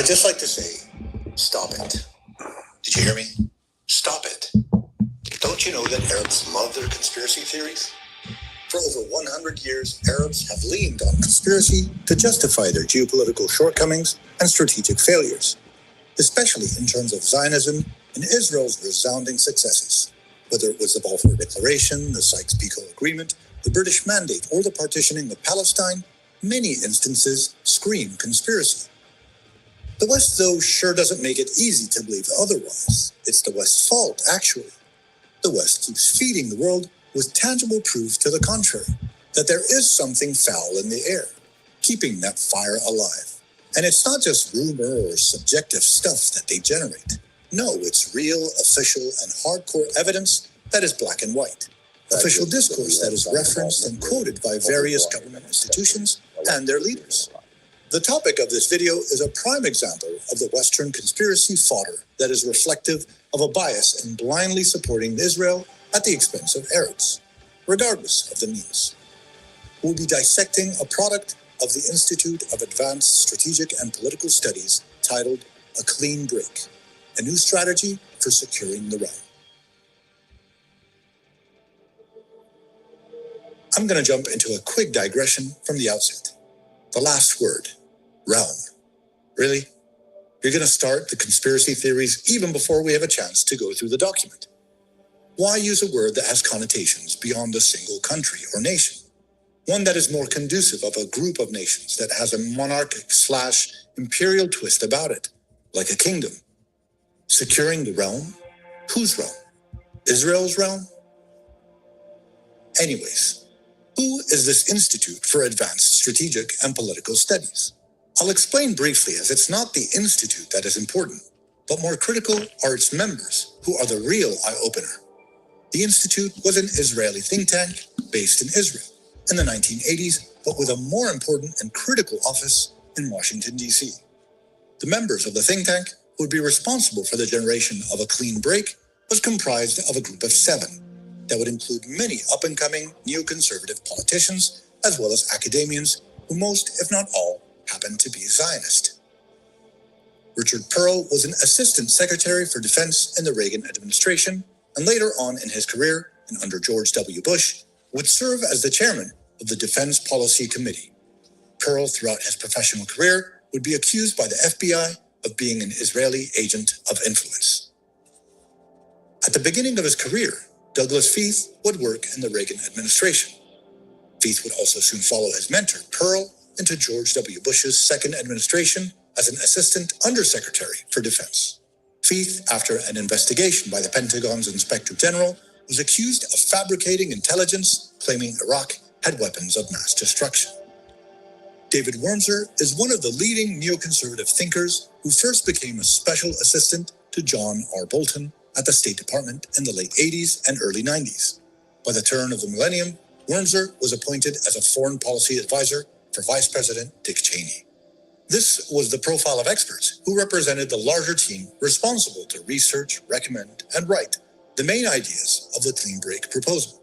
I'd just like to say, stop it. Did you hear me? Stop it. Don't you know that Arabs love their conspiracy theories? For over 100 years, Arabs have leaned on conspiracy to justify their geopolitical shortcomings and strategic failures, especially in terms of Zionism and Israel's resounding successes. Whether it was the Balfour Declaration, the Sykes-Picot Agreement, the British Mandate, or the partitioning of Palestine, many instances scream conspiracy. The West, though, sure doesn't make it easy to believe otherwise. It's the West's fault, actually. The West keeps feeding the world with tangible proof to the contrary, that there is something foul in the air, keeping that fire alive. And it's not just rumor or subjective stuff that they generate. No, it's real, official, and hardcore evidence that is black and white. Official discourse that is referenced and quoted by various government institutions and their leaders. The topic of this video is a prime example of the Western conspiracy fodder that is reflective of a bias in blindly supporting Israel at the expense of Arabs, regardless of the means. We'll be dissecting a product of the Institute of Advanced Strategic and Political Studies titled A Clean Break, a new strategy for securing the realm. I'm going to jump into a quick digression from the outset. The last word, realm. Really? You're going to start the conspiracy theories even before we have a chance to go through the document. Why use a word that has connotations beyond a single country or nation? One that is more conducive of a group of nations that has a monarchic/imperial twist about it, like a kingdom. Securing the realm? Whose realm? Israel's realm? Anyways, who is this Institute for Advanced Strategic and Political Studies? I'll explain briefly, as it's not the institute that is important, but more critical are its members, who are the real eye-opener. The institute was an Israeli think tank based in Israel in the 1980s, but with a more important and critical office in Washington, D.C. The members of the think tank who would be responsible for the generation of a clean break was comprised of a group of 7 that would include many up-and-coming neoconservative politicians, as well as academians who most, if not all, happened to be Zionist. Richard Perle was an assistant secretary for defense in the Reagan administration, and later on in his career, and under George W. Bush, would serve as the chairman of the Defense Policy Committee. Perle, throughout his professional career, would be accused by the FBI of being an Israeli agent of influence. At the beginning of his career, Douglas Feith would work in the Reagan administration. Feith would also soon follow his mentor, Perle, into George W. Bush's second administration as an assistant undersecretary for defense. Feith, after an investigation by the Pentagon's Inspector General, was accused of fabricating intelligence claiming Iraq had weapons of mass destruction. David Wormser is one of the leading neoconservative thinkers who first became a special assistant to John R. Bolton at the State Department in the late 80s and early 90s. By the turn of the millennium, Wormser was appointed as a foreign policy advisor for Vice President Dick Cheney. This was the profile of experts who represented the larger team responsible to research, recommend, and write the main ideas of the Clean Break proposal.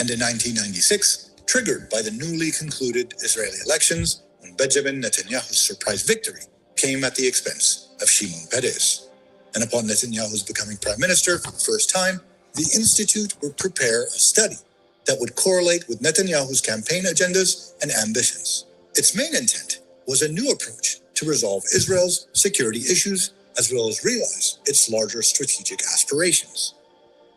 And in 1996, triggered by the newly concluded Israeli elections, when Benjamin Netanyahu's surprise victory came at the expense of Shimon Peres. And upon Netanyahu's becoming prime minister for the first time, the Institute would prepare a study that would correlate with Netanyahu's campaign agendas and ambitions. Its main intent was a new approach to resolve Israel's security issues, as well as realize its larger strategic aspirations.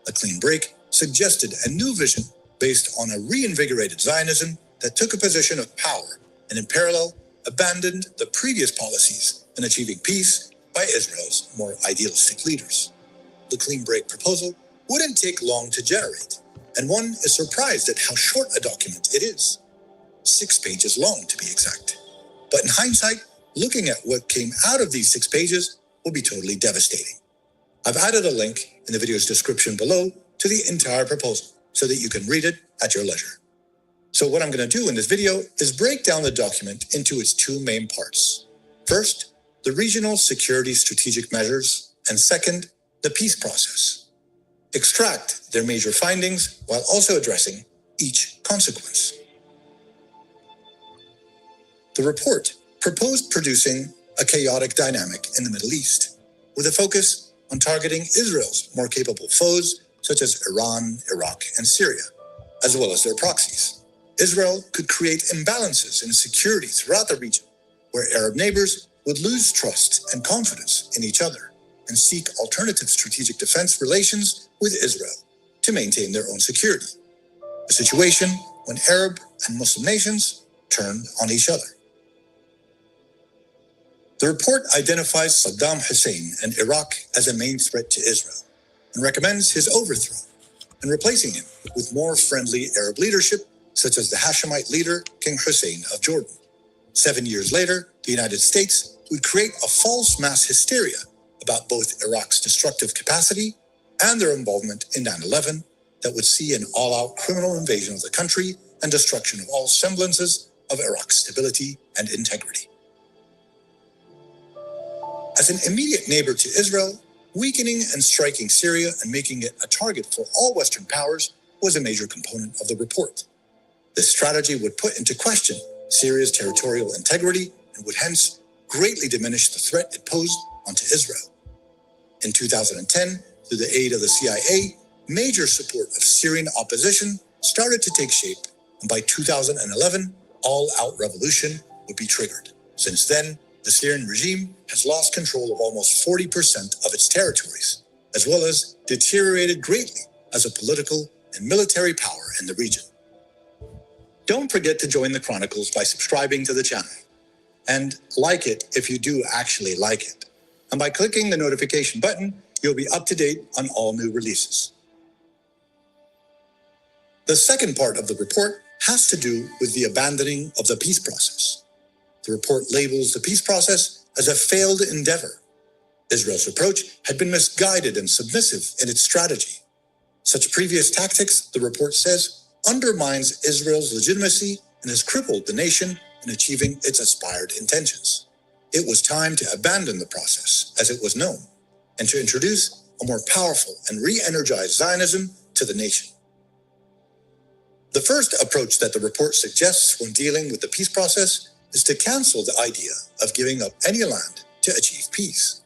A Clean Break suggested a new vision based on a reinvigorated Zionism that took a position of power and in parallel abandoned the previous policies in achieving peace by Israel's more idealistic leaders. The Clean Break proposal wouldn't take long to generate, and one is surprised at how short a document it is. 6 pages long, to be exact. But in hindsight, looking at what came out of these 6 pages will be totally devastating. I've added a link in the video's description below to the entire proposal so that you can read it at your leisure. So what I'm going to do in this video is break down the document into its 2 main parts. First, the regional security strategic measures, and second, the peace process. Extract their major findings while also addressing each consequence. The report proposed producing a chaotic dynamic in the Middle East, with a focus on targeting Israel's more capable foes such as Iran, Iraq, and Syria, as well as their proxies. Israel could create imbalances in security throughout the region, where Arab neighbors would lose trust and confidence in each other and seek alternative strategic defense relations with Israel to maintain their own security, a situation when Arab and Muslim nations turned on each other. The report identifies Saddam Hussein and Iraq as a main threat to Israel and recommends his overthrow and replacing him with more friendly Arab leadership, such as the Hashemite leader, King Hussein of Jordan. 7 years later, the United States would create a false mass hysteria about both Iraq's destructive capacity and their involvement in 9/11 that would see an all-out criminal invasion of the country and destruction of all semblances of Iraq's stability and integrity. As an immediate neighbor to Israel, weakening and striking Syria and making it a target for all Western powers was a major component of the report. This strategy would put into question Syria's territorial integrity and would hence greatly diminish the threat it posed onto Israel. In 2010, through the aid of the CIA, major support of Syrian opposition started to take shape, and by 2011, all-out revolution would be triggered. Since then, the Syrian regime has lost control of almost 40% of its territories, as well as deteriorated greatly as a political and military power in the region. Don't forget to join the Chronicles by subscribing to the channel. And like it if you do actually like it. And by clicking the notification button, you'll be up to date on all new releases. The second part of the report has to do with the abandoning of the peace process. The report labels the peace process as a failed endeavor. Israel's approach had been misguided and submissive in its strategy. Such previous tactics, the report says, undermines Israel's legitimacy and has crippled the nation in achieving its aspired intentions. It was time to abandon the process as it was known and to introduce a more powerful and re-energized Zionism to the nation. The first approach that the report suggests when dealing with the peace process is to cancel the idea of giving up any land to achieve peace.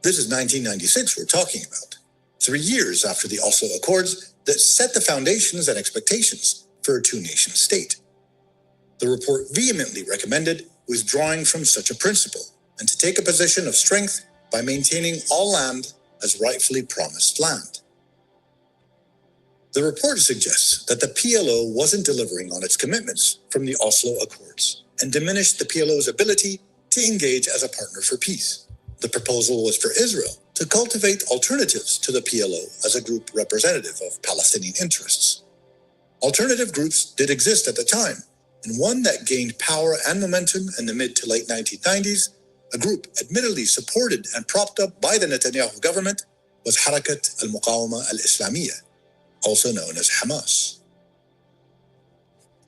This is 1996 we're talking about, 3 years after the Oslo Accords that set the foundations and expectations for a two-nation state. The report vehemently recommended withdrawing from such a principle and to take a position of strength by maintaining all land as rightfully promised land. The report suggests that the PLO wasn't delivering on its commitments from the Oslo Accords and diminished the PLO's ability to engage as a partner for peace. The proposal was for Israel to cultivate alternatives to the PLO as a group representative of Palestinian interests. Alternative groups did exist at the time, and one that gained power and momentum in the mid to late 1990s, a group admittedly supported and propped up by the Netanyahu government, was Harakat al-Muqawama al-Islamiyya, also known as Hamas.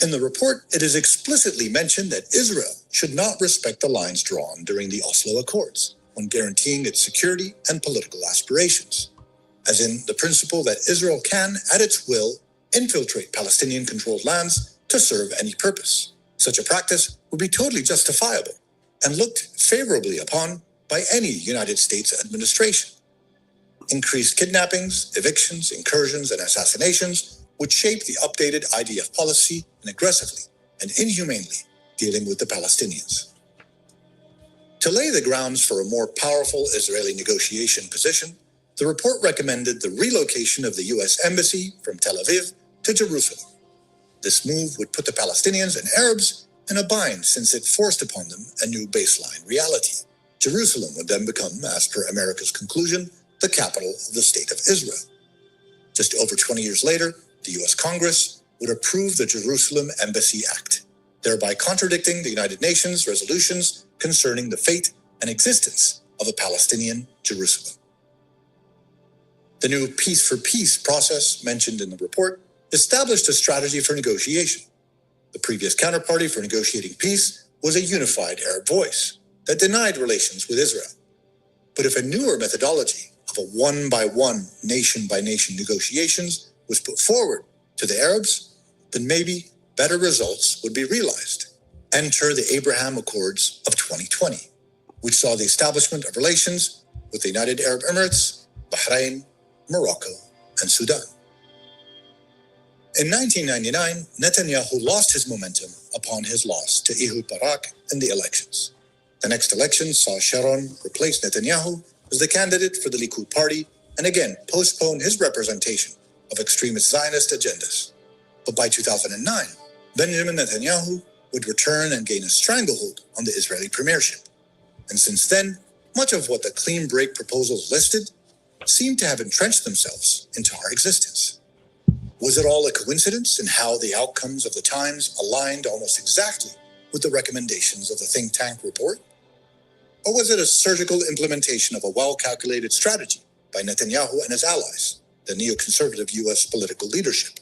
In the report, it is explicitly mentioned that Israel should not respect the lines drawn during the Oslo Accords when guaranteeing its security and political aspirations, as in the principle that Israel can, at its will, infiltrate Palestinian-controlled lands to serve any purpose. Such a practice would be totally justifiable and looked favorably upon by any United States administration. Increased kidnappings, evictions, incursions, and assassinations would shape the updated IDF policy and aggressively and inhumanely dealing with the Palestinians. To lay the grounds for a more powerful Israeli negotiation position, the report recommended the relocation of the U.S. Embassy from Tel Aviv to Jerusalem. This move would put the Palestinians and Arabs in a bind since it forced upon them a new baseline reality. Jerusalem would then become, as per America's conclusion, the capital of the State of Israel. Just over 20 years later, the U.S. Congress would approve the Jerusalem Embassy Act, thereby contradicting the United Nations resolutions concerning the fate and existence of a Palestinian Jerusalem. The new Peace for Peace process mentioned in the report established a strategy for negotiation. The previous counterparty for negotiating peace was a unified Arab voice that denied relations with Israel. But if a newer methodology of a one-by-one, nation-by-nation negotiations was put forward to the Arabs, then maybe better results would be realized. Enter the Abraham Accords of 2020. which saw the establishment of relations with the United Arab Emirates, Bahrain, Morocco, and Sudan. In 1999, Netanyahu lost his momentum upon his loss to Ehud Barak in the elections. The next election saw Sharon replace Netanyahu as the candidate for the Likud party and again postpone his representation of extremist Zionist agendas. But by 2009, Benjamin Netanyahu would return and gain a stranglehold on the Israeli premiership. And since then, much of what the clean break proposals listed seem to have entrenched themselves into our existence. Was it all a coincidence in how the outcomes of the times aligned almost exactly with the recommendations of the think tank report? Or was it a surgical implementation of a well-calculated strategy by Netanyahu and his allies, the neoconservative U.S. political leadership?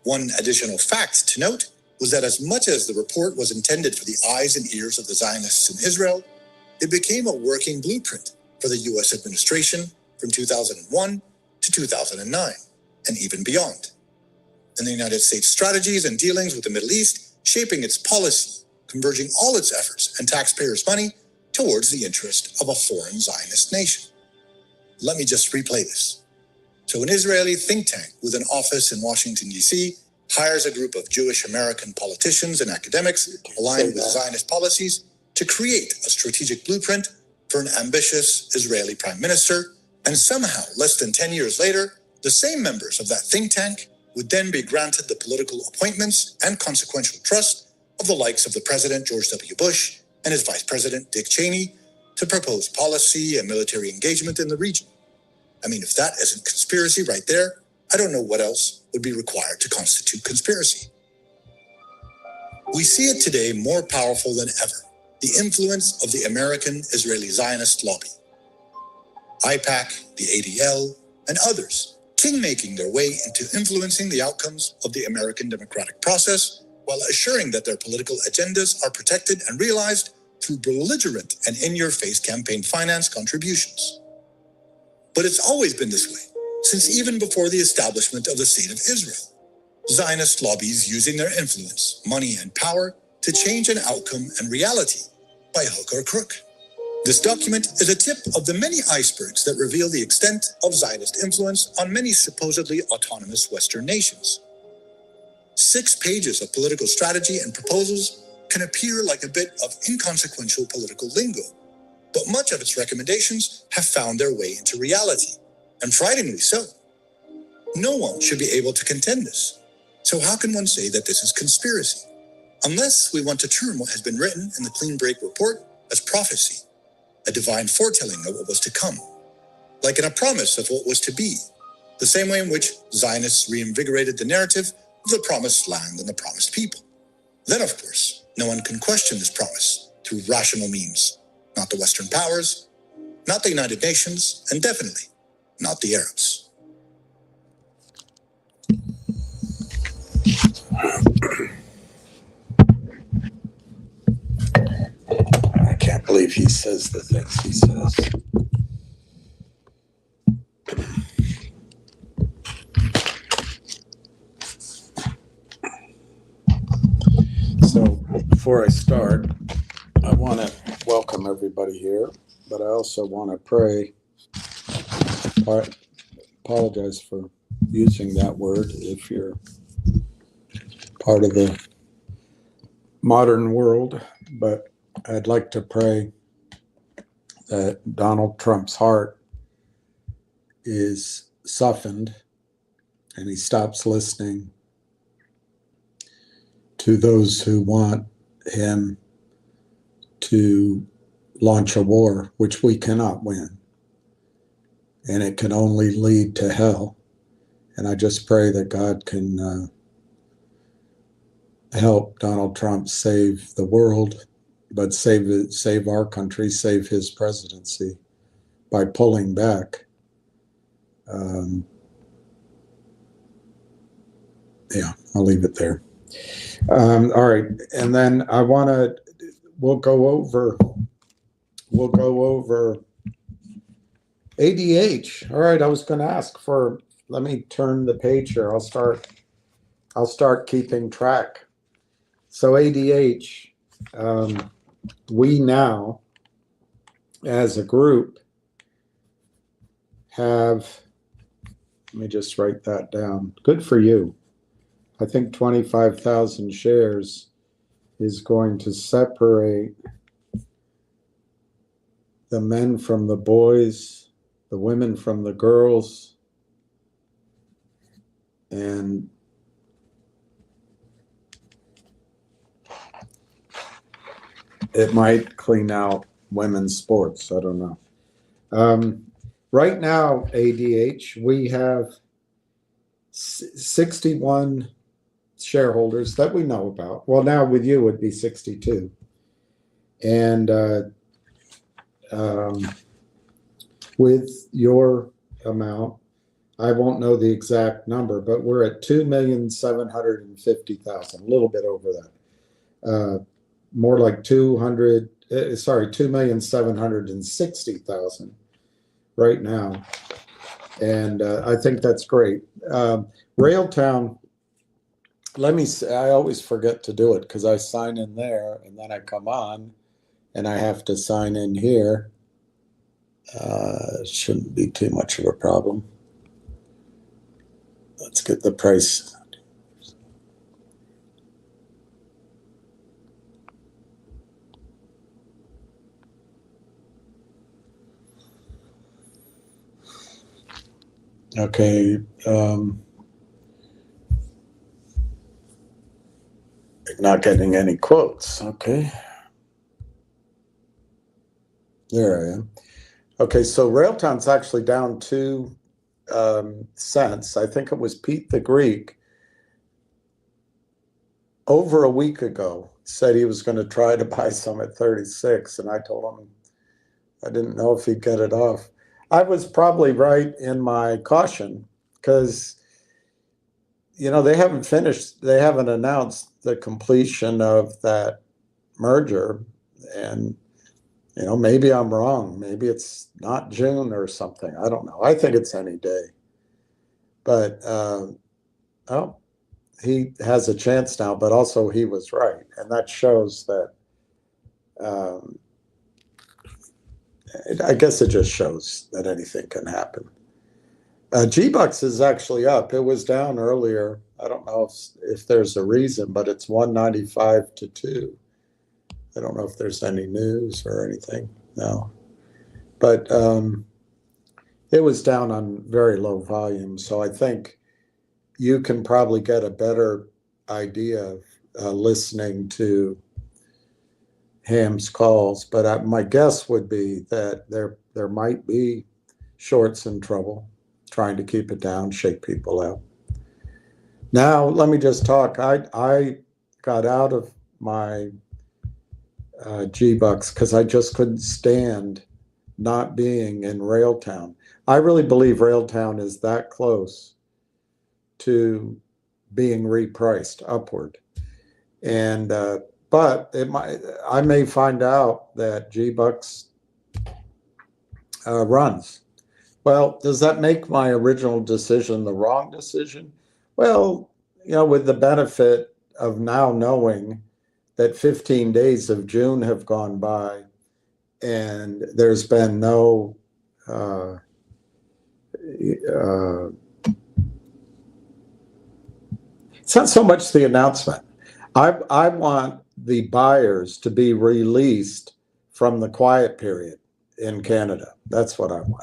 One additional fact to note was that as much as the report was intended for the eyes and ears of the Zionists in Israel, it became a working blueprint for the U.S. administration from 2001 to 2009, and even beyond. And the United States strategies and dealings with the Middle East shaping its policy, converging all its efforts and taxpayers' money towards the interest of a foreign Zionist nation. Let me just replay this. So an Israeli think tank with an office in Washington, D.C., hires a group of Jewish American politicians and academics aligned with Zionist policies to create a strategic blueprint for an ambitious Israeli prime minister, and somehow, less than 10 years later, the same members of that think tank would then be granted the political appointments and consequential trust of the likes of the President George W. Bush and his Vice President Dick Cheney to propose policy and military engagement in the region. I mean, if that isn't conspiracy right there, I don't know what else would be required to constitute conspiracy. We see it today more powerful than ever, the influence of the American-Israeli Zionist lobby. AIPAC, the ADL, and others king-making their way into influencing the outcomes of the American democratic process while assuring that their political agendas are protected and realized through belligerent and in-your-face campaign finance contributions. But it's always been this way, since even before the establishment of the State of Israel. Zionist lobbies using their influence, money, and power to change an outcome and reality by hook or crook. This document is a tip of the many icebergs that reveal the extent of Zionist influence on many supposedly autonomous Western nations. 6 pages of political strategy and proposals can appear like a bit of inconsequential political lingo, but much of its recommendations have found their way into reality, and frighteningly so. No one should be able to contend this. So how can one say that this is conspiracy? Unless we want to term what has been written in the Clean Break report as prophecy, a divine foretelling of what was to come, like in a promise of what was to be, the same way in which Zionists reinvigorated the narrative of the promised land and the promised people. Then, of course, no one can question this promise through rational means, not the Western powers, not the United Nations, and definitely not the Arabs. I can't believe he says the things he says. So before I start, I want to welcome everybody here, but I also want to pray. I apologize for using that word if you're part of the modern world, but I'd like to pray that Donald Trump's heart is softened and he stops listening to those who want him to launch a war, which we cannot win. And it can only lead to hell. And I just pray that God can help Donald Trump save the world, but save our country, save his presidency by pulling back. Yeah, I'll leave it there. All right, and then we'll go over ADH. All right, I was going to ask for, let me turn the page here. I'll start keeping track. So ADH, we now as a group have, let me just write that down. Good for you. I think 25,000 shares is going to separate the men from the boys, the women from the girls, and it might clean out women's sports. I don't know. Right now, ADH, we have 61 shareholders that we know about. Well, now with you, it would be 62. And with your amount, I won't know the exact number, but we're at 2,750,000, a little bit over that. More like 2,760,000 right now. And I think that's great. Railtown, let me say, I always forget to do it because I sign in there and then I come on and I have to sign in here. Shouldn't be too much of a problem. Let's get the price. Okay. Not getting any quotes. Okay. There I am. Okay, so Railtown's actually down 2 cents. I think it was Pete the Greek over a week ago said he was going to try to buy some at 36, and I told him I didn't know if he'd get it off. I was probably right in my caution because, you know, they haven't announced the completion of that merger, and you know, maybe I'm wrong. Maybe it's not June or something. I don't know. I think it's any day. But, oh, he has a chance now, but also he was right. And that shows that, I guess it just shows that anything can happen. G-Bucks is actually up. It was down earlier. I don't know if there's a reason, but it's 195 to 2. I don't know if there's any news or anything. No. But it was down on very low volume. So I think you can probably get a better idea of listening to Ham's calls. But my guess would be that there might be shorts in trouble, trying to keep it down, shake people out. Now, let me just talk. I got out of my G-Bucks because I just couldn't stand not being in Railtown. I really believe Railtown is that close to being repriced upward. And but I may find out that G-Bucks runs. Well, does that make my original decision the wrong decision? Well, you know, with the benefit of now knowing that 15 days of June have gone by and there's been no it's not so much the announcement. I want the buyers to be released from the quiet period in Canada. That's what I'm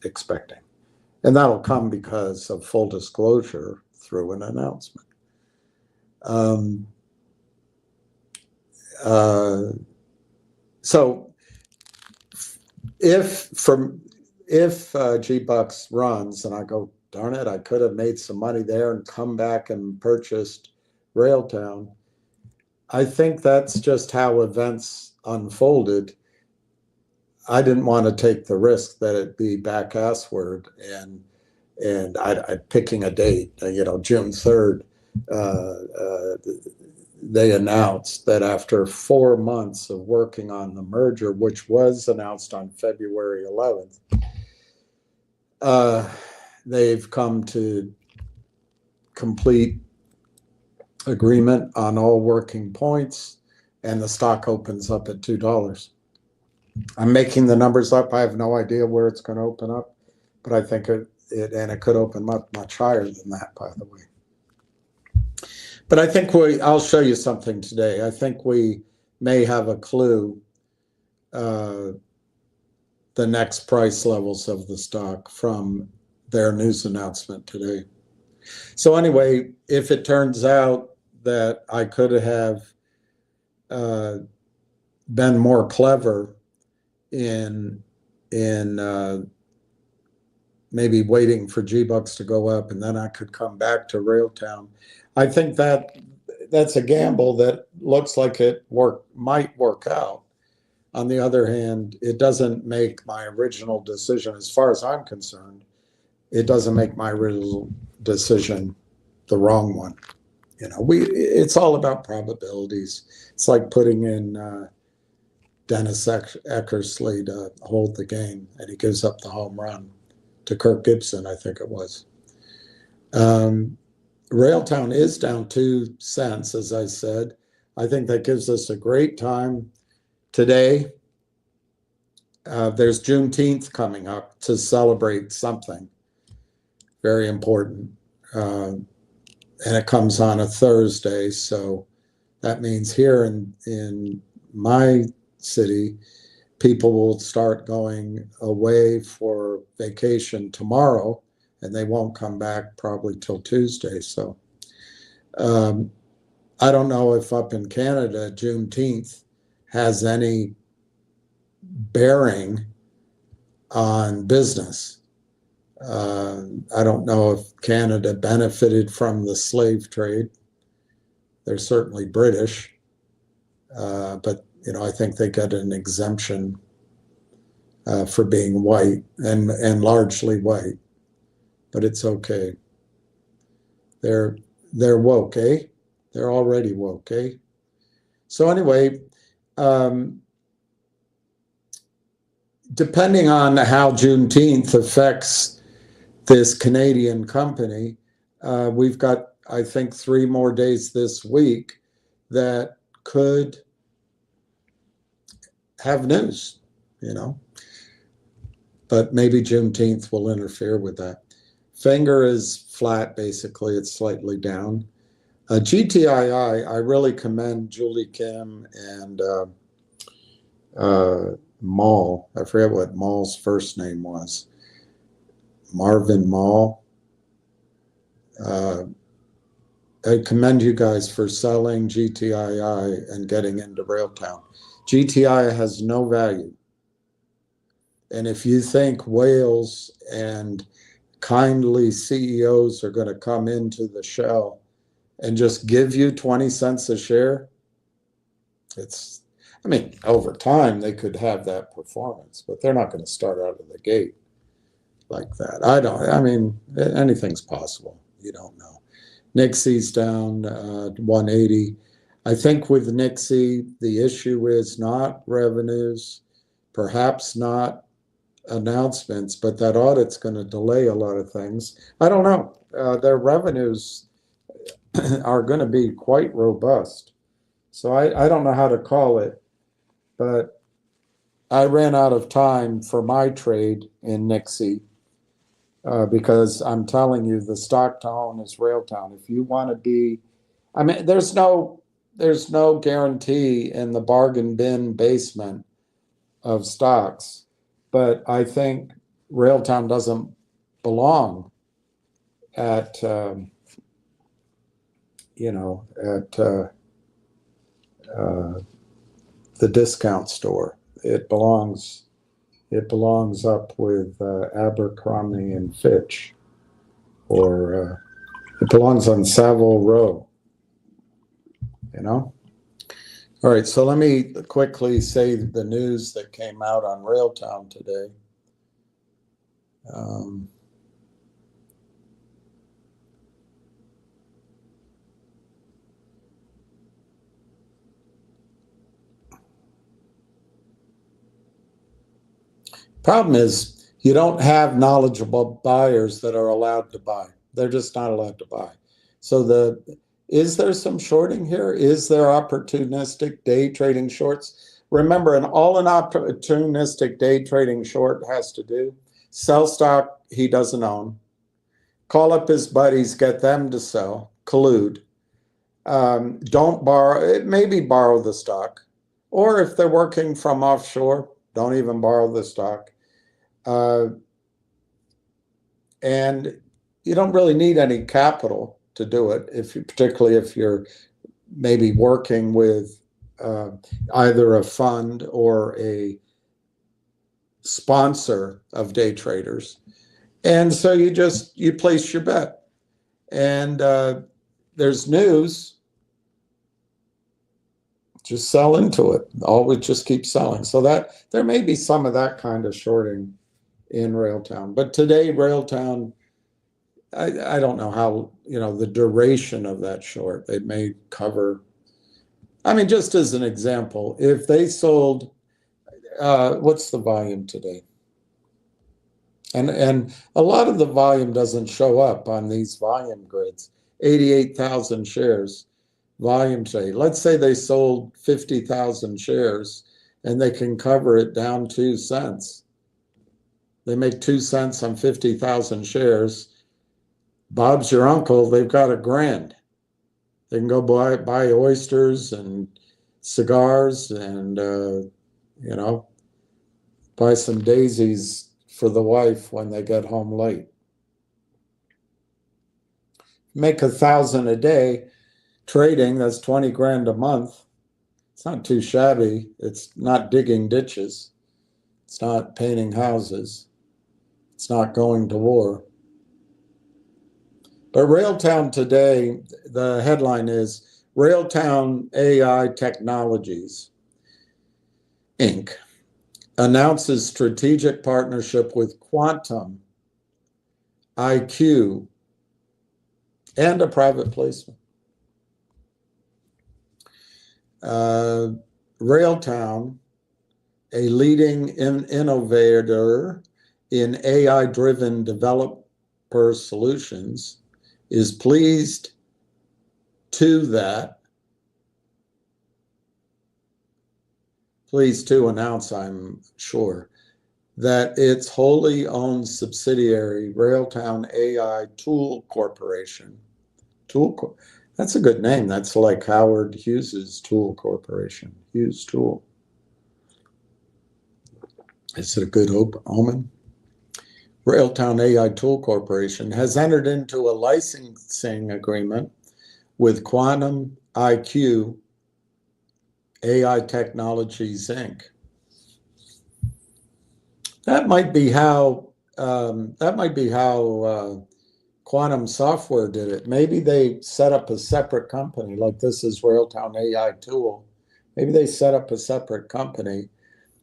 expecting. And that'll come because of full disclosure through an announcement. So if G-Bucks runs and I go, darn it, I could have made some money there and come back and purchased Railtown, I think that's just how events unfolded. I didn't want to take the risk that it'd be back assward, and I'd picking a date, you know, June 3rd. They announced that after 4 months of working on the merger, which was announced on February 11th, they've come to complete agreement on all working points, and the stock opens up at $2. I'm making the numbers up. I have no idea where it's going to open up, but I think it could open up much higher than that, by the way. But I think I'll show you something today. I think we may have a clue the next price levels of the stock from their news announcement today. So anyway, if it turns out that I could have been more clever in maybe waiting for G-Bucks to go up and then I could come back to Railtown, I think that's a gamble that looks like it might work out. On the other hand, it doesn't make my original decision, as far as I'm concerned, it doesn't make my original decision the wrong one. You know, it's all about probabilities. It's like putting in Dennis Eckersley to hold the game, and he gives up the home run to Kirk Gibson, I think it was. Railtown is down 2 cents, as I said. I think that gives us a great time today. There's Juneteenth coming up to celebrate something very important. And it comes on a Thursday, so that means here in my city, people will start going away for vacation tomorrow, and they won't come back probably till Tuesday. So I don't know if up in Canada, Juneteenth has any bearing on business. I don't know if Canada benefited from the slave trade. They're certainly British, but you know, I think they got an exemption for being white and largely white, but it's okay. They're woke, eh? They're already woke, eh? So anyway, depending on how Juneteenth affects this Canadian company, we've got, I think, 3 more days this week that could have news, you know, but maybe Juneteenth will interfere with that. Finger is flat, basically. It's slightly down. GTII, I really commend Julie Kim and Mall. I forget what Mall's first name was. Marvin Mall. I commend you guys for selling GTII and getting into Railtown. GTI has no value. And if you think whales and kindly CEOs are going to come into the shell and just give you 20 cents a share, I mean, over time they could have that performance, but they're not going to start out of the gate like that. I mean, anything's possible. You don't know. Nixie's down 180. I think with Nixie, the issue is not revenues, perhaps not announcements, but that audit's going to delay a lot of things. I don't know. Their revenues are going to be quite robust. So I don't know how to call it, but I ran out of time for my trade in Nixie because I'm telling you, the stock to own is Railtown. If you want to be, I mean, there's no guarantee in the bargain bin basement of stocks, but I think Railtown doesn't belong at the discount store. It belongs up with Abercrombie and Fitch, or it belongs on Savile Row, you know? All right, so let me quickly say the news that came out on Railtown today. Problem is, you don't have knowledgeable buyers that are allowed to buy. They're just not allowed to buy. So is there some shorting here? Is there opportunistic day trading shorts? remember, all an opportunistic day trading short has to do, sell stock he doesn't own, call up his buddies, get them to sell, collude. Don't borrow, maybe borrow the stock. Or if they're working from offshore, don't even borrow the stock. And you don't really need any capital to do it, particularly if you're maybe working with either a fund or a sponsor of day traders. And so you place your bet. And there's news, just sell into it. Always just keep selling. So that there may be some of that kind of shorting in Railtown. But today, Railtown, I don't know how, the duration of that short. They may cover, just as an example, if they sold, what's the volume today? And a lot of the volume doesn't show up on these volume grids. 88,000 shares volume today. Let's say they sold 50,000 shares and they can cover it down 2 cents. They make 2 cents on 50,000 shares. Bob's your uncle, they've got $1,000. They can go buy oysters and cigars and, buy some daisies for the wife when they get home late. Make 1,000 a day trading, that's 20 grand a month. It's not too shabby. It's not digging ditches. It's not painting houses. It's not going to war. But Railtown today, the headline is Railtown AI Technologies, Inc. announces strategic partnership with Quantum IQ and a private placement. Railtown, a leading innovator in AI-driven developer solutions, is pleased to announce, I'm sure, that its wholly owned subsidiary, Railtown AI Tool Corporation, that's a good name. That's like Howard Hughes's Tool Corporation, Hughes Tool. Is it a good omen? Railtown AI Tool Corporation has entered into a licensing agreement with Quantum IQ AI Technologies, Inc. That might be how Quantum Software did it. Maybe they set up a separate company, like this is Railtown AI Tool. Maybe they set up a separate company,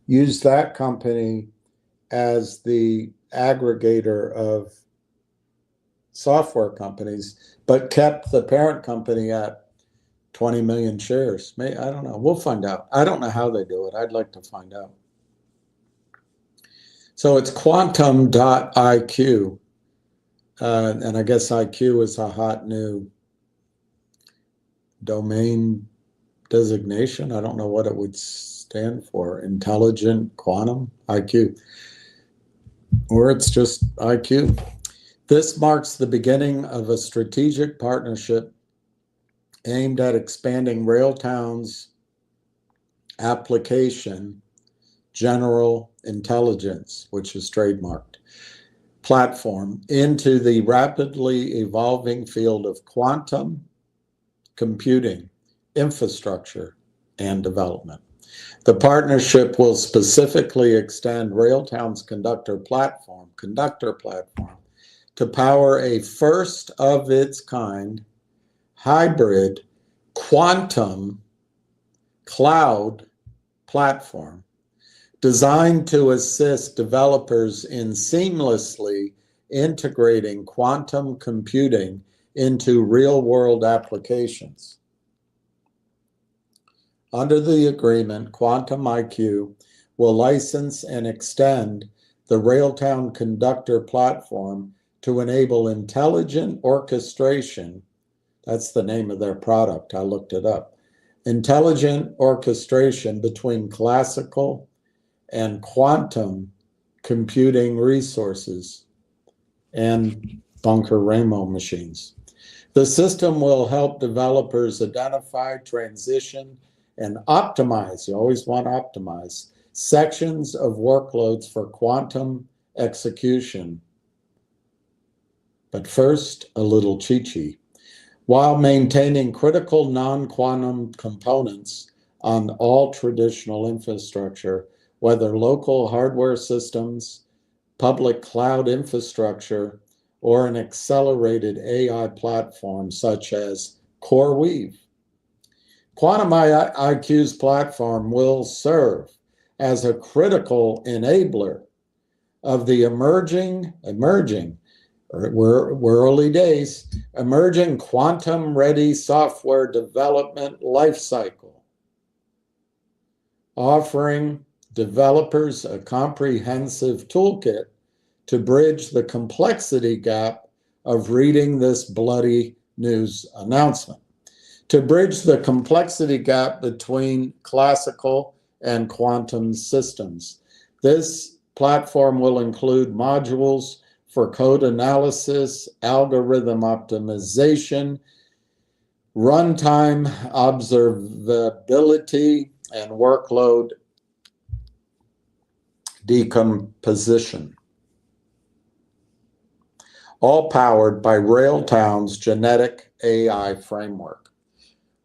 used that company as the aggregator of software companies, but kept the parent company at 20 million shares. I don't know. We'll find out. I don't know how they do it. I'd like to find out. So it's quantum.iq. And I guess IQ is a hot new domain designation. I don't know what it would stand for. Intelligent quantum IQ. Or it's just IQ. This marks the beginning of a strategic partnership aimed at expanding Railtown's application, General Intelligence, which is trademarked, platform into the rapidly evolving field of quantum computing, infrastructure, and development. The partnership will specifically extend Railtown's conductor platform to power a first of its kind hybrid quantum cloud platform designed to assist developers in seamlessly integrating quantum computing into real-world applications. Under the agreement, Quantum IQ will license and extend the Railtown Conductor platform to enable intelligent orchestration, that's the name of their product, I looked it up, intelligent orchestration between classical and quantum computing resources and bunker Ramo machines. The system will help developers identify, transition, and optimize, you always want to optimize, sections of workloads for quantum execution. But first, a little cheat sheet. While maintaining critical non-quantum components on all traditional infrastructure, whether local hardware systems, public cloud infrastructure, or an accelerated AI platform such as CoreWeave. Quantum IQ's platform will serve as a critical enabler of the emerging, we're early days, emerging quantum-ready software development lifecycle, offering developers a comprehensive toolkit to bridge the complexity gap of reading this bloody news announcement, to bridge the complexity gap between classical and quantum systems. This platform will include modules for code analysis, algorithm optimization, runtime observability, and workload decomposition, all powered by Railtown's genetic AI framework.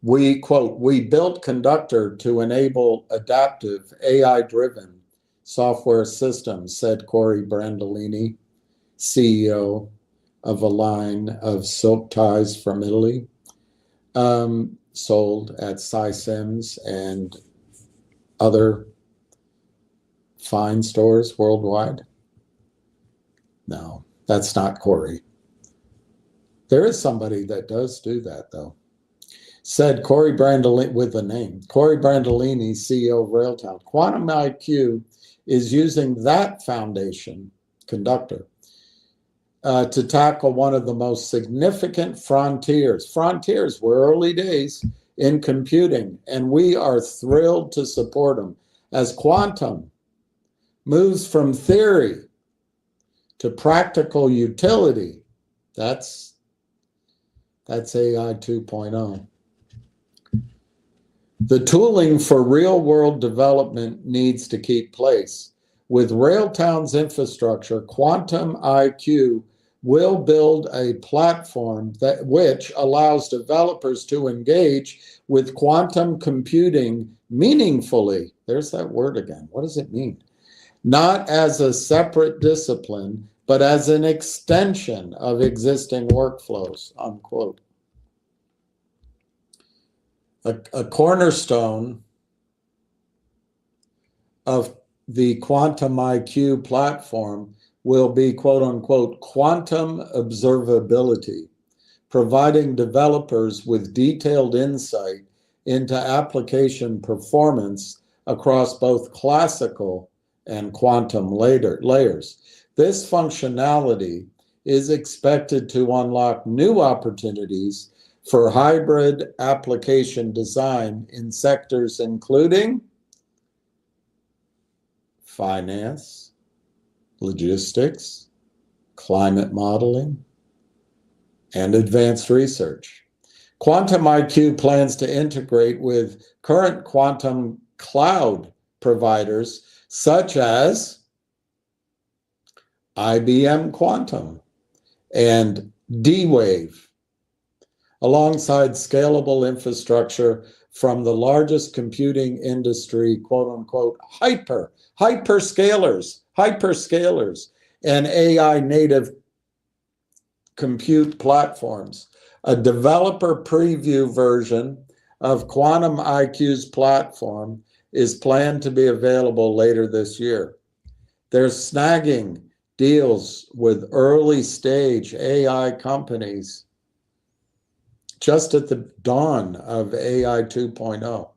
We, quote, we built Conductor to enable adaptive AI-driven software systems, said Corey Brandolini, CEO of a line of silk ties from Italy, sold at SciSims and other fine stores worldwide. No, that's not Corey. There is somebody that does do that, though. Said Corey Brandolini, with a name, Corey Brandolini, CEO of Railtown. Quantum IQ is using that foundation, Conductor, to tackle one of the most significant frontiers. Frontiers were early days in computing, and we are thrilled to support them. As quantum moves from theory to practical utility, that's AI 2.0. The tooling for real-world development needs to keep pace. With Railtown's infrastructure, Quantum IQ will build a platform which allows developers to engage with quantum computing meaningfully. There's that word again. What does it mean? Not as a separate discipline, but as an extension of existing workflows, unquote. A cornerstone of the Quantum IQ platform will be, quote unquote, quantum observability, providing developers with detailed insight into application performance across both classical and quantum layers. This functionality is expected to unlock new opportunities for hybrid application design in sectors including finance, logistics, climate modeling, and advanced research. Quantum IQ plans to integrate with current quantum cloud providers such as IBM Quantum and D-Wave, alongside scalable infrastructure from the largest computing industry, quote unquote, hyperscalers, and AI native compute platforms. A developer preview version of Quantum IQ's platform is planned to be available later this year. They're snagging deals with early stage AI companies just at the dawn of AI 2.0.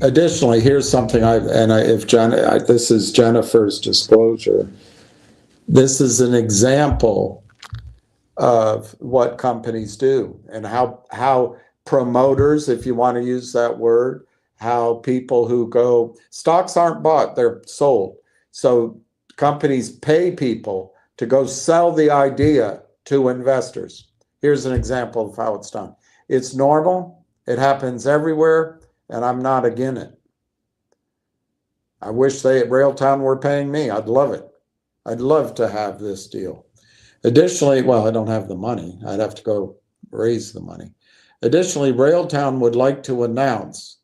Additionally, here's something this is Jennifer's disclosure. This is an example of what companies do and how promoters, if you want to use that word, how people who go, stocks aren't bought, they're sold. So companies pay people to go sell the idea to investors. Here's an example of how it's done. It's normal, it happens everywhere, and I'm not against it. I wish they at Railtown were paying me. I'd love it. I'd love to have this deal. Additionally, well, I don't have the money. I'd have to go raise the money. Additionally, Railtown would like to announce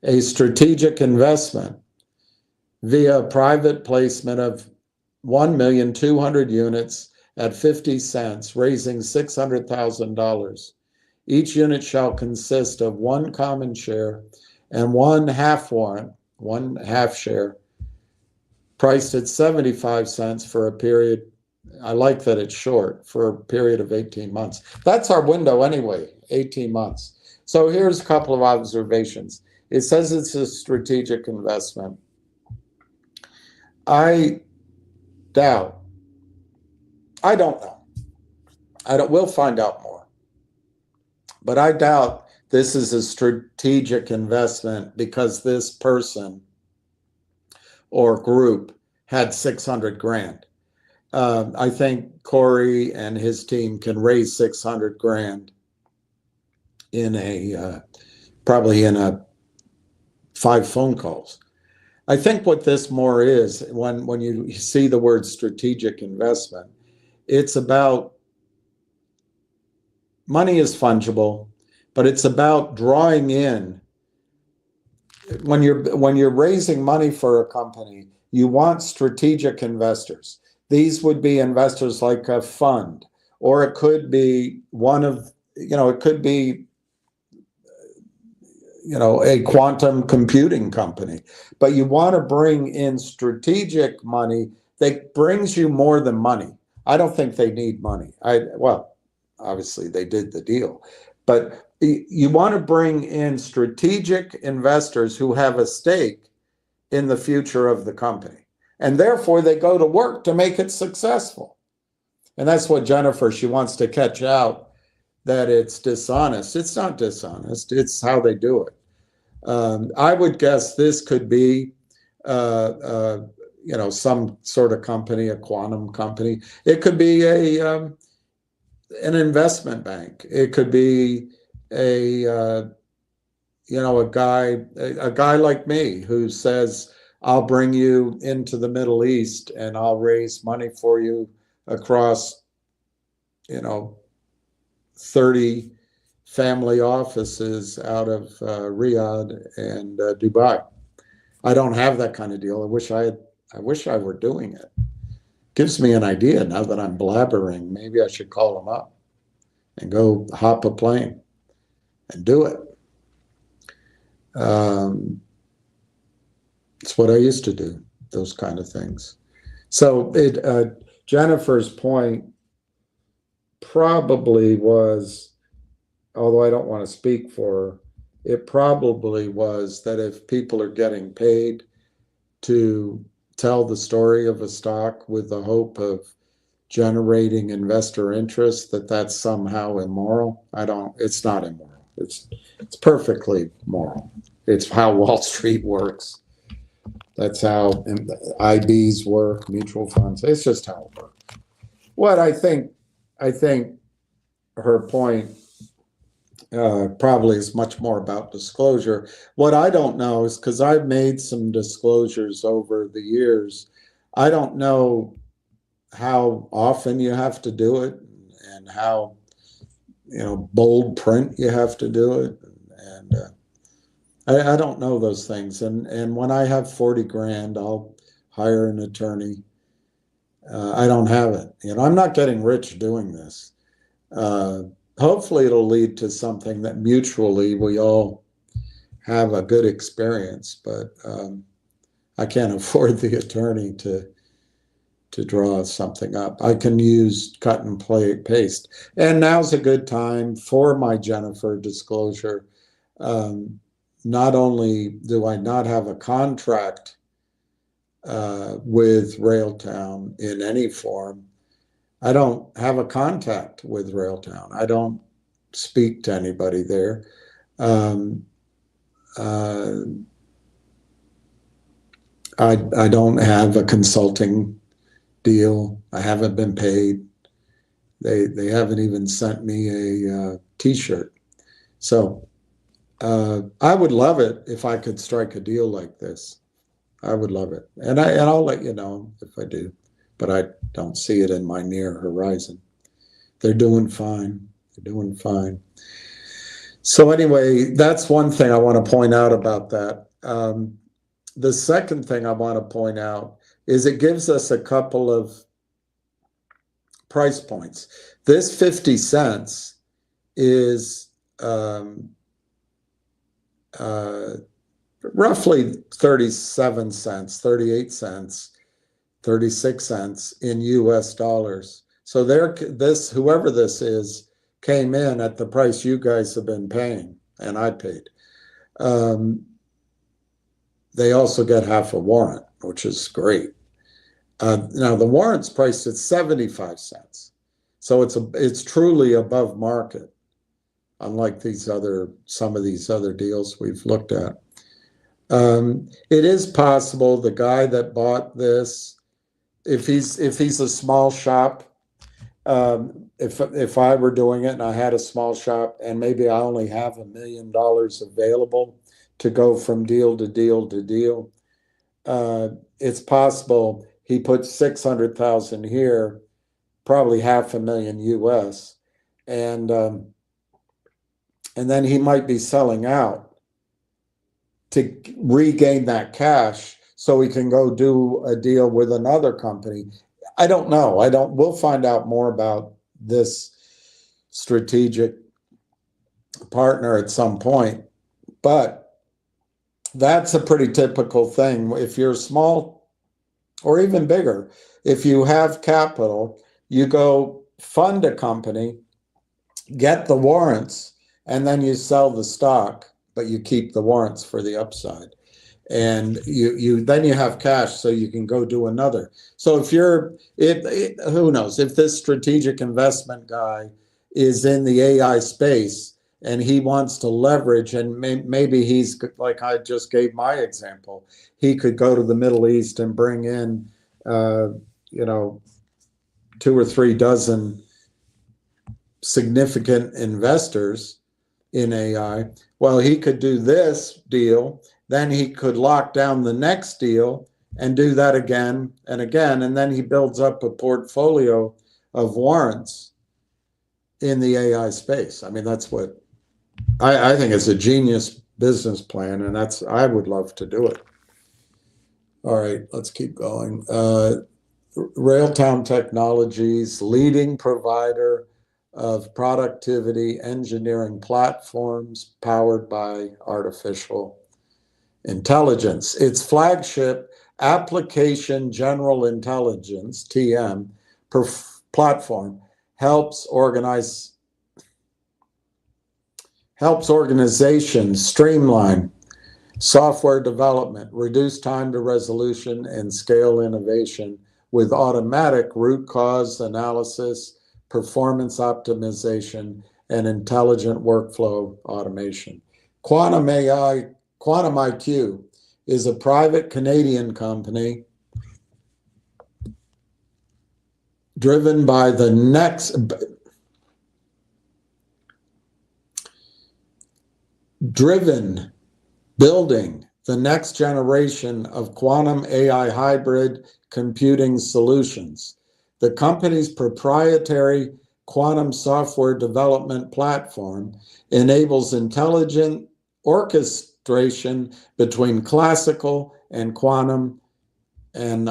a strategic investment via private placement of 1,200,000 units at 50 cents, raising $600,000. Each unit shall consist of one common share and one half warrant, one half share, priced at 75 cents for a period. I like that it's short, for a period of 18 months. That's our window anyway, 18 months. So here's a couple of observations. It says it's a strategic investment. I doubt. I don't know. We'll find out more. But I doubt this is a strategic investment because this person or group had 600 grand. I think Corey and his team can raise 600 grand in probably in 5 phone calls. I think what this more is, when you see the word strategic investment, it's about, money is fungible, but it's about drawing in. When you're raising money for a company, you want strategic investors. These would be investors like a fund, or it could be it could be a quantum computing company. But you want to bring in strategic money that brings you more than money. I don't think they need money. Well, obviously they did the deal, but you want to bring in strategic investors who have a stake in the future of the company, and therefore they go to work to make it successful. And that's what Jennifer, she wants to catch out, that it's dishonest. It's not dishonest. It's how they do it. I would guess this could be, some sort of company, a quantum company. It could be an investment bank. It could be a guy like me who says, I'll bring you into the Middle East and I'll raise money for you across, 30 family offices out of Riyadh and Dubai. I don't have that kind of deal. I wish I were doing it. Gives me an idea now that I'm blabbering. Maybe I should call them up and go hop a plane and do it. It's what I used to do, those kind of things. So Jennifer's point probably was, although I don't want to speak for her, it probably was that if people are getting paid to tell the story of a stock with the hope of generating investor interest, that's somehow immoral. It's not immoral. It's perfectly moral. It's how Wall Street works. That's how IBs work, mutual funds. It's just how it works. What I think her point probably is much more about disclosure. What I don't know is, because I've made some disclosures over the years, I don't know how often you have to do it and how bold print you have to do it, and I don't know those things. And when I have 40 grand, I'll hire an attorney. I don't have it. I'm not getting rich doing this. Hopefully it'll lead to something that mutually we all have a good experience, but I can't afford the attorney to draw something up. I can use cut and paste. And now's a good time for my Jennifer disclosure. Not only do I not have a contract with Railtown in any form, I don't have a contact with Railtown. I don't speak to anybody there. I don't have a consulting deal. I haven't been paid. They haven't even sent me a T-shirt. So I would love it if I could strike a deal like this. I would love it, and I'll let you know if I do, but I don't see it in my near horizon. They're doing fine. They're doing fine. So anyway, that's one thing I want to point out about that. The second thing I want to point out is it gives us a couple of price points. This 50 cents is roughly 37 cents, 38 cents, 36 cents in US dollars. So whoever this is came in at the price you guys have been paying, and I paid. They also get half a warrant, which is great. Now the warrant's priced at 75 cents. So it's truly above market, unlike some of these other deals we've looked at. It is possible the guy that bought this, if he's a small shop, if I were doing it and I had a small shop and maybe I only have $1 million available to go from deal to deal to deal, it's possible he put 600,000 here, probably $500,000 US, and then he might be selling out to regain that cash so he can go do a deal with another company. I don't know. We'll find out more about this strategic partner at some point, but that's a pretty typical thing. If you're small or even bigger, if you have capital, you go fund a company, get the warrants, and then you sell the stock, but you keep the warrants for the upside. And then you have cash so you can go do another. So who knows, if this strategic investment guy is in the AI space and he wants to leverage, and maybe he's like I just gave my example, he could go to the Middle East and bring in 2 or 3 dozen significant investors in AI. Well, he could do this deal, then he could lock down the next deal and do that again and again, and then he builds up a portfolio of warrants in the AI space. I mean, that's what I think is a genius business plan, and I would love to do it. All right, let's keep going. Railtown Technologies, leading provider of productivity engineering platforms powered by artificial intelligence. Its flagship Application General Intelligence, TM, platform helps organizations streamline software development, reduce time to resolution, and scale innovation with automatic root cause analysis, performance optimization, and intelligent workflow automation. Quantum IQ is a private Canadian company driven by building the next generation of quantum AI hybrid computing solutions. The company's proprietary quantum software development platform enables intelligent orchestration between classical and quantum and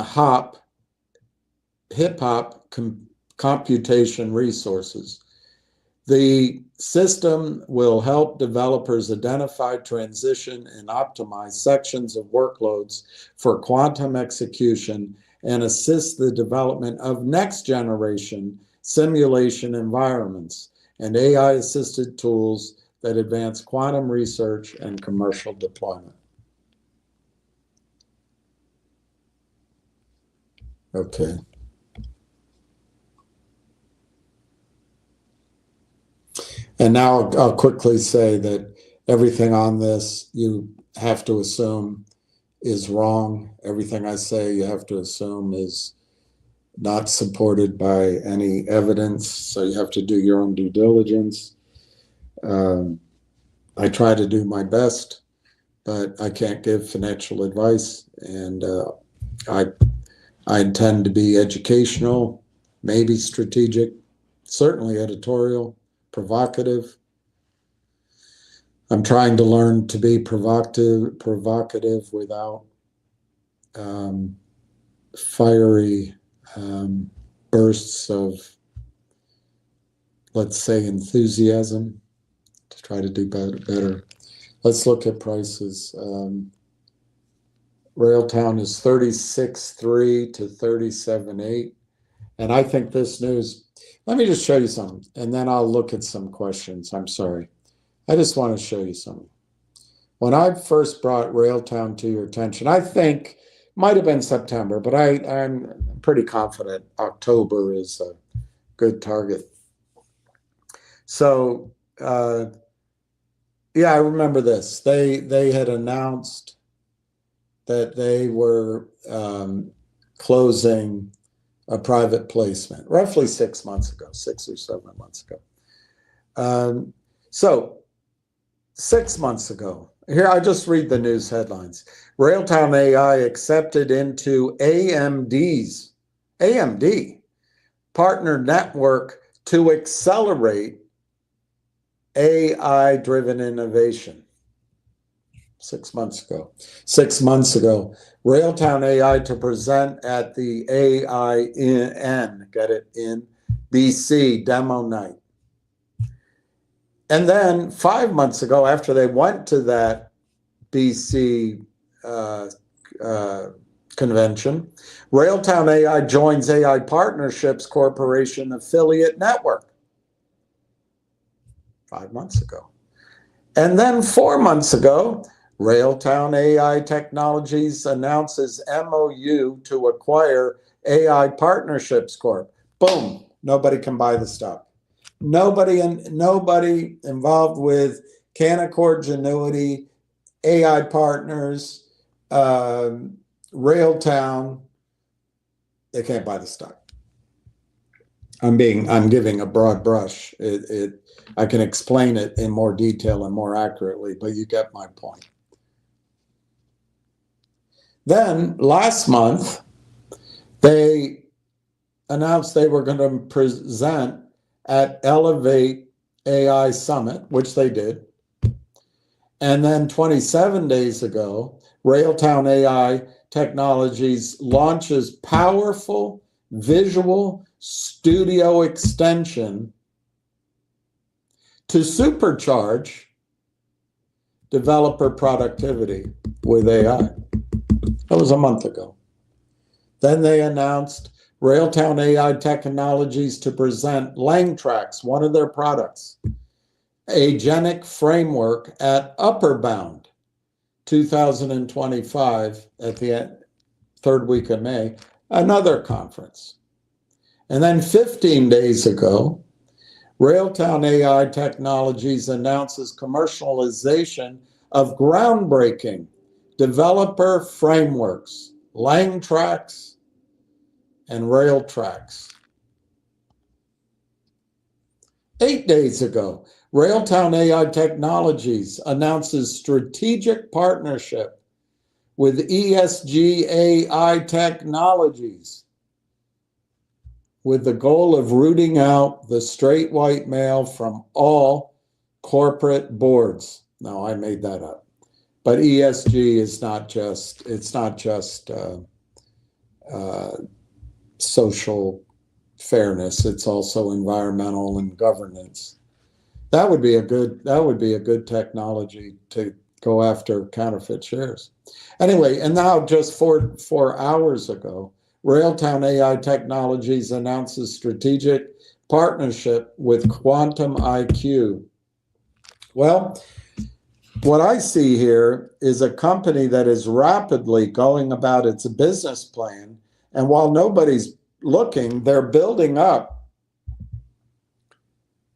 hip-hop computation resources. The system will help developers identify, transition, and optimize sections of workloads for quantum execution and assist the development of next-generation simulation environments and AI-assisted tools that advance quantum research and commercial deployment. Okay. And now I'll quickly say that everything on this you have to assume is wrong. Everything I say you have to assume is not supported by any evidence. So you have to do your own due diligence. I try to do my best, but I can't give financial advice. And I intend to be educational, maybe strategic, certainly editorial, provocative. I'm trying to learn to be provocative without fiery bursts of, let's say, enthusiasm to try to do better. Let's look at prices. Railtown is 36.3 to 37.8. And I think this news, let me just show you something, and then I'll look at some questions. I'm sorry. I just want to show you something. When I first brought Railtown to your attention, I think might have been September, but I'm pretty confident October is a good target. So, yeah, I remember this. They had announced that they were closing a private placement roughly 6 months ago, 6 or 7 months ago. So 6 months ago, here I just read the news headlines. Railtown AI accepted into AMD partner network to accelerate AI-driven innovation. 6 months ago. 6 months ago, Railtown AI to present at the AIN, get it, in BC demo night. And then 5 months ago, after they went to that BC convention, Railtown AI joins AI Partnerships Corporation affiliate network. 5 months ago. And then 4 months ago, Railtown AI Technologies announces MOU to acquire AI Partnerships Corp. Boom, nobody can buy the stock. Nobody involved with Canaccord Genuity, AI Partners, Railtown, they can't buy the stock. I'm giving a broad brush. I can explain it in more detail and more accurately, but you get my point. Then last month, they announced they were going to present at Elevate AI Summit, which they did. And then 27 days ago, Railtown AI Technologies launches powerful visual studio extension to supercharge developer productivity with AI. That was a month ago. Then they announced Railtown AI Technologies to present LangTrax, one of their products, Agentic Framework at Upper Bound 2025 at the third week of May, another conference. And then 15 days ago, Railtown AI Technologies announces commercialization of groundbreaking developer frameworks, LangTrax and RailTrax. 8 days ago, Railtown AI Technologies announces strategic partnership with ESG AI Technologies with the goal of rooting out the straight white male from all corporate boards. No, I made that up. But ESG is not just, it's not just social fairness, it's also environmental and governance. That would be a good technology to go after counterfeit shares. Anyway, and now just 4 hours ago, Railtown AI Technologies announces strategic partnership with Quantum IQ. Well, what I see here is a company that is rapidly going about its business plan, and while nobody's looking, they're building up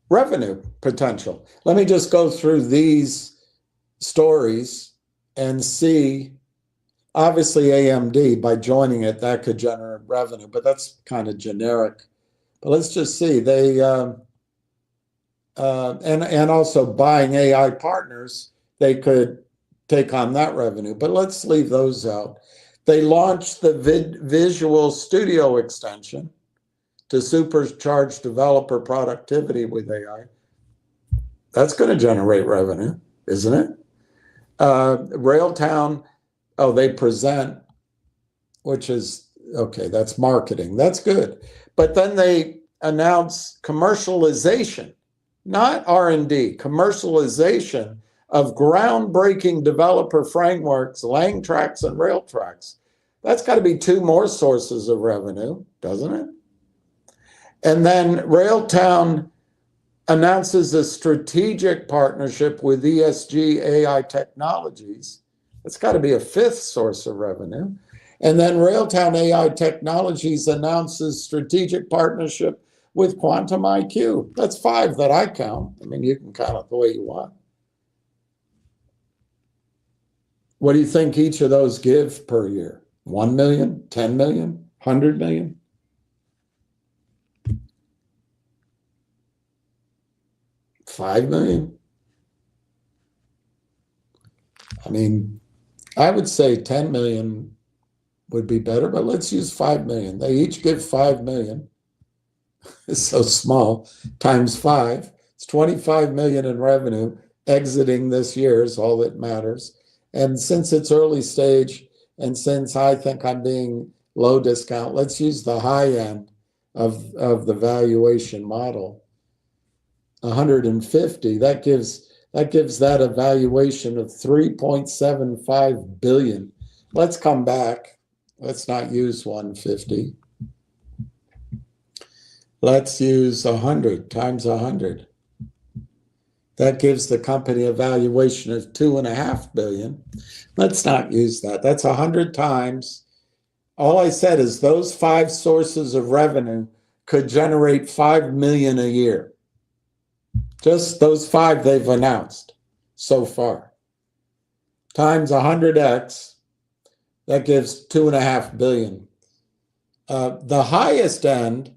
revenue potential. Let me just go through these stories and see. Obviously, AMD, by joining it, that could generate revenue, but that's kind of generic. But let's just see. They and also buying AI partners, they could take on that revenue. But let's leave those out. They launched the Visual Studio extension to supercharge developer productivity with AI. That's going to generate revenue, isn't it? Railtown, oh, they present, which is, okay, that's marketing. That's good. But then they announce commercialization, not R&D, commercialization of groundbreaking developer frameworks, LangTracks and Railtracks. That's got to be two more sources of revenue, doesn't it? And then Railtown announces a strategic partnership with ESG AI Technologies. That's got to be a fifth source of revenue. And then Railtown AI Technologies announces strategic partnership with Quantum IQ. That's five that I count. I mean, you can count it the way you want. What do you think each of those give per year? 1 million, 10 million, 100 million? $5 million? I mean, I would say 10 million would be better, but let's use 5 million. They each give 5 million. It's so small, times 5. It's 25 million in revenue exiting this year is all that matters. And since it's early stage, and since I think I'm being low discount, let's use the high end of the valuation model. 150, that gives that a valuation of 3.75 billion. Let's come back. Let's not use 150. Let's use 100 times 100. That gives the company a valuation of 2.5 billion. Let's not use that. That's 100 times. All I said is those five sources of revenue could generate 5 million a year. Just those five they've announced so far. Times 100x, that gives 2.5 billion. The highest end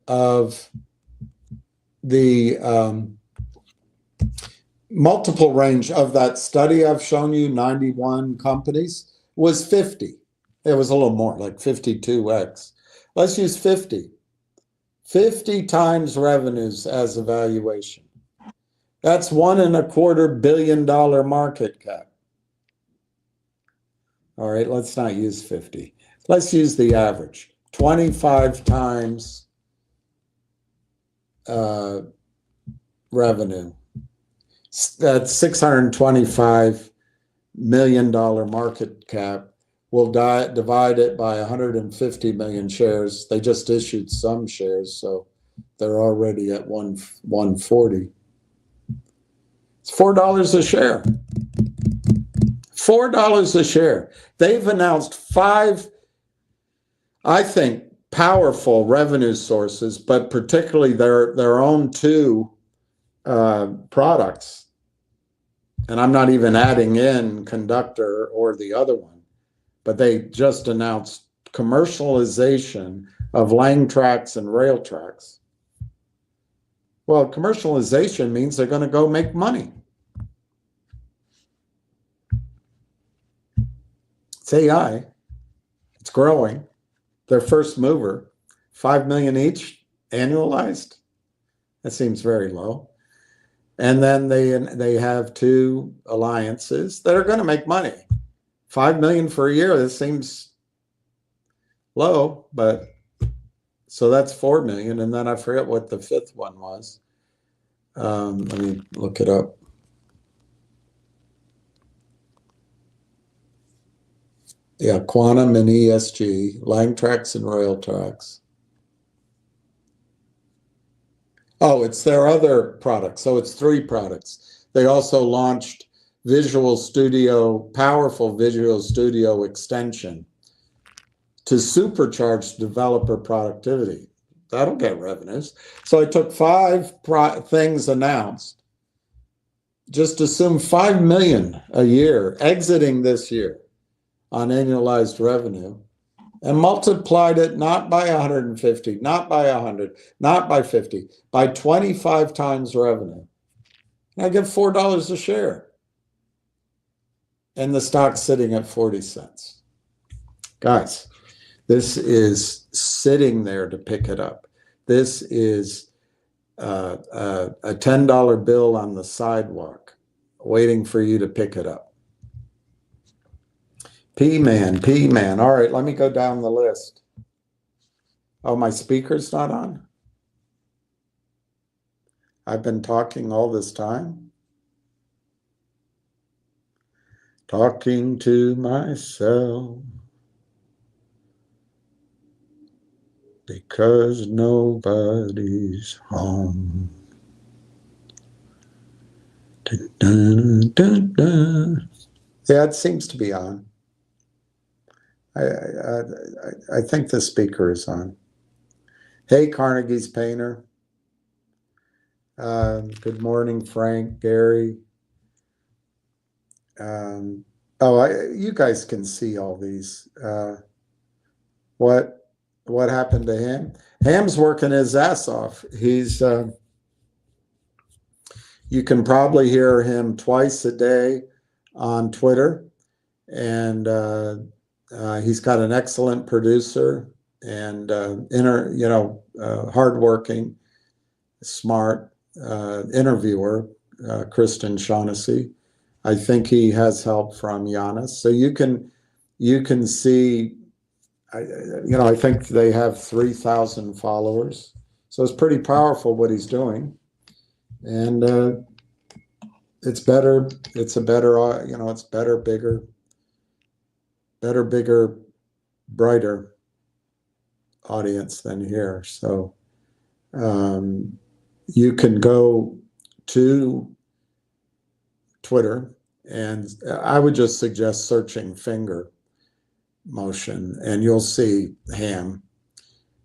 of the multiple range of that study I've shown you, 91 companies, was 50. It was a little more, like 52x. Let's use 50. 50 times revenues as a valuation. That's $1.25 billion market cap. All right, let's not use 50. Let's use the average. 25 times revenue. That's $625 million market cap. We'll divide it by 150 million shares. They just issued some shares, so they're already at 140. It's $4 a share. $4 a share. They've announced 5, I think, powerful revenue sources, but particularly their own 2 products. And I'm not even adding in Conductor or the other one. But they just announced commercialization of LangTracks and Railtracks. Well, commercialization means they're going to go make money. It's AI. It's growing. They're first mover. 5 million each annualized. That seems very low. And then they have 2 alliances that are going to make money. 5 million for a year, this seems low, but so that's 4 million. And then I forget what the 5th one was. Let me look it up. Yeah, Quantum and ESG, LangTracks and Railtracks. Oh, it's their other products. So it's 3 products. They also launched Visual Studio, powerful Visual Studio extension to supercharge developer productivity. That'll get revenues. So I took 5 things announced. Just assume 5 million a year exiting this year on annualized revenue, and multiplied it not by 150, not by 100, not by 50, by 25 times revenue. And I get $4 a share. And the stock's sitting at 40 cents. Guys, this is sitting there to pick it up. This is a $10 bill on the sidewalk waiting for you to pick it up. P-Man. All right, let me go down the list. Oh, my speaker's not on? I've been talking all this time. Talking to myself. Because nobody's home. Dun, dun, dun, dun. Yeah, it seems to be on. I think the speaker is on. Hey, Carnegie's Painter. Good morning, Frank, Gary. You guys can see all these. What happened to him? Ham's working his ass off. He's you can probably hear him twice a day on Twitter, and he's got an excellent producer and hardworking, smart interviewer, Kristen Shaughnessy. I think he has help from Giannis. So you can see. I think they have 3,000 followers. So it's pretty powerful what he's doing, and it's better. It's a better. It's better, bigger, brighter audience than here. So you can go to Twitter, and I would just suggest searching finger motion, and you'll see Ham.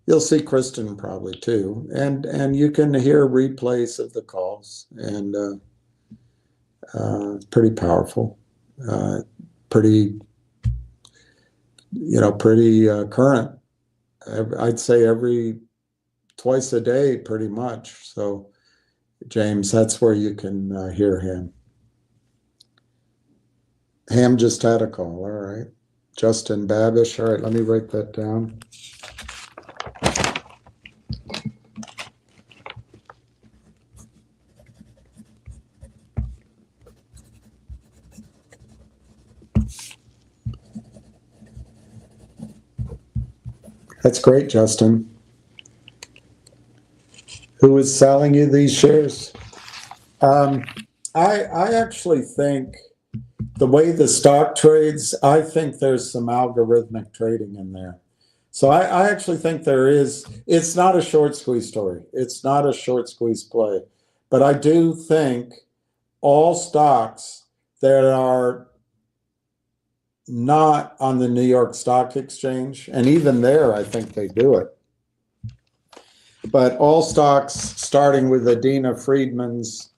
You'll see Kristen probably too, and you can hear replays of the calls, and it's pretty powerful, pretty current. I'd say twice a day, pretty much. So, James, that's where you can hear him. Ham just had a call. All right. Justin Babish. All right, let me write that down. That's great, Justin. Who is selling you these shares? I actually think the way the stock trades, I think there's some algorithmic trading in there. So I actually think there is. It's not a short squeeze story. It's not a short squeeze play. But I do think all stocks that are not on the New York Stock Exchange, and even there, I think they do it. But all stocks, starting with Adina Friedman's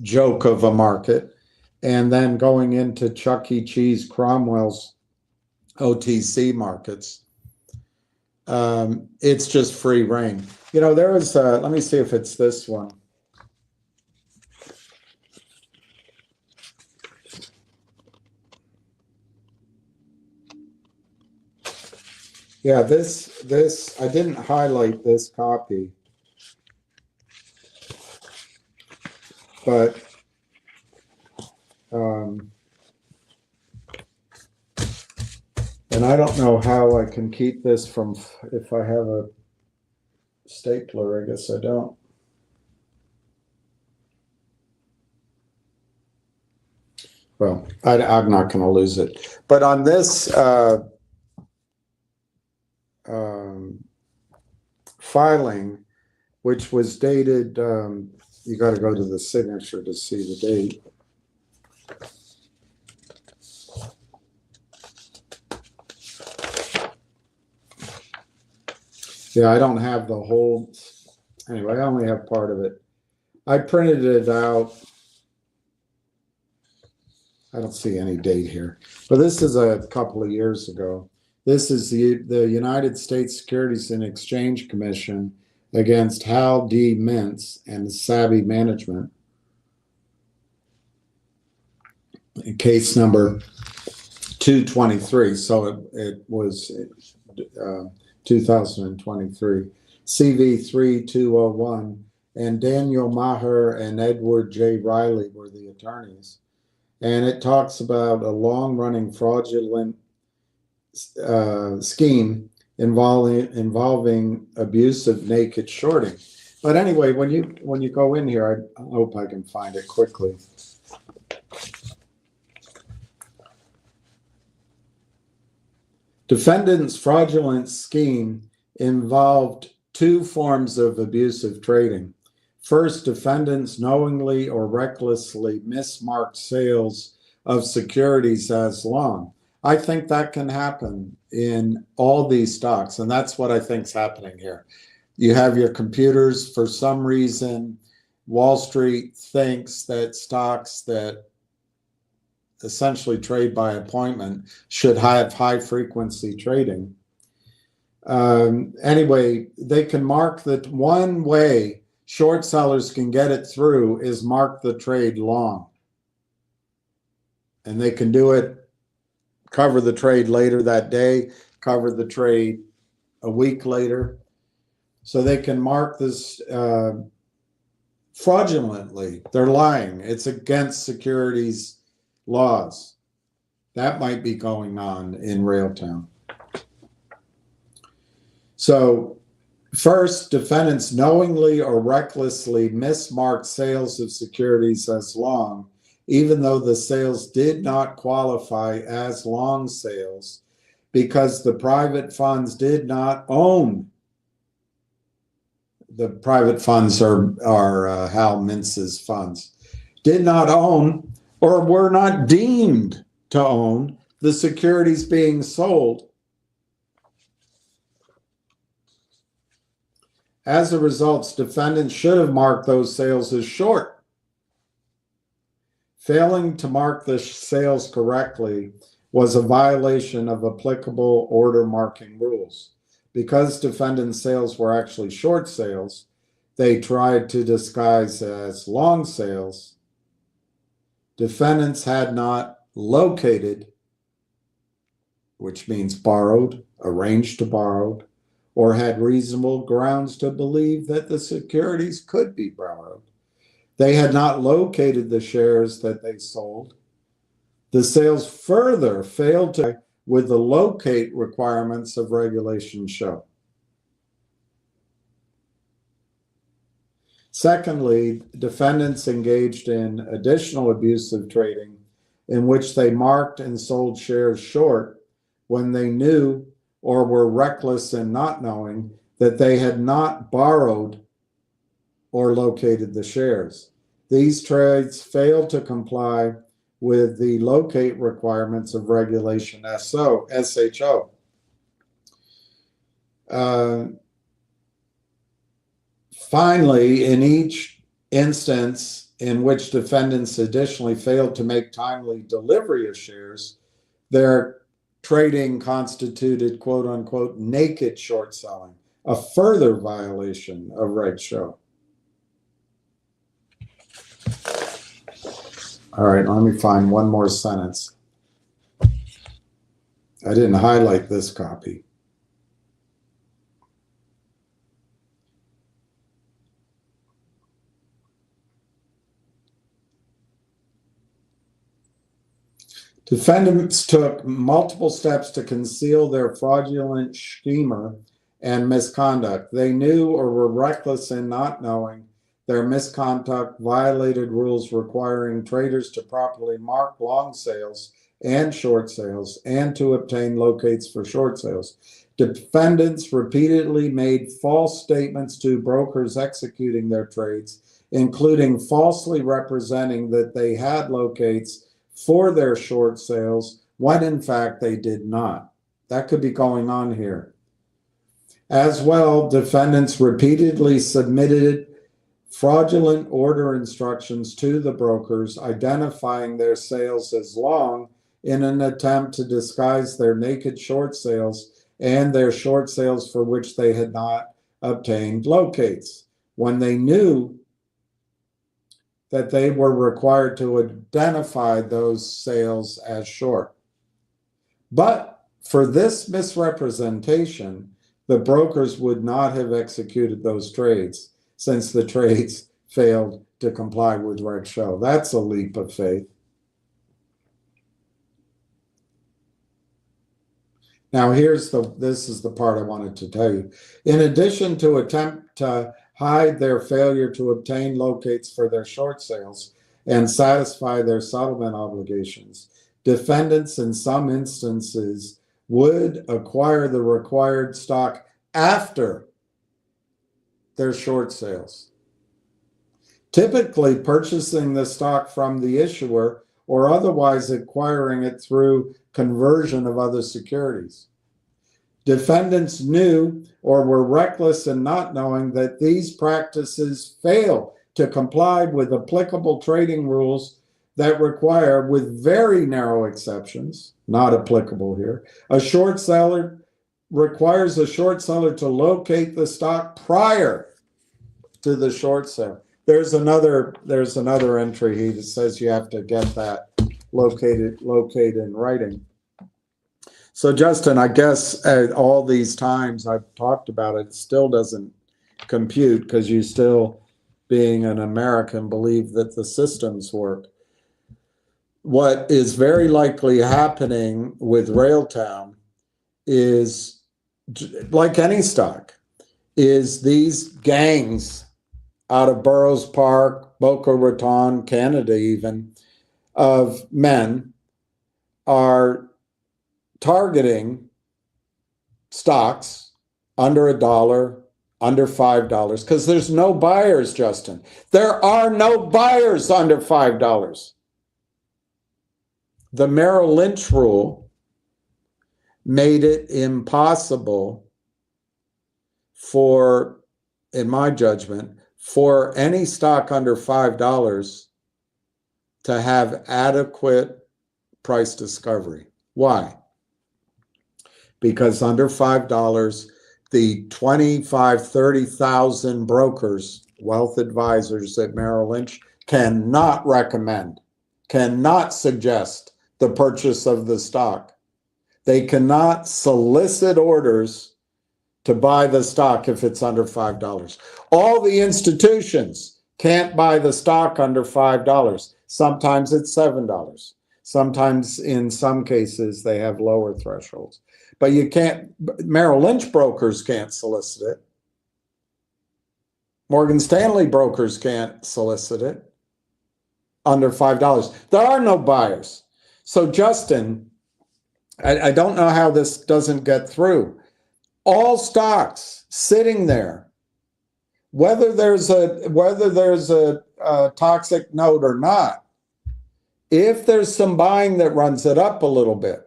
joke of a market, and then going into Chuck E. Cheese Cromwell's OTC markets, it's just free reign. There was, let me see if it's this one. Yeah, this, I didn't highlight this copy, but and I don't know how I can keep this from, if I have a stapler, I guess I don't. Well, I'm not going to lose it. But on this filing, which was dated, you got to go to the signature to see the date. Yeah, I don't have the whole, anyway, I only have part of it. I printed it out. I don't see any date here, but this is a couple of years ago. This is the United States Securities and Exchange Commission against Hal D. Mintz and Savvy Management. Case number 223, so it was 2023. CV 3201, and Daniel Maher and Edward J. Riley were the attorneys. And it talks about a long-running fraudulent scheme involving abusive naked shorting. But anyway, when you go in here, I hope I can find it quickly. Defendant's fraudulent scheme involved two forms of abusive trading. First, defendants knowingly or recklessly mismarked sales of securities as long. I think that can happen in all these stocks, and that's what I think is happening here. You have your computers, for some reason, Wall Street thinks that stocks that essentially trade by appointment should have high frequency trading. Anyway, they can mark that one way short sellers can get it through is mark the trade long. And they can do it, cover the trade later that day, cover the trade a week later. So they can mark this fraudulently. They're lying. It's against securities laws. That might be going on in Railtown. So first, defendants knowingly or recklessly mismarked sales of securities as long, even though the sales did not qualify as long sales because the private funds did not own. The private funds are Hal Mintz's funds, did not own or were not deemed to own the securities being sold. As a result, defendants should have marked those sales as short. Failing to mark the sales correctly was a violation of applicable order marking rules. Because defendants' sales were actually short sales, they tried to disguise as long sales. Defendants had not located, which means borrowed, arranged to borrow, or had reasonable grounds to believe that the securities could be borrowed. They had not located the shares that they sold. The sales further failed to with the locate requirements of Regulation show. Secondly, defendants engaged in additional abusive trading in which they marked and sold shares short when they knew or were reckless in not knowing that they had not borrowed or located the shares. These trades failed to comply with the locate requirements of Regulation SHO. Finally, in each instance in which defendants additionally failed to make timely delivery of shares, their trading constituted quote unquote naked short selling, a further violation of Reg show. All right, let me find one more sentence. I didn't highlight this copy. Defendants took multiple steps to conceal their fraudulent schemer and misconduct. They knew or were reckless in not knowing their misconduct violated rules requiring traders to properly mark long sales and short sales and to obtain locates for short sales. Defendants repeatedly made false statements to brokers executing their trades, including falsely representing that they had locates for their short sales when in fact they did not. That could be going on here. As well, defendants repeatedly submitted fraudulent order instructions to the brokers, identifying their sales as long in an attempt to disguise their naked short sales and their short sales for which they had not obtained locates, when they knew that they were required to identify those sales as short. But for this misrepresentation, the brokers would not have executed those trades since the trades failed to comply with Reg Show. That's a leap of faith. Now this is the part I wanted to tell you. In addition to attempt to hide their failure to obtain locates for their short sales and satisfy their settlement obligations, defendants in some instances would acquire the required stock after their short sales, typically purchasing the stock from the issuer or otherwise acquiring it through conversion of other securities. Defendants knew or were reckless in not knowing that these practices fail to comply with applicable trading rules that require, with very narrow exceptions, not applicable here, a short seller requires a short seller to locate the stock prior to the short sale. There's another entry here that says you have to get that located in writing. So Justin, I guess at all these times I've talked about it, still doesn't compute because you still, being an American, believe that the systems work. What is very likely happening with Railtown is, like any stock, is these gangs out of Burroughs Park, Boca Raton, Canada even, of men are targeting stocks under $1, under $5, because there's no buyers, Justin. There are no buyers under $5. The Merrill Lynch rule made it impossible for, in my judgment, for any stock under $5 to have adequate price discovery. Why? Because under $5, the 25,000, 30,000 brokers, wealth advisors at Merrill Lynch cannot recommend, cannot suggest the purchase of the stock. They cannot solicit orders to buy the stock if it's under $5. All the institutions can't buy the stock under $5. Sometimes it's $7. Sometimes, in some cases, they have lower thresholds. But you can't, Merrill Lynch brokers can't solicit it. Morgan Stanley brokers can't solicit it under $5. There are no buyers. So Justin, I don't know how this doesn't get through. All stocks sitting there, whether there's a toxic note or not, if there's some buying that runs it up a little bit,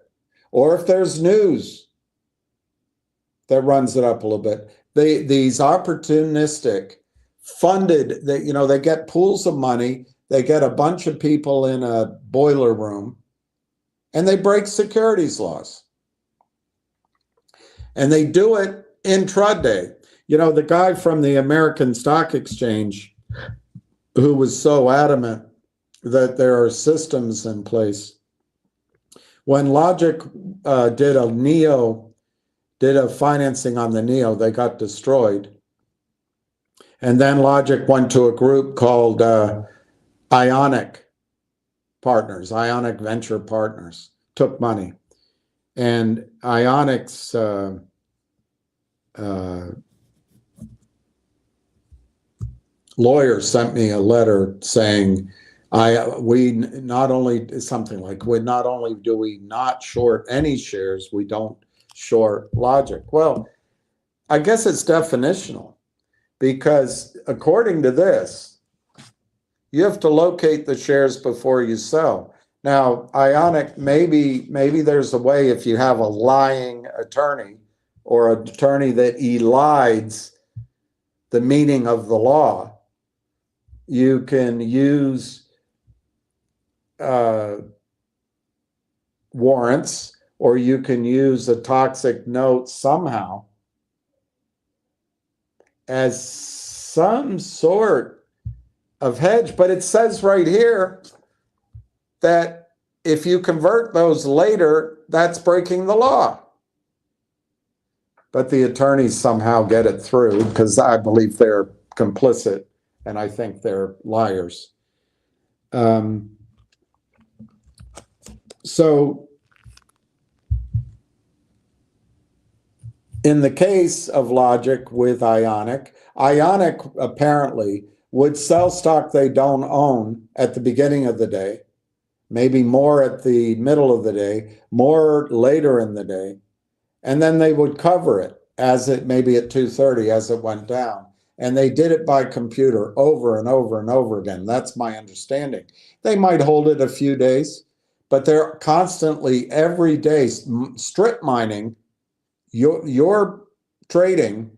or if there's news that runs it up a little bit, these opportunistic funded, they get pools of money, they get a bunch of people in a boiler room, and they break securities laws. And they do it intraday. The guy from the American Stock Exchange who was so adamant that there are systems in place. When Logic did a financing on the NEO, they got destroyed. And then Logic went to a group called Ionic Venture Partners, took money. And Ionic's lawyer sent me a letter saying, we not only do we not short any shares, we don't short Logic. Well, I guess it's definitional, because according to this, you have to locate the shares before you sell. Now, Ionic, maybe there's a way, if you have a lying attorney or an attorney that elides the meaning of the law, you can use warrants, or you can use a toxic note somehow as some sort of hedge. But it says right here that if you convert those later, that's breaking the law. But the attorneys somehow get it through because I believe they're complicit and I think they're liars. So in the case of Logic with Ionic apparently would sell stock they don't own at the beginning of the day, maybe more at the middle of the day, more later in the day, and then they would cover it as it maybe at 2:30 as it went down. And they did it by computer over and over and over again. That's my understanding. They might hold it a few days, but they're constantly every day strip mining your trading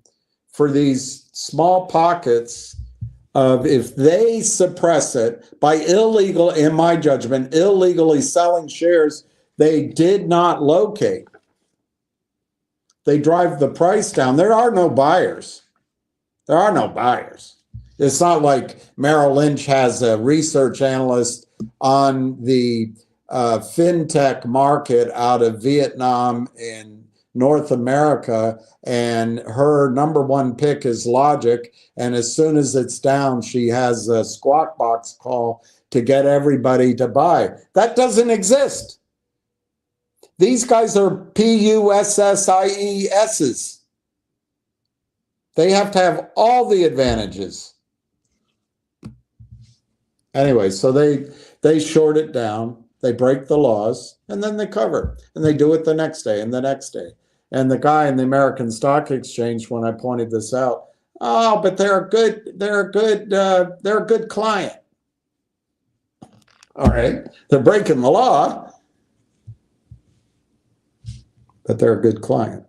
for these small pockets of, if they suppress it by illegal, in my judgment, illegally selling shares they did not locate, they drive the price down. There are no buyers. There are no buyers. It's not like Merrill Lynch has a research analyst on the fintech market out of Vietnam in North America, and her number one pick is Logic, and as soon as it's down, she has a squawk box call to get everybody to buy. That doesn't exist. These guys are PUSSIESs. They have to have all the advantages. Anyway, so they short it down, they break the laws, and then they cover. And they do it the next day and the next day. And the guy in the American Stock Exchange, when I pointed this out, oh, but they're a good client. All right, they're breaking the law, but they're a good client.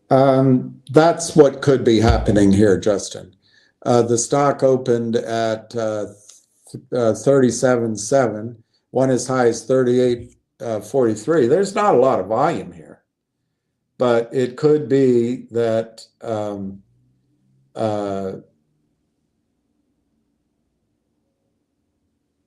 That's what could be happening here, Justin. The stock opened at 37.7, went as high as 38.43. There's not a lot of volume here, but it could be that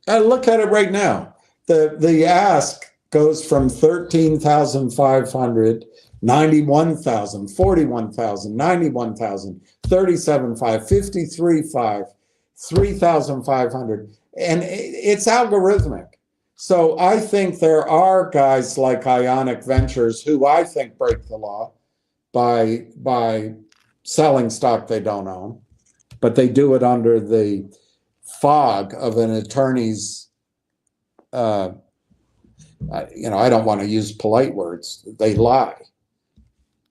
look at it right now. The ask goes from 13,500, 91,000, 41,000, 91,000, 37.5, 53.5, 3,500, and it's algorithmic. So I think there are guys like Ionic Ventures who I think break the law by selling stock they don't own, but they do it under the fog of an attorney's I don't want to use polite words. They lie.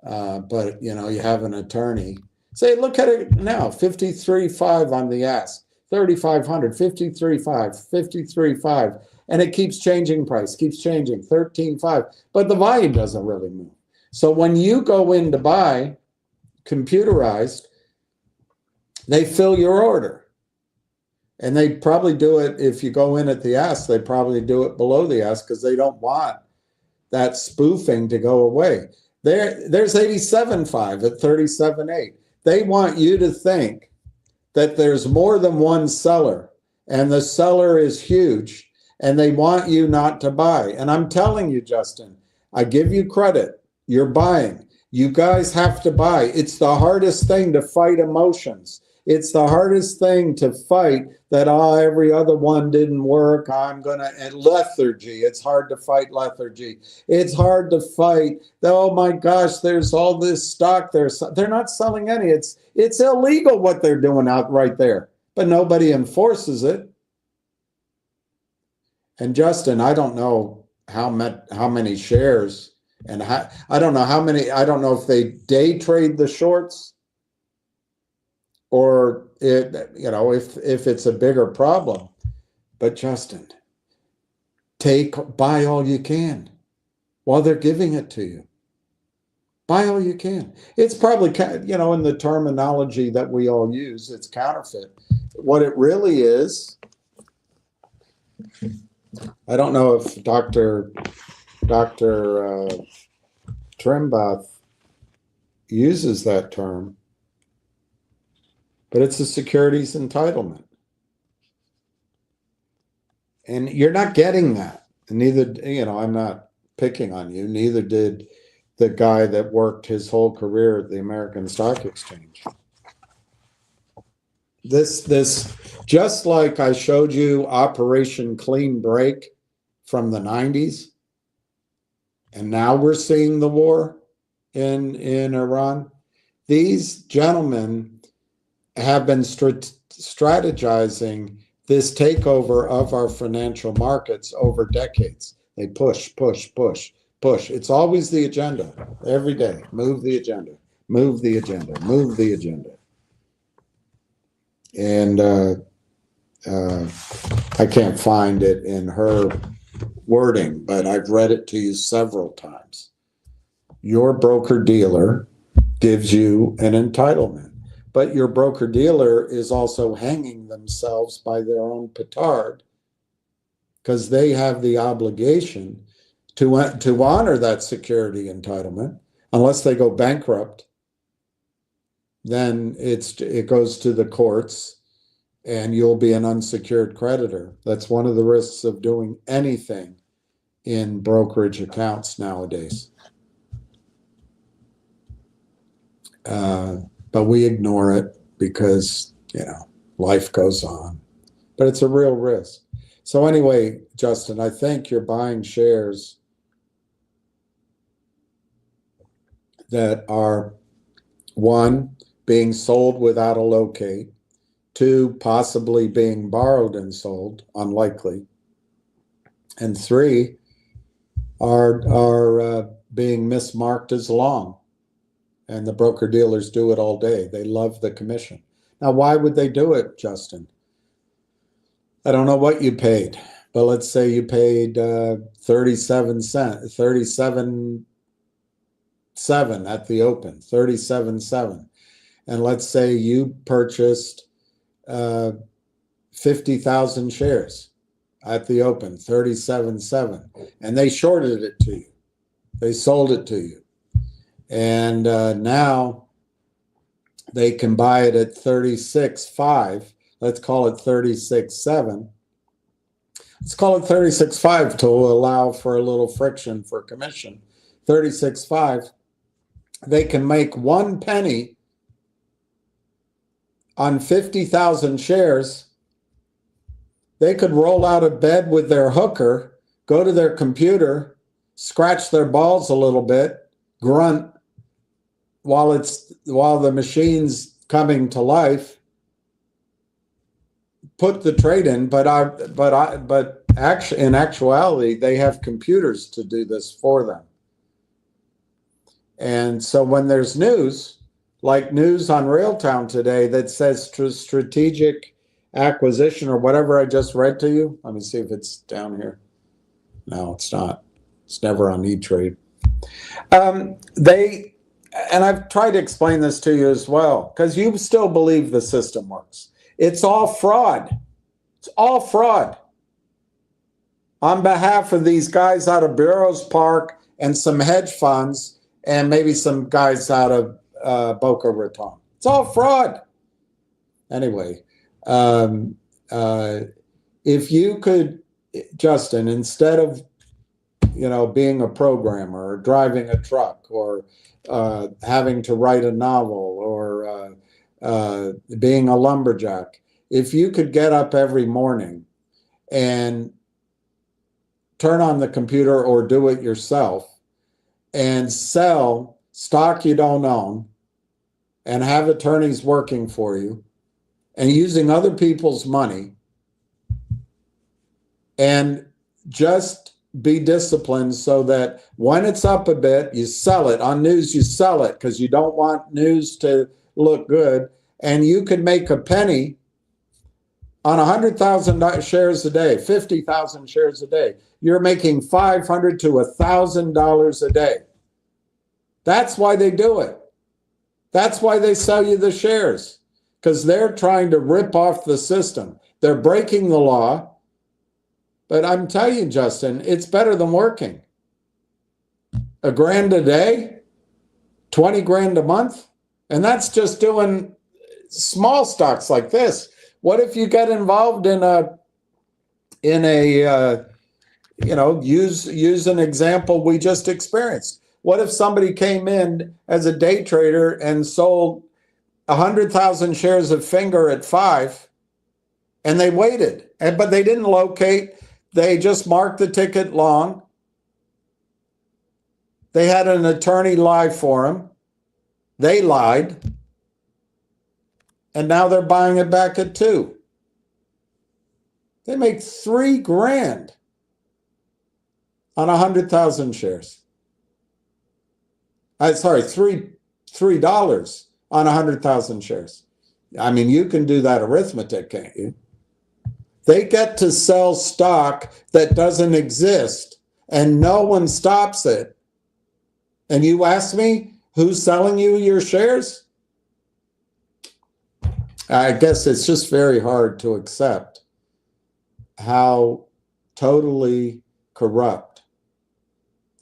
But, you have an attorney. Say, look at it now, 53.5 on the ask, 3,500, 53.5, 53.5. And it keeps changing price, keeps changing, 13.5. But the volume doesn't really move. So when you go in to buy computerized, they fill your order. And they probably do it, if you go in at the ask, they probably do it below the ask because they don't want that spoofing to go away. There's 87.5 at 37.8. They want you to think that there's more than one seller and the seller is huge and they want you not to buy. And I'm telling you, Justin, I give you credit. You're buying. You guys have to buy. It's the hardest thing to fight emotions. It's the hardest thing to fight that, every other one didn't work. And lethargy. It's hard to fight lethargy. It's hard to fight, oh my gosh, there's all this stock there. They're not selling any. It's illegal what they're doing out right there, but nobody enforces it. And Justin, I don't know how many shares and I don't know how many, I don't know if they day trade the shorts, or if it's a bigger problem. But Justin, buy all you can while they're giving it to you. Buy all you can. It's probably, in the terminology that we all use, it's counterfeit. What it really is, I don't know if Dr. Trimbath uses that term, but it's a securities entitlement. And you're not getting that. And neither, I'm not picking on you, neither did the guy that worked his whole career at the American Stock Exchange. This just like I showed you Operation Clean Break from the 90s, and now we're seeing the war in Iran. These gentlemen have been strategizing this takeover of our financial markets over decades. They push. It's always the agenda every day. Move the agenda, move the agenda, move the agenda. And I can't find it in her wording, but I've read it to you several times. Your broker-dealer gives you an entitlement, but your broker-dealer is also hanging themselves by their own petard because they have the obligation to honor that security entitlement. Unless they go bankrupt, then it goes to the courts and you'll be an unsecured creditor. That's one of the risks of doing anything in brokerage accounts nowadays. But we ignore it because, life goes on. But it's a real risk. So anyway, Justin, I think you're buying shares that are, one, being sold without a locate, two, possibly being borrowed and sold, unlikely, and three, are being mismarked as long. And the broker-dealers do it all day. They love the commission. Now, why would they do it, Justin? I don't know what you paid, but let's say you paid 37.7 at the open, 37.7. And let's say you purchased 50,000 shares at the open, 37.7, and they shorted it to you. They sold it to you. And now they can buy it at 36.5. Let's call it 36.7. Let's call it 36.5 to allow for a little friction for commission. 36.5. They can make 1 penny on 50,000 shares. They could roll out of bed with their hooker, go to their computer, scratch their balls a little bit, grunt while the machine's coming to life, put the trade in. But actually, in actuality, they have computers to do this for them. And so when there's news, like news on Railtown today that says strategic acquisition or whatever I just read to you. Let me see if it's down here. No, it's not. It's never on E-Trade. And I've tried to explain this to you as well, because you still believe the system works. It's all fraud. It's all fraud. On behalf of these guys out of Burroughs Park and some hedge funds and maybe some guys out of Boca Raton. It's all fraud. Anyway, if you could, Justin, instead of being a programmer or driving a truck or having to write a novel or being a lumberjack, if you could get up every morning and turn on the computer or do it yourself and sell stock you don't own and have attorneys working for you and using other people's money, and just be disciplined so that when it's up a bit, you sell it. On news, you sell it because you don't want news to look good. And you could make a penny on 100,000 shares a day, 50,000 shares a day. You're making $500 to $1,000 a day. That's why they do it. That's why they sell you the shares, because they're trying to rip off the system. They're breaking the law. But I'm telling you, Justin, it's better than working. $1,000 a day, 20 grand a month, and that's just doing small stocks like this. What if you get involved in a use an example we just experienced? What if somebody came in as a day trader and sold 100,000 shares of Finger at 5, and they waited, but they didn't locate. They just marked the ticket long. They had an attorney lie for them. They lied. And now they're buying it back at 2. They make $3 grand on 100,000 shares. $3 on 100,000 shares. I mean, you can do that arithmetic, can't you? They get to sell stock that doesn't exist, and no one stops it. And you ask me, who's selling you your shares? I guess it's just very hard to accept how totally corrupt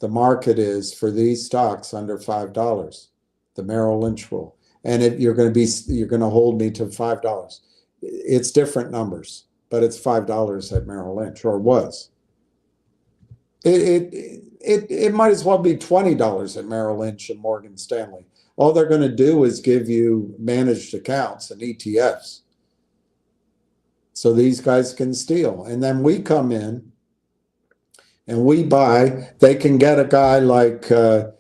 the market is for these stocks under $5, the Merrill Lynch rule. And you're going to hold me to $5. It's different numbers, but it's $5 at Merrill Lynch, or was. It might as well be $20 at Merrill Lynch and Morgan Stanley. All they're going to do is give you managed accounts and ETFs, so these guys can steal. And then we come in and we buy. They can get a guy like a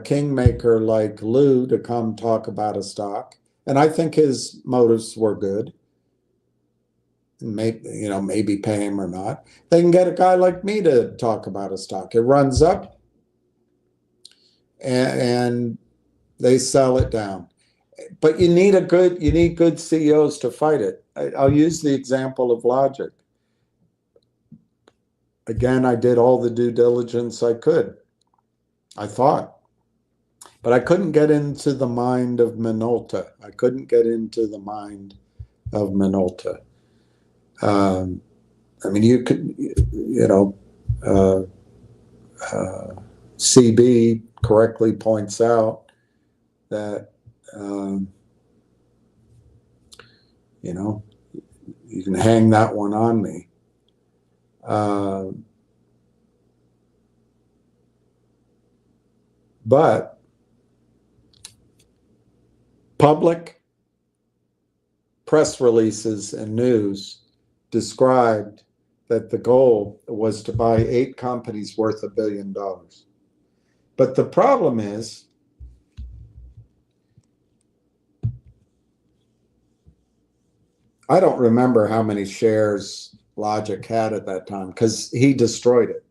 kingmaker like Lou to come talk about a stock, and I think his motives were good. Maybe pay him or not. They can get a guy like me to talk about a stock. It runs up, and they sell it down. But you need good CEOs to fight it. I'll use the example of Logic. Again, I did all the due diligence I could, I thought. But I couldn't get into the mind of Minolta. You could, CB correctly points out that, you can hang that one on me. But public press releases and news described that the goal was to buy 8 companies worth $1 billion. But the problem is, I don't remember how many shares Logic had at that time, because he destroyed it.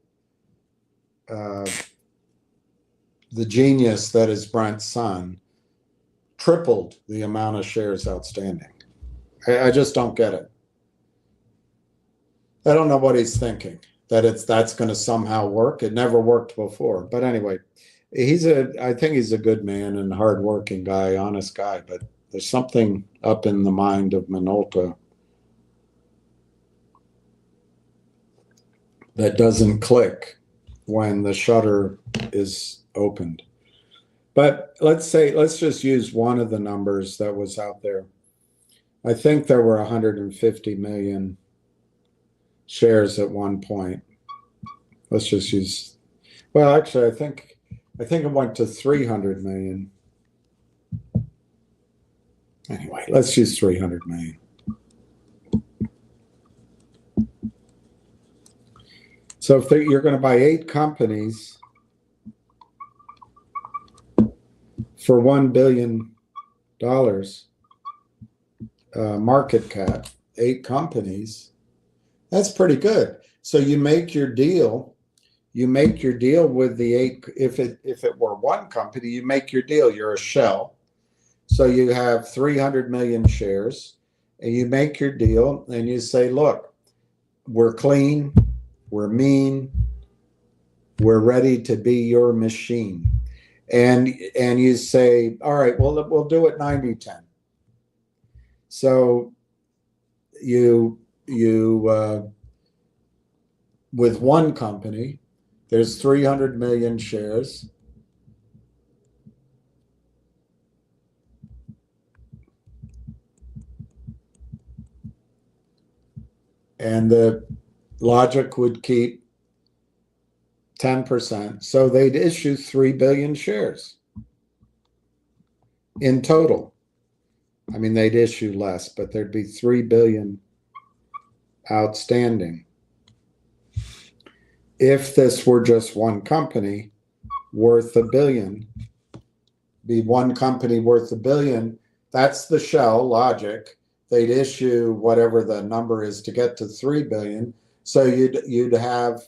The genius that is Brent's son tripled the amount of shares outstanding. I just don't get it. I don't know what he's thinking, that's going to somehow work. It never worked before. But anyway, I think he's a good man and hardworking guy, honest guy, but there's something up in the mind of Minolta that doesn't click when the shutter is opened. But let's just use one of the numbers that was out there. I think there were 150 million shares at one point. Let's just use, well, actually, I think it went to 300 million. Anyway, let's use 300 million. So if you're going to buy 8 companies for $1 billion market cap, 8 companies, that's pretty good. So you make your deal with the 8. If it were one company, you make your deal. You're a shell. So you have 300 million shares, and you make your deal, and you say, look, we're clean, we're mean, we're ready to be your machine. and you say, all right, well, we'll do it 90-10. So you with one company, there's 300 million shares. And the logic would keep 10%. So they'd issue 3 billion shares in total. I mean, they'd issue less, but there'd be 3 billion outstanding. If this were just one company worth $1 billion, be one company worth $1 billion, that's the shell logic. They'd issue whatever the number is to get to 3 billion. So you'd have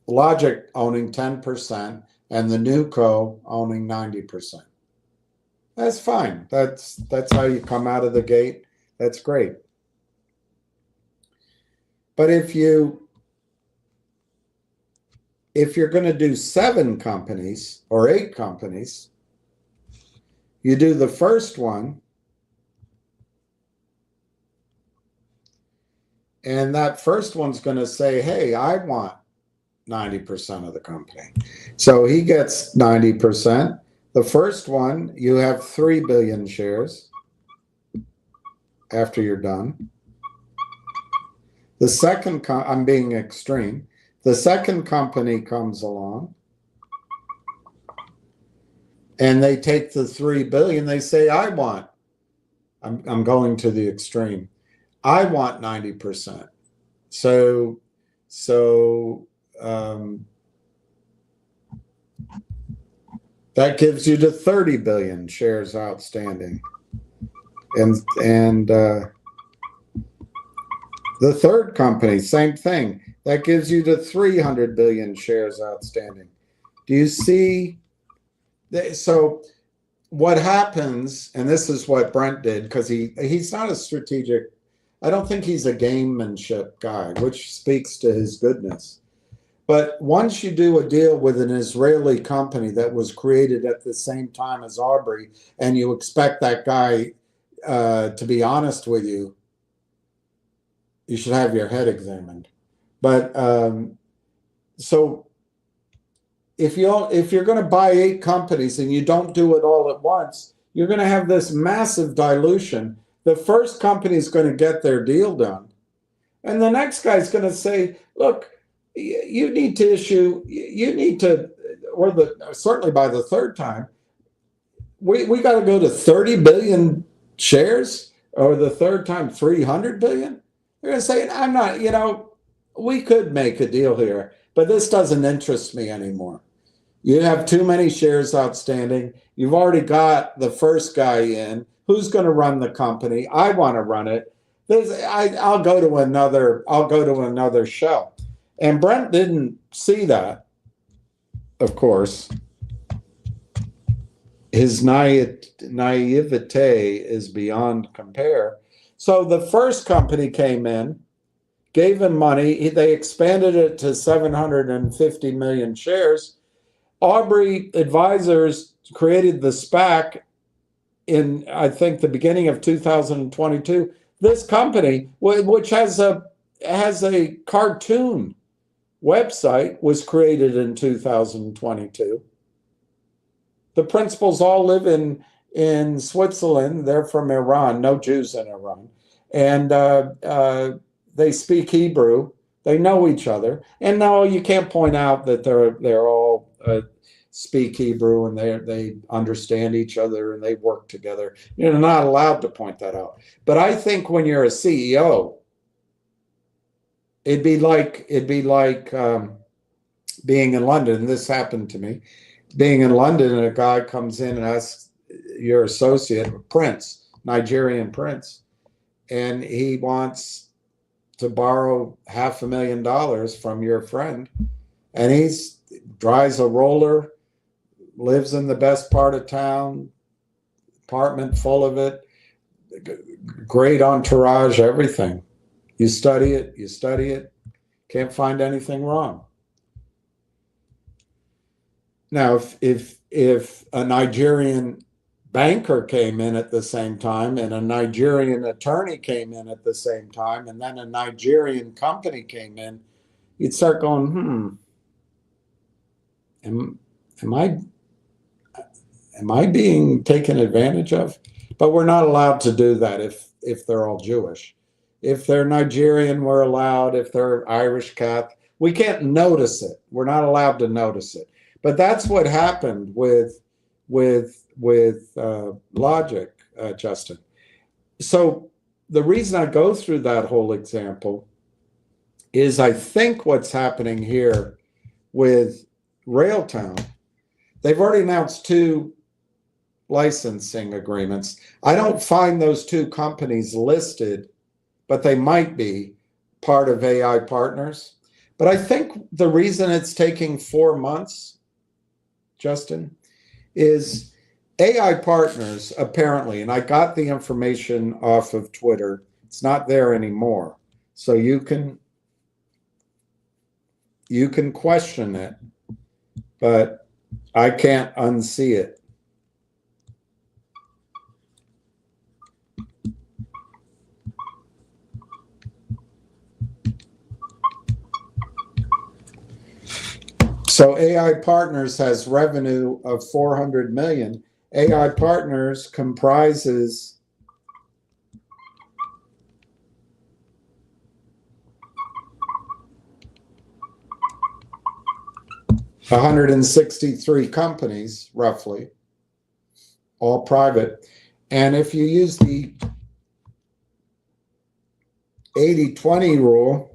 Logic owning 10% and the new co owning 90%. That's fine. That's how you come out of the gate. That's great. But if you're going to do 7 companies or 8 companies, you do the first one, and that first one's going to say, hey, I want 90% of the company. So he gets 90%. The first one, you have 3 billion shares after you're done. The second, I'm being extreme. The second company comes along and they take the 3 billion. They say, I'm going to the extreme. I want 90%. So that gives you to 30 billion shares outstanding. And the third company, same thing. That gives you to 300 billion shares outstanding. Do you see? So what happens, and this is what Brent did, because he's not a strategic, I don't think he's a gamemanship guy, which speaks to his goodness. But once you do a deal with an Israeli company that was created at the same time as Aubrey, and you expect that guy to be honest with you, you should have your head examined. But so if you're going to buy 8 companies and you don't do it all at once, you're going to have this massive dilution. The first company is going to get their deal done, and the next guy's going to say, look, you need to issue, or certainly by the third time, we got to go to 30 billion shares, or the third time 300 billion. They're going to say, I'm not, we could make a deal here, but this doesn't interest me anymore. You have too many shares outstanding. You've already got the first guy in. Who's going to run the company? I want to run it. I'll go to another shell. And Brent didn't see that, of course. His naivete is beyond compare. So the first company came in, gave him money. They expanded it to 750 million shares. Aubrey Advisors created the SPAC in, I think, the beginning of 2022. This company, which has a cartoon website, was created in 2022. The principals all live in Switzerland. They're from Iran, no Jews in Iran. And they speak Hebrew. They know each other. And no, you can't point out that they're all speak Hebrew and they understand each other and they work together. You're not allowed to point that out. But I think when you're a CEO, it'd be like being in London. This happened to me. Being in London, and a guy comes in and asks your associate, Prince, Nigerian Prince, and he wants to borrow $500,000 from your friend, and he drives a roller, lives in the best part of town, apartment full of it, great entourage, everything. You study it, can't find anything wrong. Now, if a Nigerian banker came in at the same time, and a Nigerian attorney came in at the same time, and then a Nigerian company came in, you'd start going, am I being taken advantage of? But we're not allowed to do that if they're all Jewish. If they're Nigerian, we're allowed. If they're Irish Catholic, we can't notice it. We're not allowed to notice it. But that's what happened with logic, Justin. So the reason I go through that whole example is I think what's happening here with Railtown, they've already announced 2 licensing agreements. I don't find those 2 companies listed, but they might be part of AI Partners. But I think the reason it's taking 4 months, Justin, is AI Partners apparently, and I got the information off of Twitter, it's not there anymore. So you can question it, but I can't unsee it. So AI Partners has revenue of 400 million. AI Partners comprises $163 companies, roughly, all private. And if you use the 80-20 rule,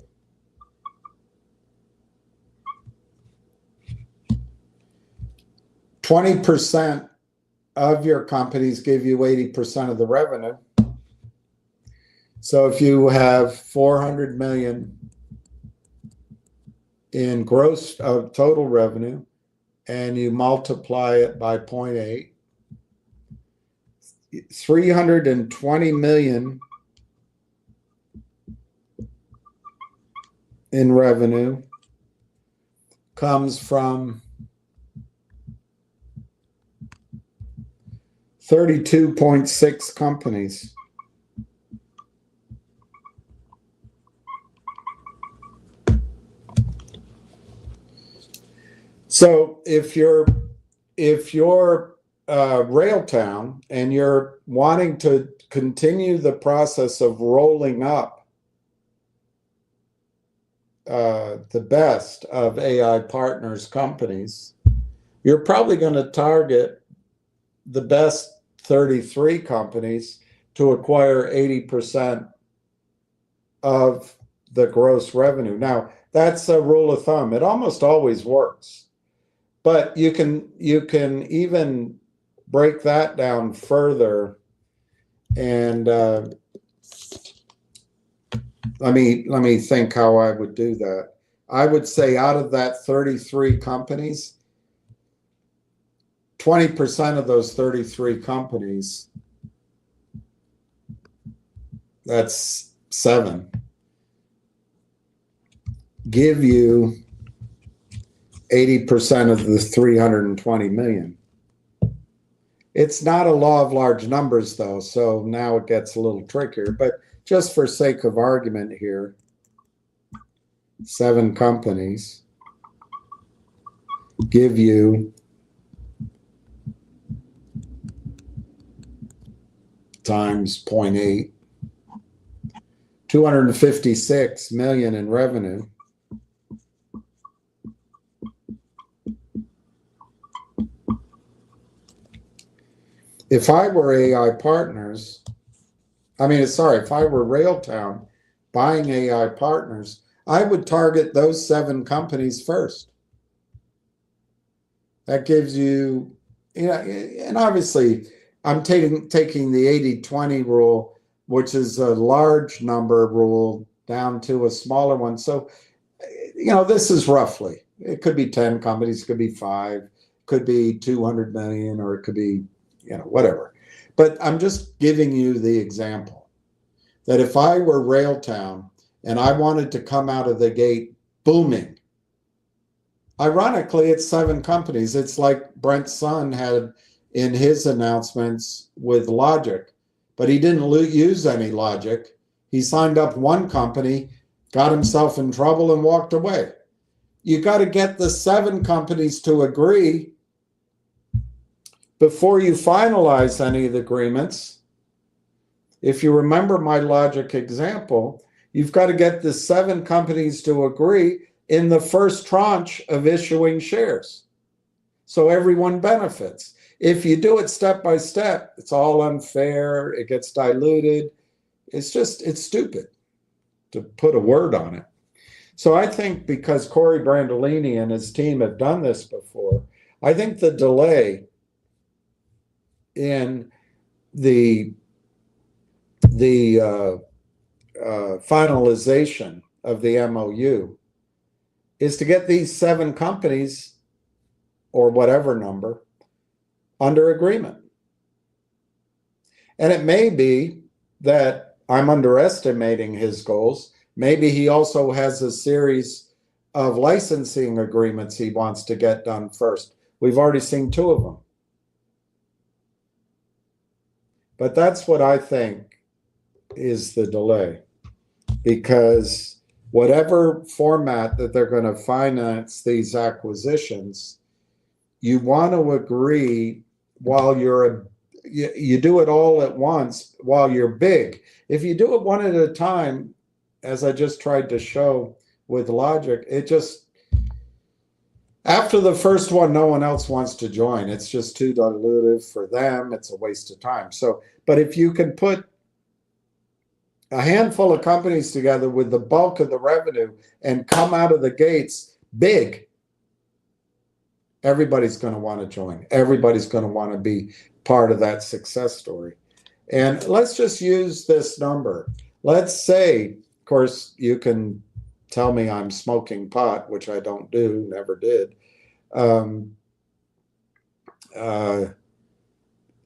20% of your companies give you 80% of the revenue. So if you have 400 million in gross total revenue and you multiply it by 0.8, 320 million in revenue comes from 32.6 companies. So if you're Railtown and you're wanting to continue the process of rolling up the best of AI Partners companies, you're probably going to target the best 33 companies to acquire 80% of the gross revenue. Now, that's a rule of thumb. It almost always works. But you can even break that down further. And let me think how I would do that. I would say out of that 33 companies, 20% of those 33 companies, that's 7, give you 80% of the 320 million. It's not a law of large numbers, though, so now it gets a little trickier. But just for sake of argument here, 7 companies give you times 0.8, 256 million in revenue. If I were AI Partners, if I were Railtown buying AI Partners, I would target those 7 companies first. That gives you, and obviously I'm taking the 80-20 rule, which is a large number rule, down to a smaller one. So, this is roughly, it could be 10 companies, it could be 5, could be 200 million, or it could be, whatever. But I'm just giving you the example that if I were Railtown and I wanted to come out of the gate booming Ironically, it's 7 companies. It's like Brent Sun had in his announcements with Logic, but he didn't use any Logic. He signed up one company, got himself in trouble, and walked away. You got to get the 7 companies to agree before you finalize any of the agreements. If you remember my Logic example, you've got to get the 7 companies to agree in the first tranche of issuing shares, so everyone benefits. If you do it step by step, it's all unfair, it gets diluted. It's stupid, to put a word on it. So I think because Corey Brandolini and his team have done this before, I think the delay in the finalization of the MOU is to get these 7 companies, or whatever number, under agreement. And it may be that I'm underestimating his goals. Maybe he also has a series of licensing agreements he wants to get done first. We've already seen 2 of them. But that's what I think is the delay, because whatever format that they're going to finance these acquisitions, you want to agree while you do it all at once while you're big. If you do it one at a time, as I just tried to show with Logic, after the first one, no one else wants to join. It's just too dilutive for them. It's a waste of time. But if you can put a handful of companies together with the bulk of the revenue and come out of the gates big, everybody's going to want to join. Everybody's going to want to be part of that success story. And let's just use this number. Let's say, of course, you can tell me I'm smoking pot, which I don't do, never did.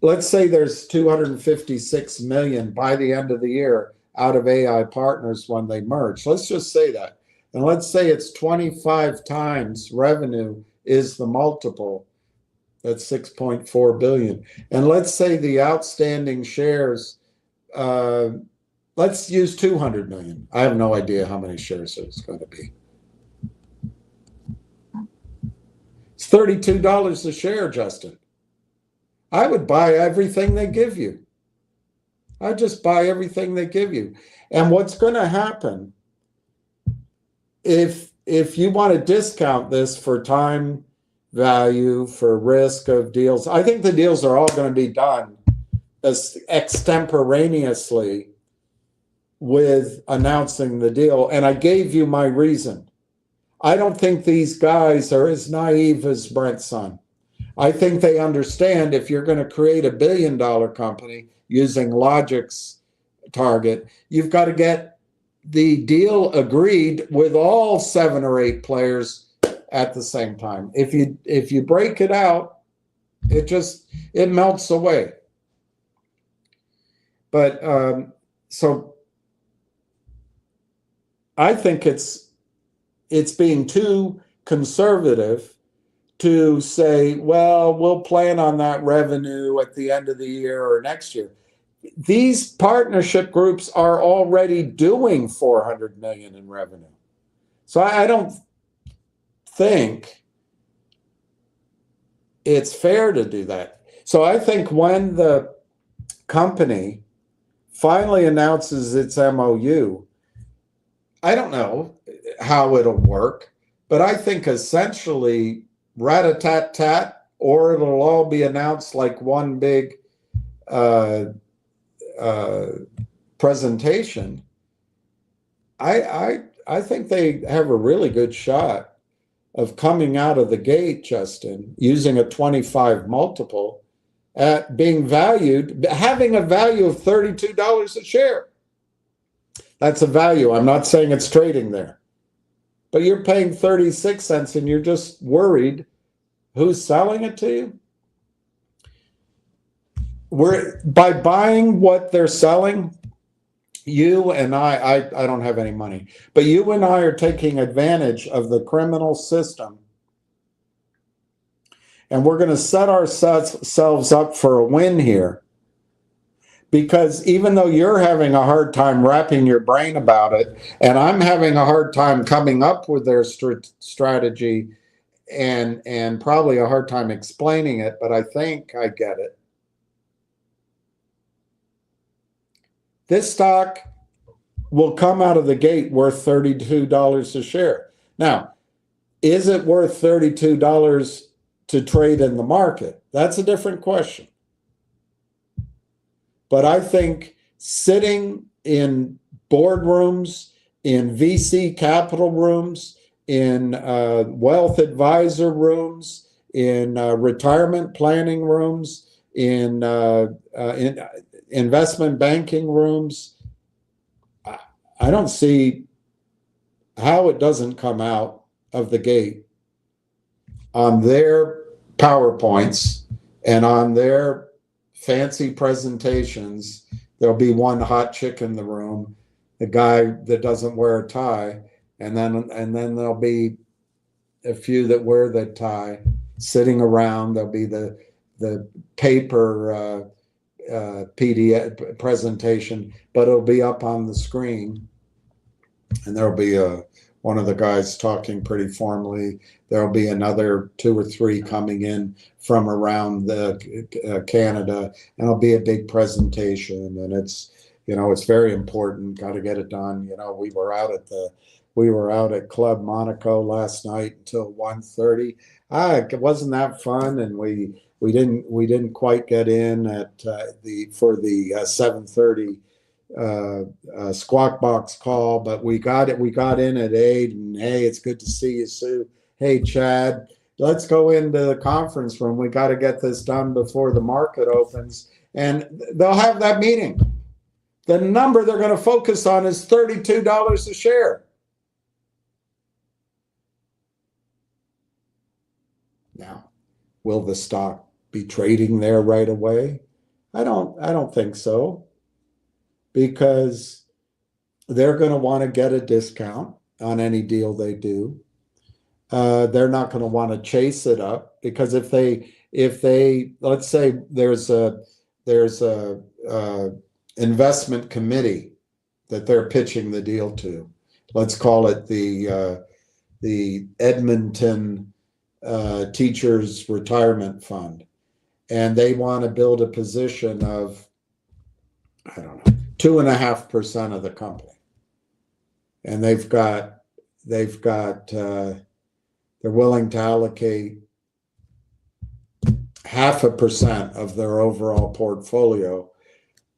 Let's say there's 256 million by the end of the year out of AI partners when they merge. Let's just say that. And let's say it's 25 times revenue is the multiple. That's 6.4 billion. And let's say the outstanding shares, let's use 200 million. I have no idea how many shares it's going to be. It's $32 a share, Justin. I would buy everything they give you. I just buy everything they give you. And what's going to happen if you want to discount this for time value, for risk of deals, I think the deals are all going to be done as extemporaneously with announcing the deal. And I gave you my reason. I don't think these guys are as naive as Brent Sun. I think they understand if you're going to create a $1 billion company using Logic's target, you've got to get the deal agreed with all 7 or 8 players at the same time. If you break it out, it melts away. But so I think it's being too conservative to say, well, we'll plan on that revenue at the end of the year or next year. These partnership groups are already doing 400 million in revenue. So I don't think it's fair to do that. So I think when the company finally announces its MOU, I don't know how it'll work, but I think essentially rat-a-tat-tat, or it'll all be announced like one big presentation. I think they have a really good shot of coming out of the gate, Justin, using a 25 multiple at being valued, having a value of $32 a share. That's a value. I'm not saying it's trading there. But you're paying 36 cents and you're just worried who's selling it to you? By buying what they're selling, you and I don't have any money, but you and I are taking advantage of the criminal system And we're going to set ourselves up for a win here. Because even though you're having a hard time wrapping your brain about it, and I'm having a hard time coming up with their strategy and probably a hard time explaining it, but I think I get it. This stock will come out of the gate worth $32 a share. Now, is it worth $32 to trade in the market? That's a different question. But I think sitting in boardrooms, in VC capital rooms, in wealth advisor rooms, in retirement planning rooms, in investment banking rooms, I don't see how it doesn't come out of the gate on their PowerPoints and on their fancy presentations. There'll be one hot chick in the room, the guy that doesn't wear a tie, and then there'll be a few that wear the tie sitting around. There'll be the paper PDF presentation, but it'll be up on the screen, and there'll be one of the guys talking pretty formally. There'll be another 2 or 3 coming in from around the Canada, and it'll be a big presentation. And it's very important. Got to get it done. We were out at Club Monaco last night until 1:30. It wasn't that fun, and we didn't quite get in at for the 7:30 Squawk Box call, but we got in at 8. And hey, it's good to see you, Sue. Hey, Chad, let's go into the conference room. We got to get this done before the market opens. And they'll have that meeting. The number they're going to focus on is $32 a share. Now, will the stock be trading there right away? I don't think so, because they're going to want to get a discount on any deal they do. They're not going to want to chase it up, because if they let's say there's a investment committee that they're pitching the deal to. Let's call it the Edmonton Teachers Retirement Fund, and they want to build a position of, I don't know, 2.5% of the company, and they're willing to allocate 0.5% of their overall portfolio.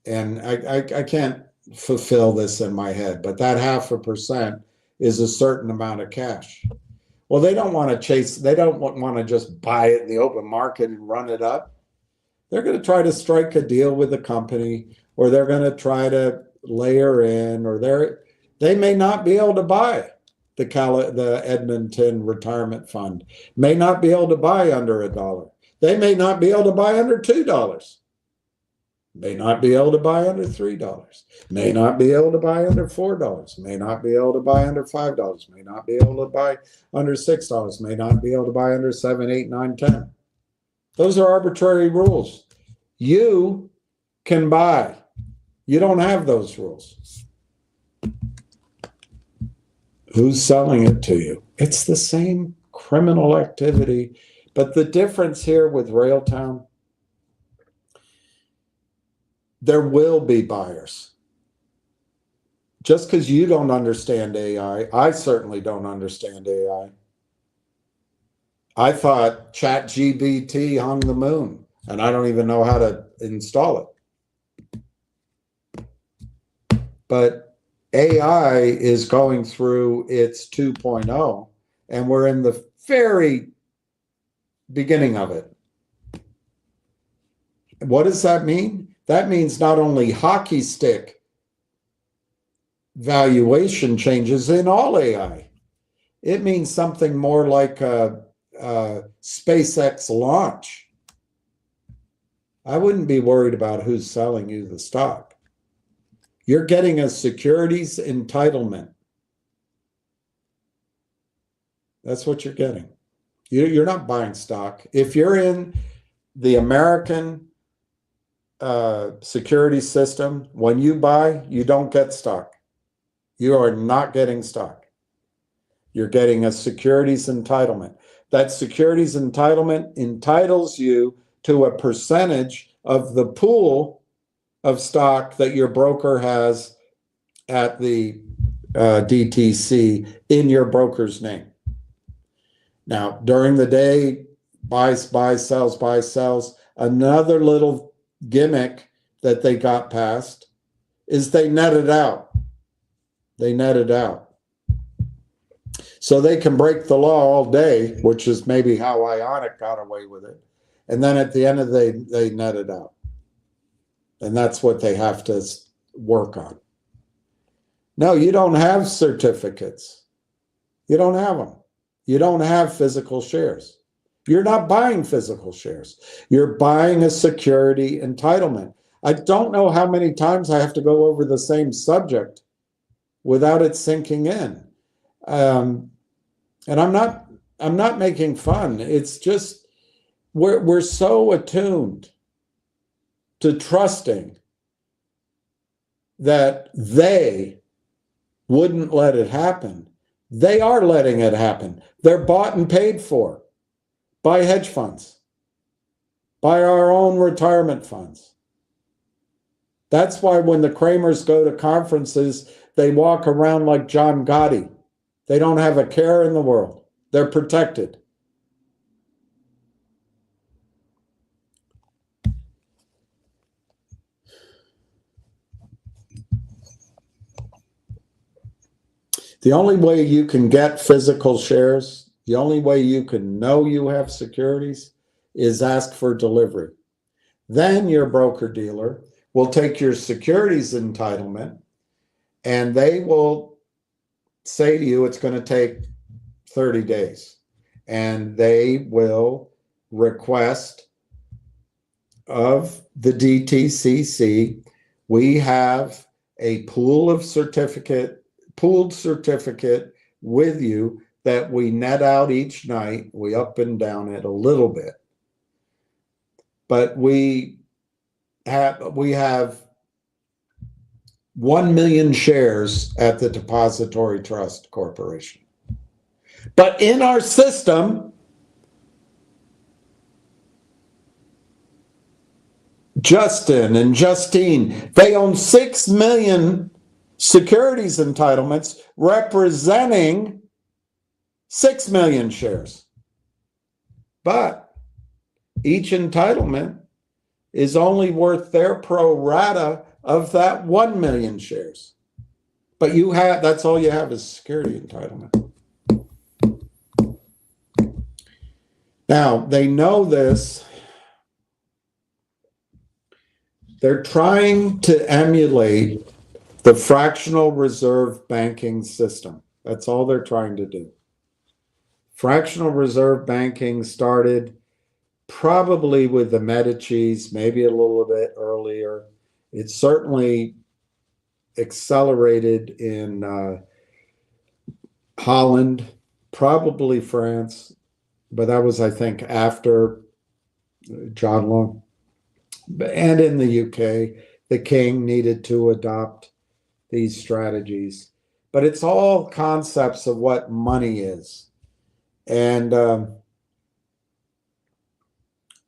And I can't fulfill this in my head, but that 0.5% is a certain amount of cash. Well, they don't want to chase, they don't want to just buy it in the open market and run it up. They're going to try to strike a deal with the company, or they're going to try to layer in, or they may not be able to buy the Edmonton Retirement Fund, may not be able to buy under $1. They may not be able to buy under $2. May not be able to buy under $3, may not be able to buy under $4, may not be able to buy under $5, may not be able to buy under $6, may not be able to buy under 7, 8, 9, 10. Those are arbitrary rules. You can buy. You don't have those rules. Who's selling it to you? It's the same criminal activity, but the difference here with Railtown, there will be buyers. Just because you don't understand AI, I certainly don't understand AI. I thought ChatGPT hung the moon, and I don't even know how to install it. But AI is going through its 2.0, and we're in the very beginning of it. What does that mean? That means not only hockey stick valuation changes in all AI. It means something more like a SpaceX launch. I wouldn't be worried about who's selling you the stock. You're getting a securities entitlement. That's what you're getting. You're not buying stock. If you're in the American security system, when you buy, you don't get stock. You are not getting stock. You're getting a securities entitlement. That securities entitlement entitles you to a percentage of the pool of stock that your broker has at the DTC in your broker's name. Now, during the day, buys, sells. Another little gimmick that they got past is they net it out. They net it out. So they can break the law all day, which is maybe how Ionic got away with it. And then at the end of the day, they net it out. And that's what they have to work on. No, you don't have certificates. You don't have them. You don't have physical shares. You're not buying physical shares. You're buying a security entitlement. I don't know how many times I have to go over the same subject without it sinking in. And I'm not making fun. It's just we're so attuned to trusting that they wouldn't let it happen. They are letting it happen. They're bought and paid for by hedge funds, by our own retirement funds. That's why when the Kramers go to conferences, they walk around like John Gotti. They don't have a care in the world. They're protected. The only way you can get physical shares, the only way you can know you have securities is ask for delivery. Then your broker-dealer will take your securities entitlement and they will say to you it's going to take 30 days. And they will request of the DTCC, we have a pooled certificate with you that we net out each night. We up and down it a little bit. But we have 1 million shares at the Depository Trust Corporation. But in our system, Justin and Justine, they own 6 million securities entitlements representing 6 million shares. But each entitlement is only worth their pro rata of that 1 million shares. But that's all you have is security entitlement. Now, they know this. They're trying to emulate the fractional reserve banking system. That's all they're trying to do. Fractional reserve banking started probably with the Medicis, maybe a little bit earlier. It certainly accelerated in Holland, probably France, but that was, I think, after John Law. And in the UK, the king needed to adopt these strategies. But it's all concepts of what money is. And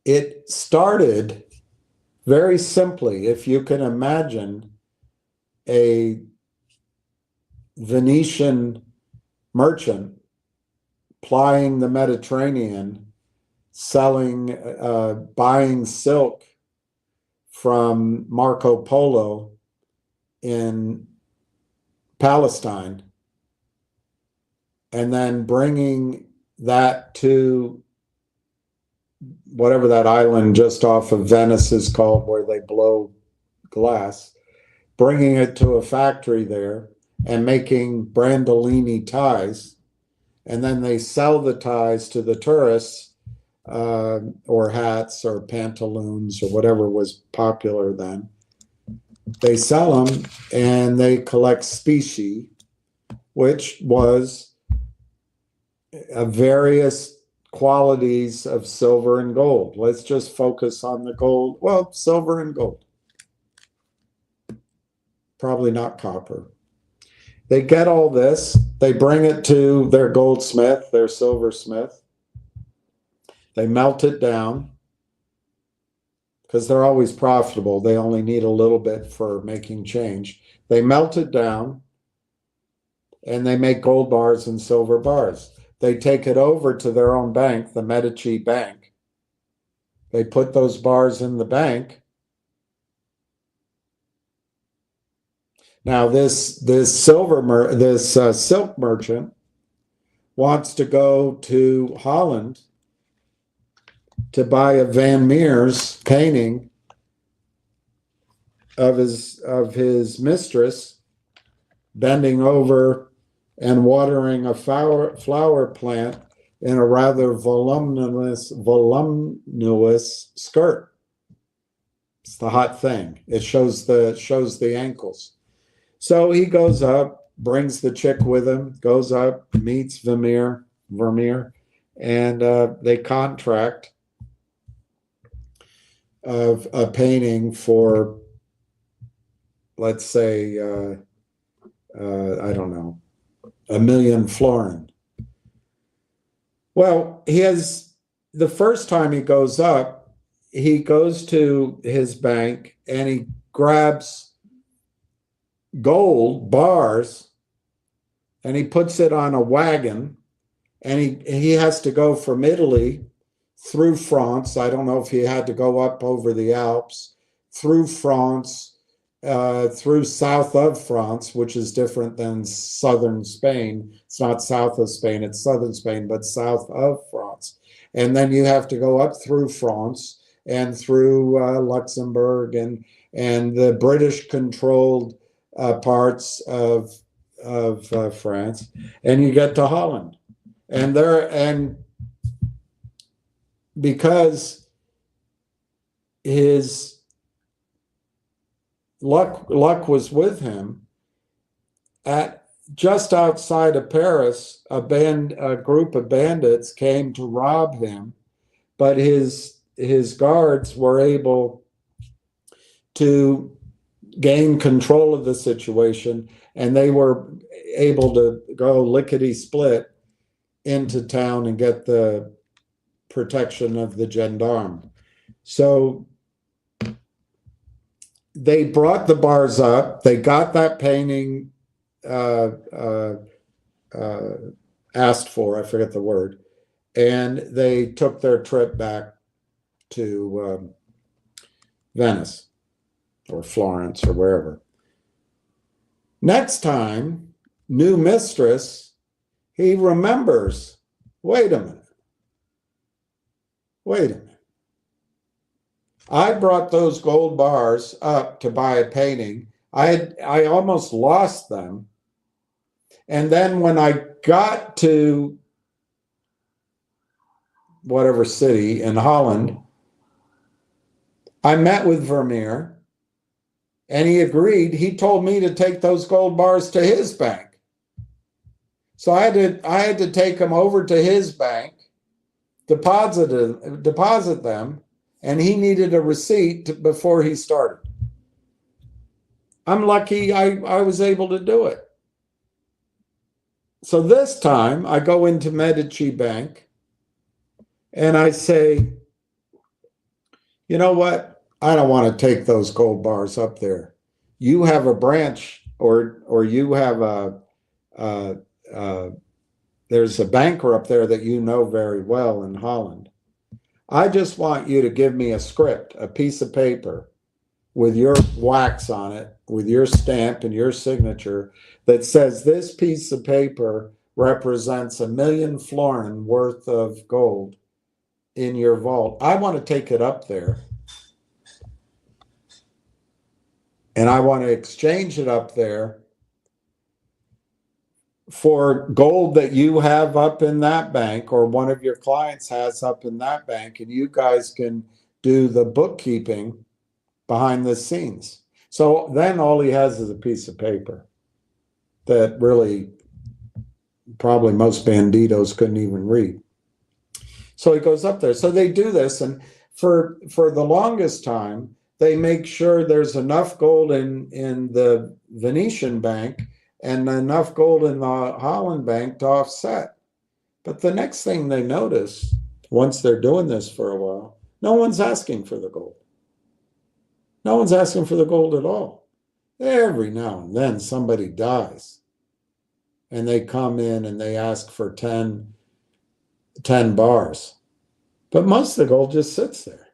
it started very simply. If you can imagine a Venetian merchant plying the Mediterranean, selling, buying silk from Marco Polo in Palestine, and then bringing that to whatever that island just off of Venice is called, where they blow glass, bringing it to a factory there and making Brandolini ties. And then they sell the ties to the tourists, or hats or pantaloons or whatever was popular then. They sell them and they collect specie, which was a various qualities of silver and gold. Let's just focus on the gold. Well, silver and gold. Probably not copper. They get all this. They bring it to their goldsmith, their silversmith. They melt it down because they're always profitable. They only need a little bit for making change. They melt it down and they make gold bars and silver bars. They take it over to their own bank, the Medici Bank. They put those bars in the bank. Now this silk merchant wants to go to Holland to buy a Van Meer's painting of his mistress bending over and watering a flower plant in a rather voluminous skirt. It's the hot thing. It shows the ankles. So he goes up, brings the chick with him, goes up, meets Vermeer, and they contract of a painting for, let's say, I don't know, 1 million florin. Well, the first time he goes up, he goes to his bank and he grabs gold bars and he puts it on a wagon, and he has to go from Italy through France. I don't know if he had to go up over the Alps, through France, through south of France, which is different than southern Spain. It's not south of Spain, it's southern Spain, but south of France. And then you have to go up through France and through Luxembourg and the British-controlled parts of France, and you get to Holland. And because his luck was with him, at just outside of Paris, a group of bandits came to rob him, but his guards were able to gain control of the situation, and they were able to go lickety-split into town and get the protection of the gendarme. So they brought the bars up. They got that painting asked for, I forget the word, and they took their trip back to Venice or Florence or wherever. Next time, new mistress, he remembers, wait a minute. I brought those gold bars up to buy a painting. I almost lost them. And then when I got to whatever city in Holland, I met with Vermeer, and he agreed. He told me to take those gold bars to his bank. So I had to take them over to his bank, deposit them, and he needed a receipt before he started. I'm lucky I was able to do it. So this time I go into Medici Bank and I say, you know what? I don't want to take those gold bars up there. You have a branch, or you have there's a banker up there that you know very well in Holland. I just want you to give me a script, a piece of paper with your wax on it, with your stamp and your signature, that says this piece of paper represents 1 million florin worth of gold in your vault. I want to take it up there, and I want to exchange it up there for gold that you have up in that bank, or one of your clients has up in that bank, and you guys can do the bookkeeping behind the scenes. So then all he has is a piece of paper that really probably most banditos couldn't even read. So it goes up there. So they do this, and for the longest time, they make sure there's enough gold in the Venetian bank and enough gold in the Holland bank to offset. But the next thing they notice, once they're doing this for a while, no one's asking for the gold. No one's asking for the gold at all. Every now and then somebody dies, and they come in and they ask for 10 bars. But most of the gold just sits there.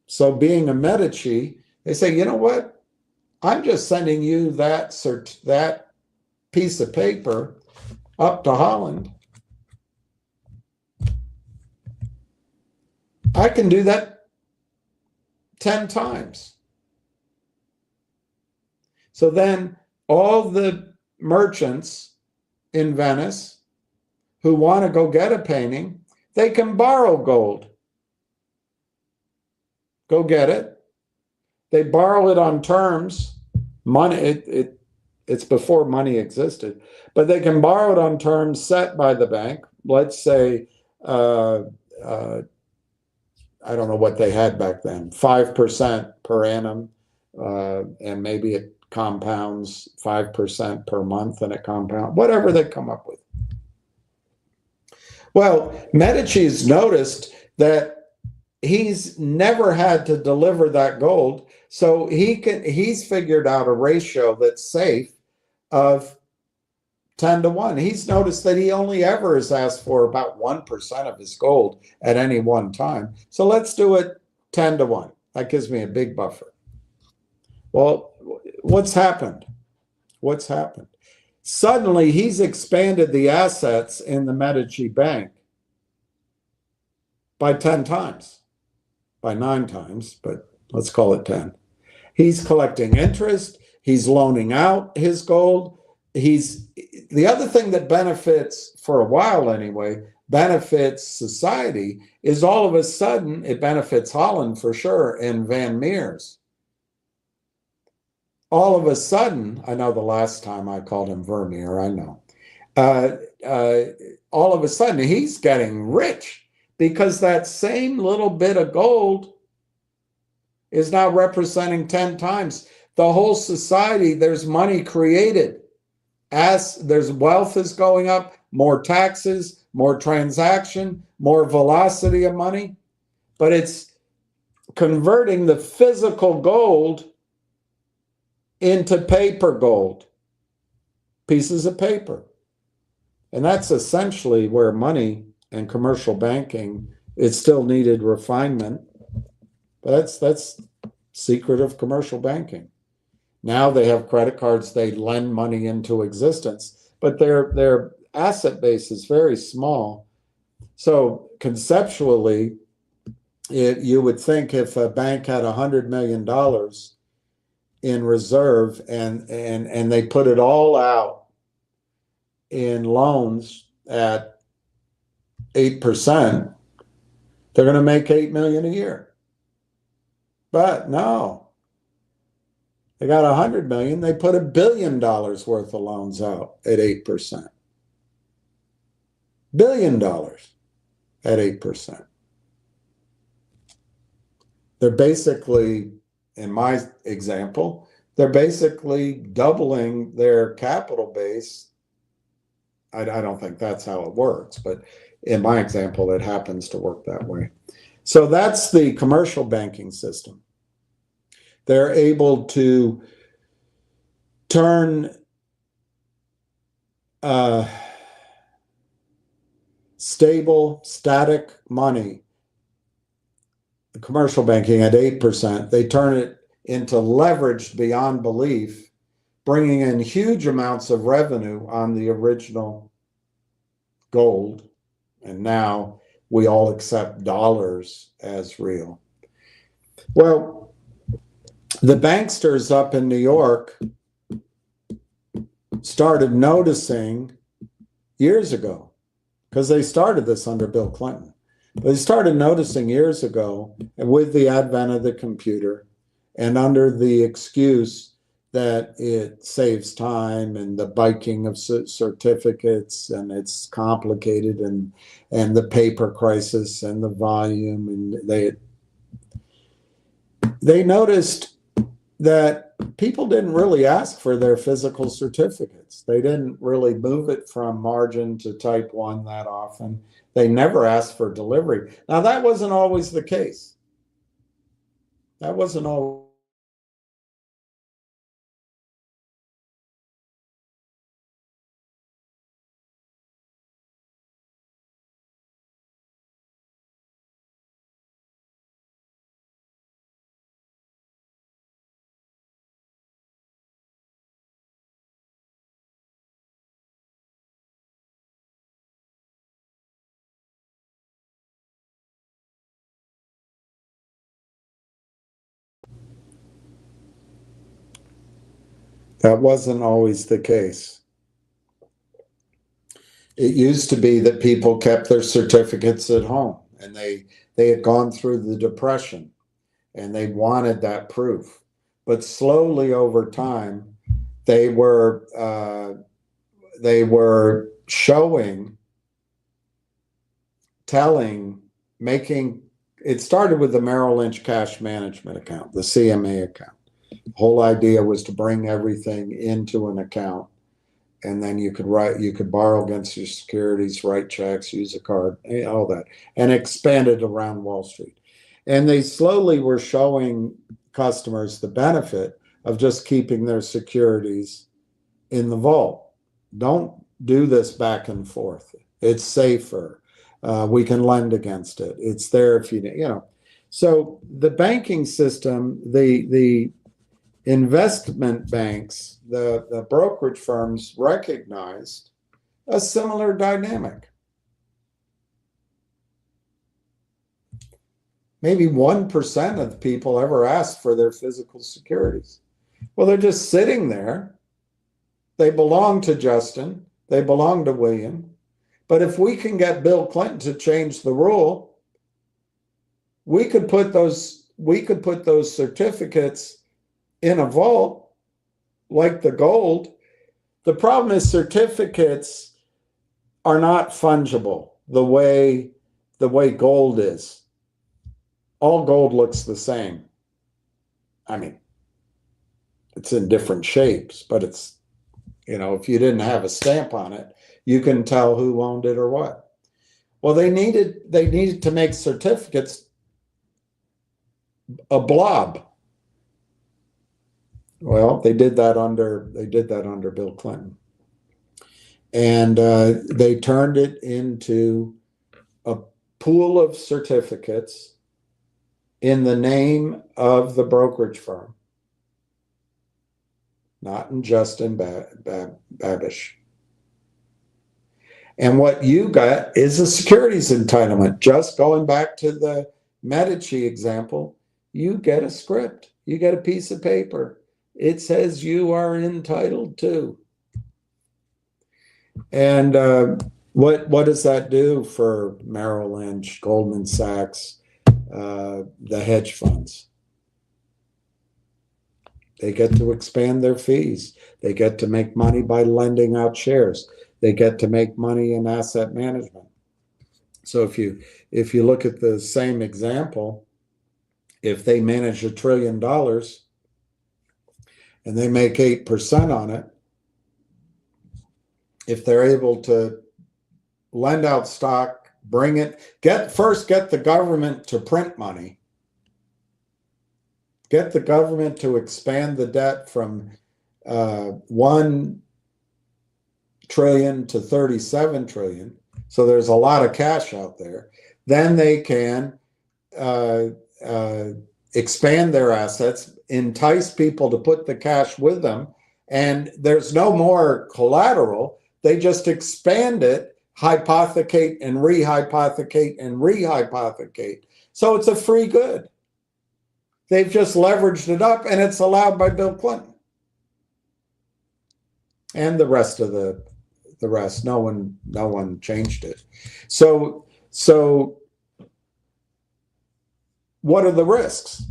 So being a Medici, they say, you know what? I'm just sending you that piece of paper up to Holland. I can do that 10 times. So then all the merchants in Venice who want to go get a painting, they can borrow gold. Go get it. They borrow it on terms. Money, it's before money existed, but they can borrow it on terms set by the bank. Let's say, I don't know what they had back then, 5% per annum, and maybe it compounds 5% per month, and it compounds, whatever they come up with. Well, Medici's noticed that he's never had to deliver that gold, so he's figured out a ratio that's safe of 10 to 1. He's noticed that he only ever has asked for about 1% of his gold at any one time. So let's do it 10 to 1. That gives me a big buffer. Well, what's happened? What's happened? Suddenly, he's expanded the assets in the Medici Bank by 10 times, by 9 times, but let's call it 10. He's collecting interest. He's loaning out his gold. The other thing that benefits, for a while anyway, benefits society is all of a sudden, it benefits Holland for sure and Van Meers. All of a sudden, I know the last time I called him Vermeer, I know. All of a sudden, he's getting rich because that same little bit of gold is now representing 10 times. The whole society, there's money created. As there's wealth is going up, more taxes, more transaction, more velocity of money, but it's converting the physical gold into paper gold, pieces of paper. And that's essentially where money and commercial banking, it still needed refinement, but that's secret of commercial banking. Now they have credit cards, they lend money into existence, but their asset base is very small. So conceptually, you would think if a bank had $100 million in reserve and they put it all out in loans at 8%, they're going to make $8 million a year. But no, they got $100 million. They put $1 billion worth of loans out at 8%. $1 billion at 8%. They're basically, in my example, they're basically doubling their capital base. I don't think that's how it works, but in my example, it happens to work that way. So that's the commercial banking system. They're able to turn stable, static money, commercial banking at 8%, they turn it into leveraged beyond belief, bringing in huge amounts of revenue on the original gold. And now we all accept dollars as real. Well, the banksters up in New York started noticing years ago, because they started this under Bill Clinton. They started noticing years ago, with the advent of the computer and under the excuse that it saves time and the biking of certificates, and it's complicated, and the paper crisis and the volume, and they noticed that people didn't really ask for their physical certificates. They didn't really move it from margin to type 1 that often. They never asked for delivery. Now, that wasn't always the case. That wasn't always. That wasn't always the case. It used to be that people kept their certificates at home, and they had gone through the Depression, and they wanted that proof. But slowly over time, they were showing, telling, making. It started with the Merrill Lynch cash management account, the CMA account. The whole idea was to bring everything into an account, and then you could borrow against your securities, write checks, use a card, all that, and expand it around Wall Street. And they slowly were showing customers the benefit of just keeping their securities in the vault. Don't do this back and forth. It's safer. We can lend against it. It's there if you. So the banking system, the investment banks, the brokerage firms recognized a similar dynamic. Maybe 1% of the people ever asked for their physical securities. Well, they're just sitting there. They belong to Justin. They belong to William. But if we can get Bill Clinton to change the rule, we could put those certificates in a vault like the gold. The problem is certificates are not fungible the way gold is. All gold looks the same. I mean, it's in different shapes, but it's, if you didn't have a stamp on it, you can tell who owned it or what. Well, they needed to make certificates a blob. Well, they did that under Bill Clinton, and they turned it into a pool of certificates in the name of the brokerage firm, not in Justin Babish. And what you got is a securities entitlement. Just going back to the Medici example, you get a script, you get a piece of paper. It says you are entitled to. And what does that do for Merrill Lynch, Goldman Sachs, the hedge funds? They get to expand their fees. They get to make money by lending out shares. They get to make money in asset management. So if you look at the same example, if they manage $1 trillion and they make 8% on it, if they're able to lend out stock, get the government to print money, get the government to expand the debt from 1 trillion to 37 trillion. So there's a lot of cash out there. Then they can expand their assets, entice people to put the cash with them, and there's no more collateral. They just expand it, hypothecate and rehypothecate and rehypothecate. So it's a free good. They've just leveraged it up, and it's allowed by Bill Clinton. And the rest. No one changed it. So what are the risks?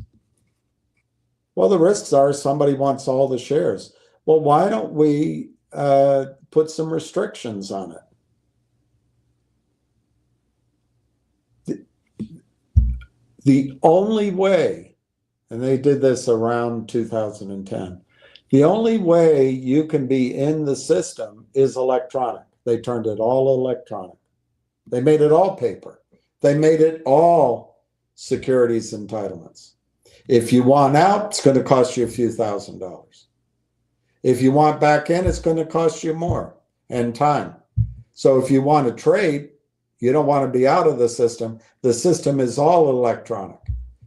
Well, the risks are somebody wants all the shares. Well, why don't we put some restrictions on it? The only way, and they did this around 2010, the only way you can be in the system is electronic. They turned it all electronic. They made it all paper. They made it all securities entitlements. If you want out, it's going to cost you a few $1,000s. If you want back in, it's going to cost you more and time. So if you want to trade, you don't want to be out of the system. The system is all electronic.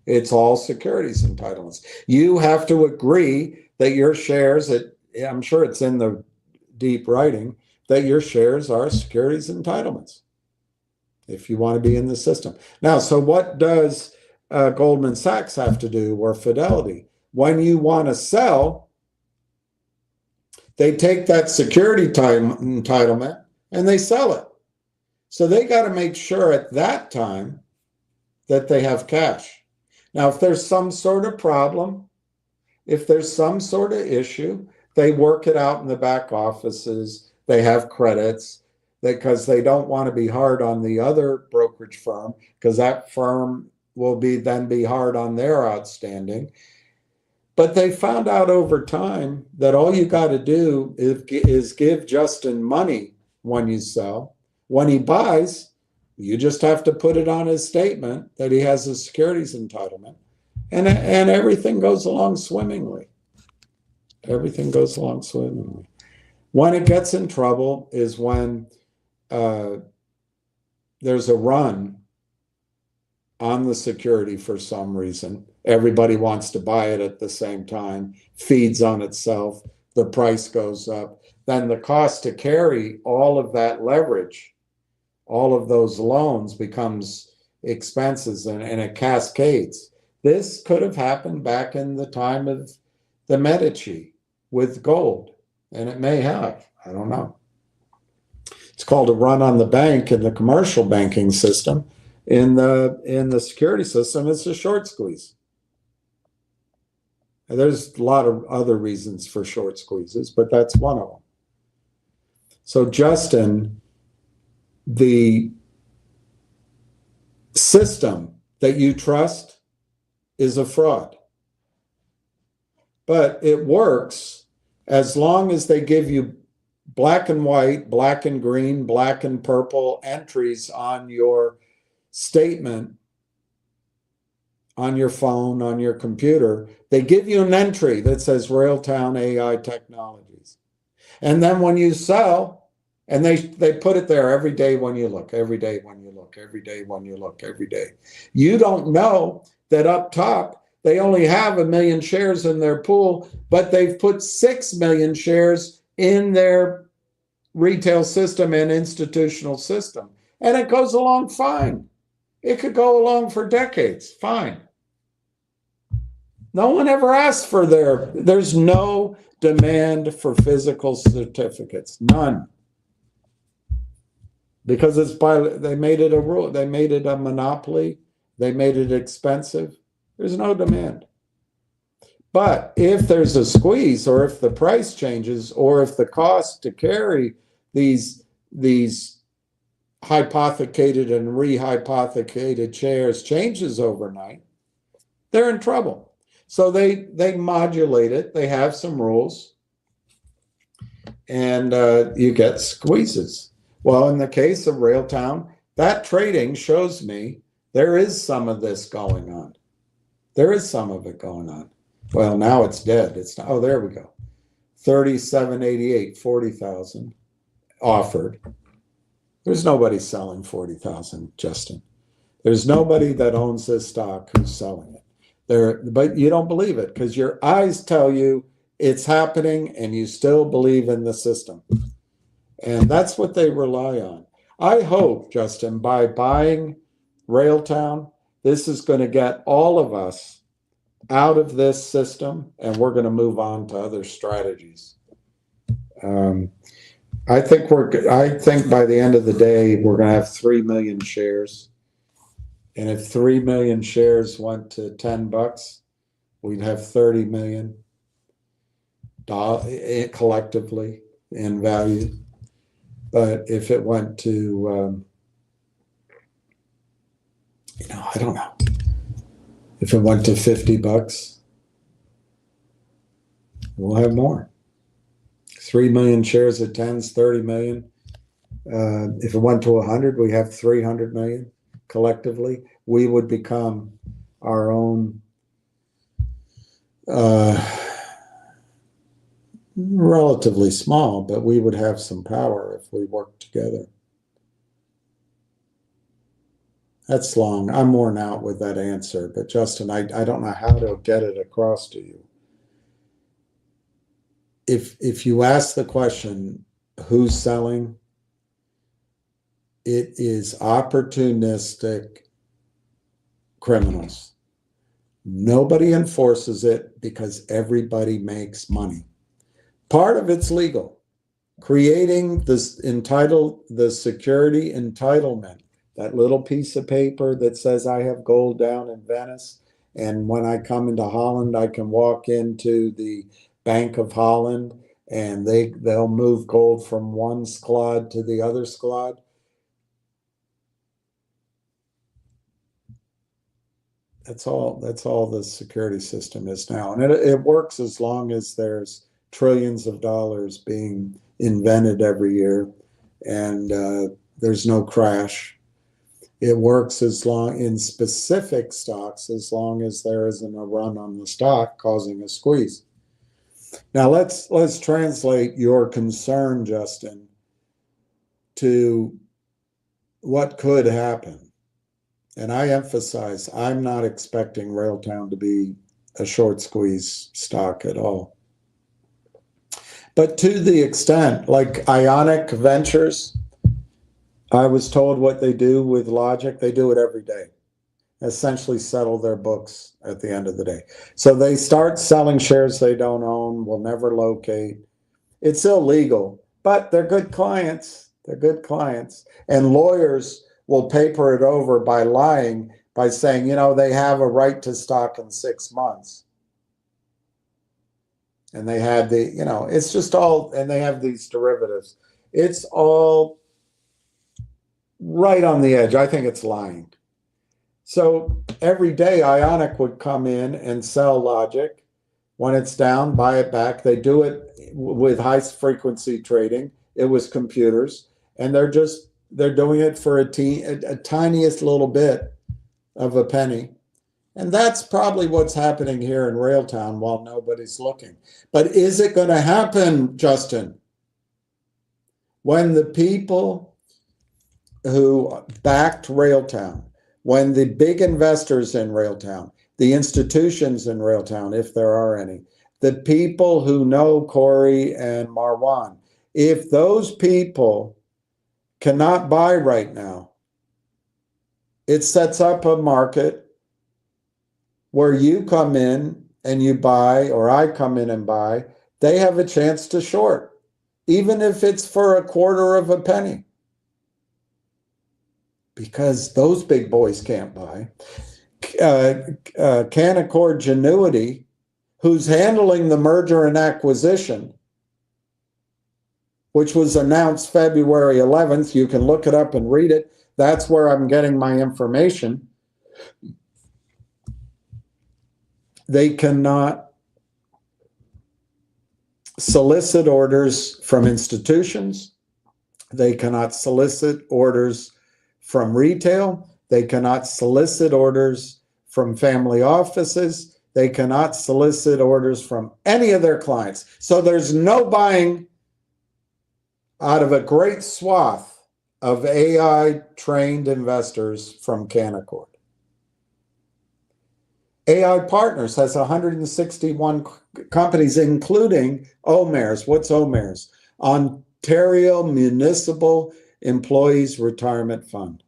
It's all securities entitlements. You have to agree that your shares, I'm sure it's in the deep writing, that your shares are securities entitlements if you want to be in the system. Now, so what does Goldman Sachs have to do, or Fidelity? When you want to sell, they take that security entitlement and they sell it. So they got to make sure at that time that they have cash. Now, if there's some sort of problem, if there's some sort of issue, they work it out in the back offices. They have credits because they don't want to be hard on the other brokerage firm, because that firm will then be hard on their outstanding. But they found out over time that all you got to do is give Justin money when you sell. When he buys, you just have to put it on his statement that he has a securities entitlement, and everything goes along swimmingly. Everything goes along swimmingly. When it gets in trouble is when there's a run on the security for some reason. Everybody wants to buy it at the same time, feeds on itself, the price goes up. Then the cost to carry all of that leverage, all of those loans, becomes expenses, and it cascades. This could have happened back in the time of the Medici with gold, and it may have. I don't know. It's called a run on the bank in the commercial banking system. In the security system, it's a short squeeze. And there's a lot of other reasons for short squeezes, but that's one of them. So Justin, the system that you trust is a fraud. But it works as long as they give you black and white, black and green, black and purple entries on your statement, on your phone, on your computer. They give you an entry that says Railtown AI Technologies. And then when you sell, and they put it there every day when you look, every day when you look, every day when you look, every day. You don't know that up top, they only have 1 million shares in their pool, but they've put 6 million shares in their retail system and institutional system. And it goes along fine. It could go along for decades, fine. No one ever asked for there's no demand for physical certificates, none. Because they made it a rule, they made it a monopoly, they made it expensive. There's no demand. But if there's a squeeze, or if the price changes, or if the cost to carry these hypothecated and rehypothecated shares changes overnight, they're in trouble. So they modulate it. They have some rules, and you get squeezes. Well, in the case of Railtown, that trading shows me there is some of this going on. There is some of it going on. Well, now it's dead. It's not, oh, there we go. 37.88, 40,000 offered. There's nobody selling 40,000, Justin. There's nobody that owns this stock who's selling it. But you don't believe it because your eyes tell you it's happening, and you still believe in the system. And that's what they rely on. I hope, Justin, by buying Railtown, this is going to get all of us out of this system, and we're going to move on to other strategies. I think by the end of the day, we're going to have 3 million shares. And if 3 million shares went to $10, we'd have $30 million collectively in value. But if it went to, I don't know, if it went to $50, we'll have more. 3 million shares at 10 is 30 million. If it went to 100, we have 300 million collectively. We would become our own relatively small, but we would have some power if we worked together. That's long. I'm worn out with that answer, but Justin, I don't know how to get it across to you. If you ask the question, who's selling, it is opportunistic criminals. Nobody enforces it because everybody makes money. Part of it's legal. Creating the security entitlement, that little piece of paper that says I have gold down in Venice, and when I come into Holland, I can walk into the Bank of Holland and they'll move gold from one sklad to the other sklad. That's all the security system is now. And it works as long as there's trillions of dollars being invented every year and there's no crash. It works as long in specific stocks as long as there isn't a run on the stock causing a squeeze. Now let's translate your concern, Justin, to what could happen. And I emphasize, I'm not expecting Railtown to be a short squeeze stock at all. But to the extent, like Ionic Ventures, I was told what they do with Logic, they do it every day. Essentially settle their books at the end of the day. So they start selling shares they don't own, will never locate. It's illegal, but they're good clients. They're good clients. And lawyers will paper it over by lying, by saying, they have a right to stock in 6 months. And they had it's just all, and they have these derivatives. It's all right on the edge. I think it's lying. So every day Ionic would come in and sell Logic. When it's down, buy it back. They do it with high frequency trading. It was computers, and they're doing it for a tiniest little bit of a penny. And that's probably what's happening here in Railtown while nobody's looking. But is it going to happen, Justin? When the people who backed Railtown, when the big investors in Railtown, the institutions in Railtown, if there are any, the people who know Corey and Marwan, if those people cannot buy right now, it sets up a market where you come in and you buy, or I come in and buy, they have a chance to short, even if it's for a quarter of a penny. Because those big boys can't buy. Canaccord Genuity, who's handling the merger and acquisition, which was announced February 11th. You can look it up and read it. That's where I'm getting my information. They cannot solicit orders from institutions. They cannot solicit orders from retail. They cannot solicit orders from family offices. They cannot solicit orders from any of their clients. So there's no buying out of a great swath of AI-trained investors from Canaccord. AI Partners has 161 companies, including OMERS. What's OMERS? Ontario Municipal Employees Retirement Fund.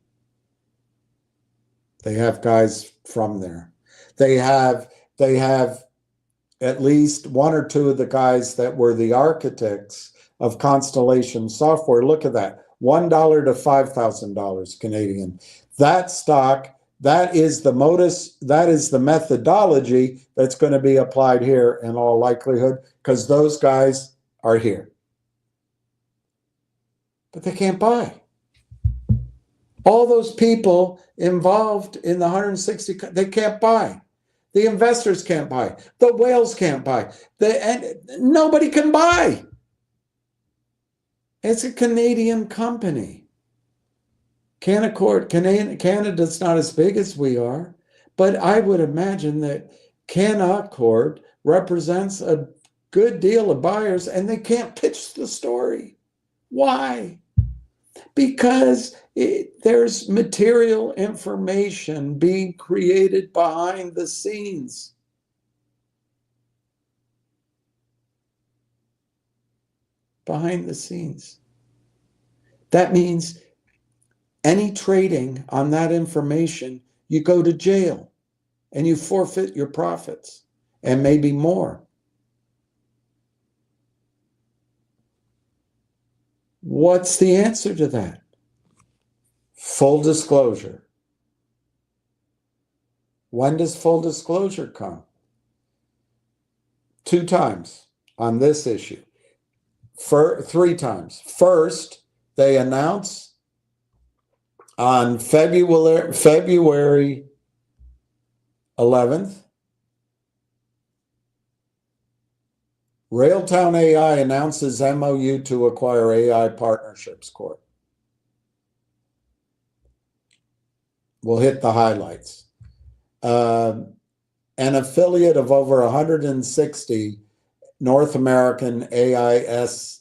They have guys from there. They have at least one or two of the guys that were the architects of Constellation Software. Look at that, $1 to $5,000 Canadian. That stock That is the modus, that is the methodology that's going to be applied here in all likelihood, because those guys are here. But they can't buy. All those people involved in the 160, they can't buy. The investors can't buy. The whales can't buy. And nobody can buy. It's a Canadian company. Canada's not as big as we are, but I would imagine that Canaccord represents a good deal of buyers, and they can't pitch the story. Why? Because there's material information being created behind the scenes. Behind the scenes. That means any trading on that information, you go to jail and you forfeit your profits and maybe more. What's the answer to that? Full disclosure. When does full disclosure come? 2 times on this issue. 3 times. First, they announce on February 11th, Railtown AI announces MOU to acquire AI Partnerships Corp. We'll hit the highlights. An affiliate of over 160 North American AAS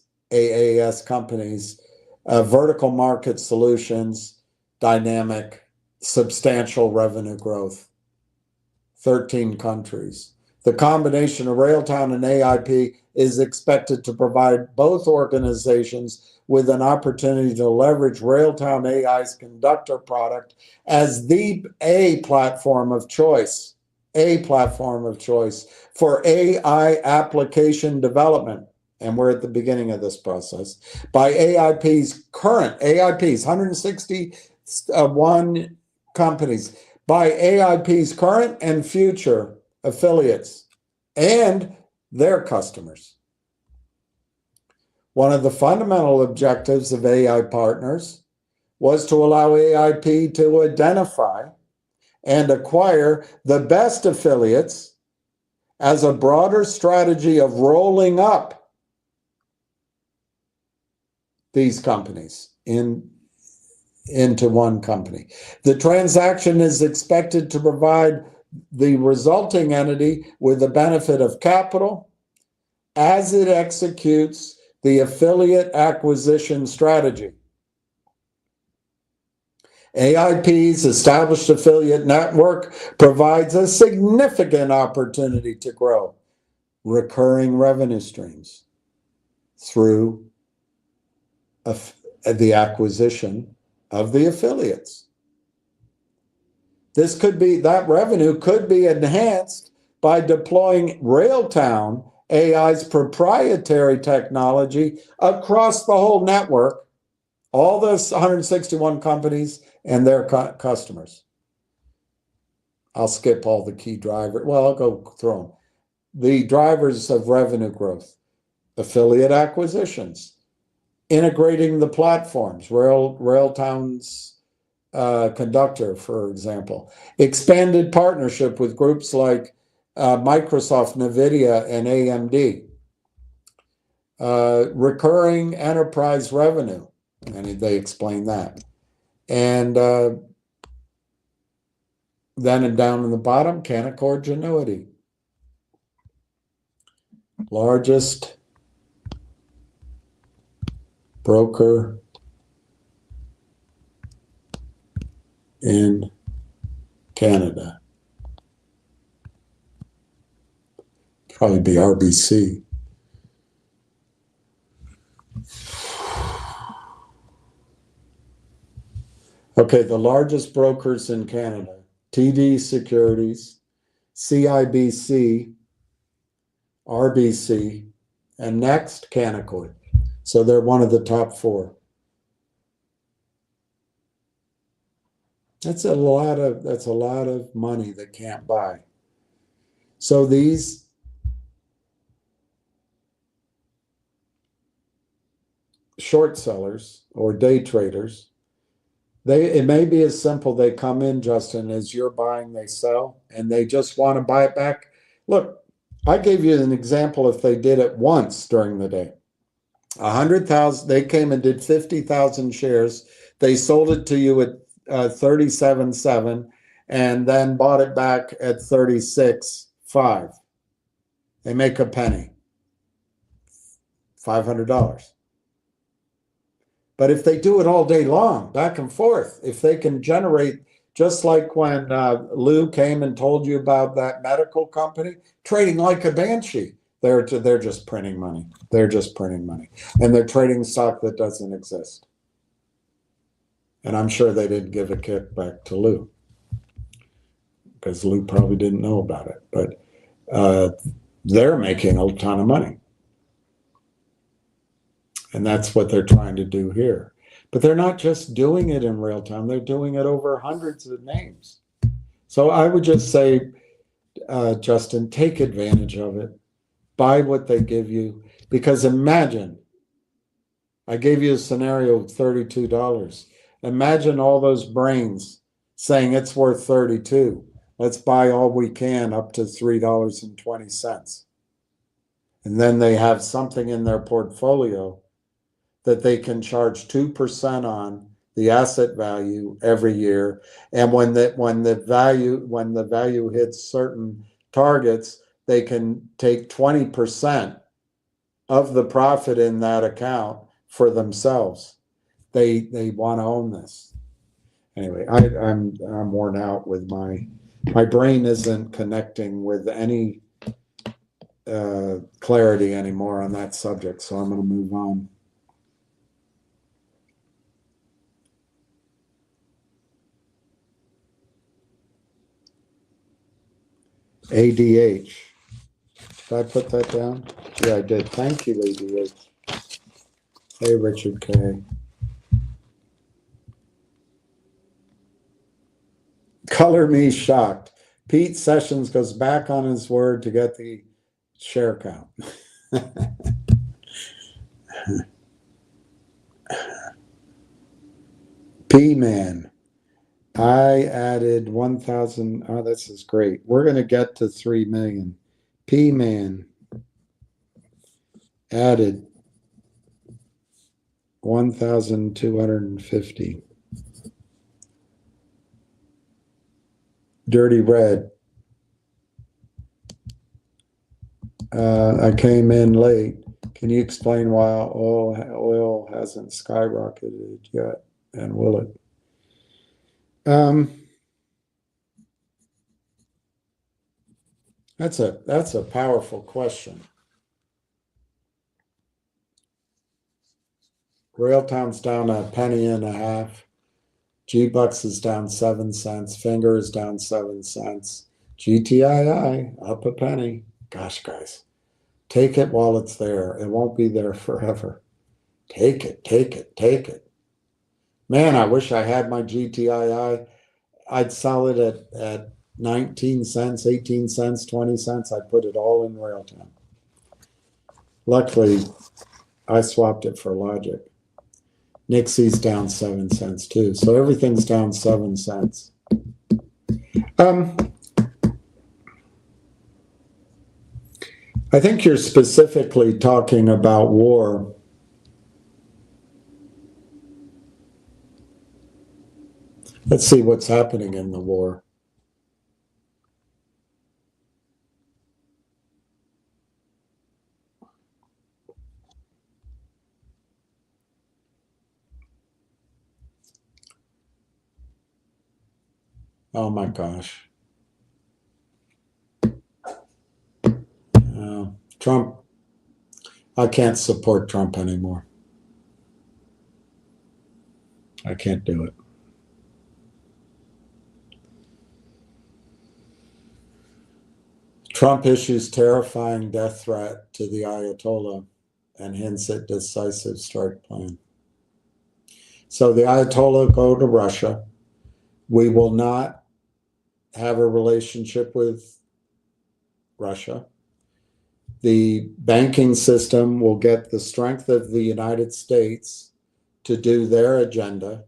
companies, vertical market solutions, dynamic, substantial revenue growth, 13 countries. The combination of Railtown and AIP is expected to provide both organizations with an opportunity to leverage Railtown AI's conductor product as a platform of choice for AI application development. And we're at the beginning of this process. By AIP's 161 companies, by AIP's current and future affiliates and their customers. One of the fundamental objectives of AI Partners was to allow AIP to identify and acquire the best affiliates as a broader strategy of rolling up these companies into one company. The transaction is expected to provide the resulting entity with the benefit of capital as it executes the affiliate acquisition strategy. AIP's established affiliate network provides a significant opportunity to grow recurring revenue streams through the acquisition of the affiliates. That revenue could be enhanced by deploying Railtown AI's proprietary technology across the whole network, all those 161 companies and their customers. I'll skip all the key drivers. Well, I'll go through them. The drivers of revenue growth, affiliate acquisitions, integrating the platforms, Railtown's conductor, for example, expanded partnership with groups like Microsoft, NVIDIA, and AMD, recurring enterprise revenue, and they explain that. And then down in the bottom, Canaccord Genuity, largest broker in Canada. Probably be RBC. Okay, the largest brokers in Canada: TD Securities, CIBC, RBC, and next, Canaccord. So they're one of the top 4. That's a lot of money that can't buy. So these short sellers or day traders, it may be as simple, they come in, Justin, as you're buying, they sell, and they just want to buy it back. Look, I gave you an example if they did it once during the day. 100,000, they came and did 50,000 shares. They sold it to you at 37.7 and then bought it back at 36.5. They make a penny, $500. But if they do it all day long, back and forth, if they can generate, just like when Lou came and told you about that medical company, trading like a banshee, they're just printing money. They're just printing money. And they're trading stock that doesn't exist. And I'm sure they didn't give a kickback to Lou, because Lou probably didn't know about it. But they're making a ton of money. And that's what they're trying to do here. But they're not just doing it in Railtown, they're doing it over hundreds of names. So I would just say, Justin, take advantage of it. Buy what they give you. Because imagine, I gave you a scenario of $32. Imagine all those brains saying it's worth 32. Let's buy all we can up to $3.20. And then they have something in their portfolio that they can charge 2% on the asset value every year. And when the value hits certain targets, they can take 20% of the profit in that account for themselves. They want to own this. Anyway, I'm worn out with my brain isn't connecting with any clarity anymore on that subject, so I'm going to move on. ADH. Did I put that down? Yeah, I did. Thank you, ADH. Hey, Richard K. Color me shocked. Pete Sessions goes back on his word to get the share count. P-Man. I added 1,000. Oh, this is great. We're going to get to 3 million. P-Man added 1,250. Dirty Red. I came in late. Can you explain why oil hasn't skyrocketed yet, and will it? That's a powerful question. Railtown's down $0.015. G-Bucks is down 7 cents. Finger is down 7 cents. GTII up a penny. Gosh, guys, take it while it's there. It won't be there forever. Take it, take it, take it. Man, I wish I had my GTII. I'd sell it at 19 cents, 18 cents, 20 cents. I'd put it all in Railtown. Luckily, I swapped it for Logic. Nixie's down 7 cents too. So everything's down 7 cents. I think you're specifically talking about war. Let's see what's happening in the war. Oh my gosh. Trump, I can't support Trump anymore. I can't do it. Trump issues terrifying death threat to the Ayatollah and hints at decisive strike plan. So the Ayatollah go to Russia. We will not have a relationship with Russia. The banking system will get the strength of the United States to do their agenda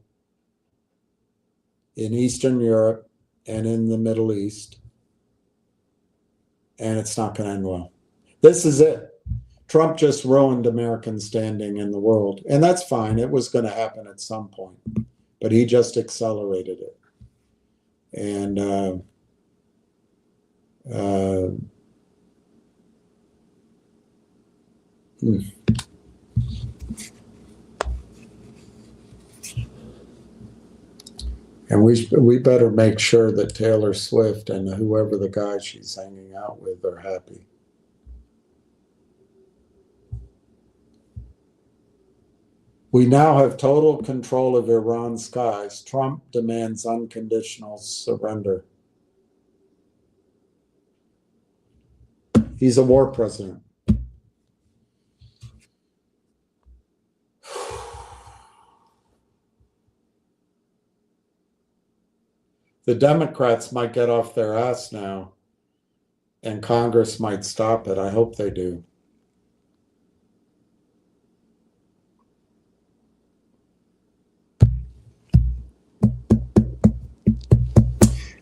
in Eastern Europe and in the Middle East. And it's not going to end well. This is it. Trump just ruined American standing in the world. And that's fine. It was going to happen at some point. But he just accelerated it. And And we better make sure that Taylor Swift and whoever the guy she's hanging out with are happy. We now have total control of Iran's skies. Trump demands unconditional surrender. He's a war president. The Democrats might get off their ass now, and Congress might stop it. I hope they do.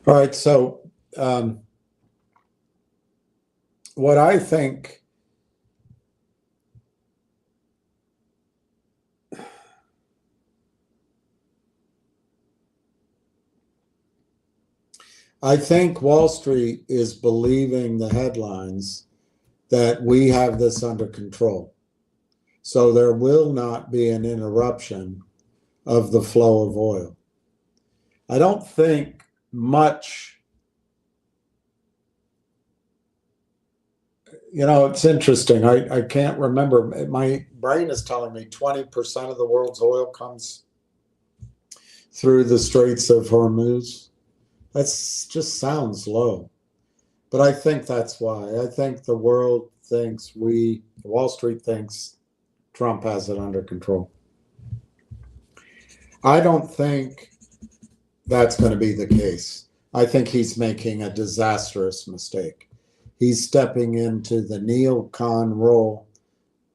All right, so what I think Wall Street is believing the headlines that we have this under control. So there will not be an interruption of the flow of oil. I don't think much, it's interesting. I can't remember. My brain is telling me 20% of the world's oil comes through the Straits of Hormuz. That just sounds low. But I think that's why. I think the world thinks Wall Street thinks Trump has it under control. I don't think that's going to be the case. I think he's making a disastrous mistake. He's stepping into the neocon role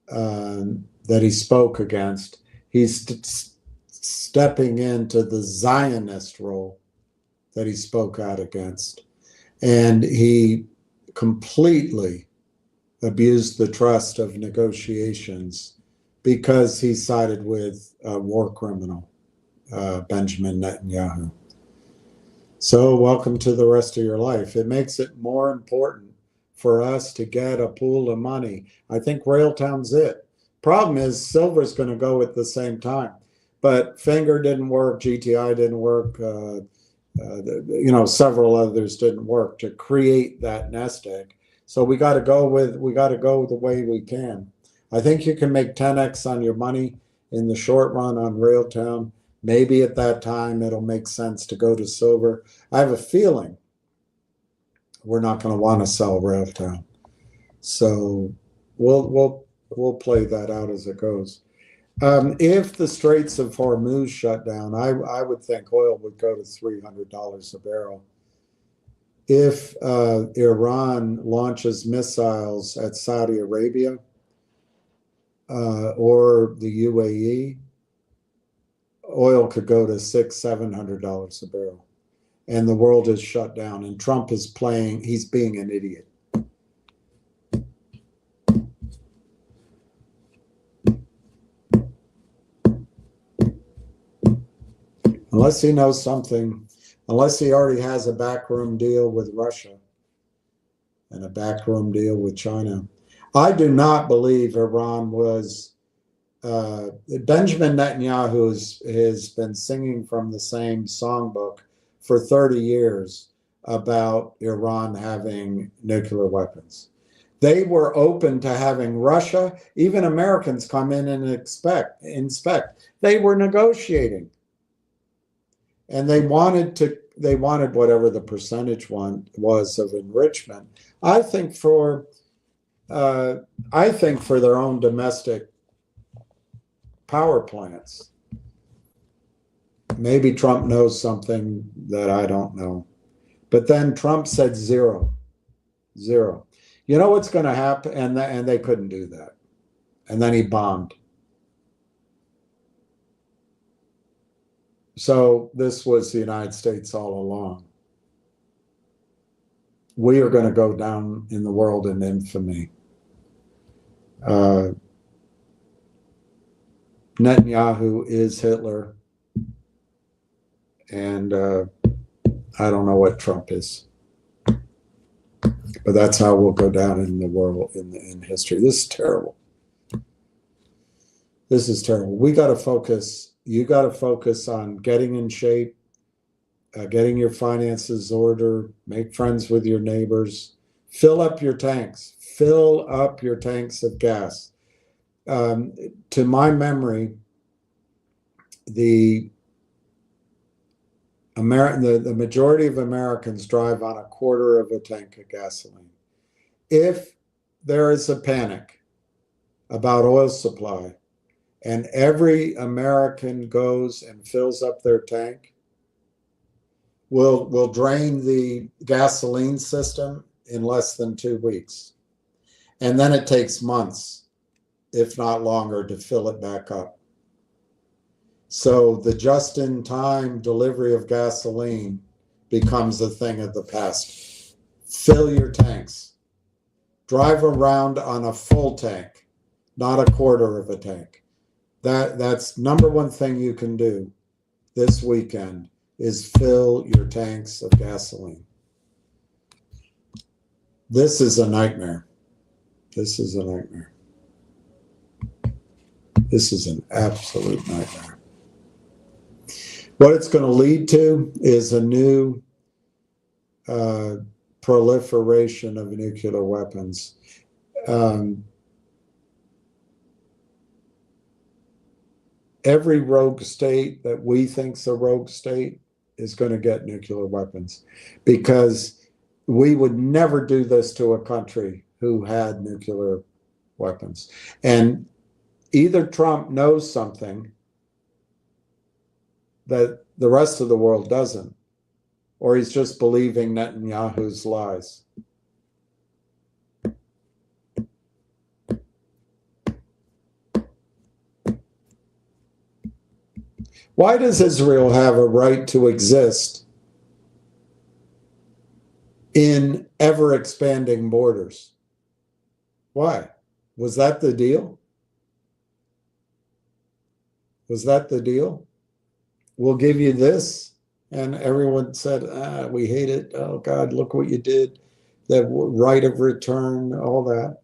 that he spoke against. He's stepping into the Zionist role that he spoke out against. And he completely abused the trust of negotiations because he sided with a war criminal, Benjamin Netanyahu. So welcome to the rest of your life. It makes it more important for us to get a pool of money. I think Railtown's it. Problem is, silver's going to go at the same time. But Finger didn't work, GTI didn't work, several others didn't work to create that nest egg. So we got to go the way we can. I think you can make 10x on your money in the short run on Railtown. Maybe at that time it'll make sense to go to silver. I have a feeling we're not going to want to sell Railtown. So we'll play that out as it goes. If the Straits of Hormuz shut down, I would think oil would go to $300 a barrel. If Iran launches missiles at Saudi Arabia or the UAE, oil could go to $600-700 a barrel. And the world is shut down. And Trump is he's being an idiot. Unless he knows something, unless he already has a backroom deal with Russia and a backroom deal with China. I do not believe Iran was, Benjamin Netanyahu has been singing from the same songbook for 30 years about Iran having nuclear weapons. They were open to having Russia, even Americans come in and inspect. They were negotiating. And they wanted whatever the percentage was of enrichment. I think for their own domestic power plants. Maybe Trump knows something that I don't know. But then Trump said zero. Zero. You know what's going to happen? And they couldn't do that. And then he bombed. So this was the United States all along. We are going to go down in the world in infamy. Netanyahu is Hitler. And I don't know what Trump is. But that's how we'll go down in the world, in history. This is terrible. This is terrible. We got to focus. You got to focus on getting in shape, getting your finances order, make friends with your neighbors, fill up your tanks. Fill up your tanks of gas. To my memory, the majority of Americans drive on a quarter of a tank of gasoline. If there is a panic about oil supply and every American goes and fills up their tank, we'll drain the gasoline system in less than 2 weeks. And then it takes months, if not longer, to fill it back up. So the just-in-time delivery of gasoline becomes a thing of the past. Fill your tanks. Drive around on a full tank, not a quarter of a tank. That's number one thing you can do this weekend is fill your tanks of gasoline. This is a nightmare. This is a nightmare. This is an absolute nightmare. What it's going to lead to is a new proliferation of nuclear weapons. Every rogue state that we think's a rogue state is going to get nuclear weapons, because we would never do this to a country who had nuclear weapons. And either Trump knows something that the rest of the world doesn't, or he's just believing Netanyahu's lies. Why does Israel have a right to exist in ever-expanding borders? Why? Was that the deal? Was that the deal? We'll give you this. And everyone said, we hate it. Oh, God, look what you did. That right of return, all that.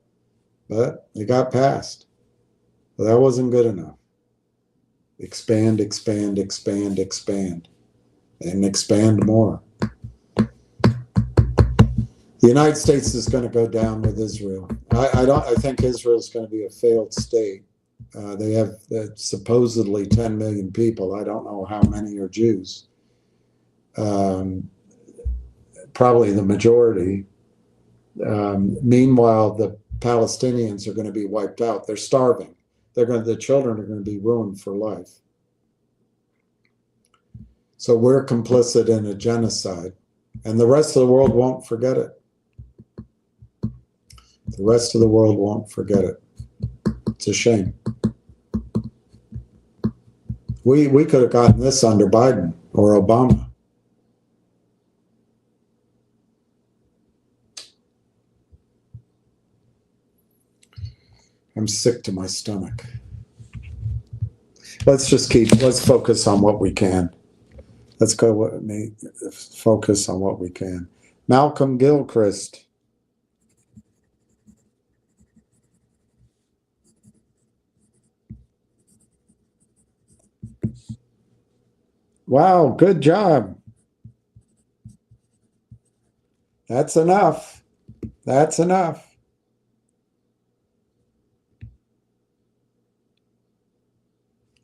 But it got passed. But that wasn't good enough. Expand, expand, expand, expand, and expand more. The United States is going to go down with Israel. I think Israel is going to be a failed state. They have supposedly 10 million people. I don't know how many are Jews. Probably the majority. Meanwhile, the Palestinians are going to be wiped out. They're starving. The children are going to be ruined for life. So we're complicit in a genocide, and the rest of the world won't forget it. The rest of the world won't forget it. It's a shame. We could have gotten this under Biden or Obama. I'm sick to my stomach. Let's focus on what we can. Let's focus on what we can. Malcolm Gilchrist. Wow, good job. That's enough. That's enough.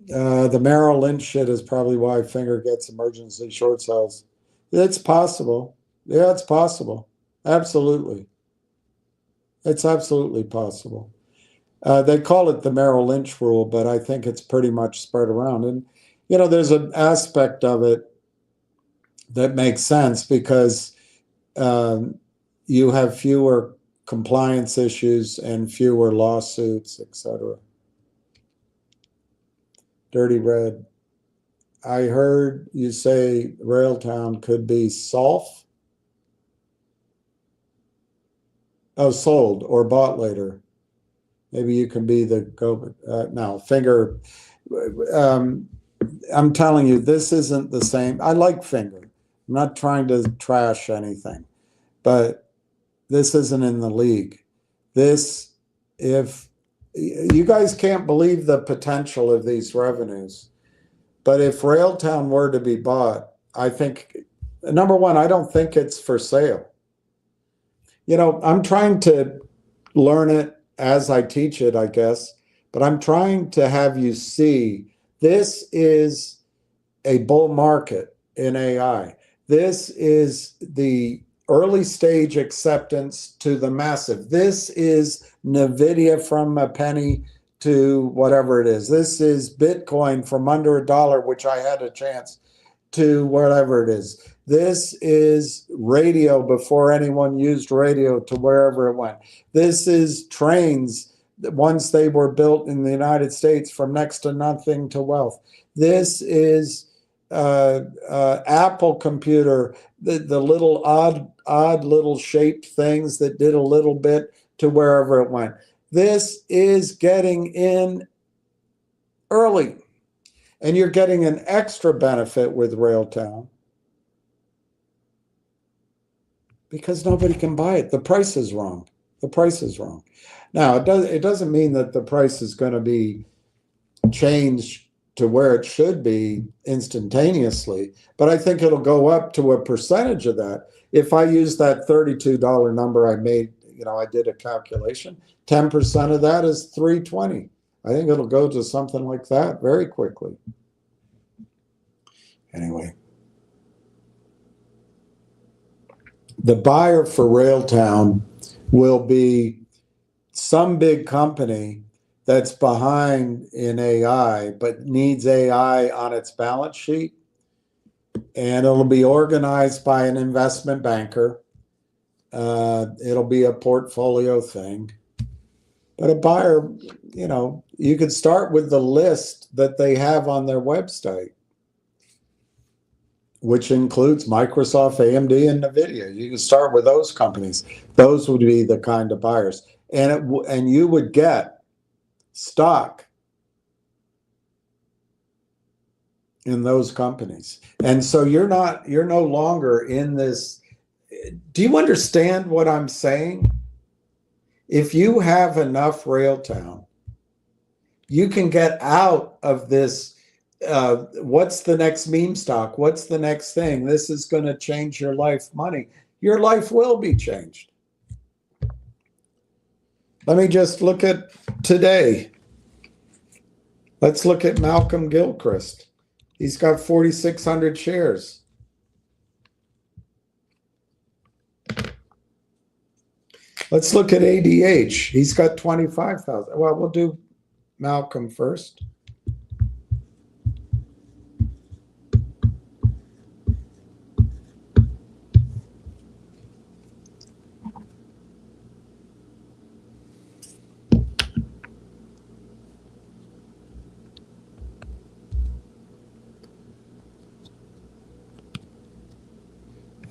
The Merrill Lynch shit is probably why Finger gets emergency short sales. It's possible. Yeah, it's possible. Absolutely. It's absolutely possible. They call it the Merrill Lynch rule, but I think it's pretty much spread around. And You know, there's an aspect of it that makes sense because you have fewer compliance issues and fewer lawsuits, etc. Dirty Red. I heard you say Railtown could be SOLF. Oh, sold or bought later. Maybe you can be the go. No, Finger. I'm telling you, this isn't the same. I like Finger. I'm not trying to trash anything, but this isn't in the league. This, if you guys can't believe the potential of these revenues, but if Railtown were to be bought, I think, number one, I don't think it's for sale. You know, I'm trying to learn it as I teach it, I guess, but I'm trying to have you see this is a bull market in AI. This is the early stage acceptance to the massive. This is NVIDIA from a penny to whatever it is. This is Bitcoin from under $1, which I had a chance, to whatever it is. This is radio before anyone used radio to wherever it went. This is trains once they were built in the United States from next to nothing to wealth. This is Apple computer, the little odd little shaped things that did a little bit to wherever it went. This is getting in early. And you're getting an extra benefit with Railtown because nobody can buy it. The price is wrong. The price is wrong. Now, it doesn't mean that the price is going to be changed to where it should be instantaneously, but I think it'll go up to a percentage of that. If I use that $32 number I made, you know, I did a calculation, 10% of that is $3.20. I think it'll go to something like that very quickly. Anyway, the buyer for Railtown will be some big company that's behind in AI, but needs AI on its balance sheet. And it'll be organized by an investment banker. It'll be a portfolio thing. But a buyer, you know, you could start with the list that they have on their website, which includes Microsoft, AMD, and NVIDIA. You can start with those companies. Those would be the kind of buyers. And you would get stock in those companies. And so you're no longer in this. Do you understand what I'm saying? If you have enough Railtown, you can get out of this. What's the next meme stock? What's the next thing? This is going to change your life money. Your life will be changed. Let me just look at today. Let's look at Malcolm Gilchrist. He's got 4,600 shares. Let's look at ADH. He's got 25,000. Well, we'll do Malcolm first.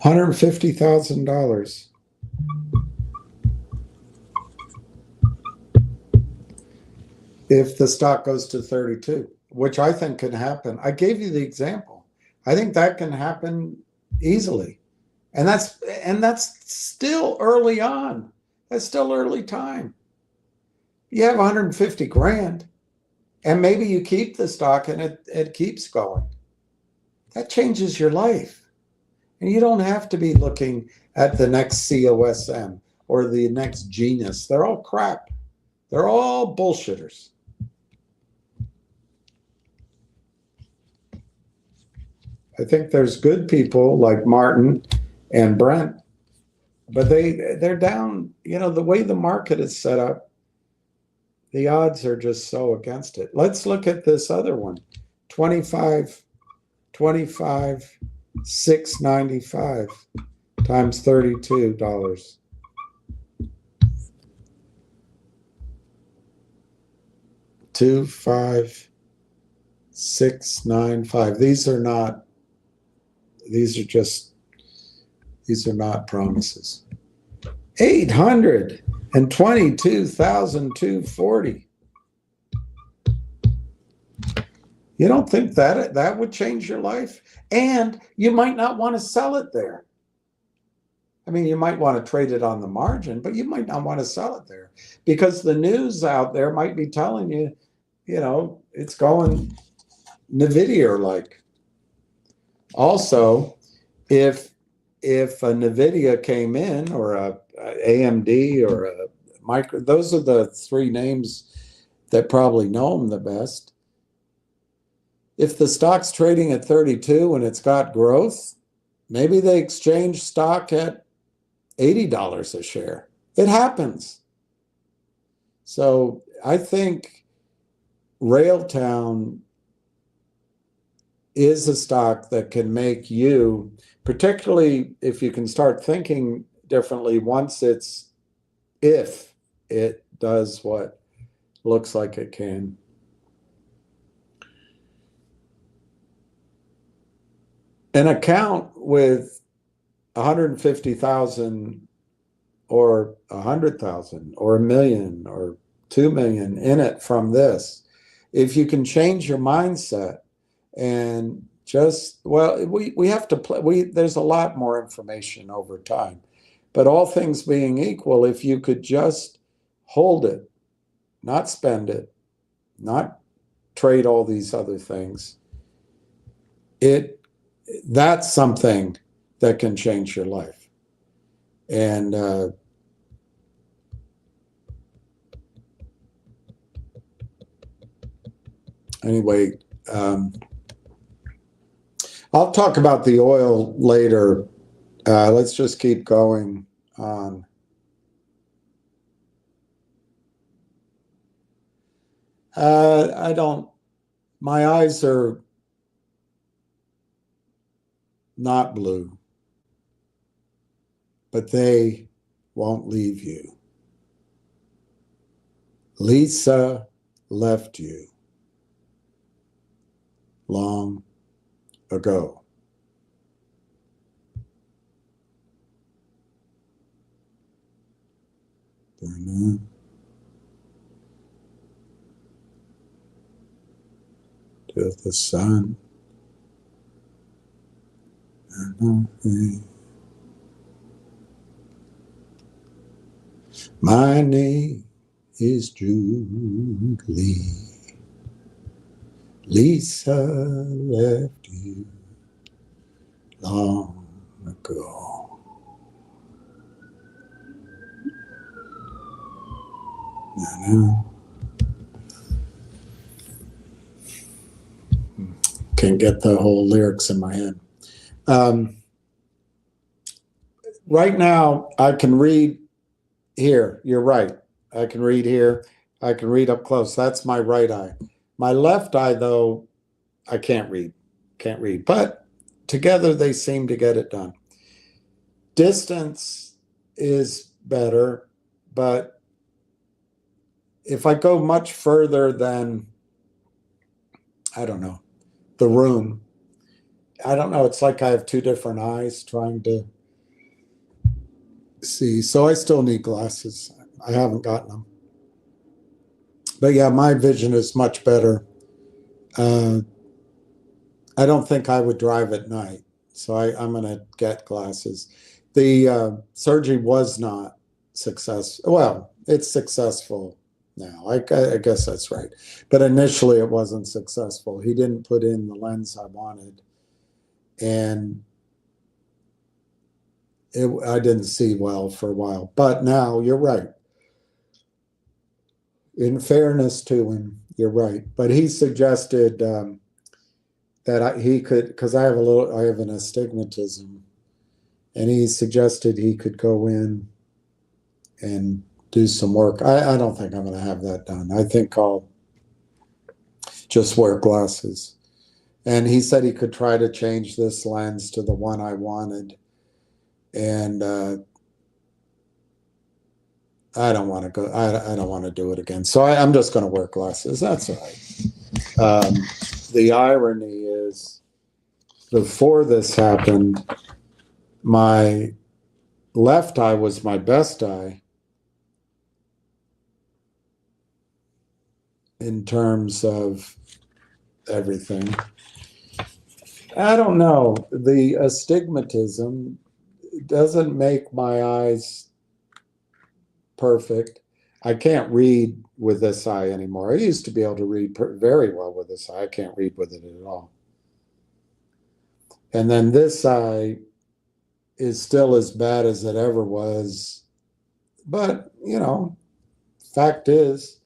$150,000. If the stock goes to 32, which I think can happen. I gave you the example. I think that can happen easily. And that's still early on. That's still early time. You have 150 grand and maybe you keep the stock and it keeps going. That changes your life. And you don't have to be looking at the next COSM or the next Genius. They're all crap. They're all bullshitters. I think there's good people like Martin and Brent, but they're down. You know, the way the market is set up, the odds are just so against it. Let's look at this other one, $25,695 times $32. $25,695. These are not promises. 822,240. You don't think that would change your life? And you might not want to sell it there. I mean, you might want to trade it on the margin, but you might not want to sell it there because the news out there might be telling you, it's going NVIDIA-like. Also, if a NVIDIA came in, or a AMD, or a Micro, those are the three names that probably know them the best. If the stock's trading at 32 and it's got growth, maybe they exchange stock at $80 a share. It happens. So I think Railtown is a stock that can make you, particularly if you can start thinking differently if it does what looks like it can. An account with 150,000 or 100,000 or 1 million or 2 million in it from this, if you can change your mindset and we have to play, there's a lot more information over time, but all things being equal, if you could just hold it, not spend it, not trade all these other things, that's something that can change your life. And anyway, I'll talk about the oil later. Let's just keep going on. My eyes are not blue, but they won't leave you. Lisa left you long ago. To the sun. My name is Julie. Lisa left you long ago. Can't get the whole lyrics in my head. Right now, I can read here. You're right. I can read here. I can read up close. That's my right eye. My left eye, though, I can't read. Can't read. But together, they seem to get it done. Distance is better, but if I go much further than, I don't know, the room, I don't know. It's like I have two different eyes trying to see. So I still need glasses. I haven't gotten them. But yeah, my vision is much better. I don't think I would drive at night. So I'm going to get glasses. The surgery was not successful. Well, it's successful now. I guess that's right. But initially it wasn't successful. He didn't put in the lens I wanted. And I didn't see well for a while. But now you're right. In fairness to him, you're right. But he suggested that he could, because I have an astigmatism, and he suggested he could go in and do some work. I don't think I'm going to have that done. I think I'll just wear glasses. And he said he could try to change this lens to the one I wanted. And I don't want to go. I don't want to do it again. So I'm just going to wear glasses. That's all right. The irony is, before this happened, my left eye was my best eye in terms of everything. I don't know. The astigmatism doesn't make my eyes perfect. I can't read with this eye anymore. I used to be able to read very well with this eye. I can't read with it at all. And then this eye is still as bad as it ever was. But, you know, fact is,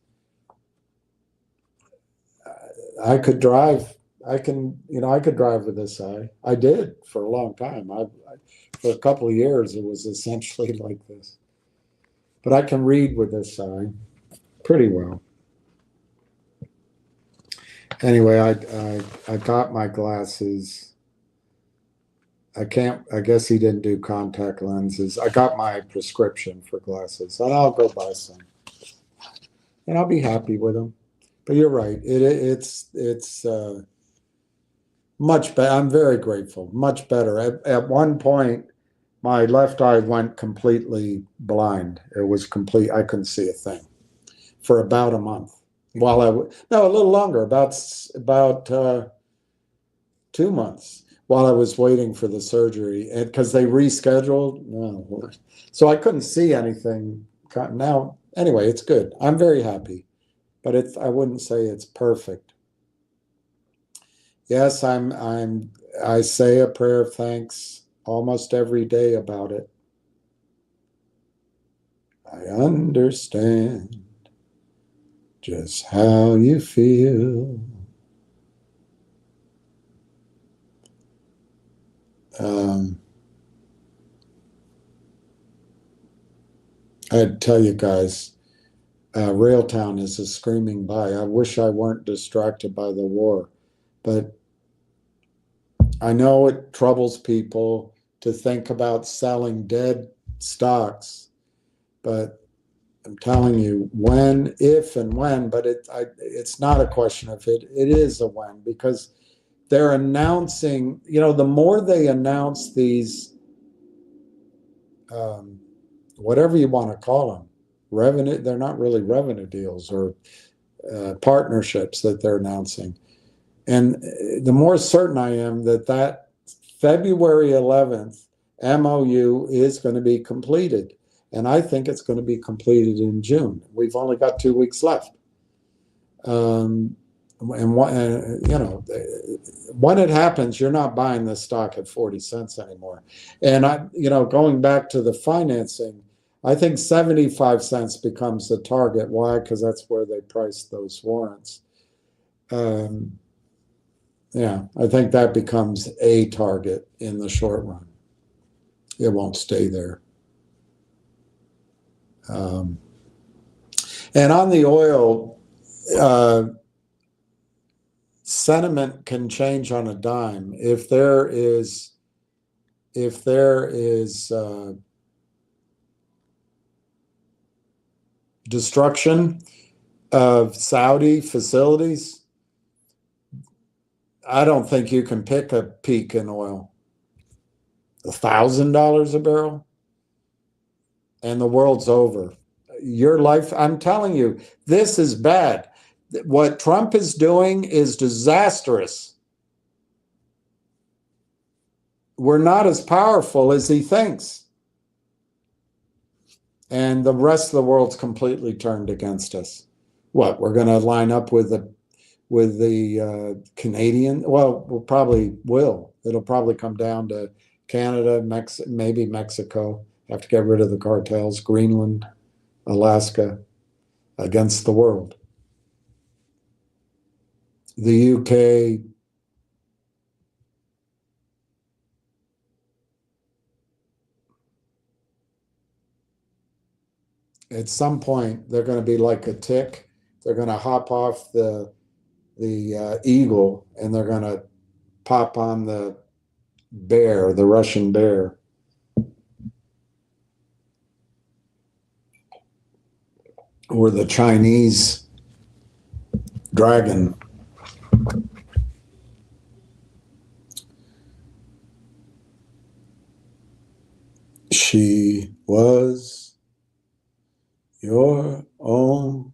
I could drive. I could drive with this eye. I did for a long time. For a couple of years, it was essentially like this. But I can read with this eye pretty well. Anyway, I got my glasses. I guess he didn't do contact lenses. I got my prescription for glasses, and I'll go buy some. And I'll be happy with them. But you're right. It's much better. I'm very grateful. Much better. At one point, my left eye went completely blind. It was complete. I couldn't see a thing for about a month. No, a little longer. About 2 months while I was waiting for the surgery, and because they rescheduled. No, so I couldn't see anything. Now, anyway, it's good. I'm very happy, but I wouldn't say it's perfect. Yes, I say a prayer of thanks almost every day about it. I understand just how you feel. I'd tell you guys, Railtown is a screaming by. I wish I weren't distracted by the war, but I know it troubles people to think about selling dead stocks, but I'm telling you, if and when, but it's not a question of it. It is a when, because they're announcing, the more they announce these, whatever you want to call them, revenue, they're not really revenue deals or partnerships that they're announcing. And the more certain I am that February 11th MOU is going to be completed. And I think it's going to be completed in June. We've only got 2 weeks left. And when it happens, you're not buying the stock at 40 cents anymore. And going back to the financing, I think 75 cents becomes the target. Why? Because that's where they price those warrants. Yeah, I think that becomes a target in the short run. It won't stay there. And on the oil, sentiment can change on a dime. If there is destruction of Saudi facilities, I don't think you can pick a peak in oil. $1,000 a barrel, and the world's over. Your life, I'm telling you, this is bad. What Trump is doing is disastrous. We're not as powerful as he thinks. And the rest of the world's completely turned against us. What, we're going to line up with the Canadian? Well, we probably will. It'll probably come down to Canada, maybe Mexico. Have to get rid of the cartels, Greenland, Alaska, against the world. The UK, at some point, they're going to be like a tick. They're going to hop off the eagle, and they're going to pop on the bear, the Russian bear. Or the Chinese dragon. She was your own.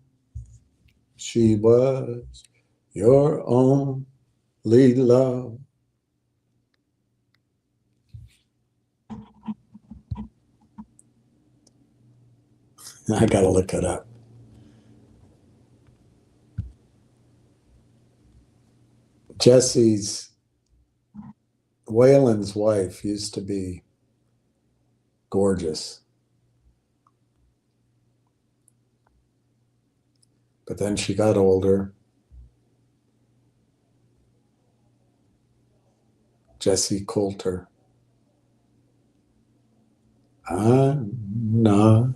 She was your only love. I gotta look it up. Jesse's, Waylon's wife used to be gorgeous. But then she got older. Jesse Coulter. I'm not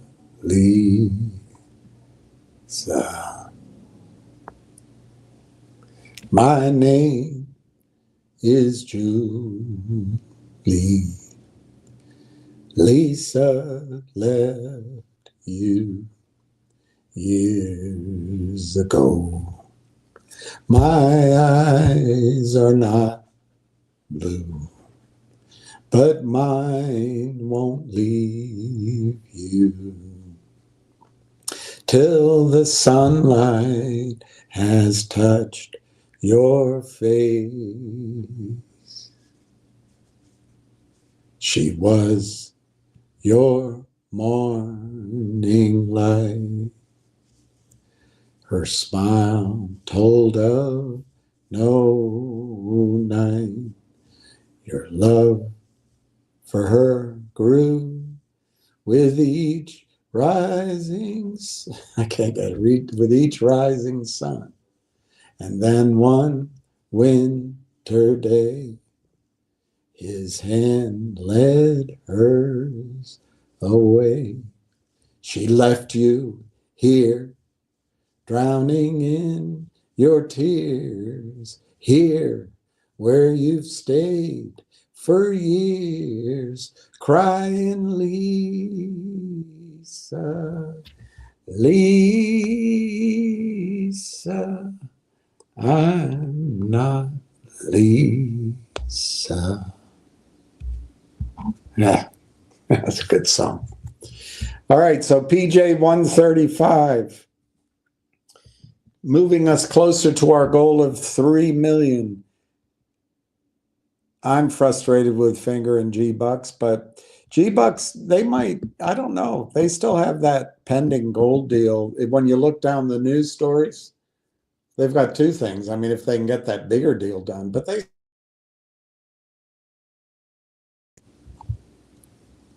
Lisa. My name is Julie. Lisa left you years ago. My eyes are not blue, but mine won't leave you till the sunlight has touched your face. She was your morning light. Her smile told of no night. Your love for her grew with each rising, I can't get it, with each rising sun. And then one winter day, his hand led hers away. She left you here, drowning in your tears, here where you've stayed for years, crying, Lisa, Lisa, I'm not Lisa. Yeah, that's a good song. All right, so PJ 135. Moving us closer to our goal of 3 million. I'm frustrated with Finger and G-Bucks, but G-Bucks, they might, I don't know. They still have that pending gold deal. When you look down the news stories, they've got two things. I mean, if they can get that bigger deal done, but they,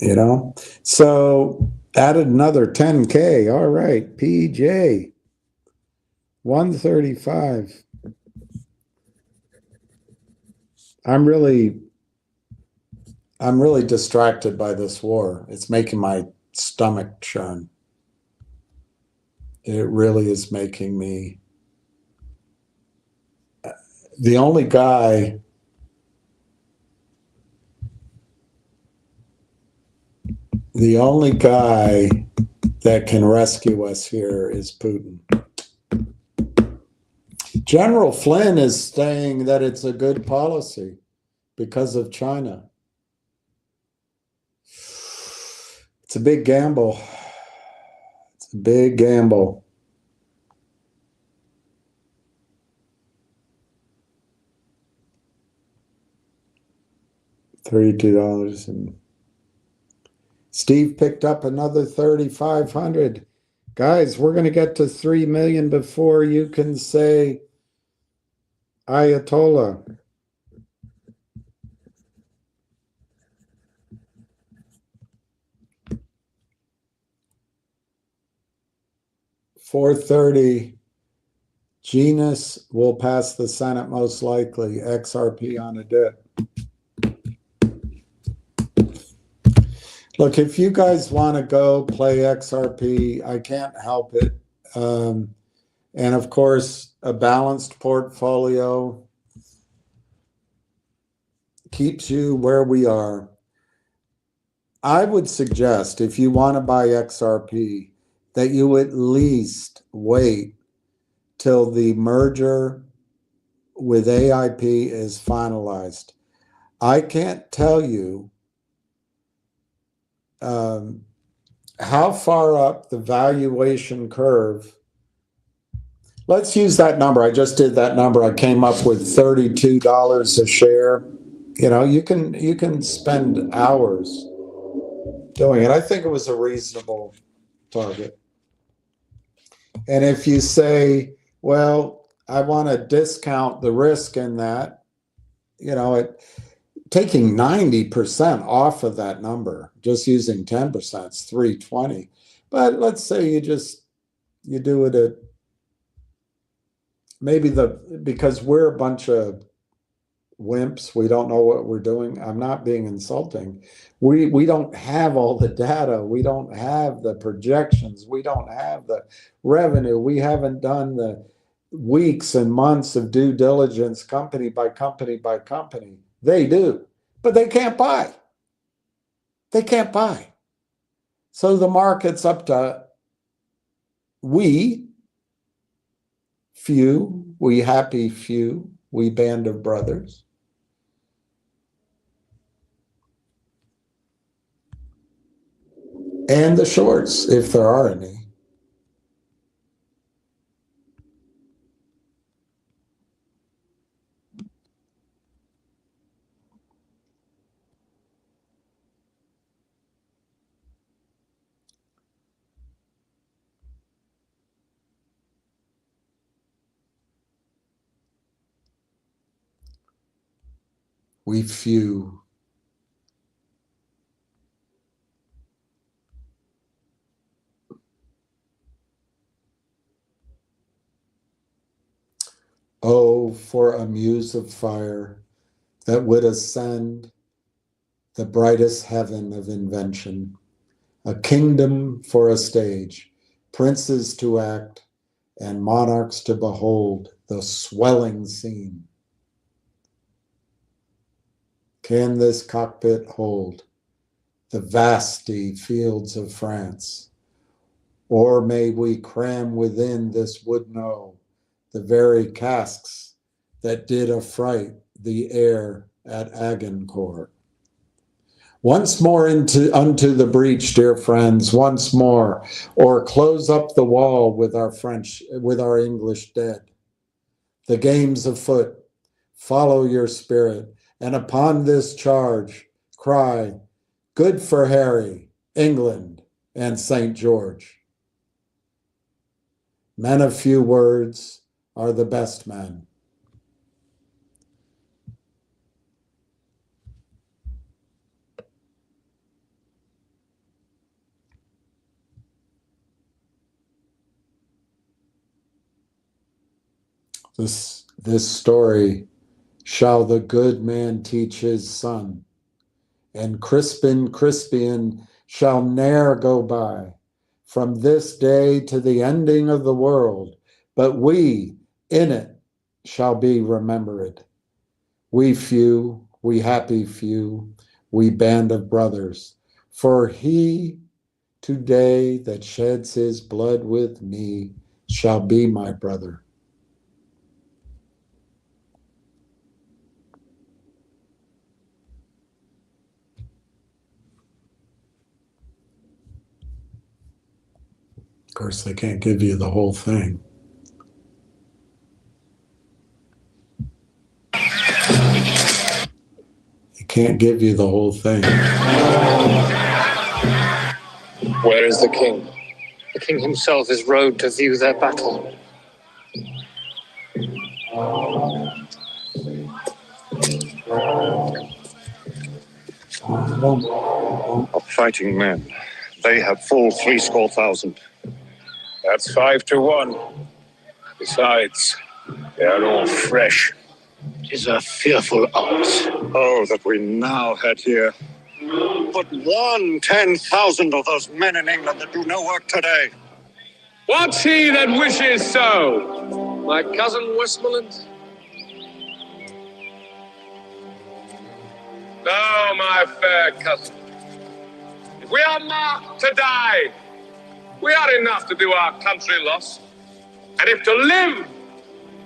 you know, so added another 10K. All right, PJ 135. I'm really distracted by this war. It's making my stomach churn. It really is making me. The only guy that can rescue us here is Putin. General Flynn is saying that it's a good policy because of China. It's a big gamble. It's a big gamble. $32 and Steve picked up another 3,500. Guys, we're going to get to 3 million before you can say Ayatollah. $430. Genus will pass the Senate most likely. XRP on a dip. Look, if you guys want to go play XRP, I can't help it. And of course, a balanced portfolio. keeps you where we are. I would suggest, if you want to buy XRP, that you at least wait till the merger with AIP is finalized. I can't tell you how far up the valuation curve. Let's use that number. I just did that number. I came up with $32 a share. You know, you can spend hours doing it. I think it was a reasonable target. And if you say, well, I want to discount the risk in that, you know, taking 90% off of that number, just using 10%, it's 320. But let's say you do it at maybe because we're a bunch of wimps, we don't know what we're doing. I'm not being insulting. We don't have all the data. We don't have the projections. We don't have the revenue. We haven't done the weeks and months of due diligence, company by company by company. They do, but they can't buy. They can't buy. So the market's up to we happy few, we band of brothers. And the shorts, if there are any. We few. Oh, for a muse of fire that would ascend the brightest heaven of invention, a kingdom for a stage, princes to act, and monarchs to behold the swelling scene. Can this cockpit hold the vasty fields of France? Or may we cram within this wood know the very casques that did affright the air at Agincourt? Once more unto the breach, dear friends, once more, or close up the wall with our English dead. The game's afoot, follow your spirit, and upon this charge, cry, good for Harry, England, and St. George. Men of few words are the best men. This story, shall the good man teach his son, and Crispian shall ne'er go by, from this day to the ending of the world, but we in it shall be remembered. We few, we happy few, we band of brothers, for he today that sheds his blood with me shall be my brother. Of course, they can't give you the whole thing. They can't give you the whole thing. Where is the king? The king himself is rode to view their battle. Of fighting men, they have full 300,000. That's 5 to 1. Besides, they are all fresh. 'Tis a fearful odds. Oh, that we now had here but 10,000 of those men in England that do no work today. What's he that wishes so? My cousin Westmoreland? No, my fair cousin. If we are marked to die, we are enough to do our country loss. And if to live,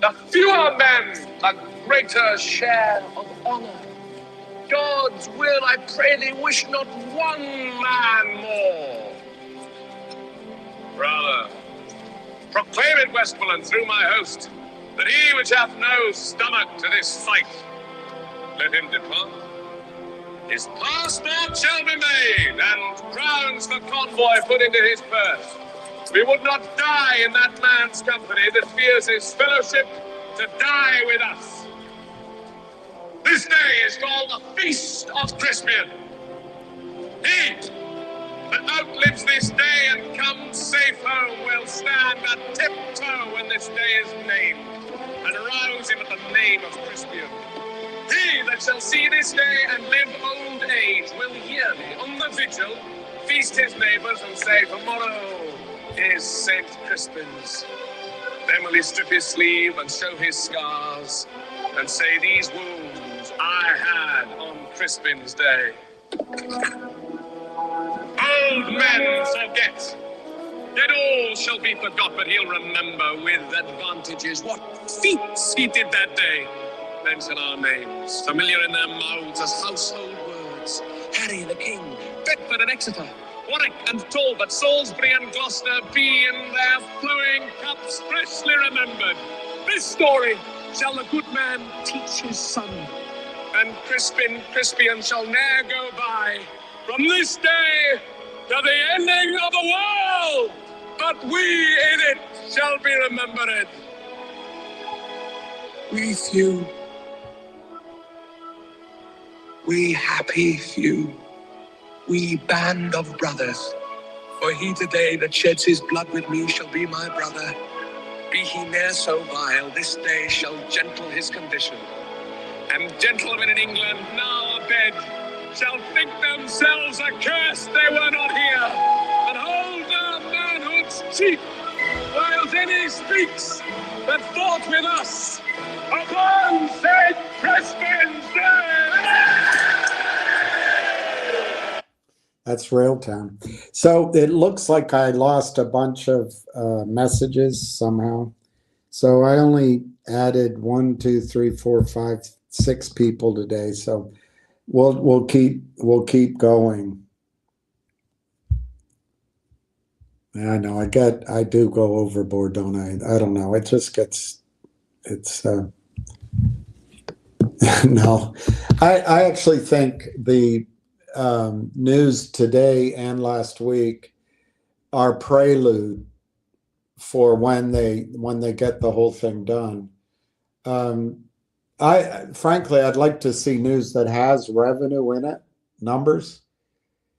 the fewer men, a greater share of honor. God's will, I pray thee, wish not one man more. Brother, proclaim it, Westmoreland, through my host, that he which hath no stomach to this fight, let him depart. His passport shall be made, and crowns for convoy put into his purse. We would not die in that man's company that fears his fellowship to die with us. This day is called the Feast of Crispian. He that outlives this day and comes safe home will stand a tiptoe when this day is named, and rouse him at the name of Crispian. He that shall see this day and live old age will yearly, on the vigil, feast his neighbours and say, tomorrow is St. Crispin's. Then will he strip his sleeve and show his scars, and say, these wounds I had on Crispin's day. Old men forget, yet all shall be forgot, but he'll remember with advantages what feats he did that day. Then shall our names, familiar in their mouths as household words, Harry the King, Bedford and Exeter, Warwick and Talbot, Salisbury and Gloucester, be in their flowing cups freshly remembered. This story shall the good man teach his son, and Crispian shall ne'er go by from this day to the ending of the world, but we in it shall be remembered. We few, we happy few, we band of brothers, for he today that sheds his blood with me shall be my brother. Be he ne'er so vile, this day shall gentle his condition. And gentlemen in England now abed shall think themselves accursed they were not here, and hold their manhoods cheap, whiles any speaks that fought with us upon St. Crispin's Day. That's Railtown. So it looks like I lost a bunch of messages somehow. So I only added 1, 2, 3, 4, 5, 6 people today. So we'll keep going. I know I do go overboard, don't I? I don't know. It just gets no. I actually think the news today and last week are prelude for when they get the whole thing done. Frankly, I'd like to see news that has revenue in it, numbers,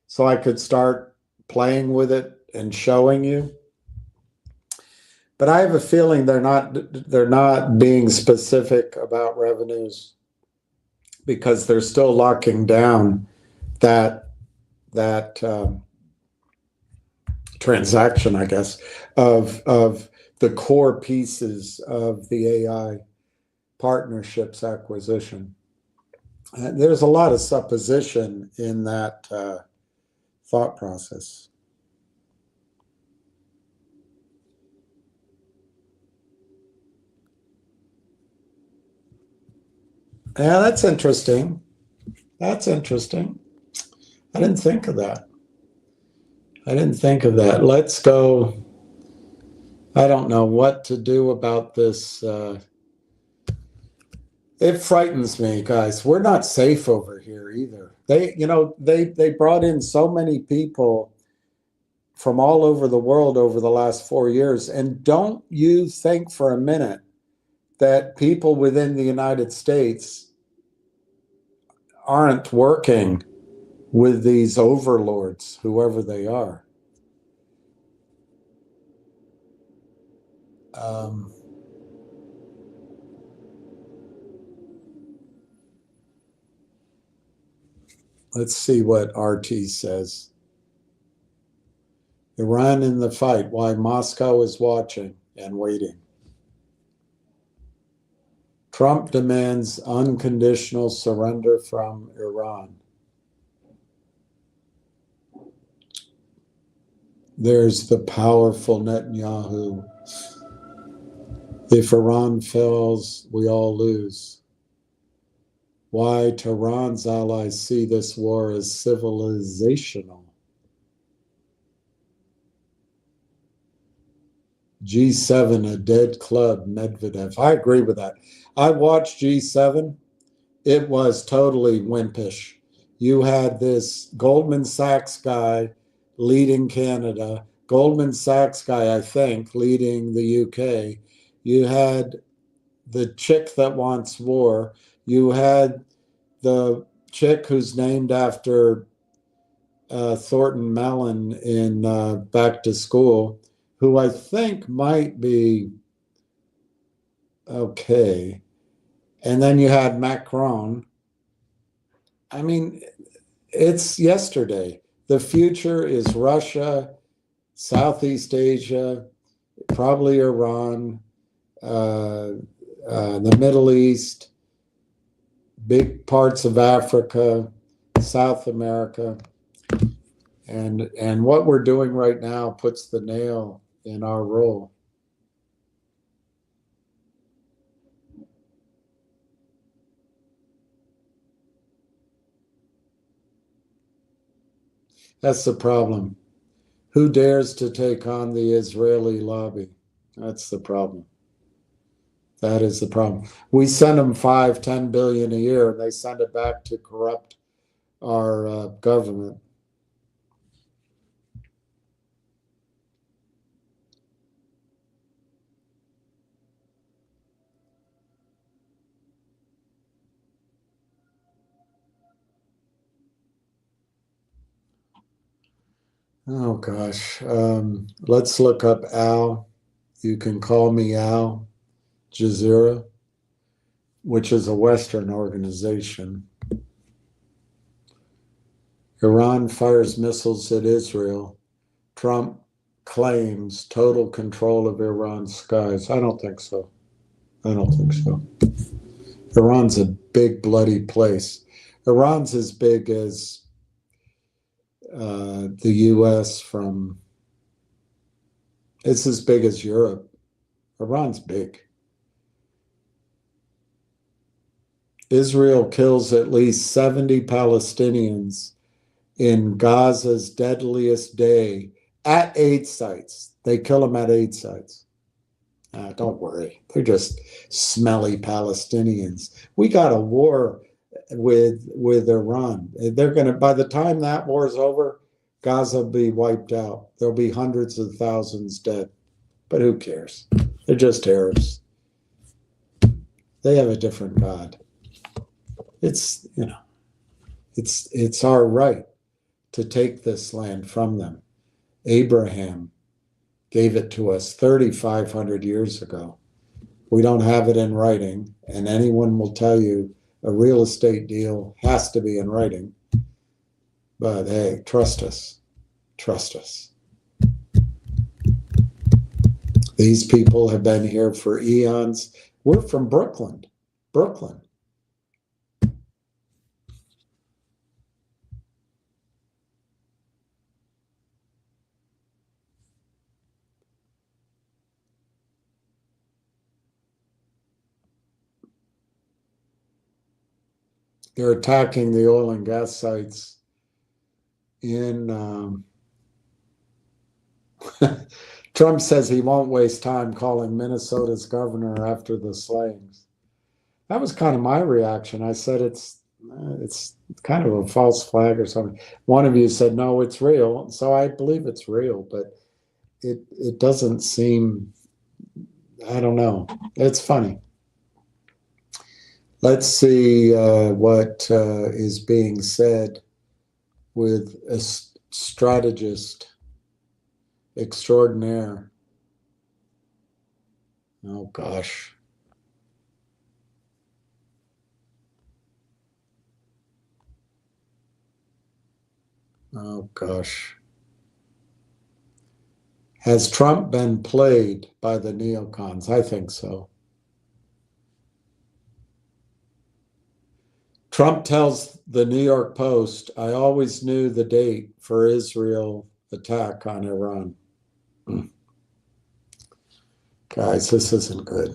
so I could start playing with it and showing you. But I have a feeling they're not being specific about revenues because they're still locking down that transaction, I guess, of the core pieces of the AI partnerships acquisition. There's a lot of supposition in that thought process. Yeah, that's interesting. That's interesting. I didn't think of that. Let's go. I don't know what to do about this. It frightens me, guys. We're not safe over here either. They brought in so many people from all over the world over the last 4 years. And don't you think for a minute that people within the United States aren't working with these overlords, whoever they are. Let's see what RT says. Iran in the fight, why Moscow is watching and waiting. Trump demands unconditional surrender from Iran. There's the powerful Netanyahu. If Iran falls, we all lose. Why Tehran's allies see this war as civilizational. G7, a dead club, Medvedev. I agree with that. I watched G7. It was totally wimpish. You had this Goldman Sachs guy leading Canada, Goldman Sachs guy, I think, leading the UK. You had the chick that wants war. You had the chick who's named after Thornton Mellon in Back to School, who I think might be okay. And then you had Macron. I mean, it's yesterday. The future is Russia, Southeast Asia, probably Iran, the Middle East, big parts of Africa, South America. And what we're doing right now puts the nail in our role. That's the problem. Who dares to take on the Israeli lobby? That's the problem. That is the problem. We send them $5-10 billion a year, and they send it back to corrupt our government. Oh gosh. Let's look up Al. You can call me Al Jazeera, which is a Western organization. Iran fires missiles at Israel. Trump claims total control of Iran's skies. I don't think so. I don't think so. Iran's a big, bloody place. Iran's as big as the US from, it's as big as Europe. Iran's big. Israel kills at least 70 Palestinians in Gaza's deadliest day at aid sites. They kill them at aid sites. Don't worry. They're just smelly Palestinians. We got a war with Iran. They're going to, by the time that war is over, Gaza will be wiped out. There'll be hundreds of thousands dead. But who cares? They're just Arabs. They have a different God. It's, you know, it's our right to take this land from them. Abraham gave it to us 3,500 years ago. We don't have it in writing, and anyone will tell you a real estate deal has to be in writing. But hey, trust us. Trust us. These people have been here for eons. We're from Brooklyn. Brooklyn. They're attacking the oil and gas sites in Trump says he won't waste time calling Minnesota's governor after the slayings. That was kind of my reaction. I said it's kind of a false flag or something. One of you said, no, it's real. So I believe it's real, but it doesn't seem, I don't know. It's funny. Let's see what is being said with a strategist extraordinaire. Oh, gosh. Oh, gosh. Has Trump been played by the neocons? I think so. Trump tells the New York Post, I always knew the date for Israel attack on Iran. Guys, this isn't good.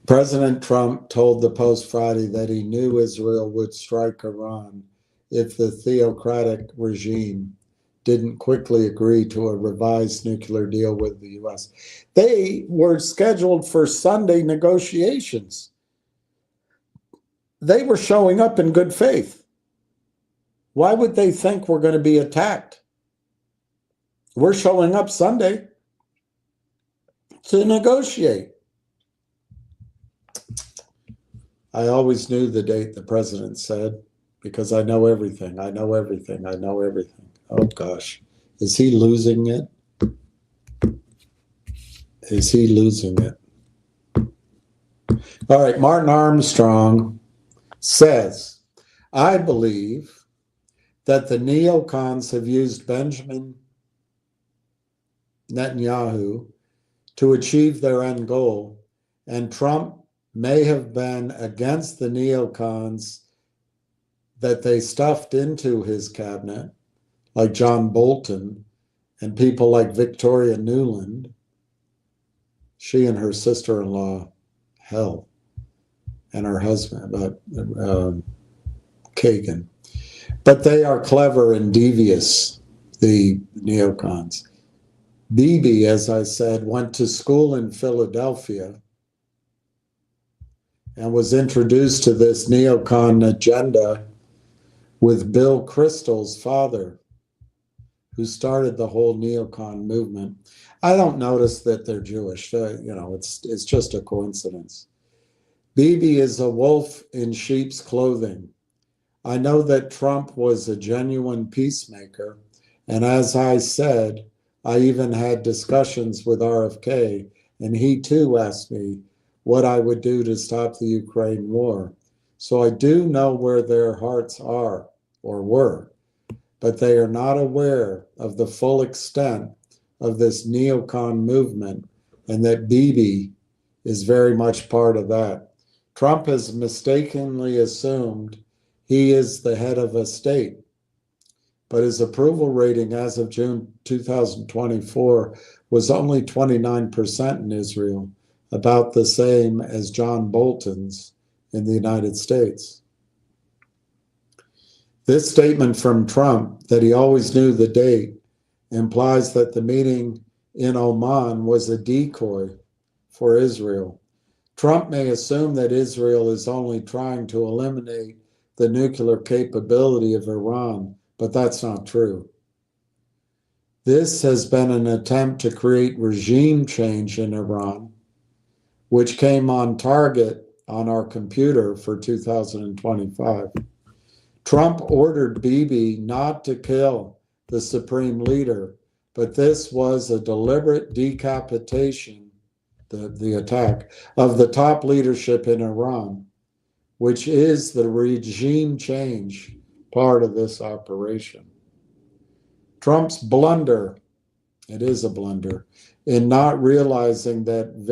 President Trump told the Post Friday that he knew Israel would strike Iran if the theocratic regime didn't quickly agree to a revised nuclear deal with the U.S. They were scheduled for Sunday negotiations. They were showing up in good faith. Why would they think we're going to be attacked? We're showing up Sunday to negotiate. I always knew the date, the president said, because I know everything. I know everything. I know everything. Oh, gosh. Is he losing it? Is he losing it? All right, Martin Armstrong says, I believe that the neocons have used Benjamin Netanyahu to achieve their end goal, and Trump may have been against the neocons that they stuffed into his cabinet, like John Bolton and people like Victoria Nuland, she and her sister-in-law, hell, and her husband, Kagan. But they are clever and devious, the neocons. Bibi, as I said, went to school in Philadelphia and was introduced to this neocon agenda with Bill Kristol's father, who started the whole neocon movement. I don't notice that they're Jewish. It's just a coincidence. Bibi is a wolf in sheep's clothing. I know that Trump was a genuine peacemaker, and as I said, I even had discussions with RFK, and he too asked me what I would do to stop the Ukraine war. So I do know where their hearts are, or were, but they are not aware of the full extent of this neocon movement, and that Bibi is very much part of that. Trump has mistakenly assumed he is the head of a state, but his approval rating as of June 2024 was only 29% in Israel, about the same as John Bolton's in the United States. This statement from Trump, that he always knew the date, implies that the meeting in Oman was a decoy for Israel. Trump may assume that Israel is only trying to eliminate the nuclear capability of Iran, but that's not true. This has been an attempt to create regime change in Iran, which came on target on our computer for 2025. Trump ordered Bibi not to kill the supreme leader, but this was a deliberate decapitation, the attack, of the top leadership in Iran, which is the regime change part of this operation. Trump's blunder, it is a blunder, in not realizing that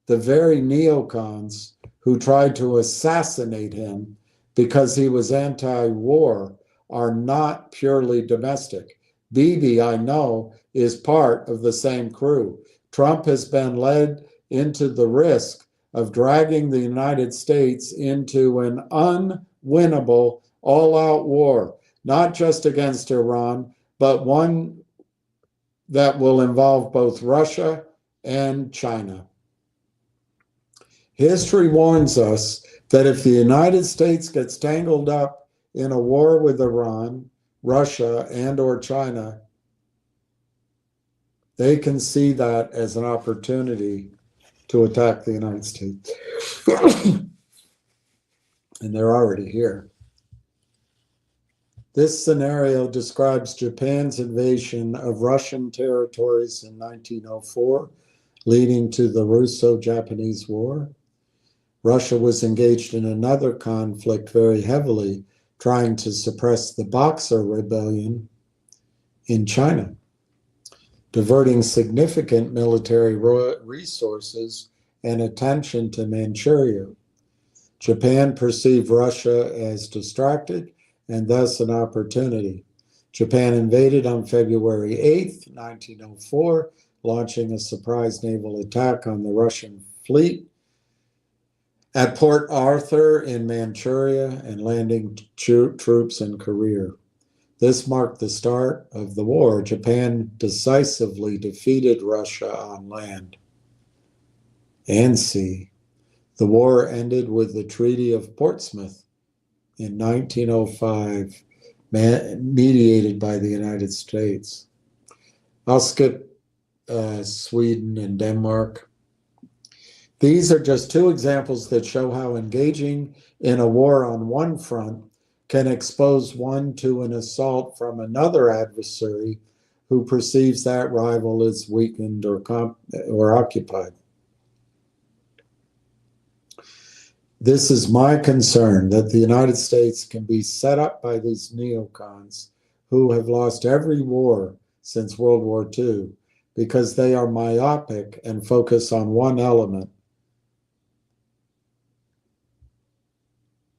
the very neocons who tried to assassinate him because he was anti-war are not purely domestic. Bibi, I know, is part of the same crew. Trump has been led into the risk of dragging the United States into an unwinnable all-out war, not just against Iran, but one that will involve both Russia and China. History warns us that if the United States gets tangled up in a war with Iran, Russia, and or China, they can see that as an opportunity to attack the United States. And they're already here. This scenario describes Japan's invasion of Russian territories in 1904, leading to the Russo-Japanese War. Russia was engaged in another conflict very heavily, trying to suppress the Boxer Rebellion in China, diverting significant military resources and attention to Manchuria. Japan perceived Russia as distracted and thus an opportunity. Japan invaded on February 8th, 1904, launching a surprise naval attack on the Russian fleet at Port Arthur in Manchuria and landing troops in Korea. This marked the start of the war. Japan decisively defeated Russia on land and sea. The war ended with the Treaty of Portsmouth in 1905, mediated by the United States. I'll skip Sweden and Denmark. These are just two examples that show how engaging in a war on one front can expose one to an assault from another adversary who perceives that rival as weakened or occupied. This is my concern, that the United States can be set up by these neocons who have lost every war since World War II because they are myopic and focus on one element.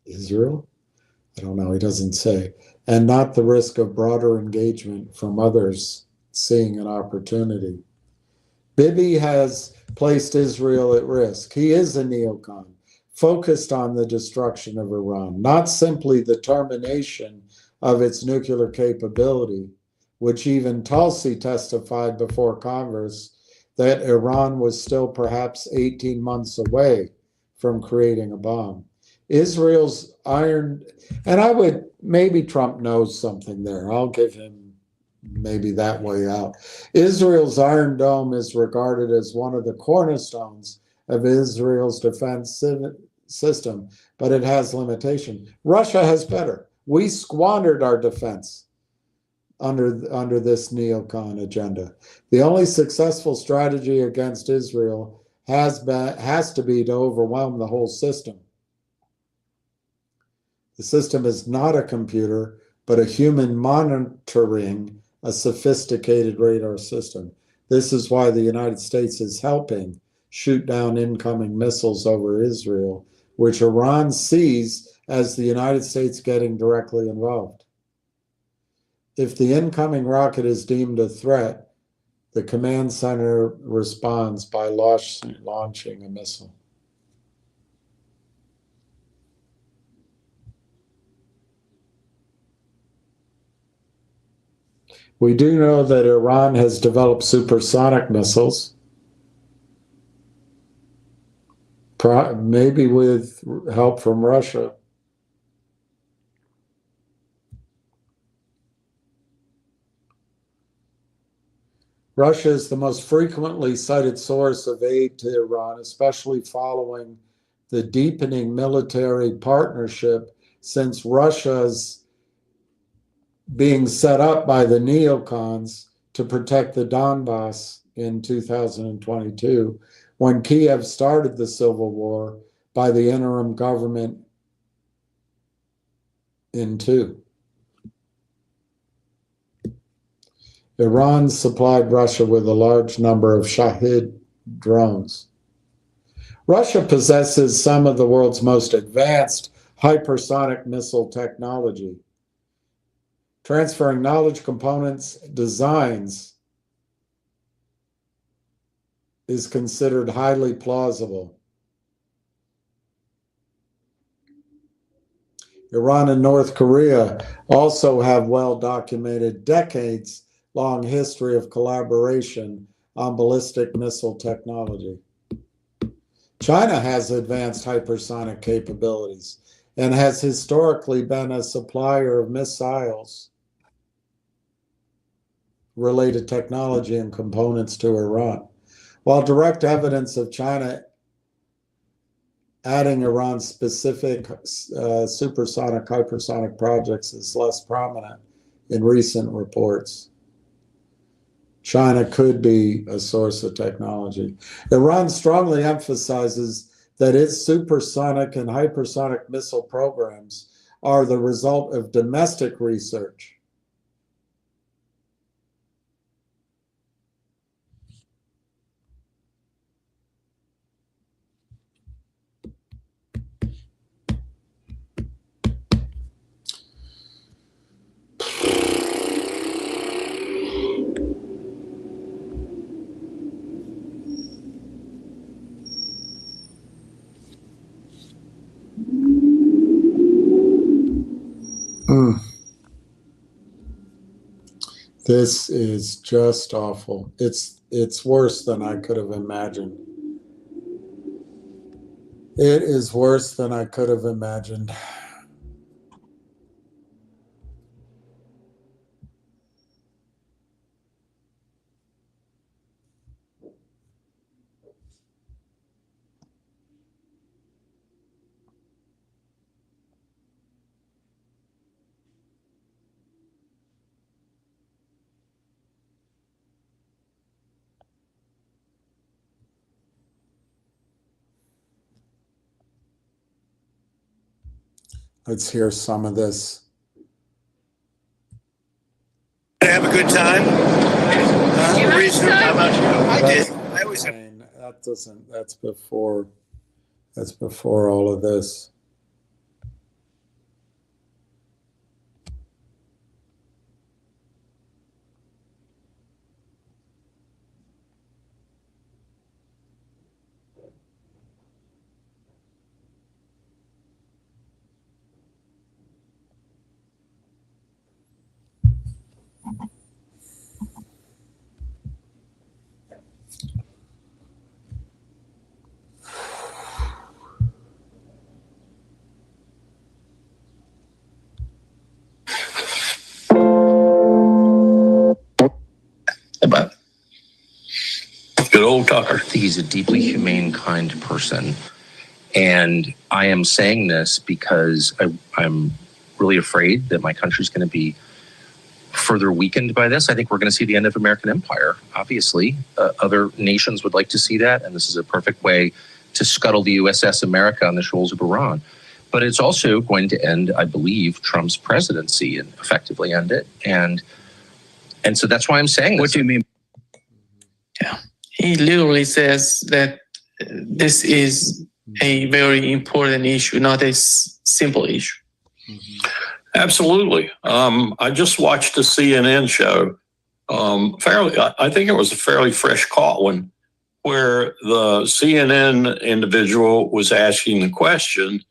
Israel? I don't know, he doesn't say. And not the risk of broader engagement from others seeing an opportunity. Bibi has placed Israel at risk. He is a neocon, focused on the destruction of Iran, not simply the termination of its nuclear capability, which even Tulsi testified before Congress that Iran was still perhaps 18 months away from creating a bomb. Israel's iron, and I would, maybe Trump knows something there. I'll give him maybe that way out. Israel's Iron Dome is regarded as one of the cornerstones of Israel's defense system, but it has limitation. Russia has better. We squandered our defense under this neocon agenda. The only successful strategy against Israel has to be to overwhelm the whole system. The system is not a computer, but a human monitoring a sophisticated radar system. This is why the United States is helping shoot down incoming missiles over Israel, which Iran sees as the United States getting directly involved. If the incoming rocket is deemed a threat, the command center responds by launching a missile. We do know that Iran has developed supersonic missiles, maybe with help from Russia. Russia is the most frequently cited source of aid to Iran, especially following the deepening military partnership since Russia's being set up by the neocons to protect the Donbass in 2022, when Kiev started the civil war by the interim government in 2. Iran supplied Russia with a large number of Shahid drones. Russia possesses some of the world's most advanced hypersonic missile technology. Transferring knowledge, components, designs is considered highly plausible. Iran and North Korea also have well-documented decades-long history of collaboration on ballistic missile technology. China has advanced hypersonic capabilities and has historically been a supplier of missiles related technology and components to Iran. While direct evidence of China adding Iran's specific supersonic, hypersonic projects is less prominent in recent reports, China could be a source of technology. Iran strongly emphasizes that its supersonic and hypersonic missile programs are the result of domestic research. This is just awful. It's worse than I could have imagined. It is worse than I could have imagined. Let's hear some of this. Have a good time. How about you? I did. I always have. That doesn't. That's before. That's before all of this. About good old Tucker. He's a deeply humane, kind person. And I am saying this because I'm really afraid that my country's going to be further weakened by this. I think we're going to see the end of American empire. Obviously, other nations would like to see that. And this is a perfect way to scuttle the USS America on the shoals of Iran. But it's also going to end, I believe, Trump's presidency and effectively end it. And so that's why I'm saying this. What do you mean? Yeah, he literally says that this is a very important issue, not a simple issue. Absolutely. I just watched a CNN show. I think it was a fairly fresh caught one, where the CNN individual was asking the question,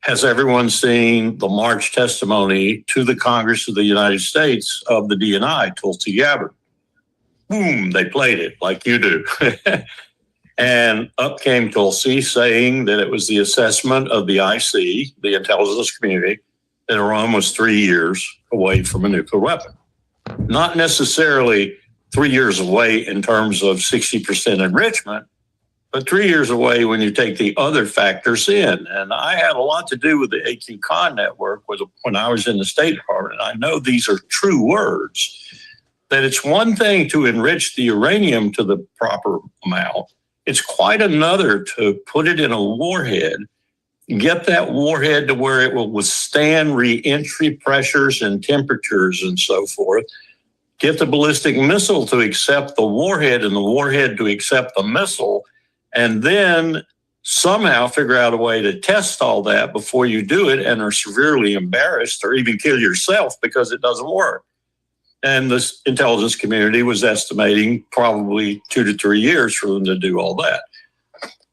has everyone seen the March testimony to the Congress of the United States of the DNI, Tulsi Gabbard? Boom, they played it like you do. And up came Tulsi saying that it was the assessment of the IC, the intelligence community, that Iran was 3 years away from a nuclear weapon. Not necessarily 3 years away in terms of 60% enrichment, but 3 years away when you take the other factors in. And I had a lot to do with the AQ-Con network when I was in the State Department. And I know these are true words, that it's one thing to enrich the uranium to the proper amount. It's quite another to put it in a warhead, get that warhead to where it will withstand re-entry pressures and temperatures and so forth, get the ballistic missile to accept the warhead and the warhead to accept the missile, and then somehow figure out a way to test all that before you do it and are severely embarrassed or even kill yourself because it doesn't work. And the intelligence community was estimating probably 2 to 3 years for them to do all that.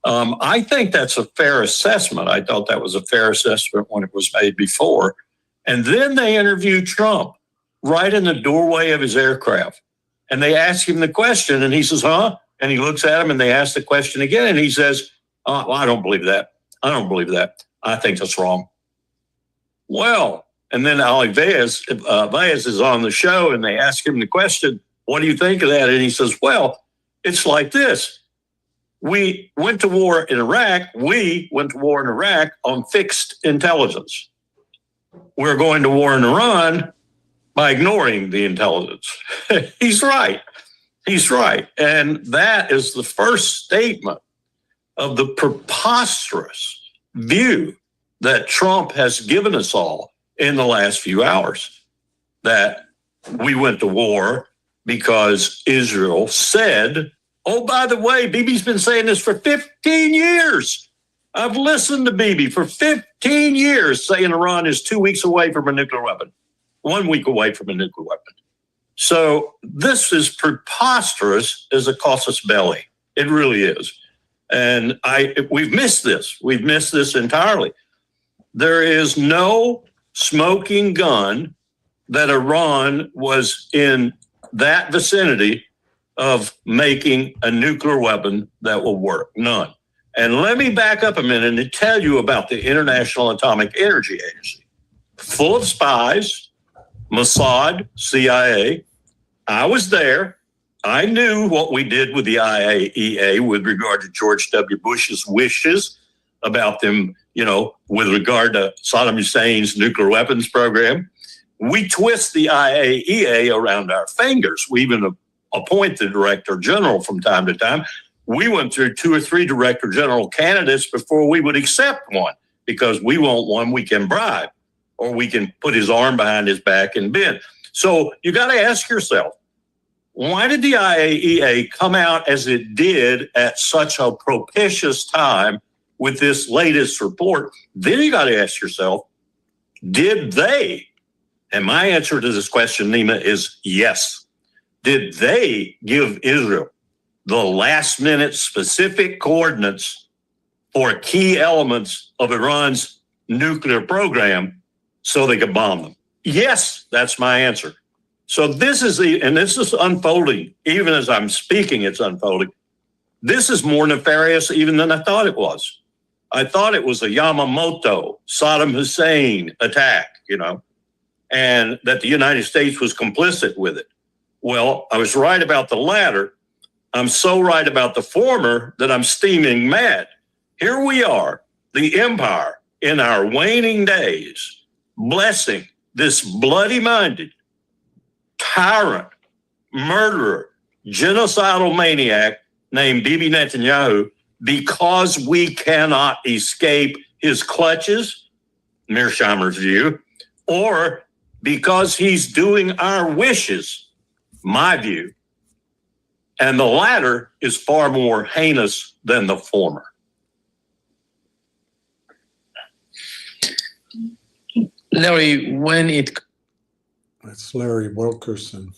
I think that's a fair assessment. I thought that was a fair assessment when it was made before. And then they interviewed Trump right in the doorway of his aircraft. And they asked him the question, and he says, huh? And he looks at him, and they ask the question again, and he says, well, I don't believe that. I don't believe that. I think that's wrong. Well, and then Ali Valles is on the show, and they ask him the question, what do you think of that? And he says, well, it's like this. We went to war in Iraq. We went to war in Iraq on fixed intelligence. We're going to war in Iran by ignoring the intelligence. He's right. He's right. And that is the first statement of the preposterous view that Trump has given us all in the last few hours, that we went to war because Israel said, oh, by the way, Bibi's been saying this for 15 years. I've listened to Bibi for 15 years saying Iran is 2 weeks away from a nuclear weapon, 1 week away from a nuclear weapon. So this is preposterous as a casus belli. It really is. And we've missed this. We've missed this entirely. There is no smoking gun that Iran was in that vicinity of making a nuclear weapon that will work. None. And let me back up a minute and tell you about the International Atomic Energy Agency. Full of spies, Mossad, CIA. I was there. I knew what we did with the IAEA with regard to George W. Bush's wishes about them, with regard to Saddam Hussein's nuclear weapons program. We twist the IAEA around our fingers. We even appoint the director general from time to time. We went through 2 or 3 director general candidates before we would accept one, because we want one we can bribe, or we can put his arm behind his back and bend. So you got to ask yourself, why did the IAEA come out as it did at such a propitious time with this latest report? Then you got to ask yourself, did they, and my answer to this question, Nima, is yes. Did they give Israel the last minute specific coordinates for key elements of Iran's nuclear program so they could bomb them? Yes, that's my answer. So this is unfolding. Even as I'm speaking, it's unfolding. This is more nefarious even than I thought it was. I thought it was a Yamamoto, Saddam Hussein attack, and that the United States was complicit with it. Well, I was right about the latter. I'm so right about the former that I'm steaming mad. Here we are, the empire in our waning days, blessing this bloody-minded, tyrant, murderer, genocidal maniac named Bibi Netanyahu, because we cannot escape his clutches, Mearsheimer's view, or because he's doing our wishes, my view. And the latter is far more heinous than the former. Larry, when it... That's Larry Wilkerson.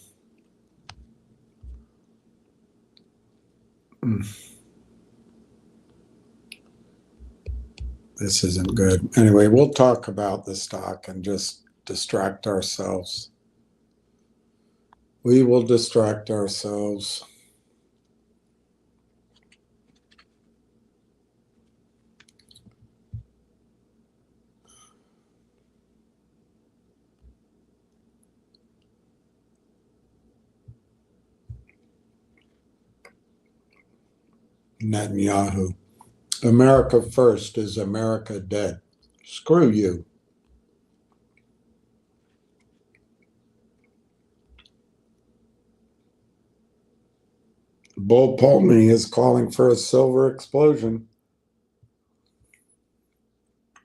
This isn't good. Anyway, we'll talk about the stock and just distract ourselves. We will distract ourselves. Netanyahu. America first. Is America dead? Screw you. Bull Pullman is calling for a silver explosion.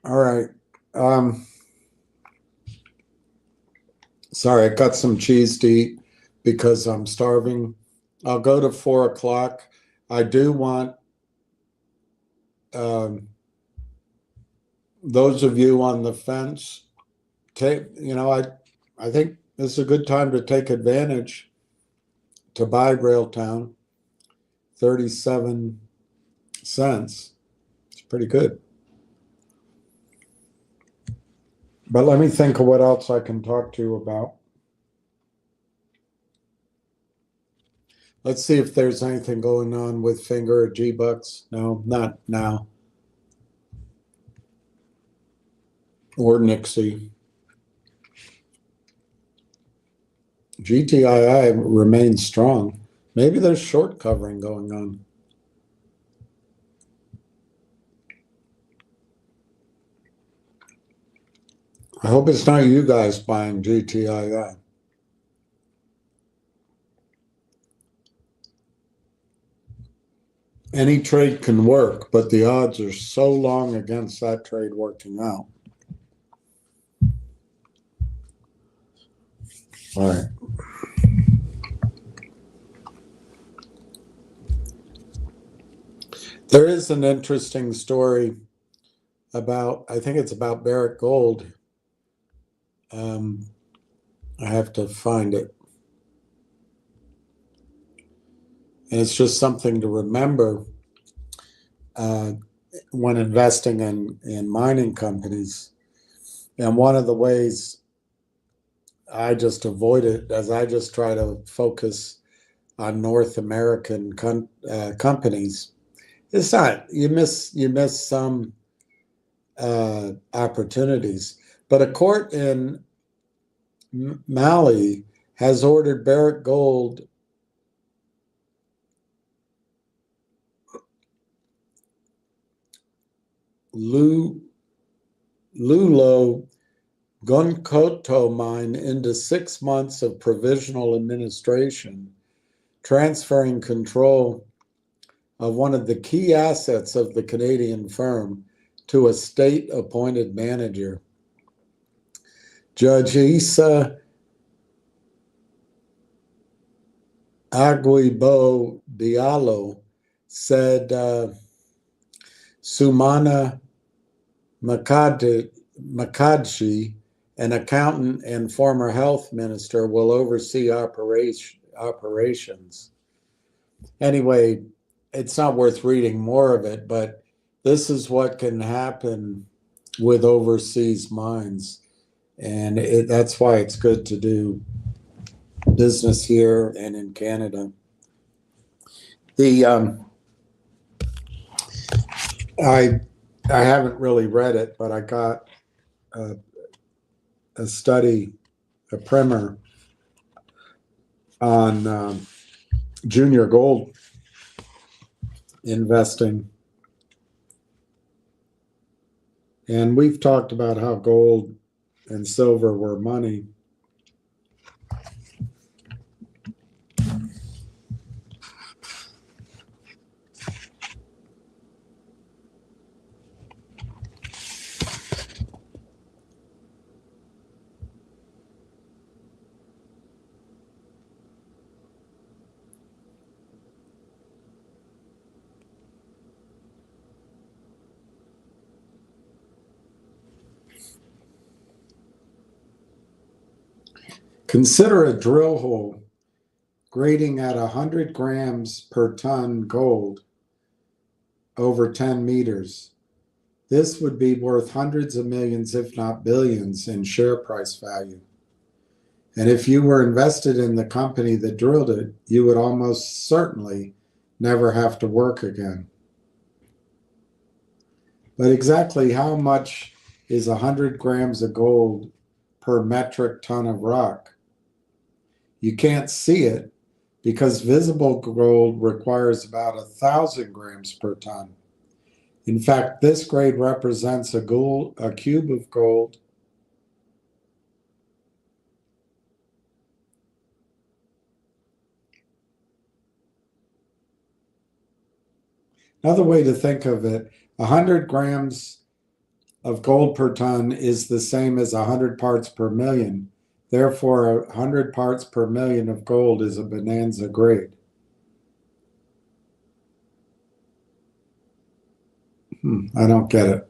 All right. Sorry, I got some cheese to eat because I'm starving. I'll go to 4 o'clock. I do want those of you on the fence, I think this is a good time to take advantage to buy Railtown. 37 cents. It's pretty good. But let me think of what else I can talk to you about. Let's see if there's anything going on with Finger or G-Bucks. No, not now. Or Nixie. GTII remains strong. Maybe there's short covering going on. I hope it's not you guys buying GTII. Any trade can work, but the odds are so long against that trade working out. All right. There is an interesting story about, I think it's about Barrick Gold. I have to find it. And it's just something to remember when investing in mining companies. And one of the ways I just avoid it as I just try to focus on North American companies. It's not, you miss some opportunities. But a court in Mali has ordered Barrick Gold Lulo Gunkoto mine into 6 months of provisional administration, transferring control of one of the key assets of the Canadian firm to a state-appointed manager. Judge Issa Aguibo Diallo said Sumana Makadshi, an accountant and former health minister, will oversee operations. Anyway, it's not worth reading more of it, but this is what can happen with overseas mines. And that's why it's good to do business here and in Canada. I haven't really read it, but I got a study, a primer on junior gold investing. And we've talked about how gold and silver were money. Consider a drill hole grading at 100 grams per ton gold over 10 meters. This would be worth hundreds of millions, if not billions, in share price value. And if you were invested in the company that drilled it, you would almost certainly never have to work again. But exactly how much is 100 grams of gold per metric ton of rock? You can't see it because visible gold requires about 1,000 grams per ton. In fact, this grade represents a cube of gold Another way to think of it, 100 grams of gold per ton is the same as 100 parts per million. Therefore, 100 parts per million of gold is a bonanza grade. I don't get it.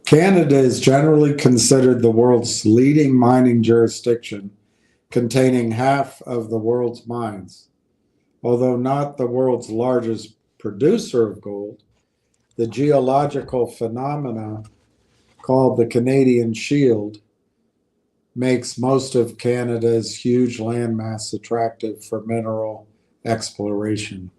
Canada is generally considered the world's leading mining jurisdiction, containing half of the world's mines. Although not the world's largest producer of gold, the geological phenomena called the Canadian Shield makes most of Canada's huge landmass attractive for mineral exploration.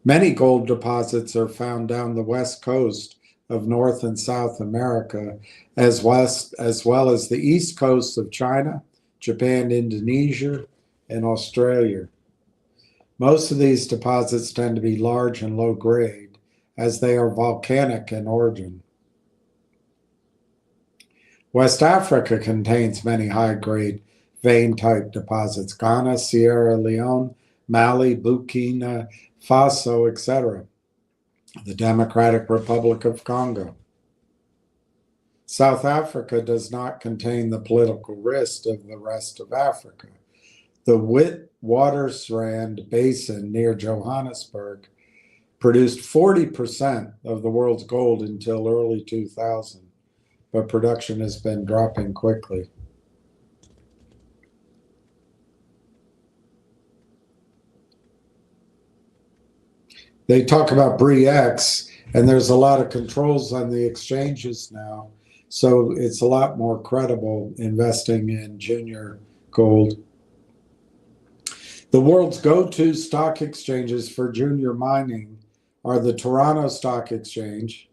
Many gold deposits are found down the west coast of North and South America, as well as the east coast of China, Japan, Indonesia, and Australia. Most of these deposits tend to be large and low grade, as they are volcanic in origin. West Africa contains many high-grade vein-type deposits: Ghana, Sierra Leone, Mali, Burkina Faso, etc. The Democratic Republic of Congo. South Africa does not contain the political risk of the rest of Africa. The Witwatersrand Basin near Johannesburg produced 40% of the world's gold until early 2000, but production has been dropping quickly. They talk about BRICS, and there's a lot of controls on the exchanges now So it's a lot more credible investing in junior gold. The world's go-to stock exchanges for junior mining are the Toronto Stock Exchange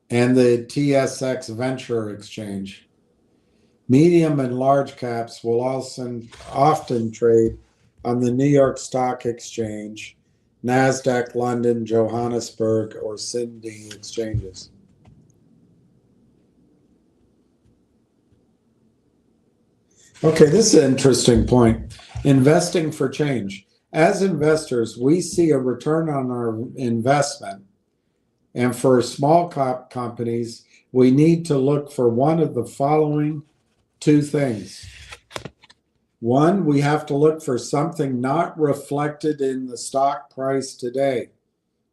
and the TSX Venture Exchange. Medium and large caps will also often trade on the New York Stock Exchange, NASDAQ London, Johannesburg, or Sydney exchanges. Okay, this is an interesting point. Investing for change. As investors, we see a return on our investment. And for small cap companies, we need to look for one of the following two things. One, we have to look for something not reflected in the stock price today,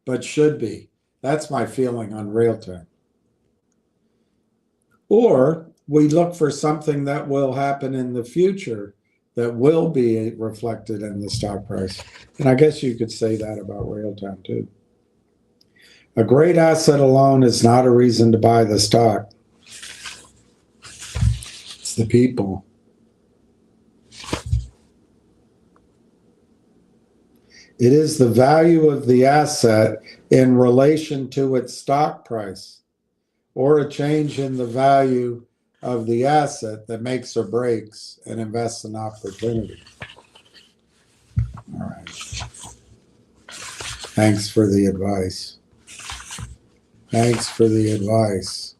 but should be. That's my feeling on Railtown. Or we look for something that will happen in the future that will be reflected in the stock price. And I guess you could say that about Railtown too. A great asset alone is not a reason to buy the stock. It's the people. It is the value of the asset in relation to its stock price, or a change in the value of the asset that makes or breaks an investment opportunity. All right. Thanks for the advice. Thanks for the advice.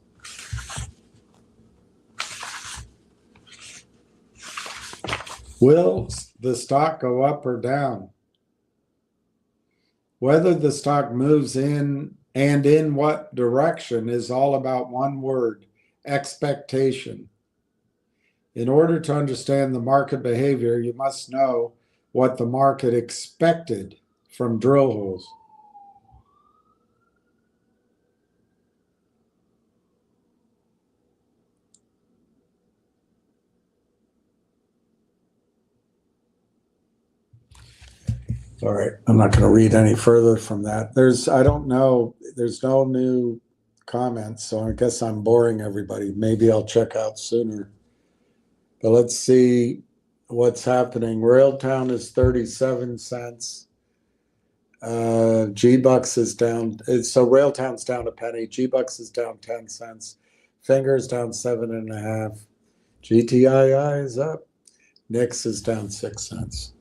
Will the stock go up or down? Whether the stock moves in and in what direction is all about one word: expectation. In order to understand the market behavior, you must know what the market expected from drill holes. All right, I'm not going to read any further from that. I don't know, there's no new comments, so I guess I'm boring everybody. Maybe I'll check out sooner. But let's see what's happening. Railtown is 37 cents. G-Bucks is down. So Railtown's down a penny. G-Bucks is down 10 cents. Fingers down 7.5. GTII is up. NIX is down 6 cents.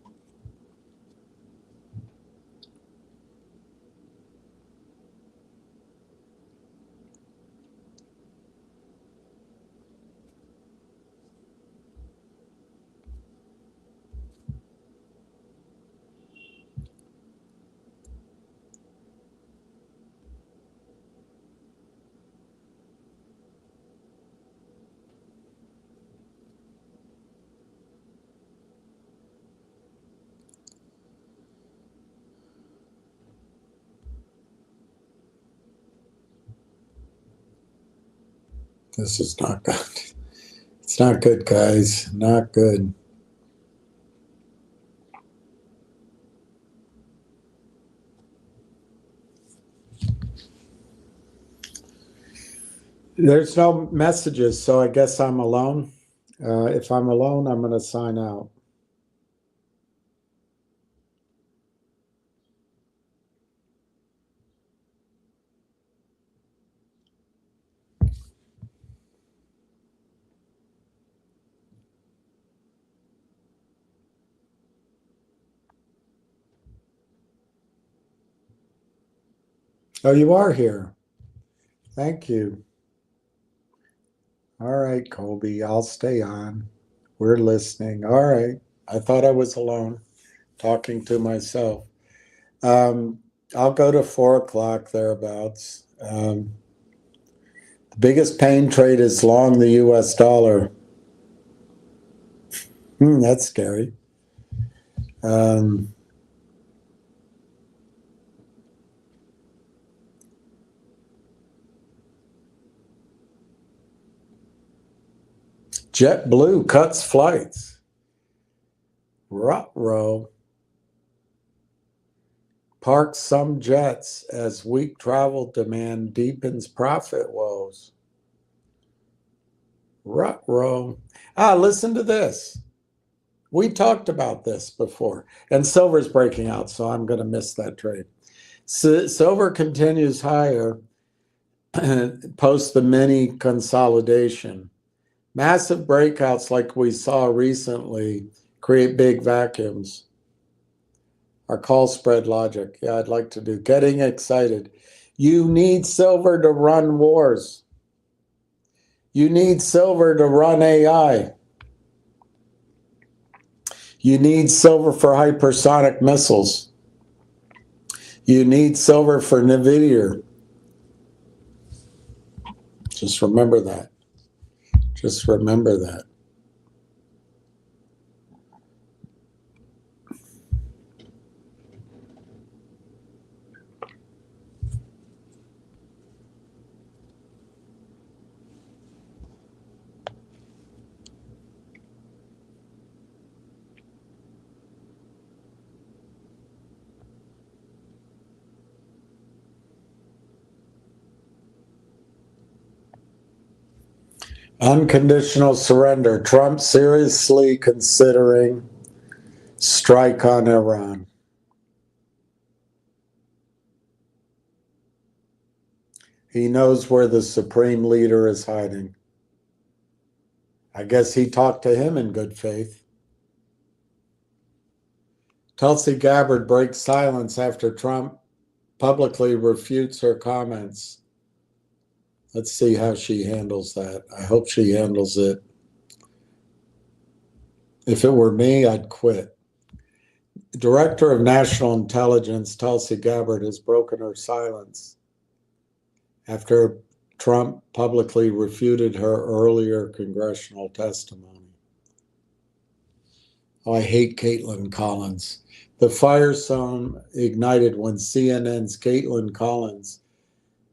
This is not good. It's not good, guys. Not good. There's no messages, so I guess I'm alone. If I'm alone, I'm going to sign out. Oh, you are here. Thank you. All right, Colby, I'll stay on. We're listening. All right. I thought I was alone, talking to myself. I'll go to 4 o'clock thereabouts. The biggest pain trade is long the US dollar. That's scary. JetBlue cuts flights. Ruh-roh. Parks some jets as weak travel demand deepens profit woes. Ruh-roh. Listen to this. We talked about this before, and silver's breaking out, so I'm going to miss that trade. Silver continues higher post the mini consolidation. Massive breakouts like we saw recently create big vacuums. Our call spread logic. Yeah, I'd like to do. Getting excited. You need silver to run wars. You need silver to run AI. You need silver for hypersonic missiles. You need silver for NVIDIA. Just remember that. Just remember that. Unconditional surrender. Trump seriously considering strike on Iran. He knows where the supreme leader is hiding. I guess he talked to him in good faith. Tulsi Gabbard breaks silence after Trump publicly refutes her comments. Let's see how she handles that. I hope she handles it. If it were me, I'd quit. Director of National Intelligence Tulsi Gabbard has broken her silence after Trump publicly refuted her earlier congressional testimony. Oh, I hate Caitlin Collins. The firestorm ignited when CNN's Caitlin Collins,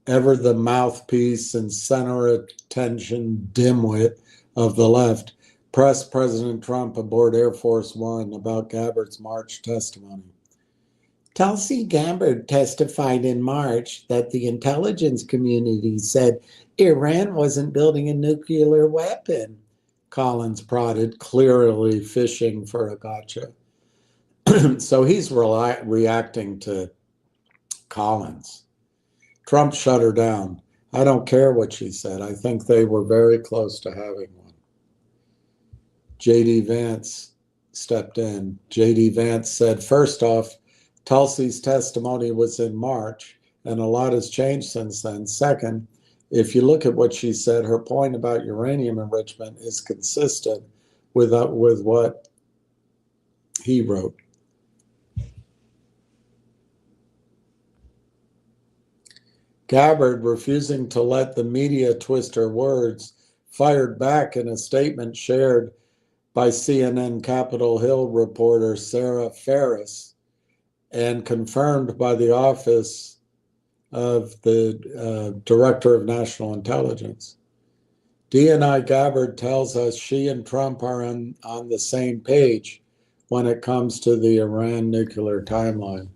ever the mouthpiece and center attention dimwit of the left, pressed President Trump aboard Air Force One about Gabbard's March testimony. Tulsi Gabbard testified in March that the intelligence community said Iran wasn't building a nuclear weapon. Collins prodded, clearly fishing for a gotcha. So he's reacting to Collins. Trump shut her down. I don't care what she said. I think they were very close to having one. J.D. Vance stepped in. J.D. Vance said, first off, Tulsi's testimony was in March, and a lot has changed since then. Second, if you look at what she said, her point about uranium enrichment is consistent with what he wrote. Gabbard, refusing to let the media twist her words, fired back in a statement shared by CNN Capitol Hill reporter Sarah Ferris and confirmed by the Office of the Director of National Intelligence. DNI Gabbard tells us she and Trump are on the same page when it comes to the Iran nuclear timeline.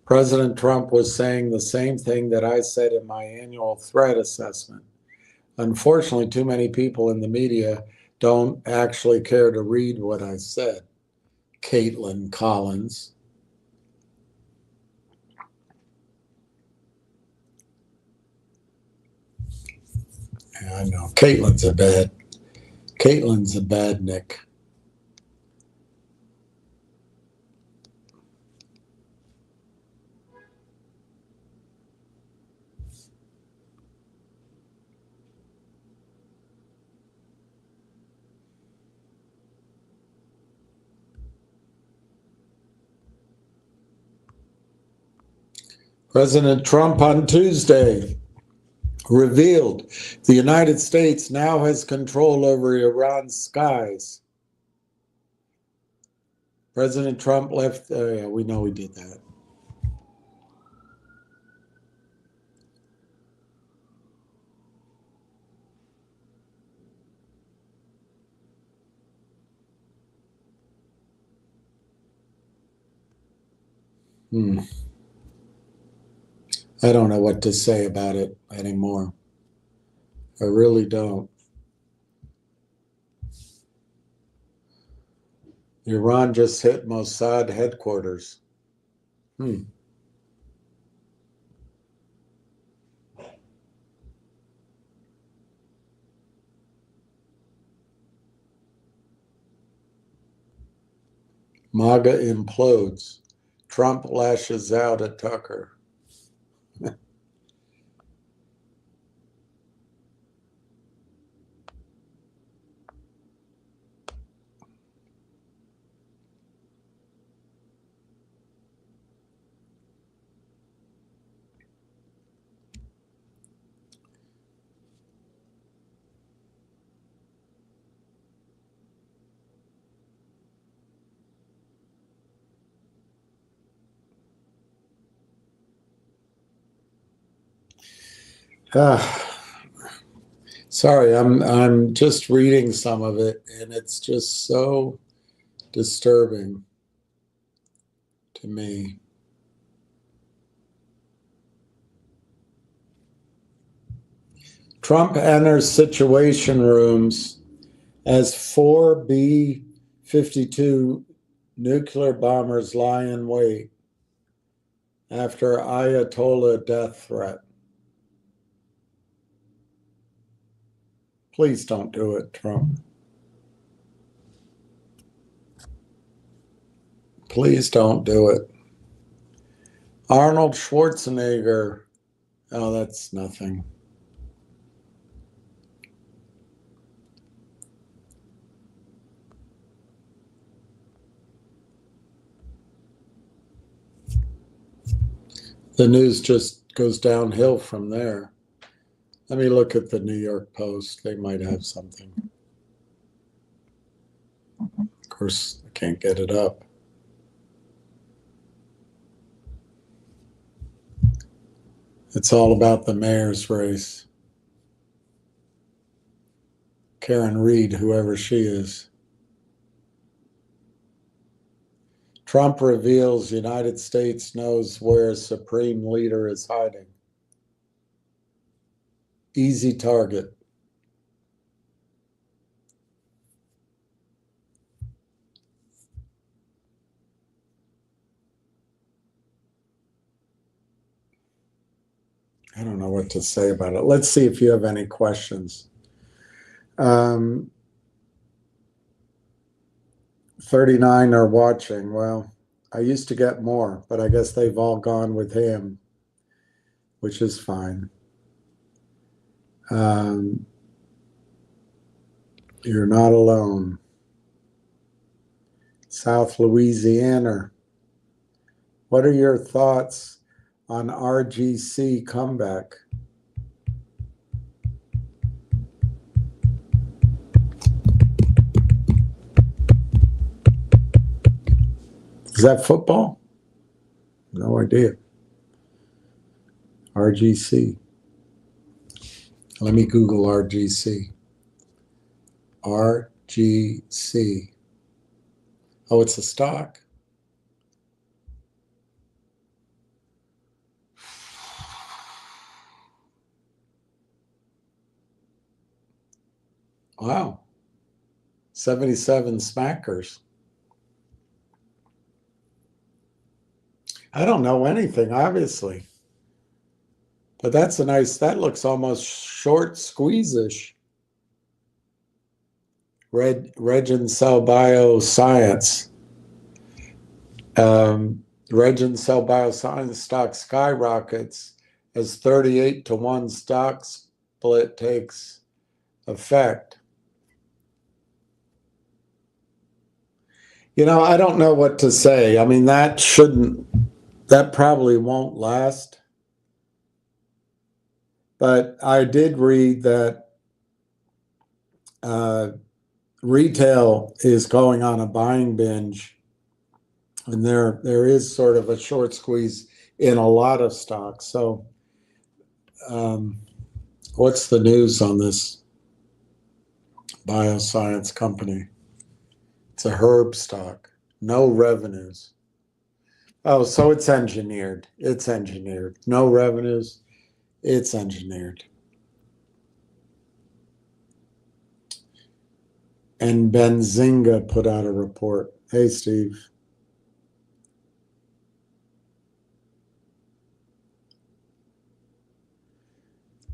President Trump was saying the same thing that I said in my annual threat assessment. Unfortunately, too many people in the media don't actually care to read what I said. Caitlin Collins. Yeah, I know. Caitlin's a bad Nick. President Trump on Tuesday revealed the United States now has control over Iran's skies. President Trump left, yeah, we know he did that. I don't know what to say about it anymore. I really don't. Iran just hit Mossad headquarters. MAGA implodes. Trump lashes out at Tucker. Sorry, I'm just reading some of it, and it's just so disturbing to me. Trump enters situation rooms as 4 B-52 nuclear bombers lie in wait after Ayatollah death threat. Please don't do it, Trump. Please don't do it. Arnold Schwarzenegger. Oh, that's nothing. The news just goes downhill from there. Let me look at the New York Post. They might have something. Of course, I can't get it up. It's all about the mayor's race. Karen Reed, whoever she is. Trump reveals United States knows where Supreme Leader is hiding. Easy target. I don't know what to say about it. Let's see if you have any questions. 39 are watching. Well, I used to get more, but I guess they've all gone with him, which is fine. You're not alone. South Louisiana. What are your thoughts on RGC comeback? Is that football? No idea. RGC. Let me Google RGC. RGC. Oh, it's a stock. Wow. 77 smackers. I don't know anything, obviously. But that's a nice, that looks almost short squeeze-ish. Regen Cell Bioscience. Regen Cell Bioscience stock skyrockets as 38-to-1 stock split takes effect. You know, I don't know what to say. I mean, that probably won't last. But I did read that retail is going on a buying binge, and there is sort of a short squeeze in a lot of stocks. So what's the news on this bioscience company? It's a herb stock, no revenues. Oh, so it's engineered. It's engineered. No revenues. It's engineered. And Benzinga put out a report. Hey, Steve.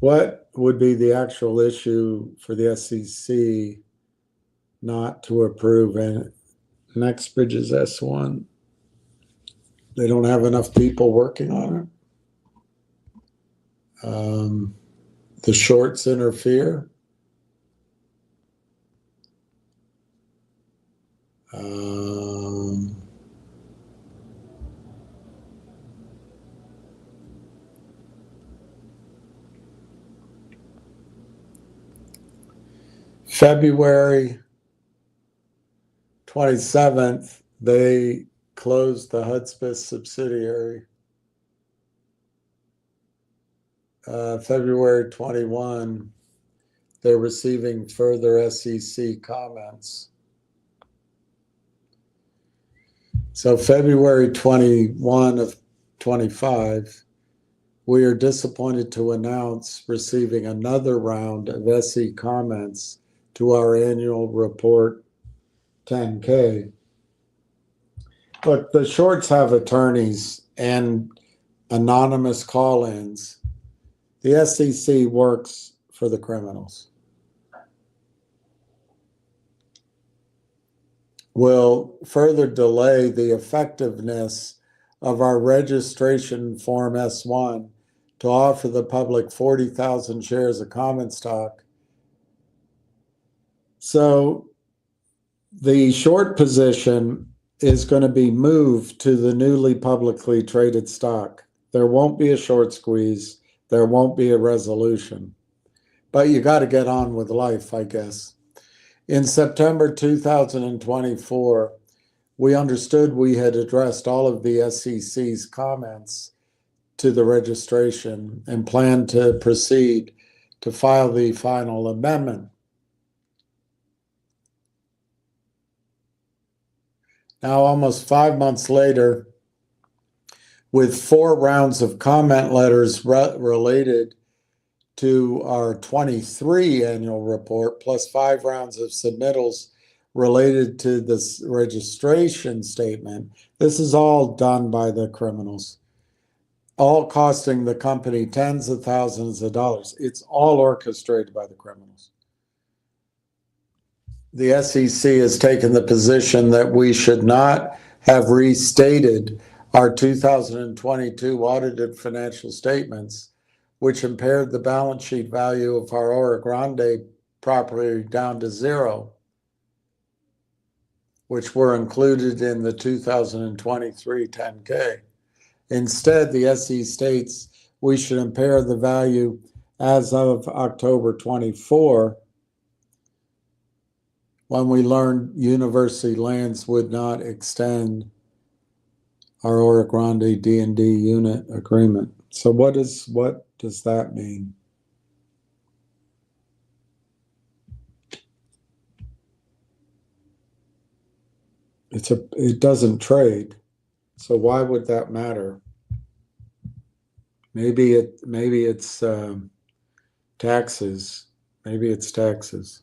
What would be the actual issue for the SEC not to approve? And next bridge is S1. They don't have enough people working on it. The shorts interfere. February 27th, they closed the Hudspeth subsidiary. February 21, they're receiving further SEC comments. So February 21 of 25, we are disappointed to announce receiving another round of SE comments to our annual report 10K. Look, the shorts have attorneys and anonymous call-ins. The SEC works for the criminals. Will further delay the effectiveness of our registration form S1 to offer the public 40,000 shares of common stock. So the short position is going to be moved to the newly publicly traded stock. There won't be a short squeeze. There won't be a resolution. But you got to get on with life, I guess. In September 2024, we understood we had addressed all of the SEC's comments to the registration and planned to proceed to file the final amendment. Now, almost 5 months later, with 4 rounds of comment letters related to our 23 annual report, plus 5 rounds of submittals related to this registration statement, this is all done by the criminals, all costing the company tens of thousands of dollars. It's all orchestrated by the criminals. The SEC has taken the position that we should not have restated our 2022 audited financial statements, which impaired the balance sheet value of our Oro Grande property down to 0, which were included in the 2023 10K. Instead, the SEC states we should impair the value as of October 24, when we learned university lands would not extend our Oro Grande D&D unit agreement. So what does that mean? It doesn't trade. So why would that matter? Maybe it's taxes. Maybe it's taxes.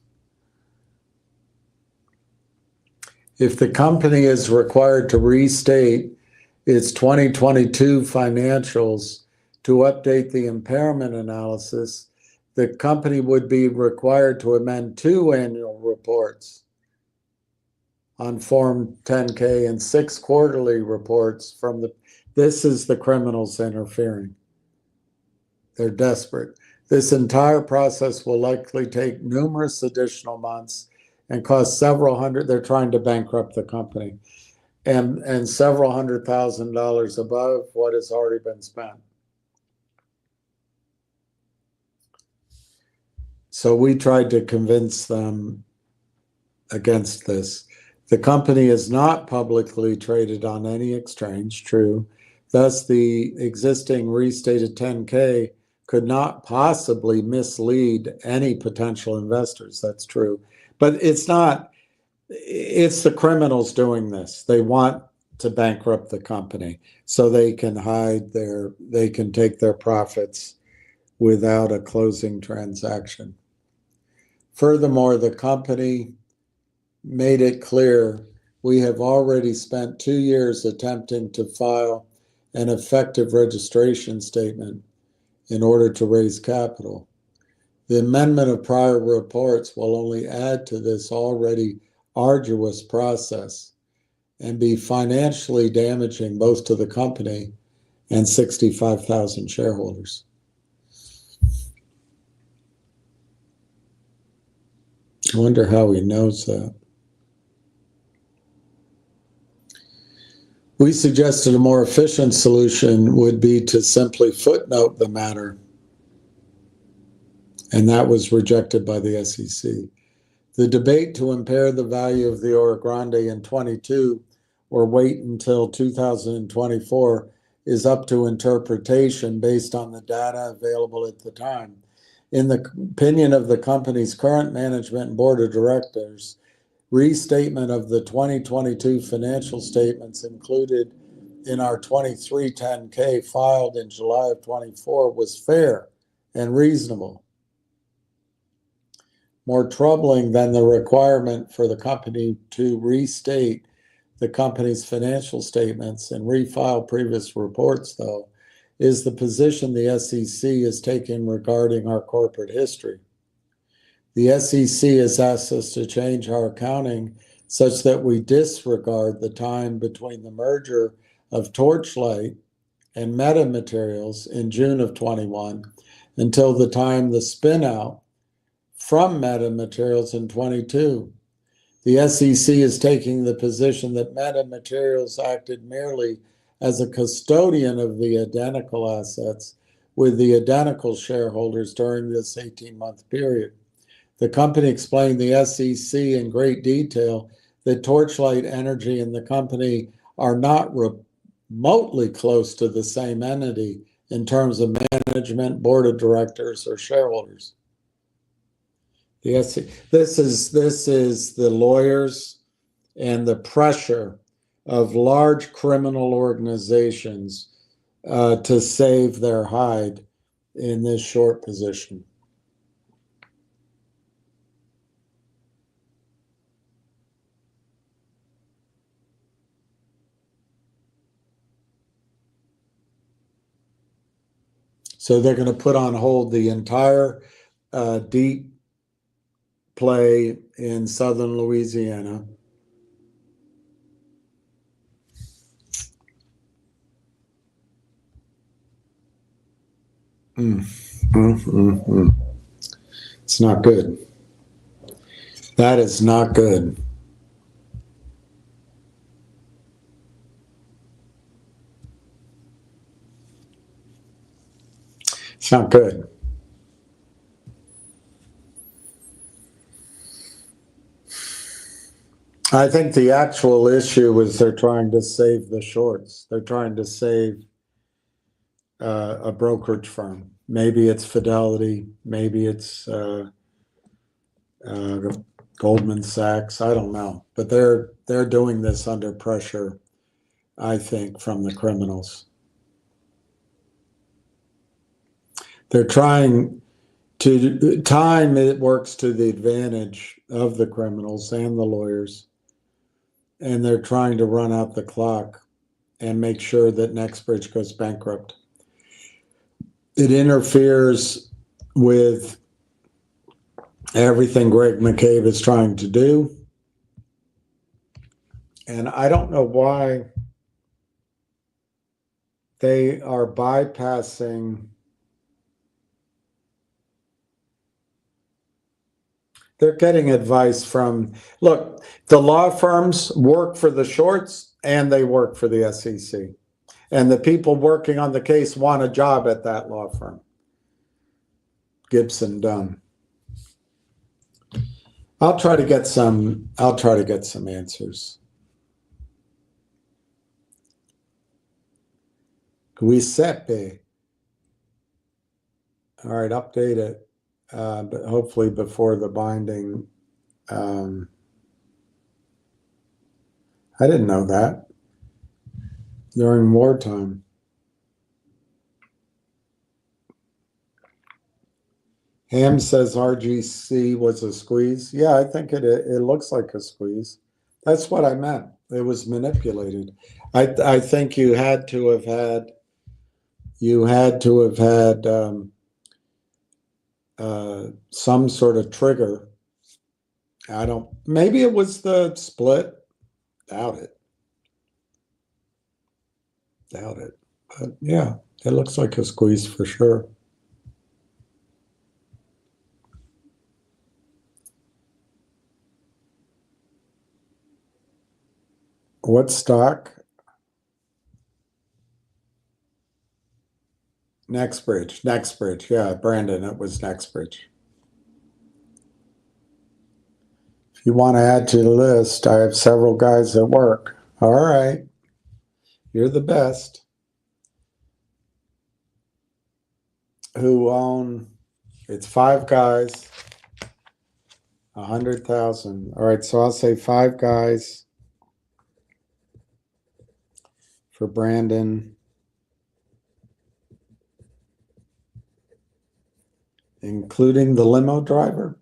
If the company is required to restate its 2022 financials to update the impairment analysis, the company would be required to amend 2 annual reports on Form 10K and 6 quarterly reports from this is the criminals interfering. They're desperate. This entire process will likely take numerous additional months and cost several hundred, they're trying to bankrupt the company, and several $100,000 above what has already been spent. So we tried to convince them against this. The company is not publicly traded on any exchange, true. Thus, the existing restated 10K could not possibly mislead any potential investors. That's true. But it's not, it's the criminals doing this. They want to bankrupt the company so they can they can take their profits without a closing transaction. Furthermore, the company made it clear we have already spent 2 years attempting to file an effective registration statement in order to raise capital. The amendment of prior reports will only add to this already arduous process and be financially damaging both to the company and 65,000 shareholders. I wonder how he knows that. We suggested a more efficient solution would be to simply footnote the matter, and that was rejected by the SEC. The debate to impair the value of the Oro Grande in 22 or wait until 2024 is up to interpretation based on the data available at the time. In the opinion of the company's current management and board of directors, restatement of the 2022 financial statements included in our 2310K filed in July of 24 was fair and reasonable. More troubling than the requirement for the company to restate the company's financial statements and refile previous reports, though, is the position the SEC is taking regarding our corporate history. The SEC has asked us to change our accounting such that we disregard the time between the merger of Torchlight and Metamaterials in June of 21 until the time the spin-out from Metamaterials in 22. The SEC is taking the position that Metamaterials acted merely as a custodian of the identical assets with the identical shareholders during this 18-month period. The company explained to the SEC in great detail that Torchlight Energy and the company are not remotely close to the same entity in terms of management, board of directors, or shareholders. This is the lawyers and the pressure of large criminal organizations to save their hide in this short position. So they're going to put on hold the entire deep play in southern Louisiana. It's not good. That is not good. It's not good. I think the actual issue is they're trying to save the shorts. They're trying to save a brokerage firm. Maybe it's Fidelity. Maybe it's Goldman Sachs. I don't know. But they're doing this under pressure, I think, from the criminals. They're trying to time it works to the advantage of the criminals and the lawyers. And they're trying to run out the clock and make sure that NextBridge goes bankrupt. It interferes with everything Greg McCabe is trying to do. And I don't know why they are bypassing. They're getting advice from, look, the law firms work for the shorts and they work for the SEC. And the people working on the case want a job at that law firm. Gibson Dunn. I'll try to get some answers. Giuseppe. All right, update it. But hopefully before the binding. I didn't know that. During wartime. Ham says RGC was a squeeze. Yeah, I think it looks like a squeeze. That's what I meant. It was manipulated. I think you had to have had some sort of trigger. Maybe it was the split. Doubt it. But yeah, it looks like a squeeze for sure. What stock? Nextbridge. Yeah, Brandon, it was Nextbridge. If you want to add to the list, I have several guys at work. All right. You're the best. Who own, it's 5 guys, 100,000. All right, so I'll say 5 guys for Brandon, including the limo driver,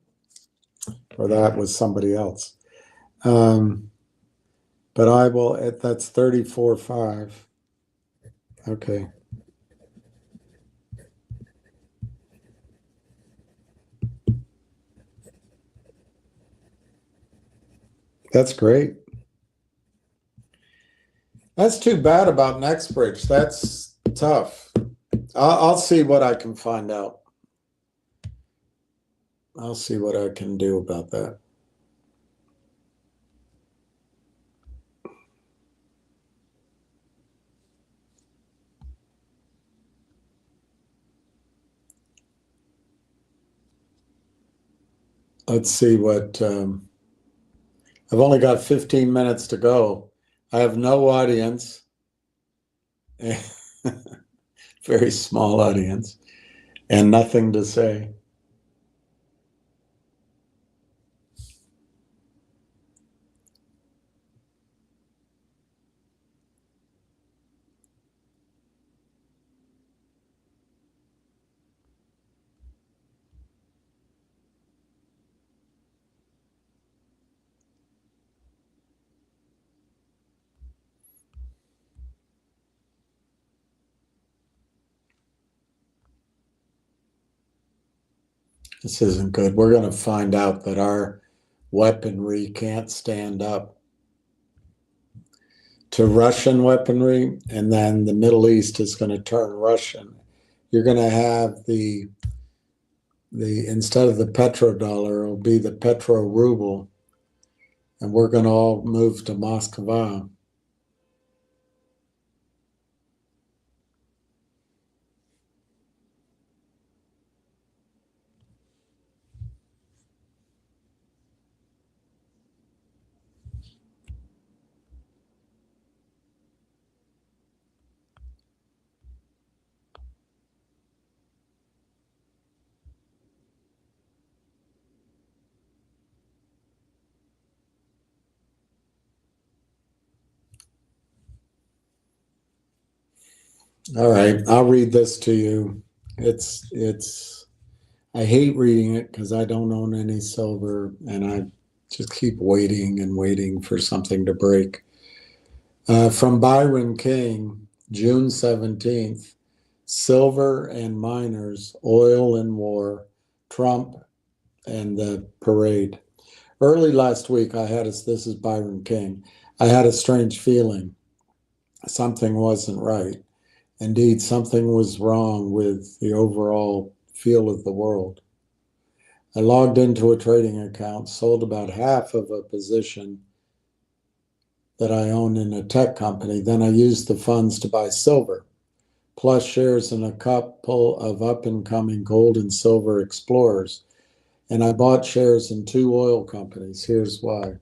or that was somebody else. But I will, that's 34.5. Okay. That's great. That's too bad about Nextbridge. That's tough. I'll see what I can find out. I'll see what I can do about that. Let's see what, I've only got 15 minutes to go. I have no audience, very small audience, and nothing to say. This isn't good. We're going to find out that our weaponry can't stand up to Russian weaponry, and then the Middle East is going to turn Russian. You're going to have the instead of the petrodollar, it'll be the petro ruble, and we're going to all move to Moscow. All right, I'll read this to you. I hate reading it because I don't own any silver, and I just keep waiting and waiting for something to break. From Byron King, June 17th, silver and miners, oil and war, Trump and the parade. Early last week, this is Byron King, I had a strange feeling. Something wasn't right. Indeed, something was wrong with the overall feel of the world. I logged into a trading account, sold about half of a position that I own in a tech company. Then I used the funds to buy silver, plus shares in a couple of up-and-coming gold and silver explorers. And I bought shares in 2 oil companies. Here's why.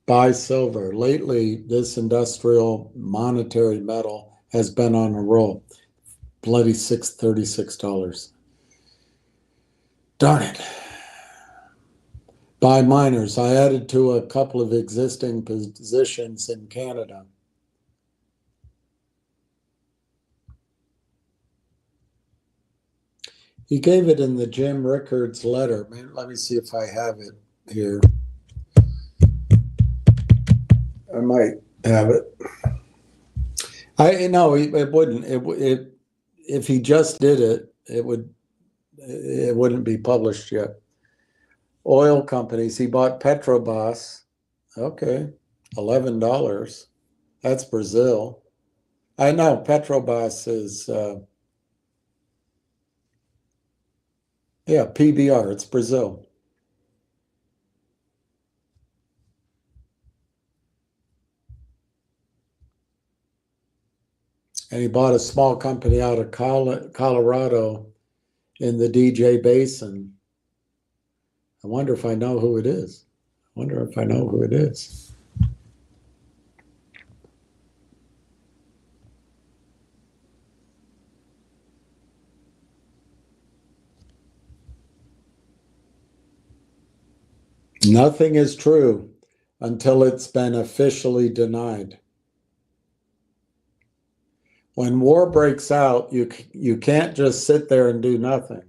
Buy silver. Lately, this industrial monetary metal has been on a roll. Bloody $36. Darn it. Buy miners. I added to a couple of existing positions in Canada. He gave it in the Jim Rickards letter. Man, let me see if I have it here. might have it. I no, it wouldn't. It if he just did it, it wouldn't be published yet. Oil companies. He bought Petrobras. Okay, $11. That's Brazil. I know Petrobras is. Yeah, PBR. It's Brazil. And he bought a small company out of Colorado in the DJ Basin. I wonder if I know who it is. Nothing is true until it's been officially denied. When war breaks out, you can't just sit there and do nothing.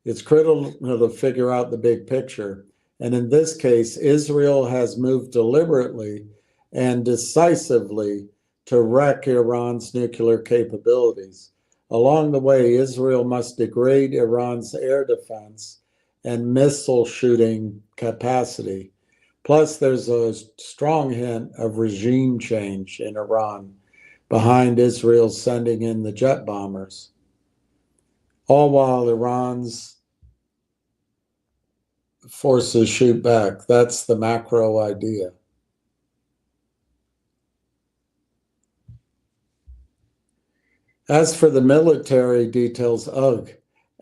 It's critical to figure out the big picture. And in this case, Israel has moved deliberately and decisively to wreck Iran's nuclear capabilities. Along the way, Israel must degrade Iran's air defense and missile shooting capacity. Plus, there's a strong hint of regime change in Iran behind Israel sending in the jet bombers. All while Iran's forces shoot back. That's the macro idea. As for the military details,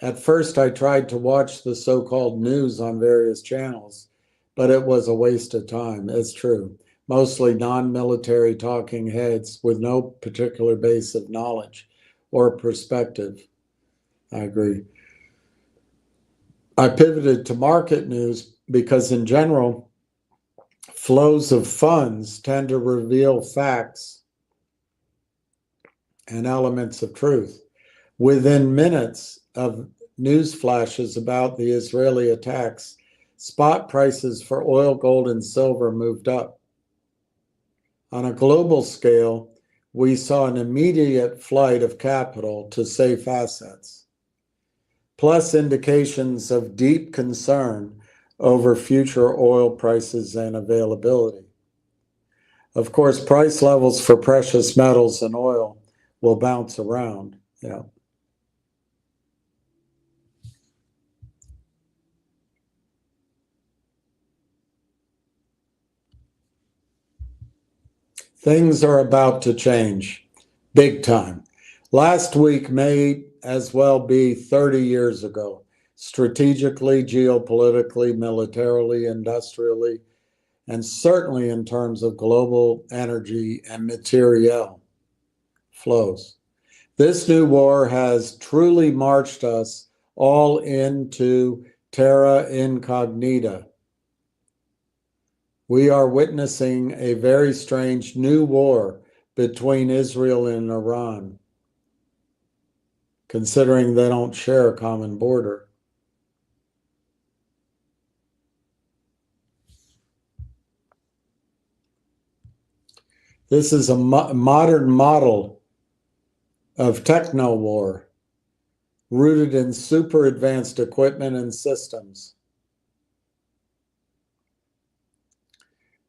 at first I tried to watch the so-called news on various channels, but it was a waste of time. It's true. Mostly non-military talking heads with no particular base of knowledge or perspective. I agree. I pivoted to market news because in general, flows of funds tend to reveal facts and elements of truth. Within minutes of news flashes about the Israeli attacks, spot prices for oil, gold, and silver moved up. On a global scale, we saw an immediate flight of capital to safe assets, plus indications of deep concern over future oil prices and availability. Of course, price levels for precious metals and oil will bounce around. Yeah. Things are about to change, big time. Last week may as well be 30 years ago, strategically, geopolitically, militarily, industrially, and certainly in terms of global energy and material flows. This new war has truly marched us all into terra incognita. We are witnessing a very strange new war between Israel and Iran, considering they don't share a common border. This is a modern model of techno war, rooted in super advanced equipment and systems.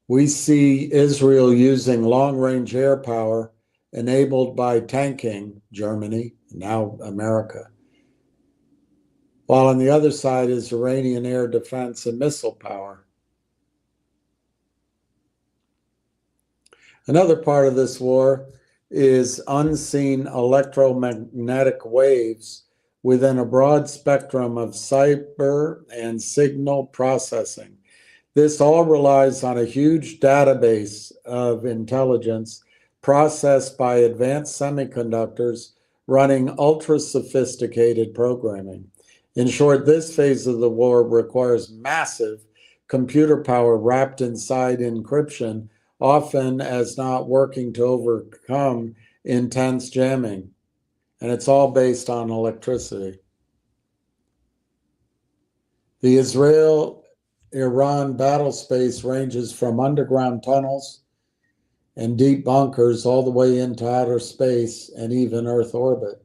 We see Israel using long-range air power enabled by tanking, Germany, now America, while on the other side is Iranian air defense and missile power. Another part of this war is unseen electromagnetic waves within a broad spectrum of cyber and signal processing. This all relies on a huge database of intelligence processed by advanced semiconductors running ultra-sophisticated programming. In short, this phase of the war requires massive computer power wrapped inside encryption, often as not working to overcome intense jamming. And it's all based on electricity. The Israel-Iran battle space ranges from underground tunnels and deep bunkers all the way into outer space and even Earth orbit,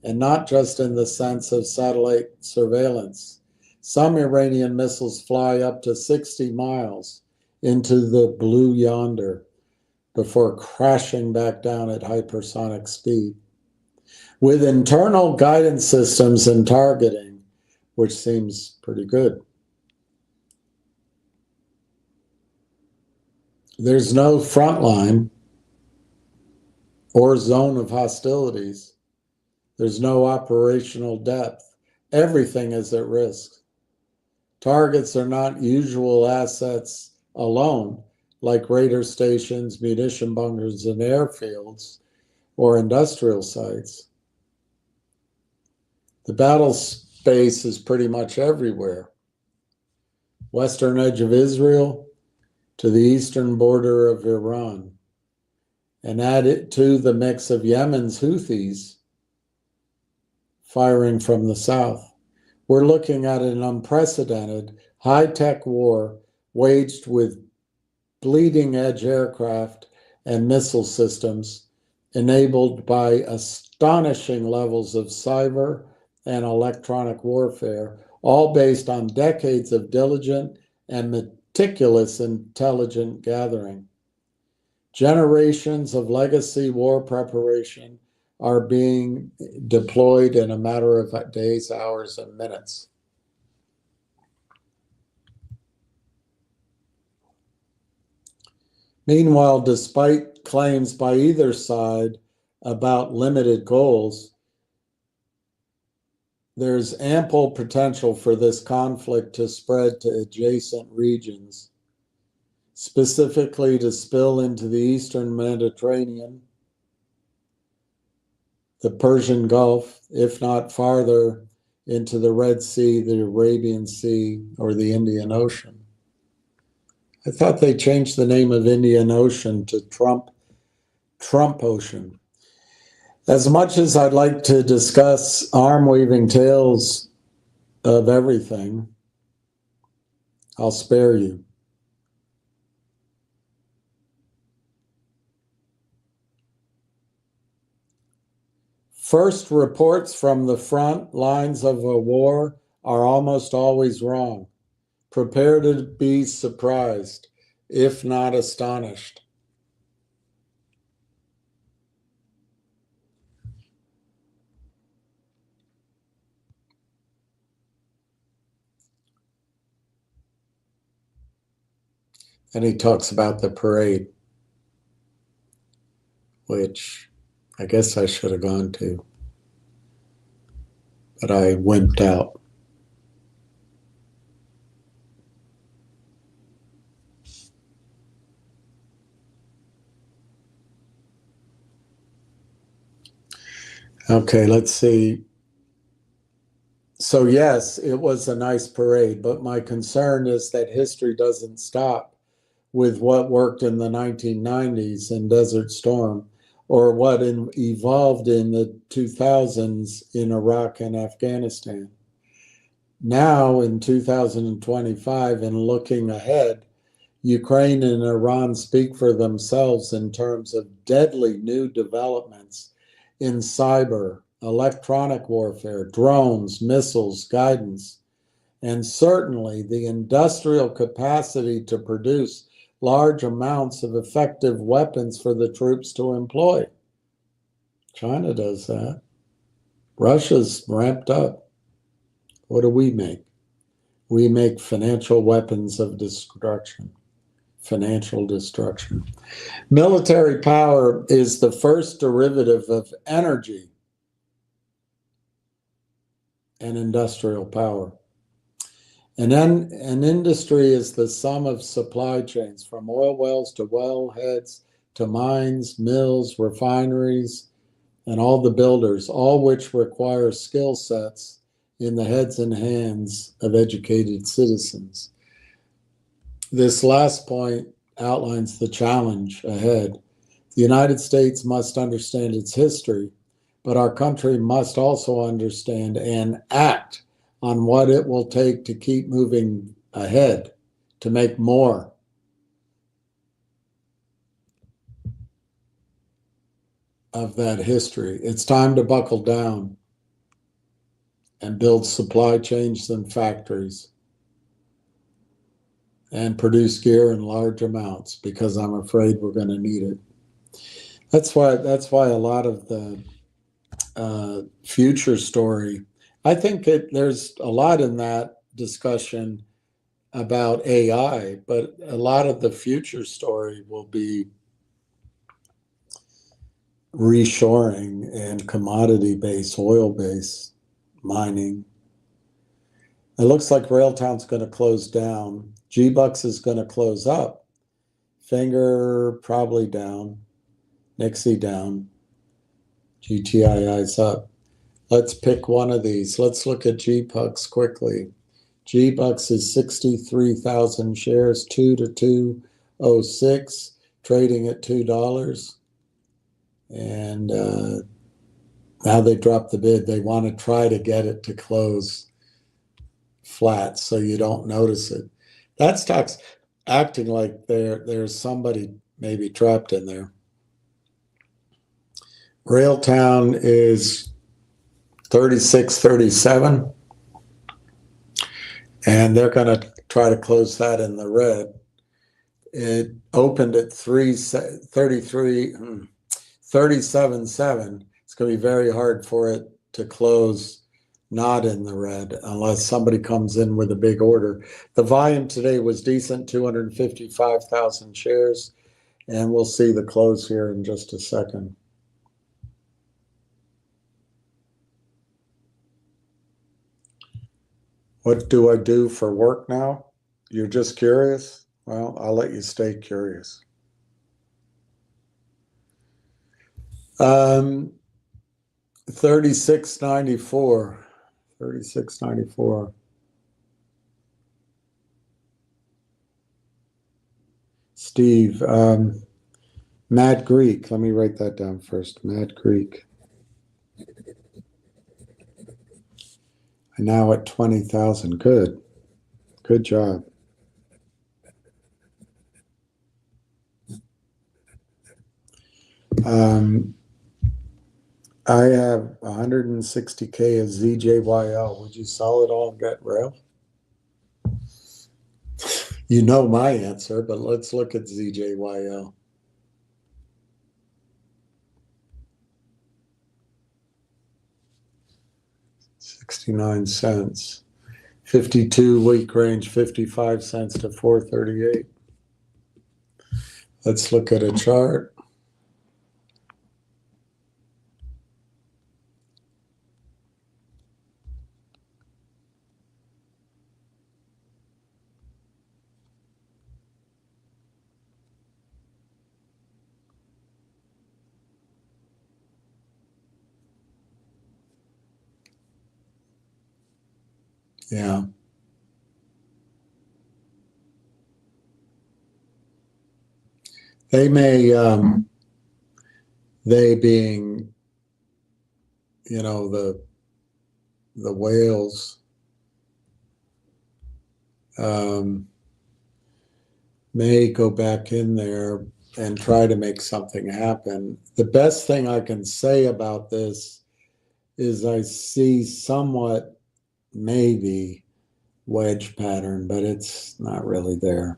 and not just in the sense of satellite surveillance. Some Iranian missiles fly up to 60 miles into the blue yonder before crashing back down at hypersonic speed. With internal guidance systems and targeting, which seems pretty good. There's no front line or zone of hostilities. There's no operational depth. Everything is at risk. Targets are not usual assets alone, like radar stations, munition bunkers, and airfields, or industrial sites. The battle space is pretty much everywhere. Western edge of Israel to the eastern border of Iran. And add it to the mix of Yemen's Houthis firing from the south. We're looking at an unprecedented high-tech war waged with bleeding-edge aircraft and missile systems enabled by astonishing levels of cyber and electronic warfare, all based on decades of diligent and meticulous intelligence gathering. Generations of legacy war preparation are being deployed in a matter of days, hours, and minutes. Meanwhile, despite claims by either side about limited goals, there's ample potential for this conflict to spread to adjacent regions, specifically to spill into the Eastern Mediterranean, the Persian Gulf, if not farther into the Red Sea, the Arabian Sea, or the Indian Ocean. I thought they changed the name of Indian Ocean to Trump Ocean. As much as I'd like to discuss arm-weaving tales of everything, I'll spare you. First reports from the front lines of a war are almost always wrong. Prepare to be surprised, if not astonished. And he talks about the parade, which I guess I should have gone to, but I wimped out. Okay, let's see. So yes, it was a nice parade, but my concern is that history doesn't stop with what worked in the 1990s in Desert Storm, or what evolved in the 2000s in Iraq and Afghanistan. Now in 2025 and looking ahead, Ukraine and Iran speak for themselves in terms of deadly new developments in cyber, electronic warfare, drones, missiles, guidance, and certainly the industrial capacity to produce large amounts of effective weapons for the troops to employ. China does that. Russia's ramped up. What do we make? We make financial weapons of destruction. Financial destruction. Military power is the first derivative of energy and industrial power. And then an industry is the sum of supply chains, from oil wells to wellheads to mines, mills, refineries, and all the builders, all which require skill sets in the heads and hands of educated citizens. This last point outlines the challenge ahead. The United States must understand its history, but our country must also understand and act on what it will take to keep moving ahead, to make more. of that history. It's time to buckle down and build supply chains and factories and produce gear in large amounts, because I'm afraid we're going to need it. That's why a lot of the future story, I think there's a lot in that discussion about AI, but a lot of the future story will be reshoring and commodity-based, oil-based mining. It looks like Railtown's going to close down. G-Bucks is going to close up. Finger probably down. Nixie down. GTII's up. Let's pick one of these. Let's look at G-Bucks quickly. G-Bucks is 63,000 shares, 2 to 206, trading at $2. And now they dropped the bid. They want to try to get it to close flat so you don't notice it. That stock's acting like there's somebody maybe trapped in there. Railtown is 36.37, and they're going to try to close that in the red. It opened at 37.7. It's going to be very hard for it to close not in the red unless somebody comes in with a big order. The volume today was decent, 255,000 shares, and we'll see the close here in just a second. What do I do for work now? You're just curious? Well, I'll let you stay curious. 36.94. 36.94. Steve, Mad Greek. Let me write that down first. Mad Greek. And now at 20,000. Good. Good job. I have 160K of ZJYL. Would you sell it all and get rail? You know my answer, but let's look at ZJYL. $0.69. 52-week range, 55 cents to 438. Let's look at a chart. Yeah. They may, they being, you know, the whales, may go back in there and try to make something happen. The best thing I can say about this is I see somewhat maybe wedge pattern, but it's not really there.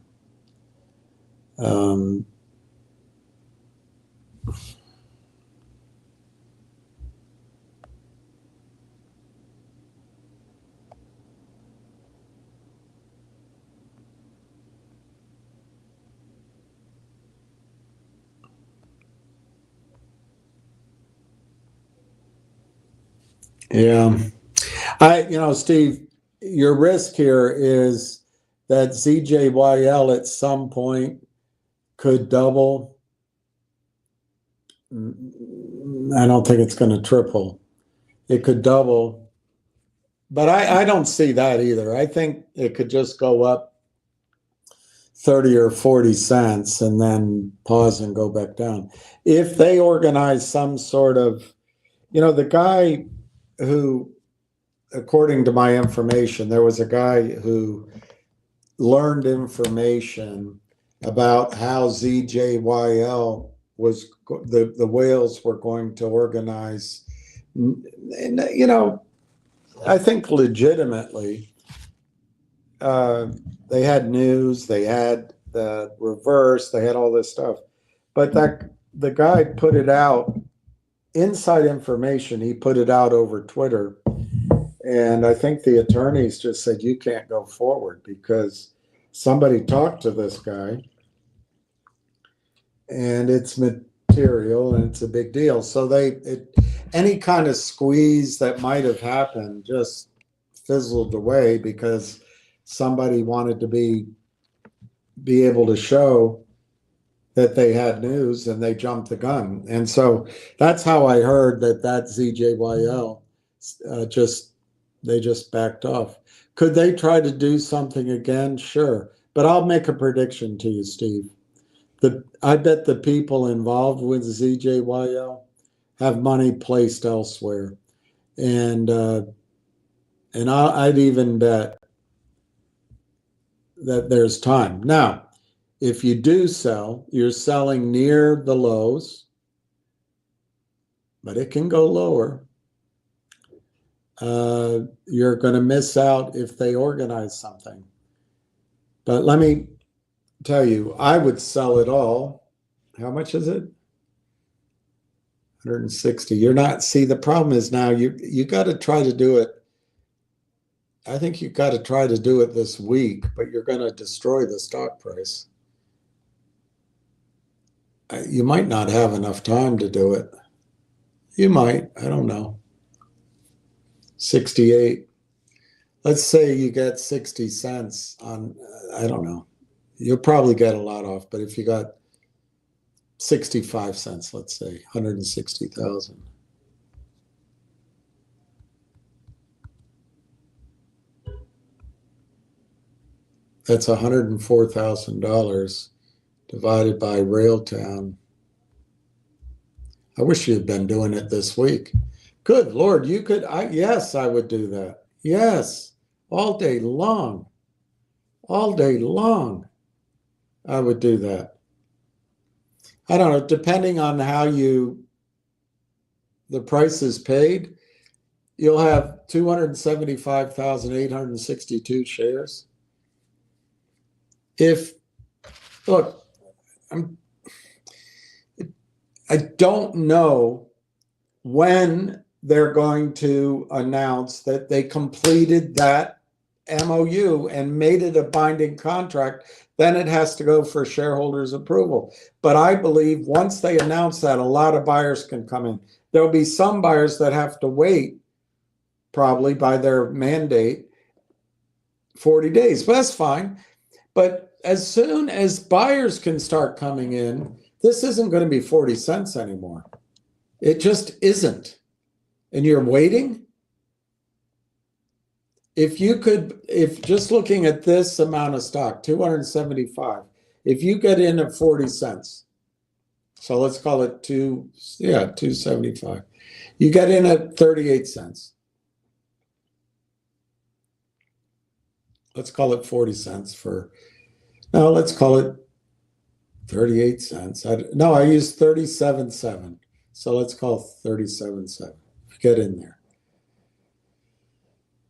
Yeah. Steve, your risk here is that ZJYL at some point could double. I don't think it's going to triple. It could double, but I don't see that either. I think it could just go up 30 or 40 cents and then pause and go back down. If they organize some sort of, the guy who, according to my information, there was a guy who learned information about how ZJYL was the whales were going to organize, and, you know, I think legitimately, they had news, they had the reverse, they had all this stuff, but that the guy put it out, inside information, he put it out over Twitter, and I think the attorneys just said, you can't go forward because somebody talked to this guy, and it's material and it's a big deal. So any kind of squeeze that might have happened just fizzled away because somebody wanted to be able to show that they had news, and they jumped the gun. And so that's how I heard that ZJYL they just backed off. Could they try to do something again? Sure. But I'll make a prediction to you, Steve. I bet the people involved with ZJYL have money placed elsewhere. And I'd even bet that there's time. Now, if you do sell, you're selling near the lows, but it can go lower. You're going to miss out if they organize something. But let me tell you, I would sell it all. How much is it? 160. You're not, see, the problem is now you got to try to do it. I think you've got to try to do it this week, but you're going to destroy the stock price. You might not have enough time to do it. You might, I don't know. 68. Let's say you get 60 cents on, I don't know. You'll probably get a lot off, but if you got 65 cents, let's say, 160,000. That's $104,000 divided by Railtown. I wish you'd been doing it this week. Good Lord, you could, yes, I would do that. Yes, all day long. All day long, I would do that. I don't know, depending on how the price is paid, you'll have 275,862 shares. Look, I don't know when they're going to announce that they completed that MOU and made it a binding contract. Then it has to go for shareholders' approval. But I believe once they announce that, a lot of buyers can come in. There'll be some buyers that have to wait, probably by their mandate, 40 days. But that's fine. But as soon as buyers can start coming in, this isn't going to be 40 cents anymore. It just isn't. And you're waiting? If just looking at this amount of stock, 275, if you get in at 40 cents, so let's call it 275. You get in at 38 cents. Let's call it 40 cents no, let's call it 38 cents. I used 37.7. So let's call 37.7. Get in there.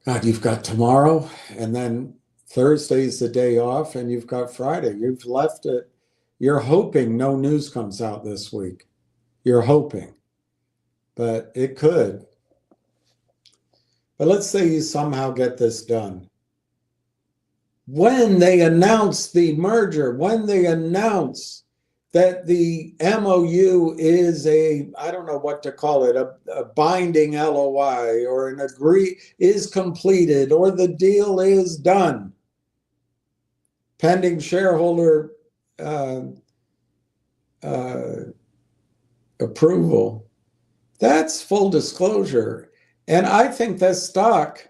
God, you've got tomorrow, and then Thursday's the day off, and you've got Friday. You've left it. You're hoping no news comes out this week. You're hoping. But it could. But let's say you somehow get this done. When they announce the merger, when they announce that the MOU is I don't know what to call it, a binding LOI or is completed or the deal is done, pending shareholder approval, that's full disclosure. And I think that stock,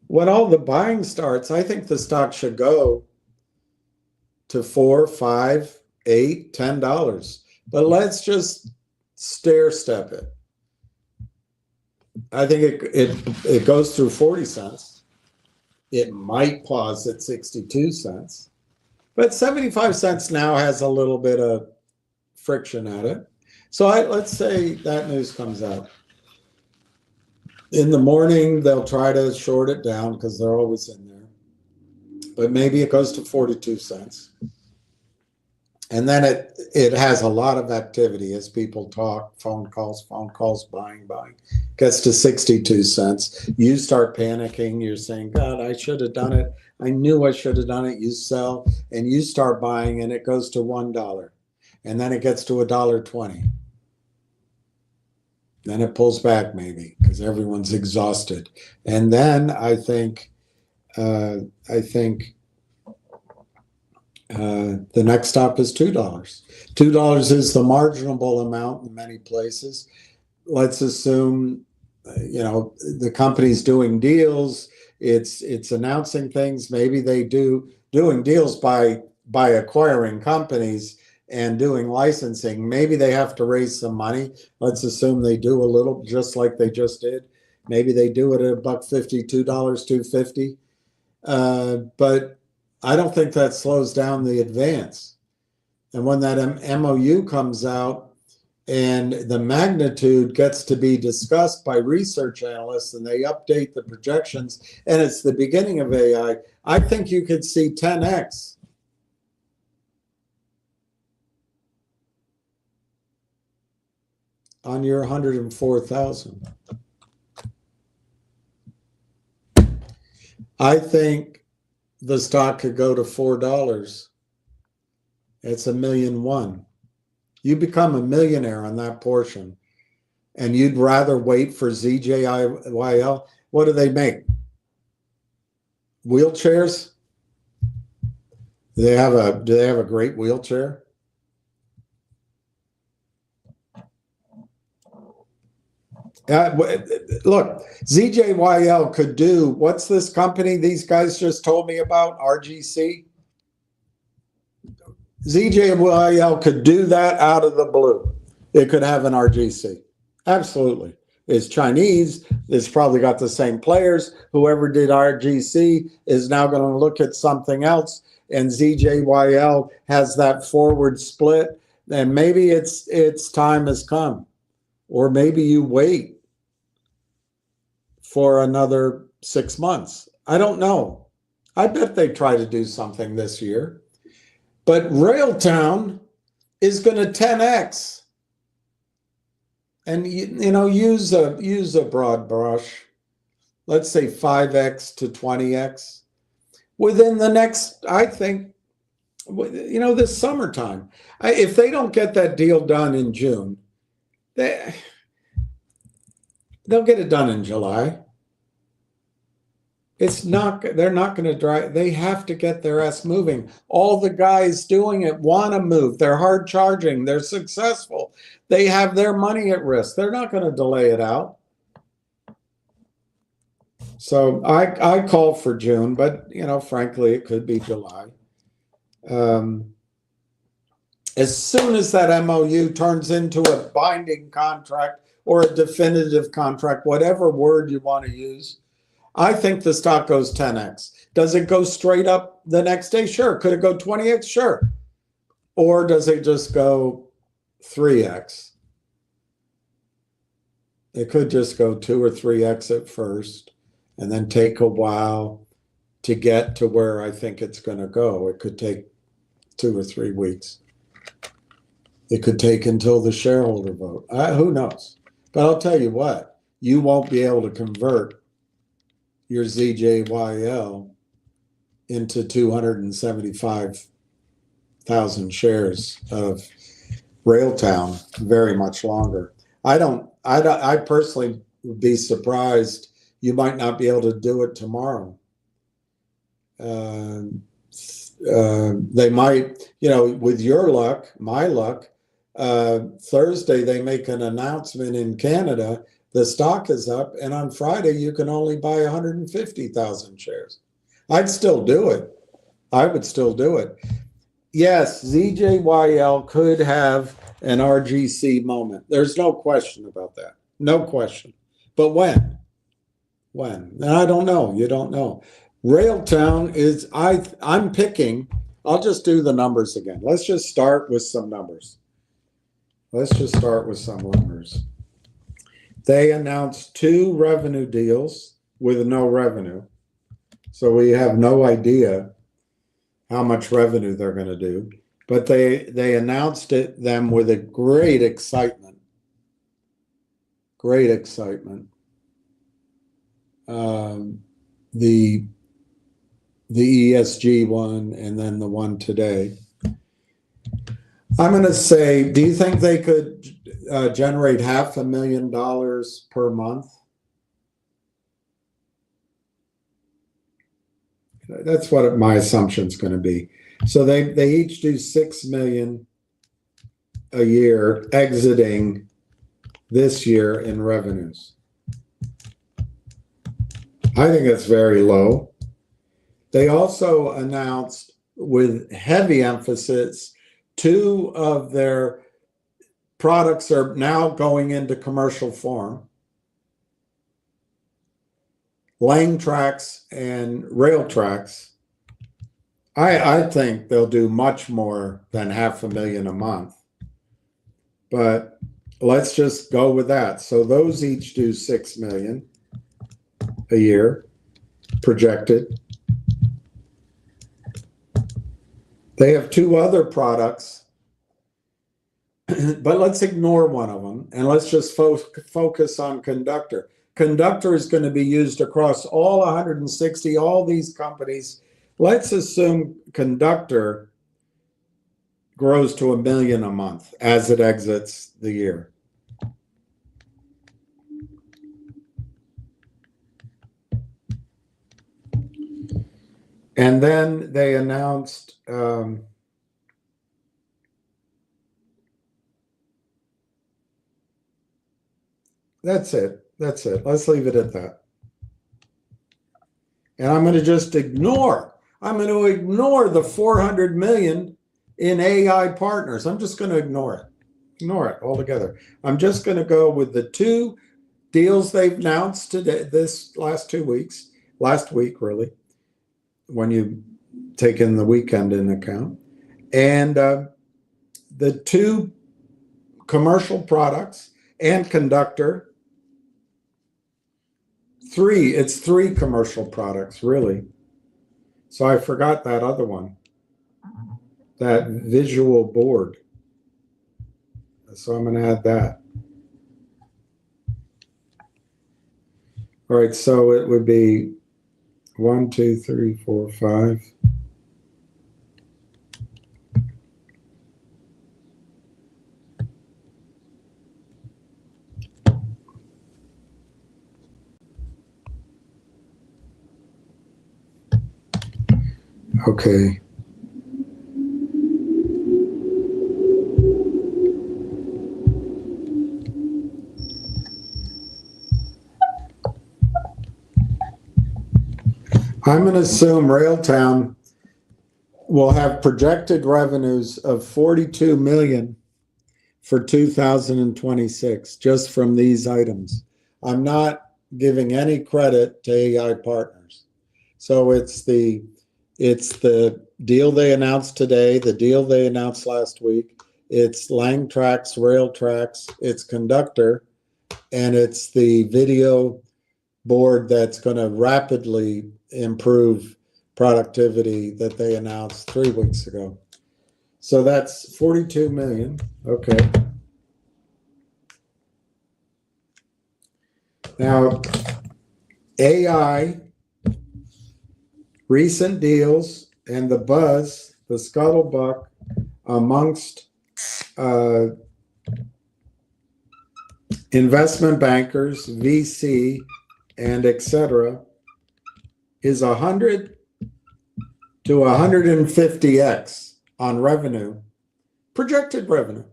when all the buying starts, I think the stock should go to $4, $5, $8, $10. But let's just stair step it. I think it goes through 40 cents. it might pause at 62 cents. But 75 cents now has a little bit of friction at it. So let's say that news comes out. In the morning, they'll try to short it down because they're always in there. But maybe it goes to 42 cents. And then it has a lot of activity as people talk, phone calls, buying. Gets to 62 cents. You start panicking. You're saying, God, I should have done it. I knew I should have done it. You sell and you start buying and it goes to $1. And then it gets to $1.20. Then it pulls back maybe because everyone's exhausted. And then I think the next stop is $2. $2 is the marginable amount in many places. Let's assume, the company's doing deals. It's announcing things. Maybe they doing deals by acquiring companies and doing licensing. Maybe they have to raise some money. Let's assume they do a little, just like they just did. Maybe they do it at $1.50, $2, $2.50. But I don't think that slows down the advance. And when that MOU comes out and the magnitude gets to be discussed by research analysts and they update the projections and it's the beginning of AI, I think you could see 10x. On your 104,000. I think the stock could go to $4. It's $1.1 million. You become a millionaire on that portion, and you'd rather wait for ZJYL. What do they make? Wheelchairs? Do they have a great wheelchair? Look, ZJYL could do, what's this company these guys just told me about, RGC? ZJYL could do that out of the blue. It could have an RGC. Absolutely. It's Chinese. It's probably got the same players. Whoever did RGC is now going to look at something else. And ZJYL has that forward split. And maybe its time has come. Or maybe you wait for another 6 months. I don't know. I bet they try to do something this year. But Railtown is going to 10x. And use a broad brush. Let's say 5x to 20x within the next, I think, this summertime. If they don't get that deal done in June, they'll get it done in July. They're not going to drive. They have to get their ass moving. All the guys doing it want to move. They're hard charging. They're successful. They have their money at risk. They're not going to delay it out. So I call for June, but frankly, it could be July. As soon as that MOU turns into a binding contract or a definitive contract, whatever word you want to use, I think the stock goes 10x. Does it go straight up the next day? Sure. Could it go 20x? Sure. Or does it just go 3x? It could just go 2 or 3x at first and then take a while to get to where I think it's going to go. It could take 2 or 3 weeks. It could take until the shareholder vote. Who knows? But I'll tell you what, you won't be able to convert your ZJYL into 275,000 shares of Railtown very much longer. I personally would be surprised. You might not be able to do it tomorrow. They might, with your luck, my luck, Thursday they make an announcement in Canada. The stock is up, and on Friday, you can only buy 150,000 shares. I'd still do it. I would still do it. Yes, ZJYL could have an RGC moment. There's no question about that. No question. But when? When? I don't know. You don't know. Railtown is, I'm picking, I'll just do the numbers again. Let's just start with some numbers. They announced 2 revenue deals with no revenue. So we have no idea how much revenue they're going to do. But they announced them with a great excitement. Great excitement. The ESG one and then the one today. I'm going to say, do you think they could generate $500,000 per month? That's what my assumption is going to be. So they each do $6 million a year exiting this year in revenues. I think that's very low. They also announced with heavy emphasis 2 of their products are now going into commercial form. Lane tracks and rail tracks. I think they'll do much more than $500,000 a month. But let's just go with that. So those each do $6 million a year projected. They have 2 other products, but let's ignore one of them and let's just focus on Conductor. Conductor is going to be used across all 160, all these companies. Let's assume Conductor grows to $1 million a month as it exits the year. And then they announced that's it. Let's leave it at that. And I'm going to just ignore the 400 million in AI partners. I'm just going to ignore it altogether. I'm just going to go with the 2 deals they've announced today, this last 2 weeks, last week really, when you take in the weekend in account, and the 2 commercial products and Conductor. It's 3 commercial products, really. So I forgot that other one, that visual board. So I'm going to add that. All right, so it would be 1, 2, 3, 4, 5. Okay. I'm going to assume Railtown will have projected revenues of 42 million for 2026 just from these items. I'm not giving any credit to AI partners. So it's the deal they announced today, the deal they announced last week. It's Lang Tracks, Rail Tracks, it's Conductor, and it's the video board that's going to rapidly improve productivity that they announced 3 weeks ago. So that's 42 million. Okay. Now, AI, recent deals, and the buzz, the scuttlebutt amongst investment bankers, VC, and etc. is 100 to 150x on revenue, projected revenue.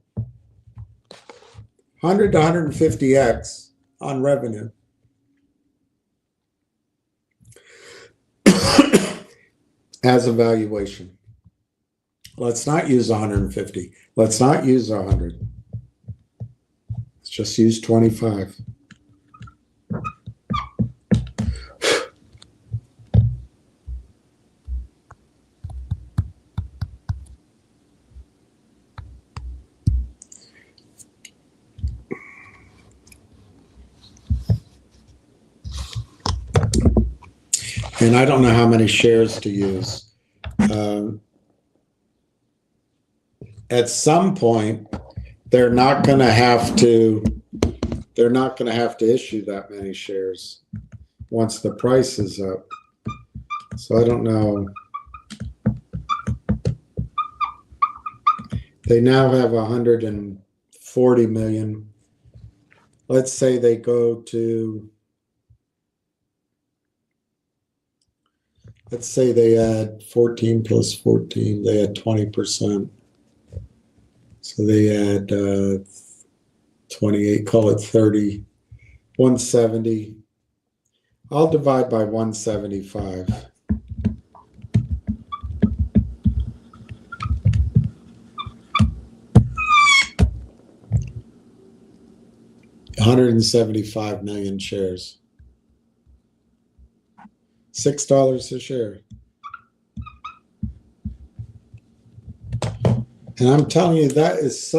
100 to 150x on revenue. As a valuation. Let's not use 150. Let's not use 100. Let's just use 25. And I don't know how many shares to use. At some point, they're not going to have to issue that many shares once the price is up. So I don't know. They now have 140 million. Let's say they go to, let's say they add 14 plus 14, they add 20%. So they add 28, call it 30, 170. I'll divide by 175. $175 million shares. $6 a share. And I'm telling you, that is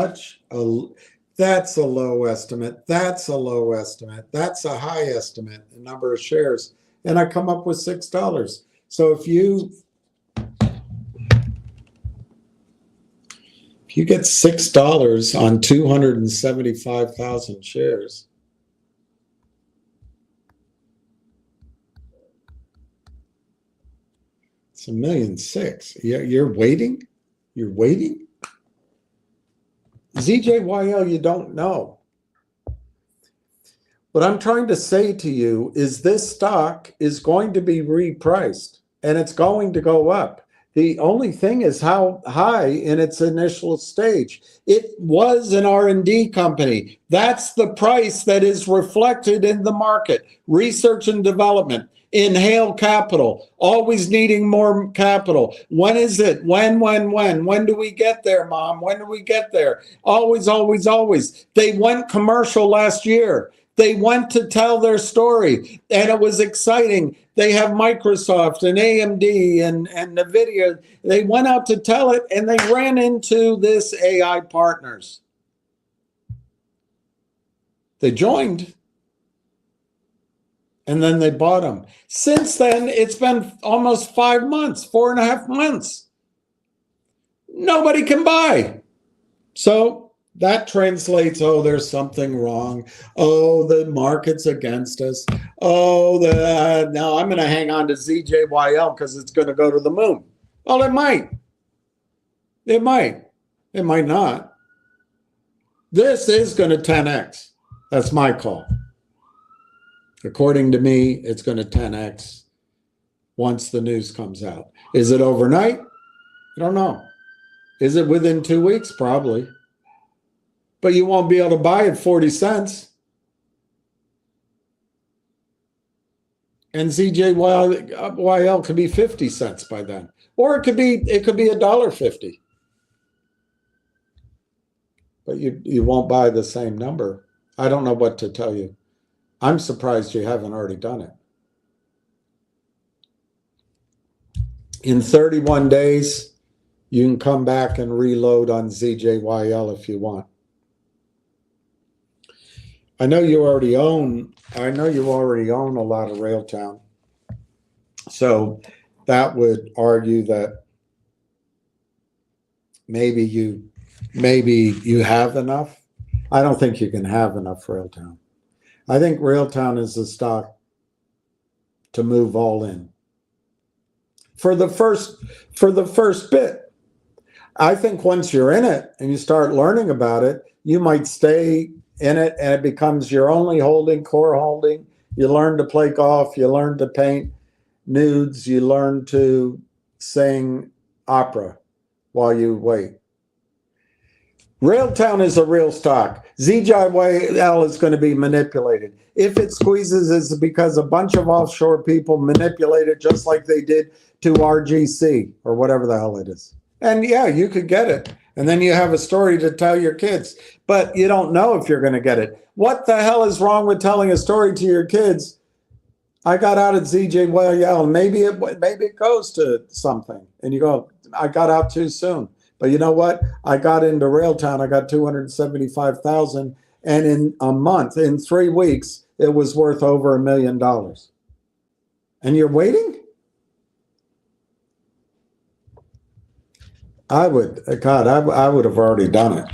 that's a low estimate. That's a low estimate. That's a high estimate, the number of shares. And I come up with $6. So if you get $6 on 275,000 shares, it's $1.6 million. You're waiting? You're waiting? ZJYL, you don't know. What I'm trying to say to you is this stock is going to be repriced and it's going to go up. The only thing is how high in its initial stage. It was an R&D company. That's the price that is reflected in the market. Research and development. Inhale capital, always needing more capital. When is it? When? When do we get there, Mom? When do we get there? Always, always, always. They went commercial last year. They went to tell their story, and it was exciting. They have Microsoft and AMD and NVIDIA. They went out to tell it, and they ran into this AI partners. They joined. And then they bought them. Since then, it's been almost 5 months, 4.5 months. Nobody can buy. So that translates, oh, there's something wrong. Oh, the market's against us. Oh, now I'm going to hang on to ZJYL because it's going to go to the moon. Well, it might. It might. It might not. This is going to 10x. That's my call. According to me, it's going to 10x once the news comes out. Is it overnight? I don't know. Is it within 2 weeks? Probably. But you won't be able to buy it 40 cents. And ZJYL could be 50 cents by then. Or it could be $1.50. But you won't buy the same number. I don't know what to tell you. I'm surprised you haven't already done it. In 31 days, you can come back and reload on ZJYL if you want. I know you already own a lot of Railtown. So that would argue that maybe you have enough. I don't think you can have enough Railtown. I think Railtown is a stock to move all in. For the first bit. I think once you're in it and you start learning about it, you might stay in it and it becomes your only holding, core holding. You learn to play golf, you learn to paint nudes, you learn to sing opera while you wait. Railtown is a real stock. ZJYL is going to be manipulated. If it squeezes, it's because a bunch of offshore people manipulate it just like they did to RGC or whatever the hell it is. And yeah, you could get it. And then you have a story to tell your kids. But you don't know if you're going to get it. What the hell is wrong with telling a story to your kids? I got out at ZJYL. Maybe it goes to something. And you go, I got out too soon. But you know what? I got into Railtown. I got 275,000, and in a month, in 3 weeks, it was worth over $1 million. And you're waiting? I would, God, I would have already done it.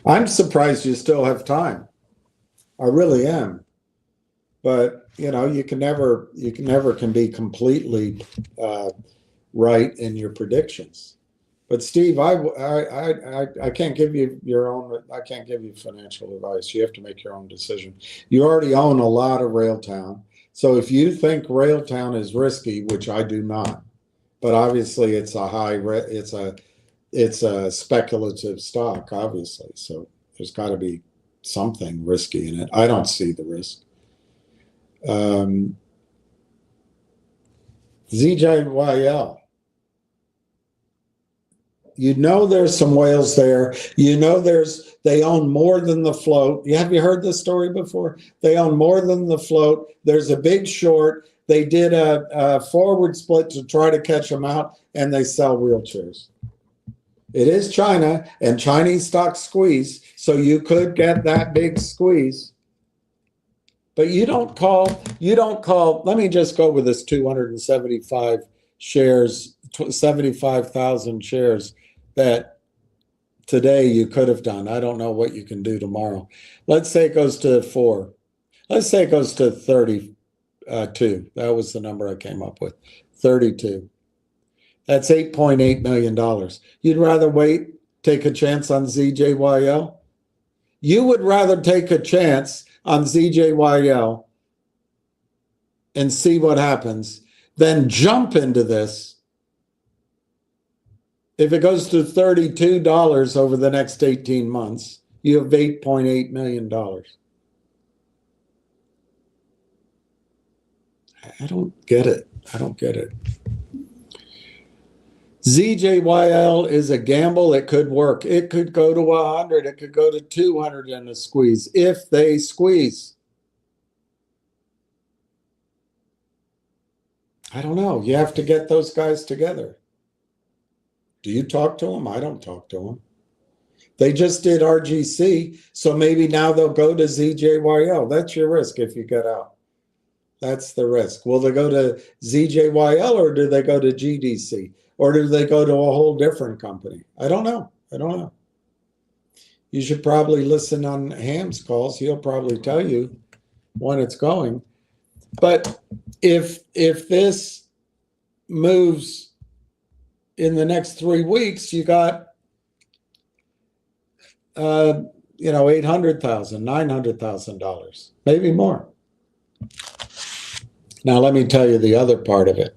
I'm surprised you still have time. I really am. But, you know, you can never can be completely right in your predictions. But Steve, I can't give you I can't give you financial advice. You have to make your own decision. You already own a lot of Railtown. So if you think Railtown is risky, which I do not, but obviously it's a speculative stock, obviously. So there's got to be something risky in it. I don't see the risk. ZJYL. You know there's some whales there. You know they own more than the float. Have you heard this story before? They own more than the float. There's a big short. They did a forward split to try to catch them out, and they sell wheelchairs. It is China, and Chinese stocks squeeze, so you could get that big squeeze. But you don't call, let me just go with this 275 shares, 75,000 shares that today you could have done. I don't know what you can do tomorrow. Let's say it goes to 4. Let's say it goes to 32. That was the number I came up with, 32. That's $8.8 million. You'd rather wait, take a chance on ZJYL? You would rather take a chance on ZJYL and see what happens than jump into this. If it goes to $32 over the next 18 months, you have $8.8 million. I don't get it. I don't get it. ZJYL is a gamble. It could work. It could go to 100. It could go to 200 in a squeeze if they squeeze. I don't know. You have to get those guys together. Do you talk to them? I don't talk to them. They just did RGC, so maybe now they'll go to ZJYL. That's your risk if you get out. That's the risk. Will they go to ZJYL or do they go to GDC? Or do they go to a whole different company? I don't know. I don't know. You should probably listen on Ham's calls. He'll probably tell you when it's going. But if this moves in the next 3 weeks, you got $800,000, $900,000, maybe more. Now let me tell you the other part of it.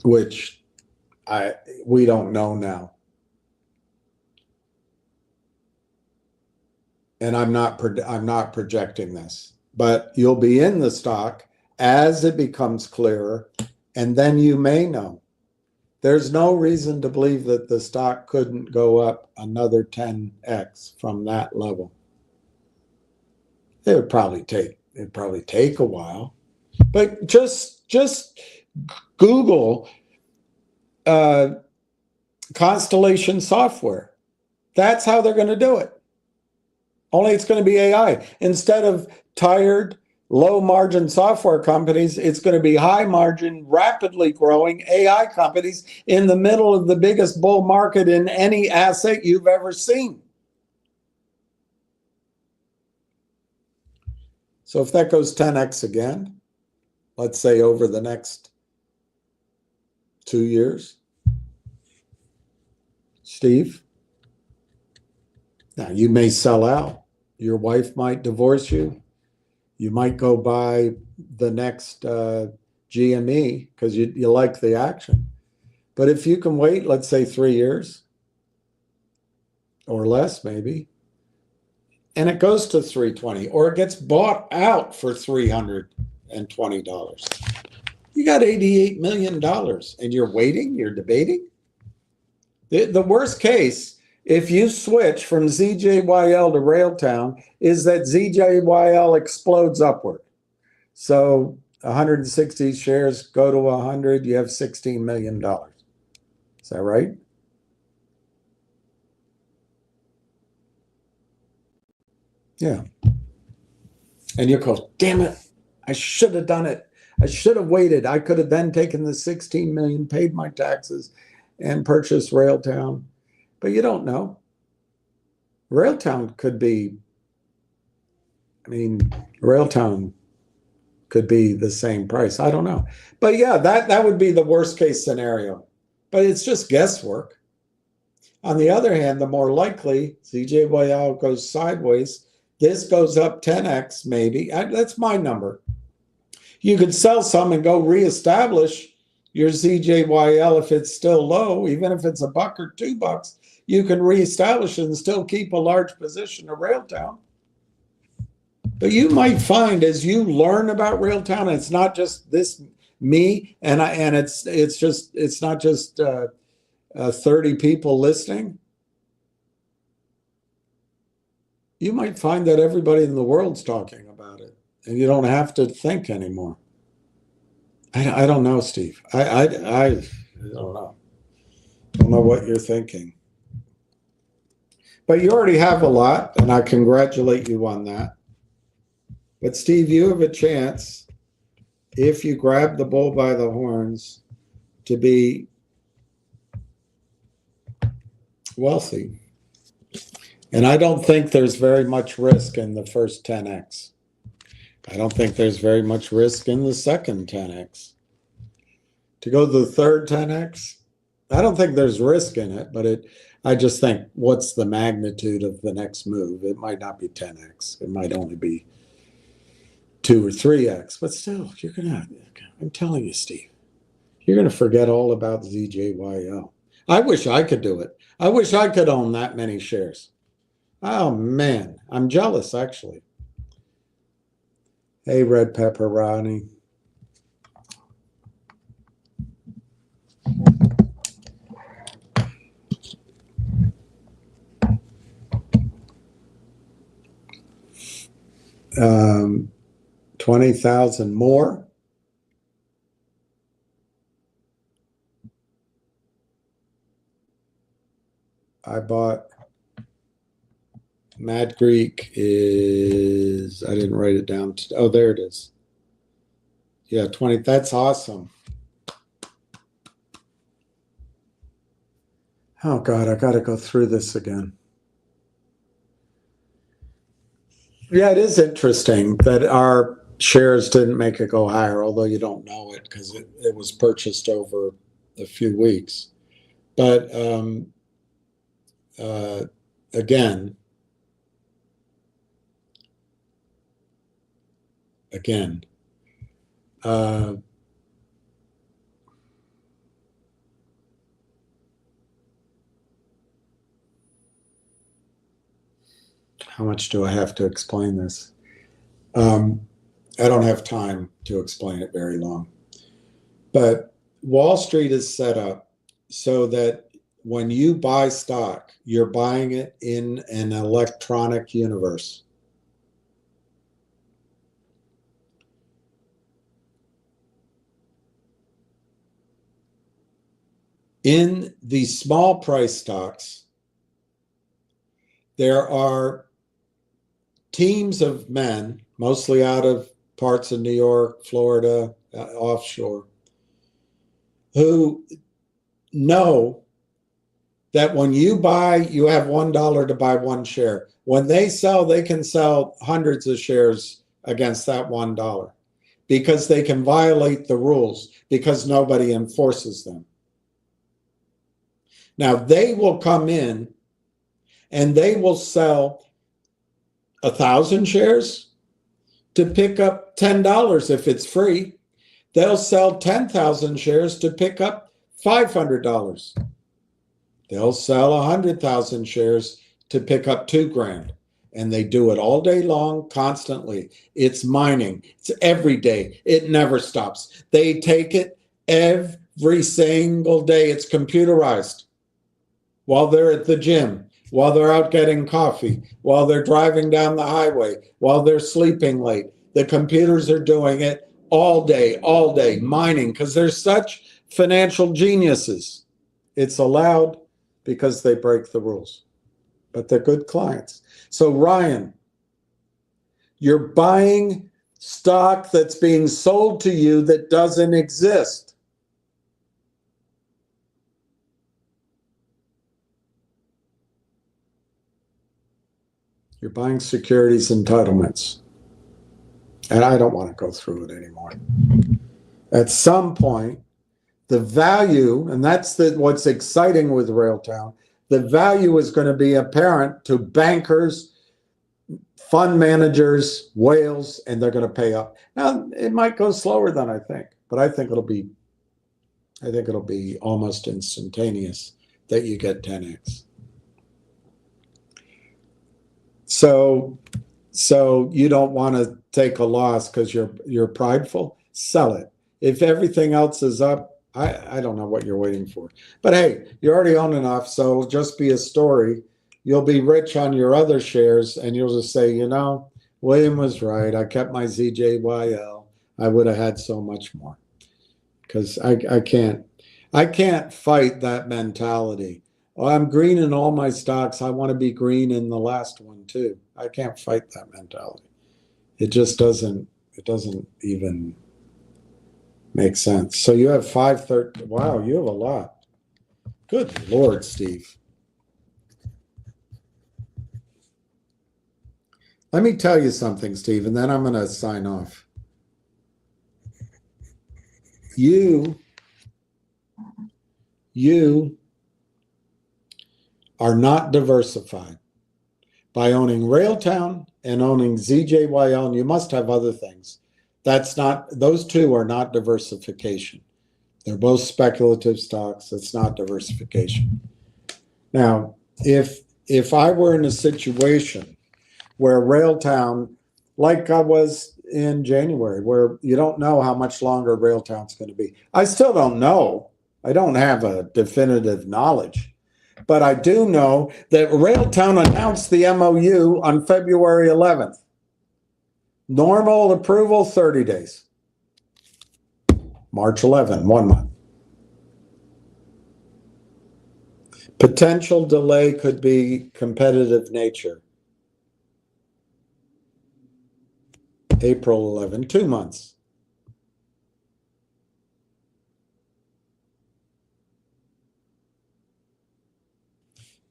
Which we don't know now. And I'm not projecting this, but you'll be in the stock as it becomes clearer, and then you may know. There's no reason to believe that the stock couldn't go up another 10x from that level. It'd probably take a while, but just Google Constellation Software. That's how they're going to do it. Only it's going to be AI. Instead of tired, low-margin software companies, it's going to be high-margin, rapidly growing AI companies in the middle of the biggest bull market in any asset you've ever seen. So if that goes 10x again, let's say over the next 2 years, Steve, now you may sell out. Your wife might divorce you. You might go buy the next GME because you like the action. But if you can wait, let's say 3 years or less maybe, and it goes to $320 or it gets bought out for $320, you got $88 million and you're waiting, you're debating. The worst case, if you switch from ZJYL to Railtown, is that ZJYL explodes upward. So 160 shares go to 100, you have $16 million. Is that right? Yeah. And you go, damn it, I should have done it. I should have waited. I could have then taken the 16 million, paid my taxes, and purchased Railtown. But you don't know. Railtown could be, Railtown could be the same price. I don't know. But yeah, that would be the worst case scenario. But it's just guesswork. On the other hand, the more likely ZJYL goes sideways, this goes up 10x maybe. That's my number. You could sell some and go reestablish your ZJYL if it's still low, even if it's $1 or $2. You can reestablish it and still keep a large position of Railtown. But you might find as you learn about Railtown, it's not just this me and it's not just 30 people listening. You might find that everybody in the world's talking about it, and you don't have to think anymore. I don't know, Steve. I don't know. I don't know what you're thinking. But you already have a lot, and I congratulate you on that. But Steve, you have a chance, if you grab the bull by the horns, to be wealthy. And I don't think there's very much risk in the first 10x. I don't think there's very much risk in the second 10x. To go to the third 10x, I don't think there's risk in it, but I just think, what's the magnitude of the next move? It might not be 10x. It might only be 2 or 3x, but still, I'm telling you, Steve, you're going to forget all about ZJYL. I wish I could do it. I wish I could own that many shares. Oh, man, I'm jealous, actually. Hey, Red Pepperoni. Um, 20,000 more. I bought Mad Greek is, I didn't write it down. Oh, there it is. Yeah, 20. That's awesome. Oh, God, I got to go through this again. Yeah, it is interesting that our shares didn't make it go higher, although you don't know it because it was purchased over a few weeks. But again, how much do I have to explain this? I don't have time to explain it very long. But Wall Street is set up so that when you buy stock, you're buying it in an electronic universe. In the small price stocks, there are teams of men, mostly out of parts of New York, Florida, offshore, who know that when you buy, you have $1 to buy one share. When they sell, they can sell hundreds of shares against that $1 because they can violate the rules because nobody enforces them. Now, they will come in and they will sell 1,000 shares to pick up $10 if it's free. They'll sell 10,000 shares to pick up $500. They'll sell 100,000 shares to pick up $2,000. And they do it all day long, constantly. It's mining. It's every day. It never stops. They take it every single day. It's computerized. While they're at the gym, while they're out getting coffee, while they're driving down the highway, while they're sleeping late. The computers are doing it all day, mining, because they're such financial geniuses. It's allowed because they break the rules, but they're good clients. So Ryan, you're buying stock that's being sold to you that doesn't exist. You're buying securities entitlements. And I don't want to go through it anymore. At some point, the value, and that's what's exciting with Railtown, the value is going to be apparent to bankers, fund managers, whales, and they're going to pay up. Now, it might go slower than I think, but I think it'll be almost instantaneous that you get 10x. So you don't want to take a loss because you're prideful. Sell it. If everything else is up, I don't know what you're waiting for. But hey, you already own enough, so it'll just be a story. You'll be rich on your other shares, and you'll just say, you know, William was right. I kept my ZJYL. I would have had so much more. Because I can't fight that mentality. Oh, I'm green in all my stocks. I want to be green in the last one too. I can't fight that mentality. It just doesn't even make sense. So you have 530. Wow, you have a lot. Good Lord, Steve. Let me tell you something, Steve, and then I'm going to sign off. You are not diversified by owning Railtown and owning ZJYL, and you must have other things. Those two are not diversification. They're both speculative stocks. It's not diversification. Now, if I were in a situation where Railtown, like I was in January, where you don't know how much longer Railtown's going to be. I still don't know. I don't have a definitive knowledge. But I do know that Railtown announced the MOU on February 11th. Normal approval, 30 days. March 11, 1 month. Potential delay could be competitive nature. April 11, 2 months.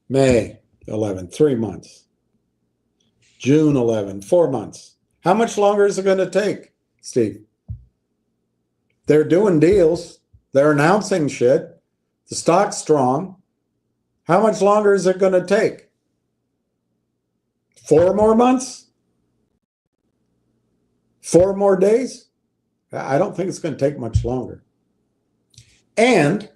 May 11, 3 months. June 11, 4 months. How much longer is it going to take, Steve? They're doing deals. They're announcing shit. The stock's strong. How much longer is it going to take? 4 more months? 4 more days? I don't think it's going to take much longer. And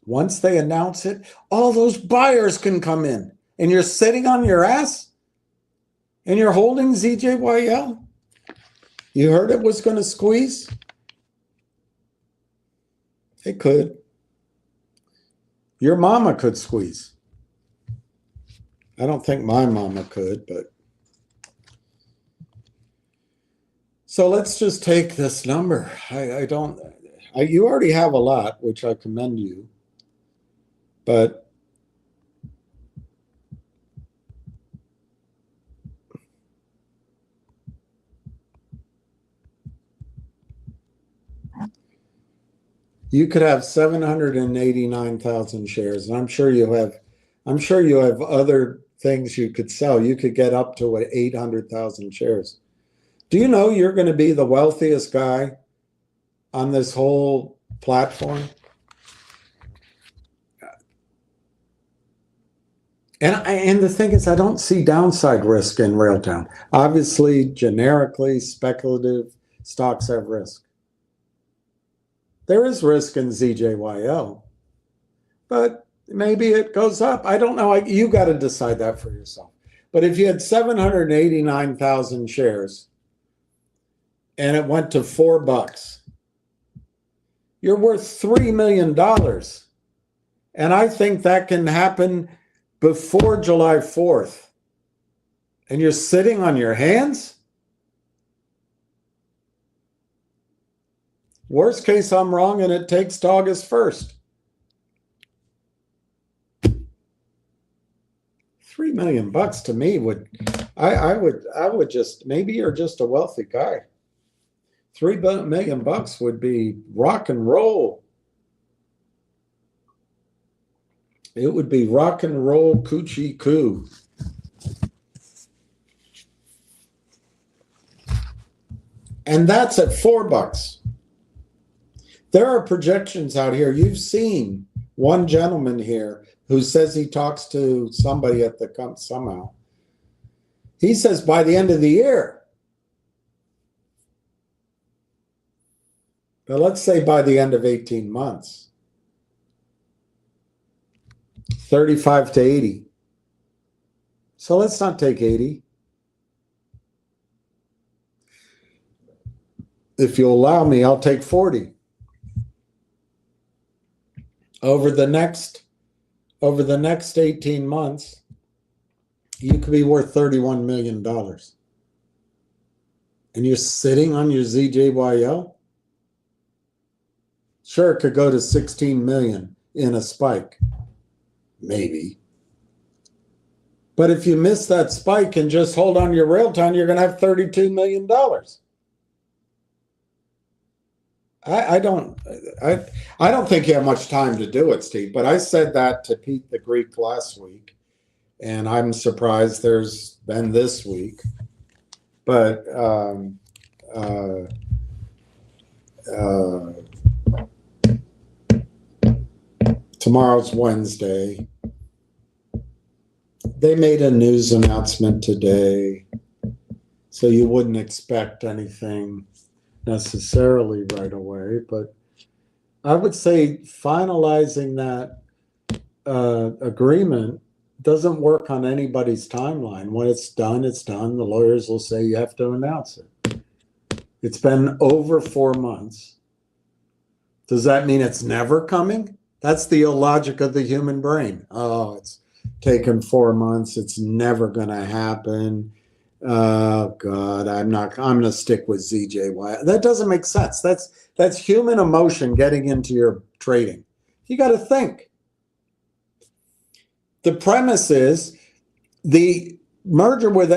once they announce it, all those buyers can come in. And you're sitting on your ass? And you're holding ZJYL? You heard it was going to squeeze? It could. Your mama could squeeze. I don't think my mama could, but. So let's just take this number. You already have a lot, which I commend you. But you could have 789,000 shares, and I'm sure you have other things you could sell. You could get up to 800,000 shares. Do you know you're going to be the wealthiest guy on this whole platform? And the thing is, I don't see downside risk in Railtown. Obviously, generically, speculative stocks have risk. There is risk in ZJYL, but maybe it goes up. I don't know. You got to decide that for yourself. But if you had 789,000 shares and it went to $4, you're worth $3 million. And I think that can happen before July 4th, and you're sitting on your hands? Worst case, I'm wrong, and it takes to August 1st. $3 million to me would, I would just, maybe you're just a wealthy guy. $3 million would be rock and roll. It would be rock and roll coochie coo. And that's at $4. There are projections out here. You've seen one gentleman here who says he talks to somebody at the company somehow. He says by the end of the year, but let's say by the end of 18 months, 35 to 80. So let's not take 80. If you'll allow me, I'll take 40. Over the next 18 months, you could be worth $31 million. And you're sitting on your ZJYL? Sure, it could go to 16 million in a spike. Maybe. But if you miss that spike and just hold on to your Railtown, you're going to have $32 million. I don't think you have much time to do it, Steve, but I said that to Pete the Greek last week, and I'm surprised there's been this week. But tomorrow's Wednesday. They made a news announcement today, so you wouldn't expect anything necessarily right away, but I would say finalizing that agreement doesn't work on anybody's timeline. When it's done, it's done. The lawyers will say you have to announce it. It's been over 4 months. Does that mean it's never coming? That's the illogic of the human brain. Oh, it's taken 4 months. It's never going to happen. Oh God, I'm going to stick with ZJY. That doesn't make sense. That's human emotion getting into your trading. You got to think. The premise is the merger with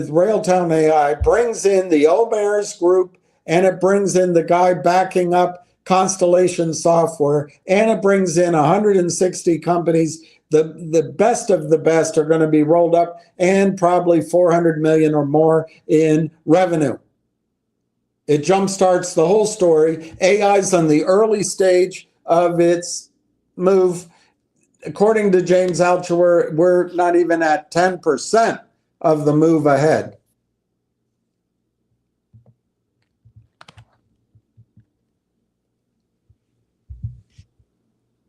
Railtown AI brings in the Ober's group, and it brings in the guy backing up Constellation Software, and it brings in 160 companies. The best of the best are going to be rolled up, and probably 400 million or more in revenue. It jumpstarts the whole story. AI's on the early stage of its move. According to James Altucher, we're not even at 10% of the move ahead.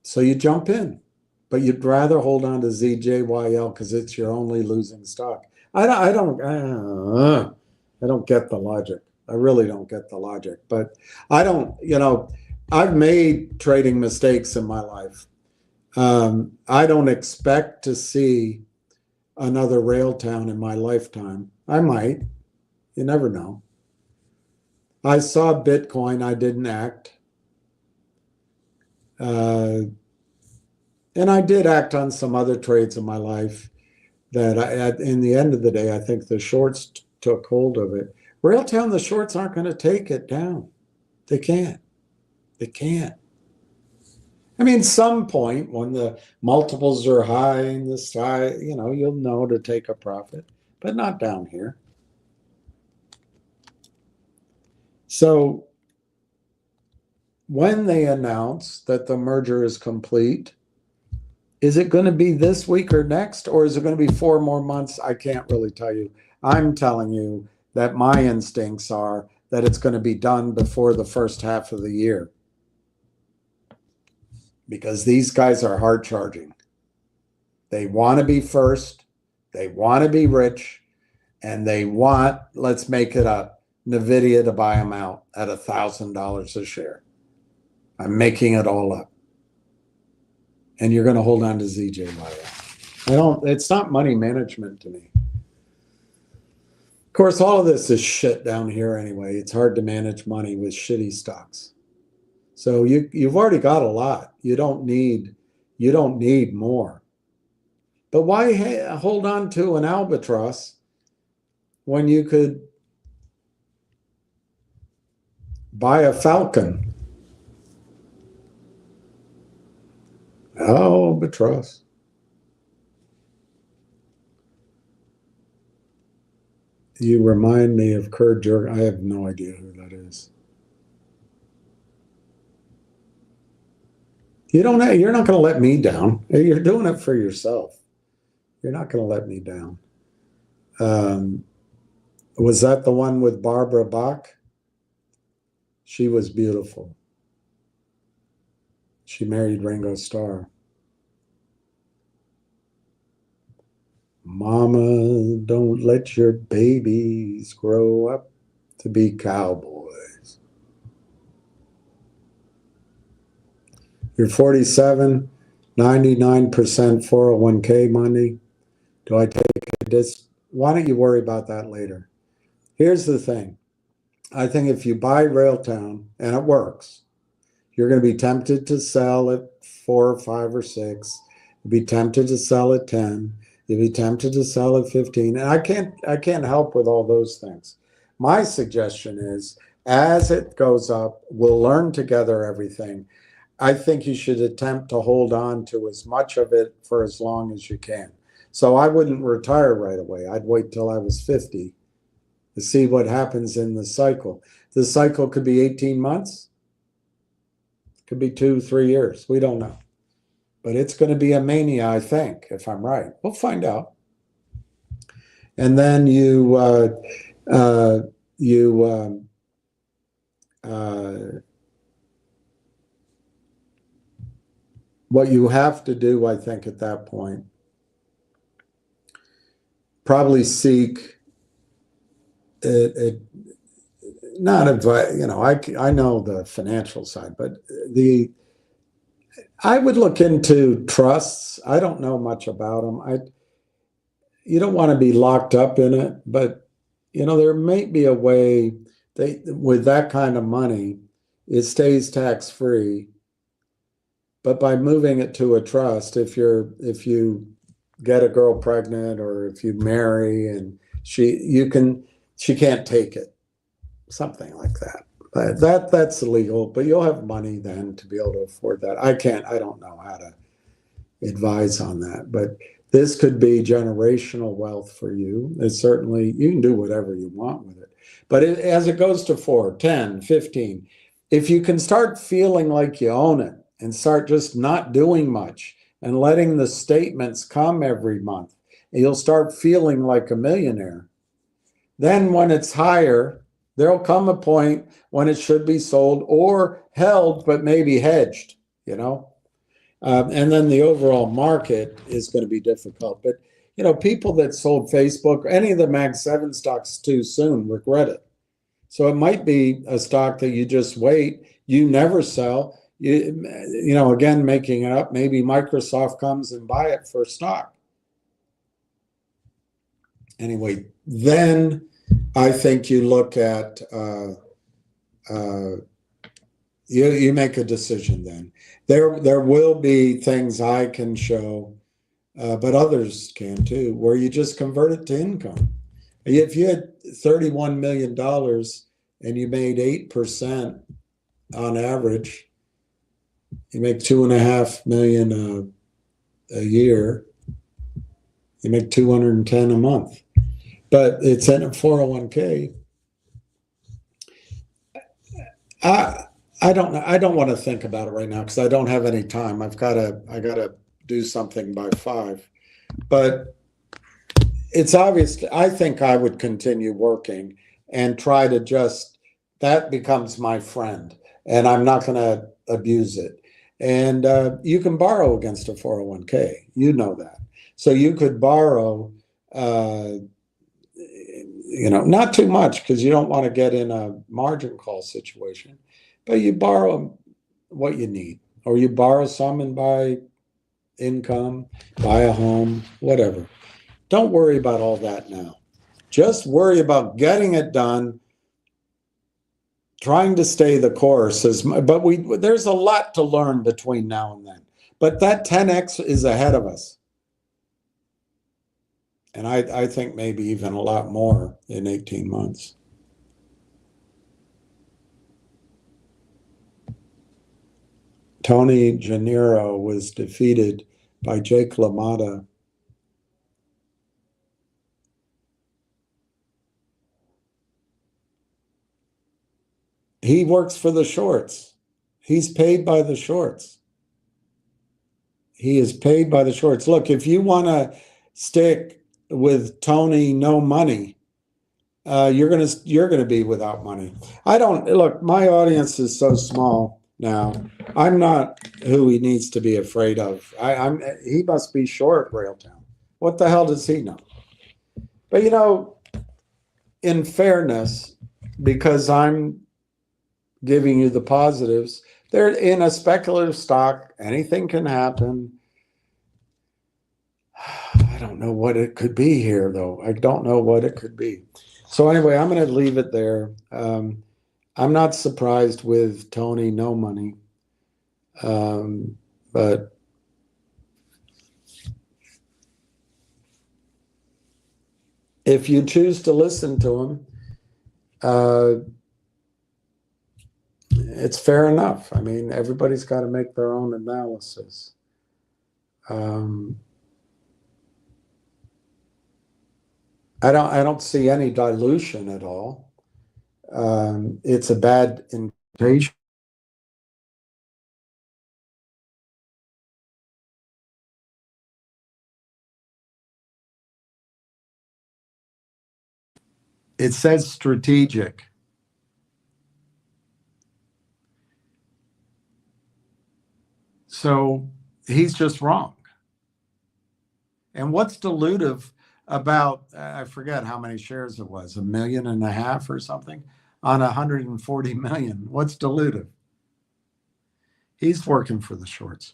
So you jump in. But you'd rather hold on to ZJYL because it's your only losing stock. I don't get the logic. I really don't get the logic. But I don't, I've made trading mistakes in my life. I don't expect to see another Railtown in my lifetime. I might. You never know. I saw Bitcoin. I didn't act. And I did act on some other trades in my life that in the end of the day, I think the shorts took hold of it. Railtown, the shorts aren't going to take it down. They can't. They can't. I mean, some point when the multiples are high in the sky, you'll know to take a profit, but not down here. So when they announce that the merger is complete, is it going to be this week or next, or is it going to be 4 more months? I can't really tell you. I'm telling you that my instincts are that it's going to be done before the first half of the year. Because these guys are hard charging. They want to be first. They want to be rich. And they want, let's make it up, NVIDIA to buy them out at $1,000 a share. I'm making it all up. And you're going to hold on to ZJYL. It's not money management to me. Of course, all of this is shit down here anyway. It's hard to manage money with shitty stocks. So you've already got a lot. You don't need more. But why hold on to an albatross when you could buy a falcon? Albatross. You remind me of Kurt Jurgen. I have no idea who that is. You're not going to let me down. You're doing it for yourself. You're not going to let me down. Was that the one with Barbara Bach? She was beautiful. She married Ringo Starr. Mama, don't let your babies grow up to be cowboys. You're 47, 99% 401k money. Do I take this? Why don't you worry about that later? Here's the thing. I think if you buy Railtown, and it works, you're going to be tempted to sell at 4 or 5 or 6. You'll be tempted to sell at 10. You'll be tempted to sell at 15. And I can't help with all those things. My suggestion is, as it goes up, we'll learn together everything. I think you should attempt to hold on to as much of it for as long as you can. So I wouldn't retire right away. I'd wait till I was 50 to see what happens in the cycle. The cycle could be 18 months. It could be 2, 3 years. We don't know. But it's going to be a mania, I think, if I'm right. We'll find out. And then what you have to do, I think, at that point, probably seek not advice. I know the financial side, but I would look into trusts. I don't know much about them. You don't want to be locked up in it, but there may be a way with that kind of money, it stays tax-free. But by moving it to a trust, if you get a girl pregnant or if you marry and she can't take it, something like that. That's illegal, but you'll have money then to be able to afford that. I don't know how to advise on that, but this could be generational wealth for you. It's certainly, you can do whatever you want with it. But as it goes to 4, 10, 15, if you can start feeling like you own it and start just not doing much and letting the statements come every month, you'll start feeling like a millionaire. Then when it's higher, there'll come a point when it should be sold or held, but maybe hedged, and then the overall market is going to be difficult. But, people that sold Facebook, any of the Mag 7 stocks too soon, regret it. So it might be a stock that you just wait, you never sell, again, making it up, maybe Microsoft comes and buy it for stock. Anyway, then I think you look at, you make a decision then. There will be things I can show, but others can too, where you just convert it to income. If you had $31 million and you made 8% on average, you make $2.5 million a year, you make $210 a month. But it's in a 401k. I don't know. I don't want to think about it right now because I don't have any time. I gotta do something by 5. But it's obvious. I think I would continue working and try to that becomes my friend, and I'm not going to abuse it. And you can borrow against a 401k. You know that. So you could borrow. Not too much because you don't want to get in a margin call situation, but you borrow what you need, or you borrow some and buy income, buy a home, whatever. Don't worry about all that now. Just worry about getting it done, trying to stay the course. But there's a lot to learn between now and then. But that 10x is ahead of us. And I think maybe even a lot more in 18 months. Tony Gennaro was defeated by Jake LaMotta. He works for the shorts. He's paid by the shorts. He is paid by the shorts. Look, if you want to stick with Tony no money, you're gonna be without money. I don't look. My audience is so small now. I'm not who he needs to be afraid of. He must be short Railtown. What the hell does he know? But in fairness, because I'm giving you the positives, they're in a speculative stock. Anything can happen. I don't know what it could be here, though. I don't know what it could be. So anyway, I'm going to leave it there. I'm not surprised with Tony no money, but if you choose to listen to him, it's fair enough. I mean, everybody's got to make their own analysis. I don't see any dilution at all. It's a bad invitation. It says strategic. So he's just wrong. And what's dilutive about, I forget how many shares it was, 1.5 million or something on 140 million. What's dilutive? He's working for the shorts.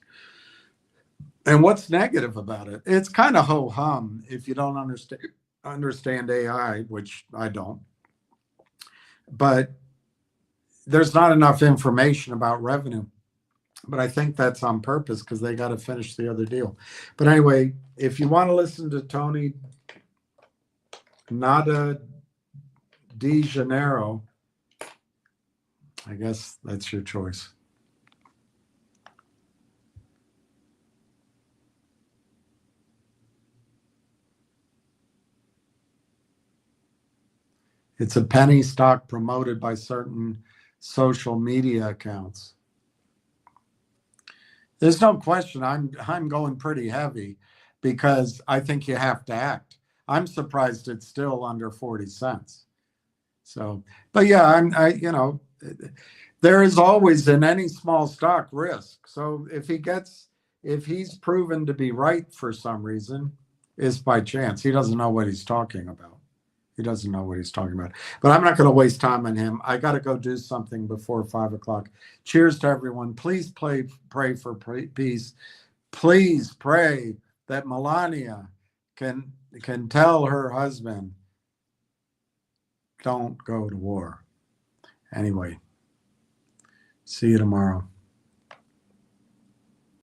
And what's negative about it? It's kind of ho-hum if you don't understand AI, which I don't. But there's not enough information about revenue. But I think that's on purpose because they got to finish the other deal. But anyway, if you want to listen to Tony Nada De Janeiro, I guess that's your choice. It's a penny stock promoted by certain social media accounts. There's no question I'm going pretty heavy because I think you have to act. I'm surprised it's still under 40 cents. So, but yeah, there is always in any small stock risk. So if he's proven to be right for some reason, it's by chance. He doesn't know what he's talking about. He doesn't know what he's talking about. But I'm not going to waste time on him. I got to go do something before 5 o'clock. Cheers to everyone. Please pray for peace. Please pray that Melania can tell her husband, don't go to war. Anyway, see you tomorrow.